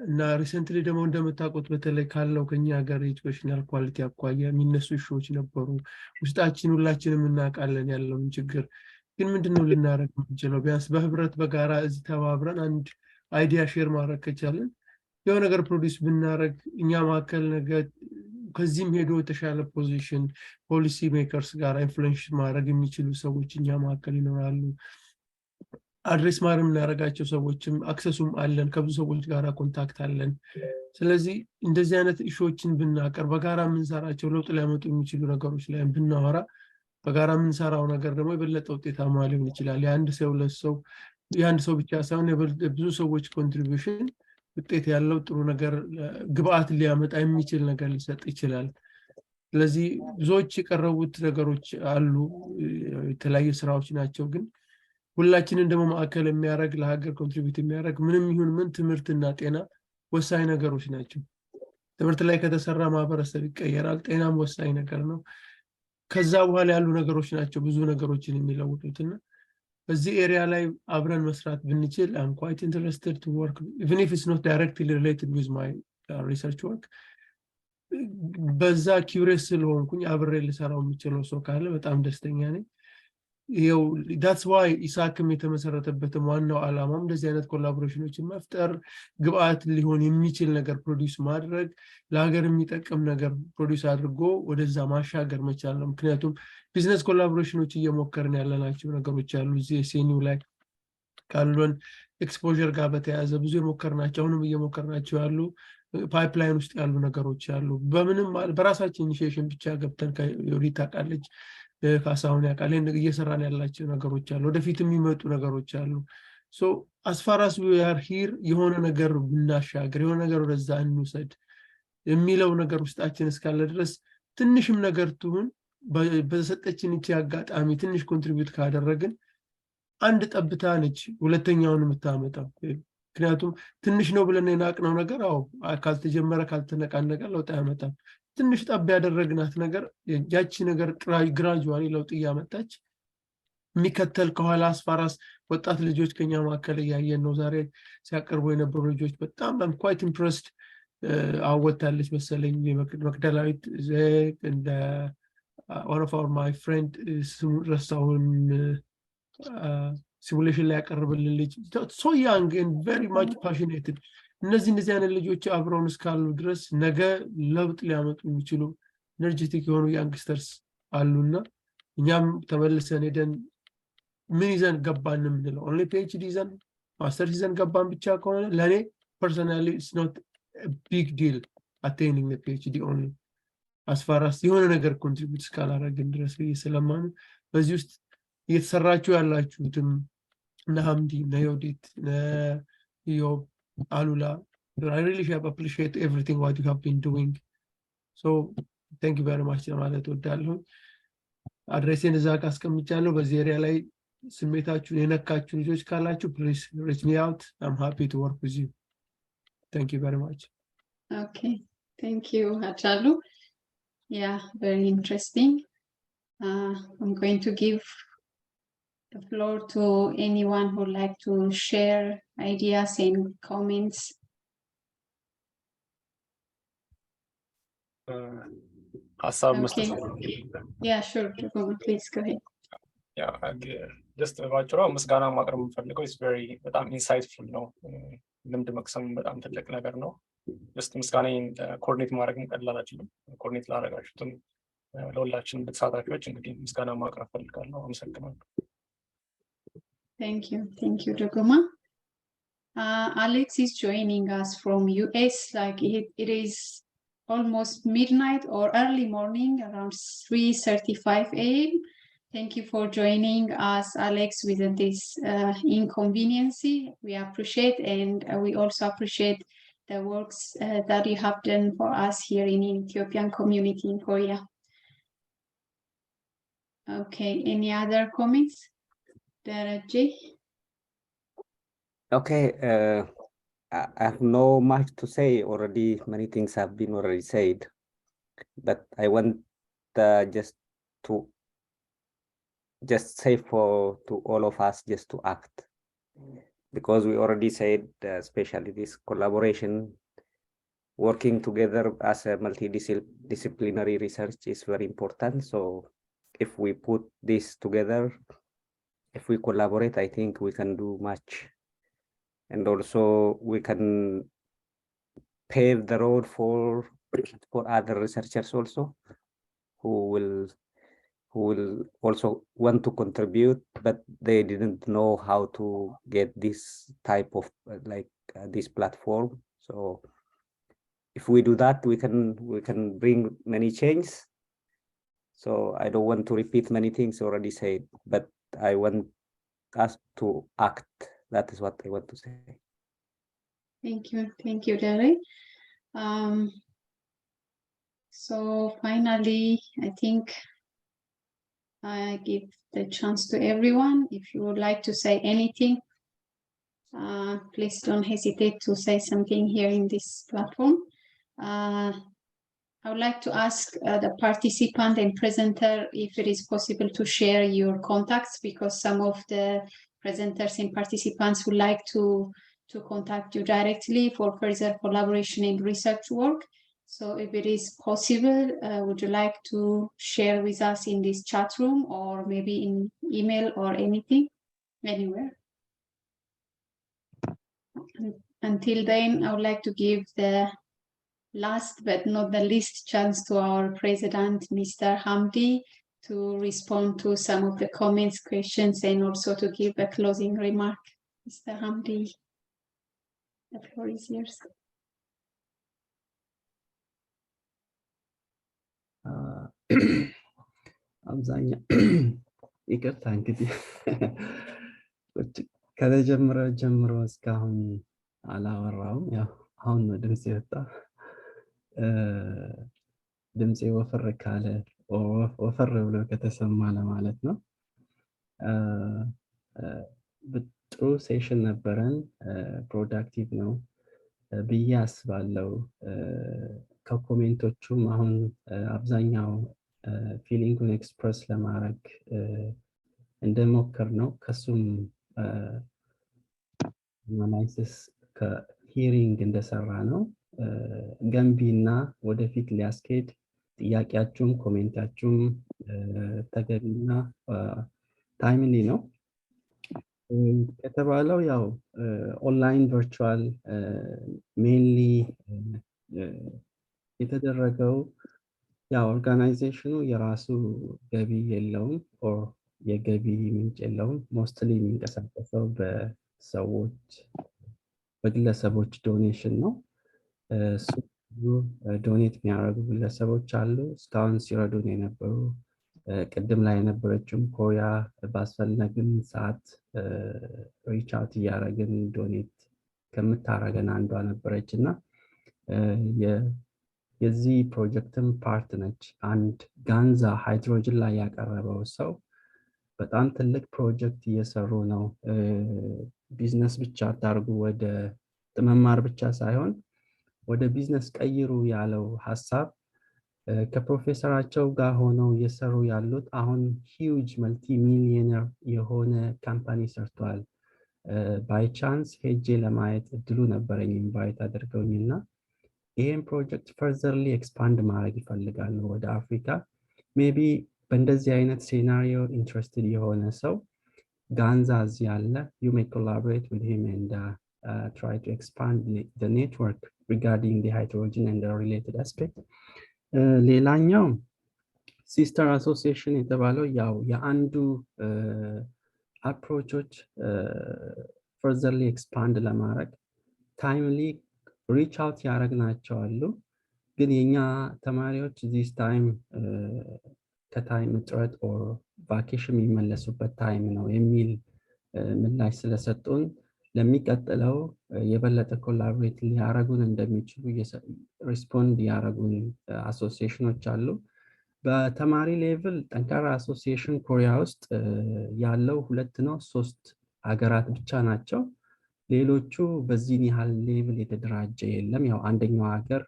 እና ሪሰንትሊ ደግሞ እንደምታውቁት በተለይ ካለው ከኛ ሀገር ኤጁኬሽናል ኳሊቲ አኳያ የሚነሱ ኢሹዎች ነበሩ። ውስጣችን ሁላችንም እናውቃለን ያለውን ችግር። ግን ምንድነው ልናደርግ የምንችለው? ቢያንስ በህብረት በጋራ እዚህ ተባብረን አንድ አይዲያ ሼር ማድረግ ከቻለን የሆነ ነገር ፕሮዲስ ብናደርግ እኛ መካከል ነገር ከዚህም ሄዶ የተሻለ ፖዚሽን ፖሊሲ ሜከርስ ጋር ኢንፍሉዌንስ ማድረግ የሚችሉ ሰዎች እኛ መካከል ይኖራሉ። አድሬስ ማድረግ የምናደርጋቸው ሰዎችም አክሰሱም አለን፣ ከብዙ ሰዎች ጋር ኮንታክት አለን። ስለዚህ እንደዚህ አይነት ኢሹዎችን ብናቀር በጋራ የምንሰራቸው ለውጥ ሊያመጡ የሚችሉ ነገሮች ላይ ብናወራ በጋራ የምንሰራው ነገር ደግሞ የበለጠ ውጤታማ ሊሆን ይችላል። የአንድ ሰው ብቻ ሳይሆን ብዙ ሰዎች ኮንትሪቢዩሽን ውጤት ያለው ጥሩ ነገር ግብአት ሊያመጣ የሚችል ነገር ሊሰጥ ይችላል። ስለዚህ ብዙዎች የቀረቡት ነገሮች አሉ፣ የተለያዩ ስራዎች ናቸው። ግን ሁላችንን ደግሞ ማዕከል የሚያደርግ ለሀገር ኮንትሪቢዩት የሚያደርግ ምንም ይሁን ምን ትምህርትና ጤና ወሳኝ ነገሮች ናቸው። ትምህርት ላይ ከተሰራ ማህበረሰብ ይቀየራል። ጤናም ወሳኝ ነገር ነው። ከዛ በኋላ ያሉ ነገሮች ናቸው ብዙ ነገሮችን የሚለውጡትና በዚህ ኤሪያ ላይ አብረን መስራት ብንችል I'm quite interested to work even if it's not directly related with my research work. በዛ ኪውሪየስ ስለሆንኩኝ አብሬ ልሰራው የምችለው ሰው ካለ በጣም ደስተኛ ነኝ። ይኸው that's why ኢሳክም የተመሰረተበትም ዋናው ዓላማም እንደዚህ አይነት ኮላቦሬሽኖችን መፍጠር፣ ግብአት ሊሆን የሚችል ነገር ፕሮዲዩስ ማድረግ፣ ለሀገር የሚጠቅም ነገር ፕሮዲዩስ አድርጎ ወደዛ ማሻገር መቻል ነው። ምክንያቱም ቢዝነስ ኮላቦሬሽኖች እየሞከርን ያለናቸው ነገሮች አሉ። እዚህ ሴኒው ላይ ካሉን ኤክስፖዠር ጋር በተያያዘ ብዙ የሞከርናቸው አሁንም እየሞከርናቸው ያሉ ፓይፕላይን ውስጥ ያሉ ነገሮች አሉ። በምንም በራሳችን ኢኒሺዬሽን ብቻ ገብተን ከዮዲት ታውቃለች፣ ካሳሁን ያውቃል፣ እየሰራን ያላቸው ነገሮች አሉ። ወደፊት የሚመጡ ነገሮች አሉ። ሶ as far as we are here የሆነ ነገር ብናሻገር የሆነ ነገር ወደዛ እንውሰድ የሚለው ነገር ውስጣችን እስካለ ድረስ ትንሽም ነገር ትሁን በተሰጠችን እቺ አጋጣሚ ትንሽ ኮንትሪቢዩት ካደረግን አንድ ጠብታ ነች ሁለተኛውን የምታመጣው። ምክንያቱም ትንሽ ነው ብለን የናቅነው ነገር ካልተጀመረ ካልተነቃነቀ ለውጥ አያመጣም። ትንሽ ጠብ ያደረግናት ነገር ያቺ ነገር ግራጁዋሊ ለውጥ እያመጣች የሚከተል ከኋላ አስፋራስ ወጣት ልጆች ከኛ መካከል እያየን ነው። ዛሬ ሲያቀርቡ የነበሩ ልጆች በጣም I'm quite impressed። አወጣለች መሰለኝ መቅደላዊት እንደ one of my friend ረሳሁን simulation ላይ ያቀርብልን ልጅ so young and very much passionate እነዚህ አይነት ልጆች አብረውን እስካሉ ድረስ ነገ ለውጥ ሊያመጡ የሚችሉ ኤነርጂቲክ የሆኑ ያንግስተርስ አሉና እኛም ተመልሰን ሄደን ምን ይዘን ገባን የምንለው ኦንሊ ፒኤችዲ ይዘን ማስተርስ ይዘን ገባን ብቻ ከሆነ ለኔ ፐርሰናሊ ኢትስ ኖት ቢግ ዲል attaining the PhD only as far as የሆነ ነገር ኮንትሪቢዩት እስካላደረግን ድረስ ስለማምን በዚህ ውስጥ እየተሰራችሁ ያላችሁትም እነ ሐምዲ እነ ዮዲት እነ ዮብ አሉላ I really appreciate everything what you have been doing. So thank you very much ማለት እወዳለሁ። አድሬሴን እዛ ጋር አስቀምጫለሁ። በዚህ ኤሪያ ላይ ስሜታችሁን የነካችሁ ልጆች ካላችሁ please reach me out. I'm happy to work with you. Thank you very much. Okay, thank you, Hachalu. Yeah, very interesting. I'm going to give the floor to anyone who would like to share ideas and comments. Okay. Yeah, sure. Please go ahead. Yeah, just ባጭሩ ምስጋና ማቅረብ የምፈልገው is very በጣም insightful ነው። ልምድ መቅሰም በጣም ትልቅ ነገር ነው። just ምስጋናዬን ኮኦርዲኔት ማድረግ ቀላል አይደለም። ኮኦርዲኔት ላደረጋችሁትም ለሁላችንም ተሳታፊዎች እንግዲህ ምስጋና ማቅረብ ፈልጋለሁ። አመሰግናለሁ። Thank you, Duguma. Alex is joining us from US. Like it is almost midnight or early morning, around 3:35 a.m. Thank you for joining us, Alex, with this inconvenience. We appreciate, and we also appreciate the works that you have done for us here in Ethiopian community in Korea. Okay, any other comments? Dereje? Okay, I have no much to say already. Many things have been already said, but I want just say to all of us just to act, because we already said, especially this collaboration, working together as a multidisciplinary research is very important. So if we put this together, if we collaborate, I think we can do much. And also we can pave the road for other researchers also who will also want to contribute, but they didn't know how to get this type of this platform. So if we do that, we can bring many changes. So I don't want to repeat many things already said, but I want us to act. That is what I want to say. Thank you, Dereje. So finally, I think I give the chance to everyone. If you would like to say anything, please don't hesitate to say something here in this platform. I would like to ask the participant and presenter if it is possible to share your contacts, because some of the presenters and participants would like to contact you directly for further collaboration and research work. So if it is possible, would you like to share with us in this chat room or maybe in email or anything, anywhere? Until then, I would like to give the last but not the least chance to our president, Mr. Hamdi, to respond to some of the comments, questions, and also to give a closing remark. Mr. Hamdi, the floor is yours. አብዛኛው ይቅርታ እንግዲህ ከተጀመረ ጀምሮ እስካሁን አላወራውም። ያው አሁን ነው ድምጽ የወጣ። ድምጽ ወፈር ካለ ወፈር ብሎ ከተሰማ ለማለት ነው። ጥሩ ሴሽን ነበረን። ፕሮዳክቲቭ ነው ብዬ አስባለሁ። ከኮሜንቶቹም አሁን አብዛኛው ፊሊንጉን ኤክስፕረስ ለማድረግ እንደሞከር ነው። ከሱም አናላይሲስ ከሂሪንግ እንደሰራ ነው። ገንቢና ወደፊት ሊያስኬድ ጥያቄያችሁም ኮሜንታችሁም ተገቢና ታይምሊ ነው። ከተባለው ያው ኦንላይን ቨርቹዋል ሜንሊ የተደረገው ያው ኦርጋናይዜሽኑ የራሱ ገቢ የለውም ኦር የገቢ ምንጭ የለውም። ሞስትሊ የሚንቀሳቀሰው በግለሰቦች ዶኔሽን ነው። እሱ ዶኔት የሚያደርጉ ግለሰቦች አሉ። እስካሁን ሲረዱን የነበሩ ቅድም ላይ የነበረችውም ኮሪያ ባስፈለግን ሰዓት ሪች አውት እያደረግን ዶኔት ከምታረገን አንዷ ነበረች እና የዚህ ፕሮጀክትም ፓርት ነች። አንድ ጋንዛ ሃይድሮጅን ላይ ያቀረበው ሰው በጣም ትልቅ ፕሮጀክት እየሰሩ ነው። ቢዝነስ ብቻ አታርጉ፣ ወደ መማር ብቻ ሳይሆን ወደ ቢዝነስ ቀይሩ ያለው ሀሳብ ከፕሮፌሰራቸው ጋር ሆነው እየሰሩ ያሉት አሁን ሂውጅ መልቲ ሚሊዮነር የሆነ ካምፓኒ ሰርቷል። ባይ ቻንስ ሄጄ ለማየት እድሉ ነበረኝ ኢንቫይት አድርገውኝና ይህን ፕሮጀክት ፈርዘርሊ ኤክስፓንድ ማድረግ ይፈልጋሉ ወደ አፍሪካ። ሜቢ በእንደዚህ አይነት ሴናሪዮ ኢንትረስትድ የሆነ ሰው ጋንዛ እዚህ ያለ ዩ ሜይ ኮላቦሬት ዊዝ ሂም ኤንድ try to expand the network regarding the hydrogen and the related aspect. ሌላኛው ሲስተር አሶሲዬሽን የተባለው ያው የአንዱ አፕሮቾች ፈርዘርሊ ኤክስፓንድ ለማድረግ ታይምሊ ሪች አውት ያደረግናቸው አሉ። ግን የኛ ተማሪዎች ዚስ ታይም ከታይም እጥረት ኦር ቫኬሽን የሚመለሱበት ታይም ነው የሚል ምላሽ ስለሰጡን ለሚቀጥለው የበለጠ ኮላቦሬት ሊያረጉን እንደሚችሉ ሪስፖንድ ያረጉን አሶሲዬሽኖች አሉ። በተማሪ ሌቭል ጠንካራ አሶሲዬሽን ኮሪያ ውስጥ ያለው 2 ነው 3 ሀገራት ብቻ ናቸው። ሌሎቹ በዚህ ያህል ሌቭል የተደራጀ የለም። ያው አንደኛው ሀገር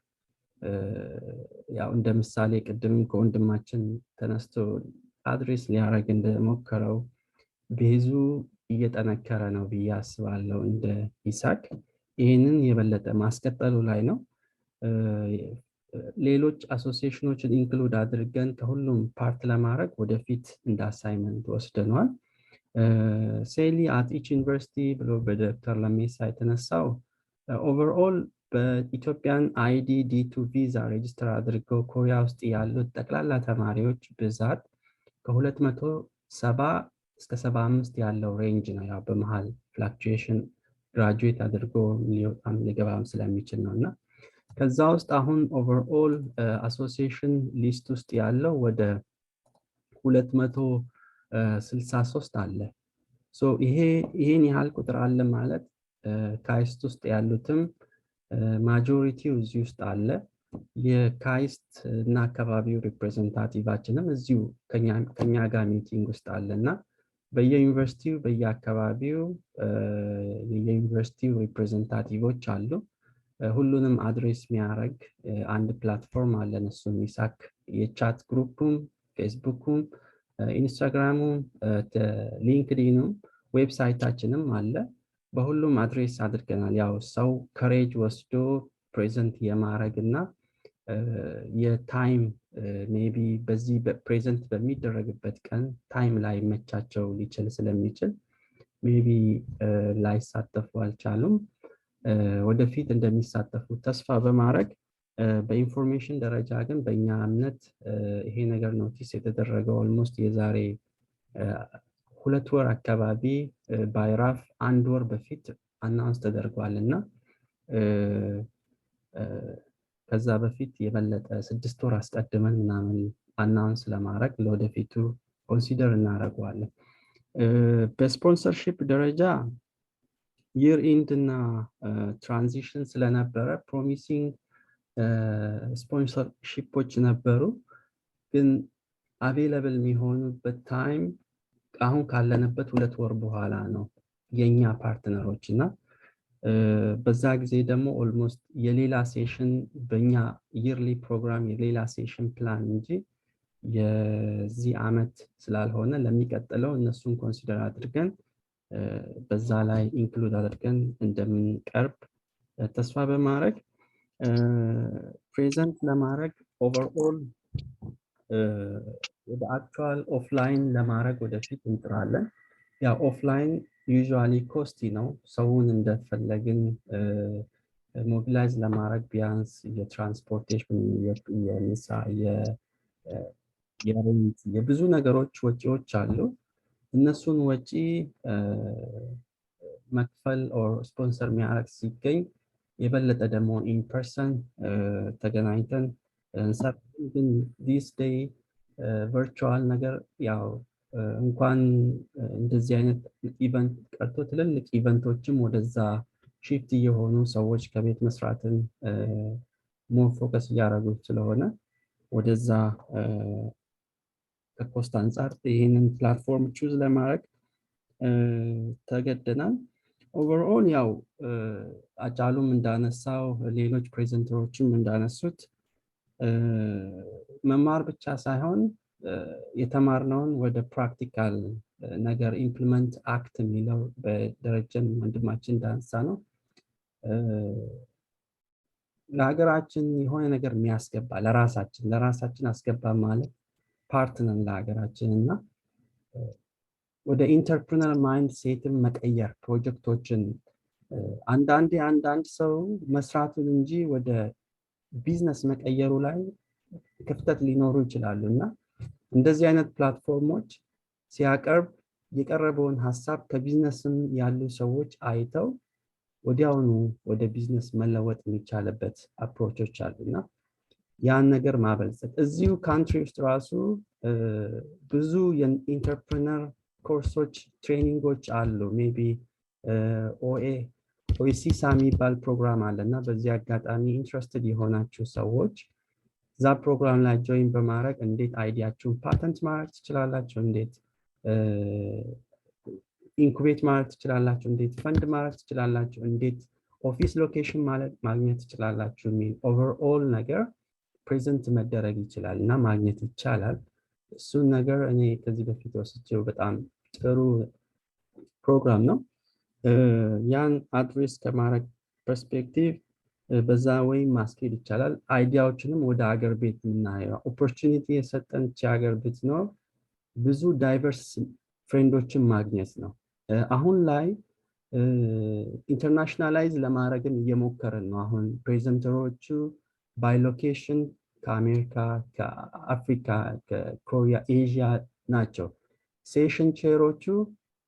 ያው እንደ ምሳሌ ቅድም ከወንድማችን ተነስቶ አድሬስ ሊያረግ እንደሞከረው ቤዙ እየጠነከረ ነው ብዬ አስባለሁ። እንደ ኢሳክ ይህንን የበለጠ ማስቀጠሉ ላይ ነው። ሌሎች አሶሲዬሽኖችን ኢንክሉድ አድርገን ከሁሉም ፓርት ለማድረግ ወደፊት እንደ አሳይመንት ወስደነዋል። ሴሊ አት ኢች ዩኒቨርሲቲ ብሎ በዶክተር ለሜሳ የተነሳው ኦቨርኦል በኢትዮጵያን አይዲ ዲ2 ቪዛ ሬጅስተር አድርገው ኮሪያ ውስጥ ያሉት ጠቅላላ ተማሪዎች ብዛት ከ270 እስከ 75 ያለው ሬንጅ ነው። ያው በመሃል ፍላክቹዌሽን ግራጁዌት አድርጎ ሊወጣም ሊገባም ስለሚችል ነው እና ከዛ ውስጥ አሁን ኦቨርኦል አሶሲዬሽን ሊስት ውስጥ ያለው ወደ 263 አለ። ሶ ይሄን ያህል ቁጥር አለ ማለት ካይስት ውስጥ ያሉትም ማጆሪቲው እዚህ ውስጥ አለ። የካይስት እና አካባቢው ሪፕሬዘንታቲቫችንም እዚሁ ከኛ ጋር ሚቲንግ ውስጥ አለና በየዩኒቨርሲቲው በየአካባቢው የዩኒቨርሲቲው ሪፕሬዘንታቲቮች አሉ። ሁሉንም አድሬስ የሚያደርግ አንድ ፕላትፎርም አለን። እሱም ኢሳክ የቻት ግሩፕም ፌስቡኩም ኢንስታግራሙም ሊንክዲኑም ዌብሳይታችንም አለ። በሁሉም አድሬስ አድርገናል። ያው ሰው ከሬጅ ወስዶ ፕሬዘንት የማድረግ እና የታይም ሜቢ በዚህ ፕሬዘንት በሚደረግበት ቀን ታይም ላይ መቻቸው ሊችል ስለሚችል ሜቢ ላይሳተፉ አልቻሉም። ወደፊት እንደሚሳተፉ ተስፋ በማድረግ በኢንፎርሜሽን ደረጃ ግን በእኛ እምነት ይሄ ነገር ኖቲስ የተደረገው ኦልሞስት የዛሬ 2 ወር አካባቢ ባይራፍ 1 ወር በፊት አናውንስ ተደርጓል እና ከዛ በፊት የበለጠ 6 ወር አስቀድመን ምናምን አናውንስ ለማድረግ ለወደፊቱ ኮንሲደር እናደርገዋለን። በስፖንሰርሺፕ ደረጃ ይር ኢንድ እና ትራንዚሽን ስለነበረ ፕሮሚሲንግ ስፖንሰርሺፖች ነበሩ። ግን አቬለብል የሚሆኑበት ታይም አሁን ካለንበት 2 ወር በኋላ ነው የኛ ፓርትነሮች እና በዛ ጊዜ ደግሞ ኦልሞስት የሌላ ሴሽን በእኛ ይርሊ ፕሮግራም የሌላ ሴሽን ፕላን እንጂ የዚህ ዓመት ስላልሆነ ለሚቀጥለው እነሱን ኮንሲደር አድርገን በዛ ላይ ኢንክሉድ አድርገን እንደምንቀርብ ተስፋ በማድረግ ፕሬዘንት ለማድረግ ኦቨርኦል ወደ አክቹዋል ኦፍላይን ለማድረግ ወደፊት እንጥራለን። ያ ኦፍላይን ዩዥዋሊ ኮስቲ ነው። ሰውን እንደፈለግን ሞቢላይዝ ለማድረግ ቢያንስ የትራንስፖርቴሽን፣ የምሳ፣ የሬንት፣ የብዙ ነገሮች ወጪዎች አሉ። እነሱን ወጪ መክፈል ኦር ስፖንሰር የሚያደርግ ሲገኝ የበለጠ ደግሞ ኢንፐርሰን ተገናኝተን እንሰራለን። ግን ዲስ ዴይ ቨርቹዋል ነገር ያው እንኳን እንደዚህ አይነት ኢቨንት ቀርቶ ትልልቅ ኢቨንቶችም ወደዛ ሺፍት እየሆኑ ሰዎች ከቤት መስራትን ሞር ፎከስ እያደረጉ ስለሆነ ወደዛ ከኮስት አንጻር ይህንን ፕላትፎርም ቹዝ ለማድረግ ተገደናል። ኦቨርኦል ያው አጫሉም እንዳነሳው ሌሎች ፕሬዘንተሮችም እንዳነሱት መማር ብቻ ሳይሆን የተማርነውን ወደ ፕራክቲካል ነገር ኢምፕሊመንት አክት የሚለው በደረጀን ወንድማችን እንዳነሳ ነው። ለሀገራችን የሆነ ነገር የሚያስገባ ለራሳችን አስገባ ማለት ፓርትነር ለሀገራችን እና ወደ ኢንተርፕሪነር ማይንድ ሴትን መቀየር ፕሮጀክቶችን አንዳንድ ሰው መስራቱን እንጂ ወደ ቢዝነስ መቀየሩ ላይ ክፍተት ሊኖሩ ይችላሉ እና እንደዚህ አይነት ፕላትፎርሞች ሲያቀርብ የቀረበውን ሀሳብ ከቢዝነስም ያሉ ሰዎች አይተው ወዲያውኑ ወደ ቢዝነስ መለወጥ የሚቻልበት አፕሮቾች አሉና ያን ነገር ማበልጸግ እዚሁ ካንትሪ ውስጥ ራሱ ብዙ የኢንተርፕሪነር ኮርሶች ትሬኒንጎች አሉ። ሜቢ ኦኤሲሳ የሚባል ፕሮግራም አለ እና በዚህ አጋጣሚ ኢንትረስትድ የሆናችሁ ሰዎች እዛ ፕሮግራም ላይ ጆይን በማድረግ እንዴት አይዲያችሁን ፓተንት ማድረግ ትችላላችሁ፣ እንዴት ኢንኩቤት ማድረግ ትችላላችሁ፣ እንዴት ፈንድ ማድረግ ትችላላችሁ፣ እንዴት ኦፊስ ሎኬሽን ማግኘት ትችላላችሁ የሚል ኦቨርኦል ነገር ፕሬዘንት መደረግ ይችላል እና ማግኘት ይቻላል። እሱን ነገር እኔ ከዚህ በፊት ወስጄው በጣም ጥሩ ፕሮግራም ነው። ያን አድሬስ ከማድረግ ፐርስፔክቲቭ በዛ ወይ ማስኬድ ይቻላል። አይዲያዎችንም ወደ ሀገር ቤት የምናየው ኦፖርቹኒቲ የሰጠን ሀገር ቤት ነው። ብዙ ዳይቨርስ ፍሬንዶችን ማግኘት ነው። አሁን ላይ ኢንተርናሽናላይዝ ለማድረግም እየሞከርን ነው። አሁን ፕሬዘንተሮቹ ባይ ሎኬሽን ከአሜሪካ፣ ከአፍሪካ፣ ከኮሪያ፣ ኤዥያ ናቸው። ሴሽን ቼሮቹ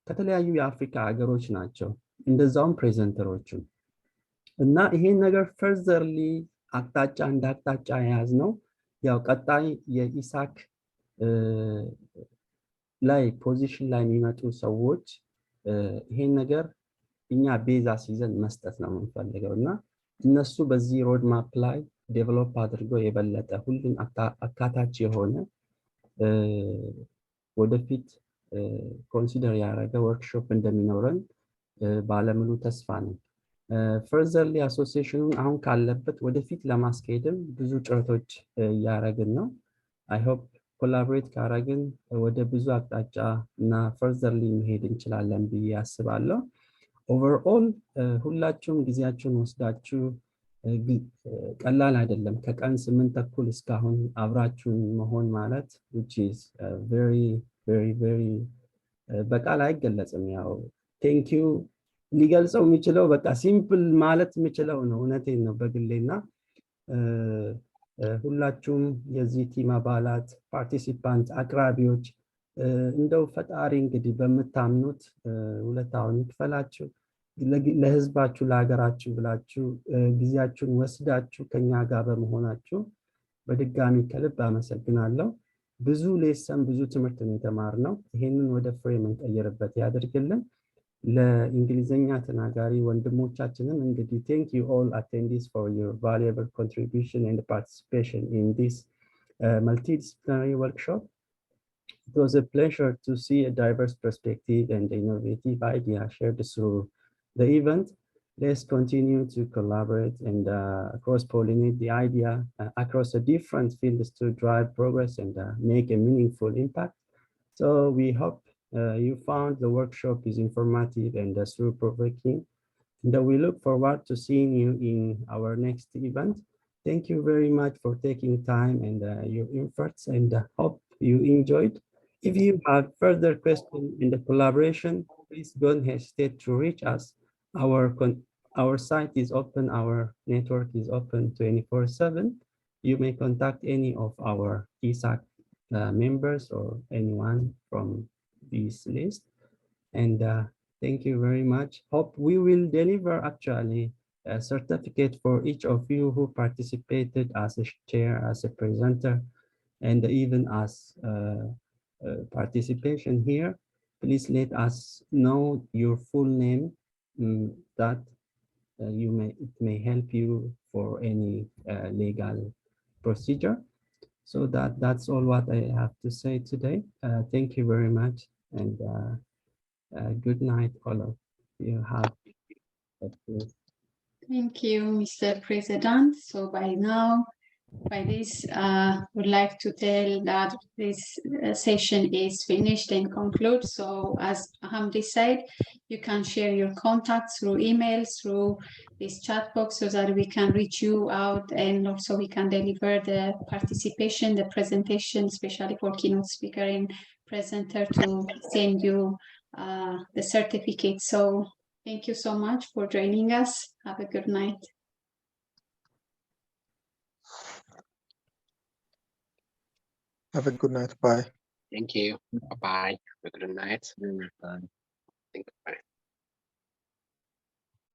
ከተለያዩ የአፍሪካ ሀገሮች ናቸው። እንደዛውም ፕሬዘንተሮቹ እና ይሄን ነገር ፈርዘርሊ አቅጣጫ እንደ አቅጣጫ የያዝ ነው። ያው ቀጣይ የኢሳክ ላይ ፖዚሽን ላይ የሚመጡ ሰዎች ይሄን ነገር እኛ ቤዛ ሲዘን መስጠት ነው የምንፈልገው እና እነሱ በዚህ ሮድማፕ ላይ ዴቨሎፕ አድርገው የበለጠ ሁሉን አካታች የሆነ ወደፊት ኮንሲደር ያደረገ ወርክሾፕ እንደሚኖረን ባለሙሉ ተስፋ ነው። ፈርዘርሊ አሶሲዬሽኑን አሁን ካለበት ወደፊት ለማስኬድም ብዙ ጥረቶች እያደረግን ነው። አይ ሆፕ ኮላቦሬት ካደረግን ወደ ብዙ አቅጣጫ እና ፈርዘርሊ መሄድ እንችላለን ብዬ አስባለሁ። ኦቨርኦል ሁላችሁም ጊዜያችሁን ወስዳችሁ ቀላል አይደለም። ከቀን 8 ተኩል እስካሁን አብራችሁን መሆን ማለት which is very በቃል አይገለጽም። ያው ቴንኪዩ ሊገልጸው የሚችለው በቃ ሲምፕል ማለት የሚችለው ነው። እውነቴን ነው በግሌና ሁላችሁም የዚህ ቲም አባላት፣ ፓርቲሲፓንት፣ አቅራቢዎች እንደው ፈጣሪ እንግዲህ በምታምኑት ውለታውን ይክፈላችሁ። ለህዝባችሁ ለሀገራችሁ ብላችሁ ጊዜያችሁን ወስዳችሁ ከኛ ጋር በመሆናችሁ በድጋሚ ከልብ አመሰግናለሁ። ብዙ ሌሰን ብዙ ትምህርት ነው የተማርነው። ይሄንን ወደ ፍሬ የምንቀይርበት ያድርግልን። ለእንግሊዝኛ ተናጋሪ ወንድሞቻችንም እንግዲህ thank you all attendees for your valuable contribution and participation in this multidisciplinary workshop. It was a pleasure to see a diverse perspective and innovative idea shared through the event. Let's continue to collaborate and cross-pollinate the idea across the different fields to drive progress and make a meaningful impact. So we hope you found the workshop is informative and thought-provoking. And we look forward to seeing you in our next event. Thank you very much for taking time and your efforts, and hope you enjoyed. If you have further questions in the collaboration, please don't hesitate to reach us. Our site is open, our network is open 24/7. You may contact any of our ESAK members or anyone from this list. And thank you very much. Hope we will deliver actually a certificate for each of you who participated as a chair, as a presenter, and even as participation here. Please let us know your full name, that it may help you for any legal procedure. So that's all what I have to say today. Thank you very much, and good night, all of you. Have a good. Thank you, Mr. President. So by this, would like to tell that this session is finished and concluded. So as Hamdi said, you can share your contacts through emails, through this chat box, so that we can reach you out, and also we can deliver the participation, the presentation, especially for keynote speaker and presenter, to send you the certificate. So thank you so much for joining us. Have a good night. Have a good night. Bye. Thank you. Bye-bye. Have a good night. Thank you. Bye.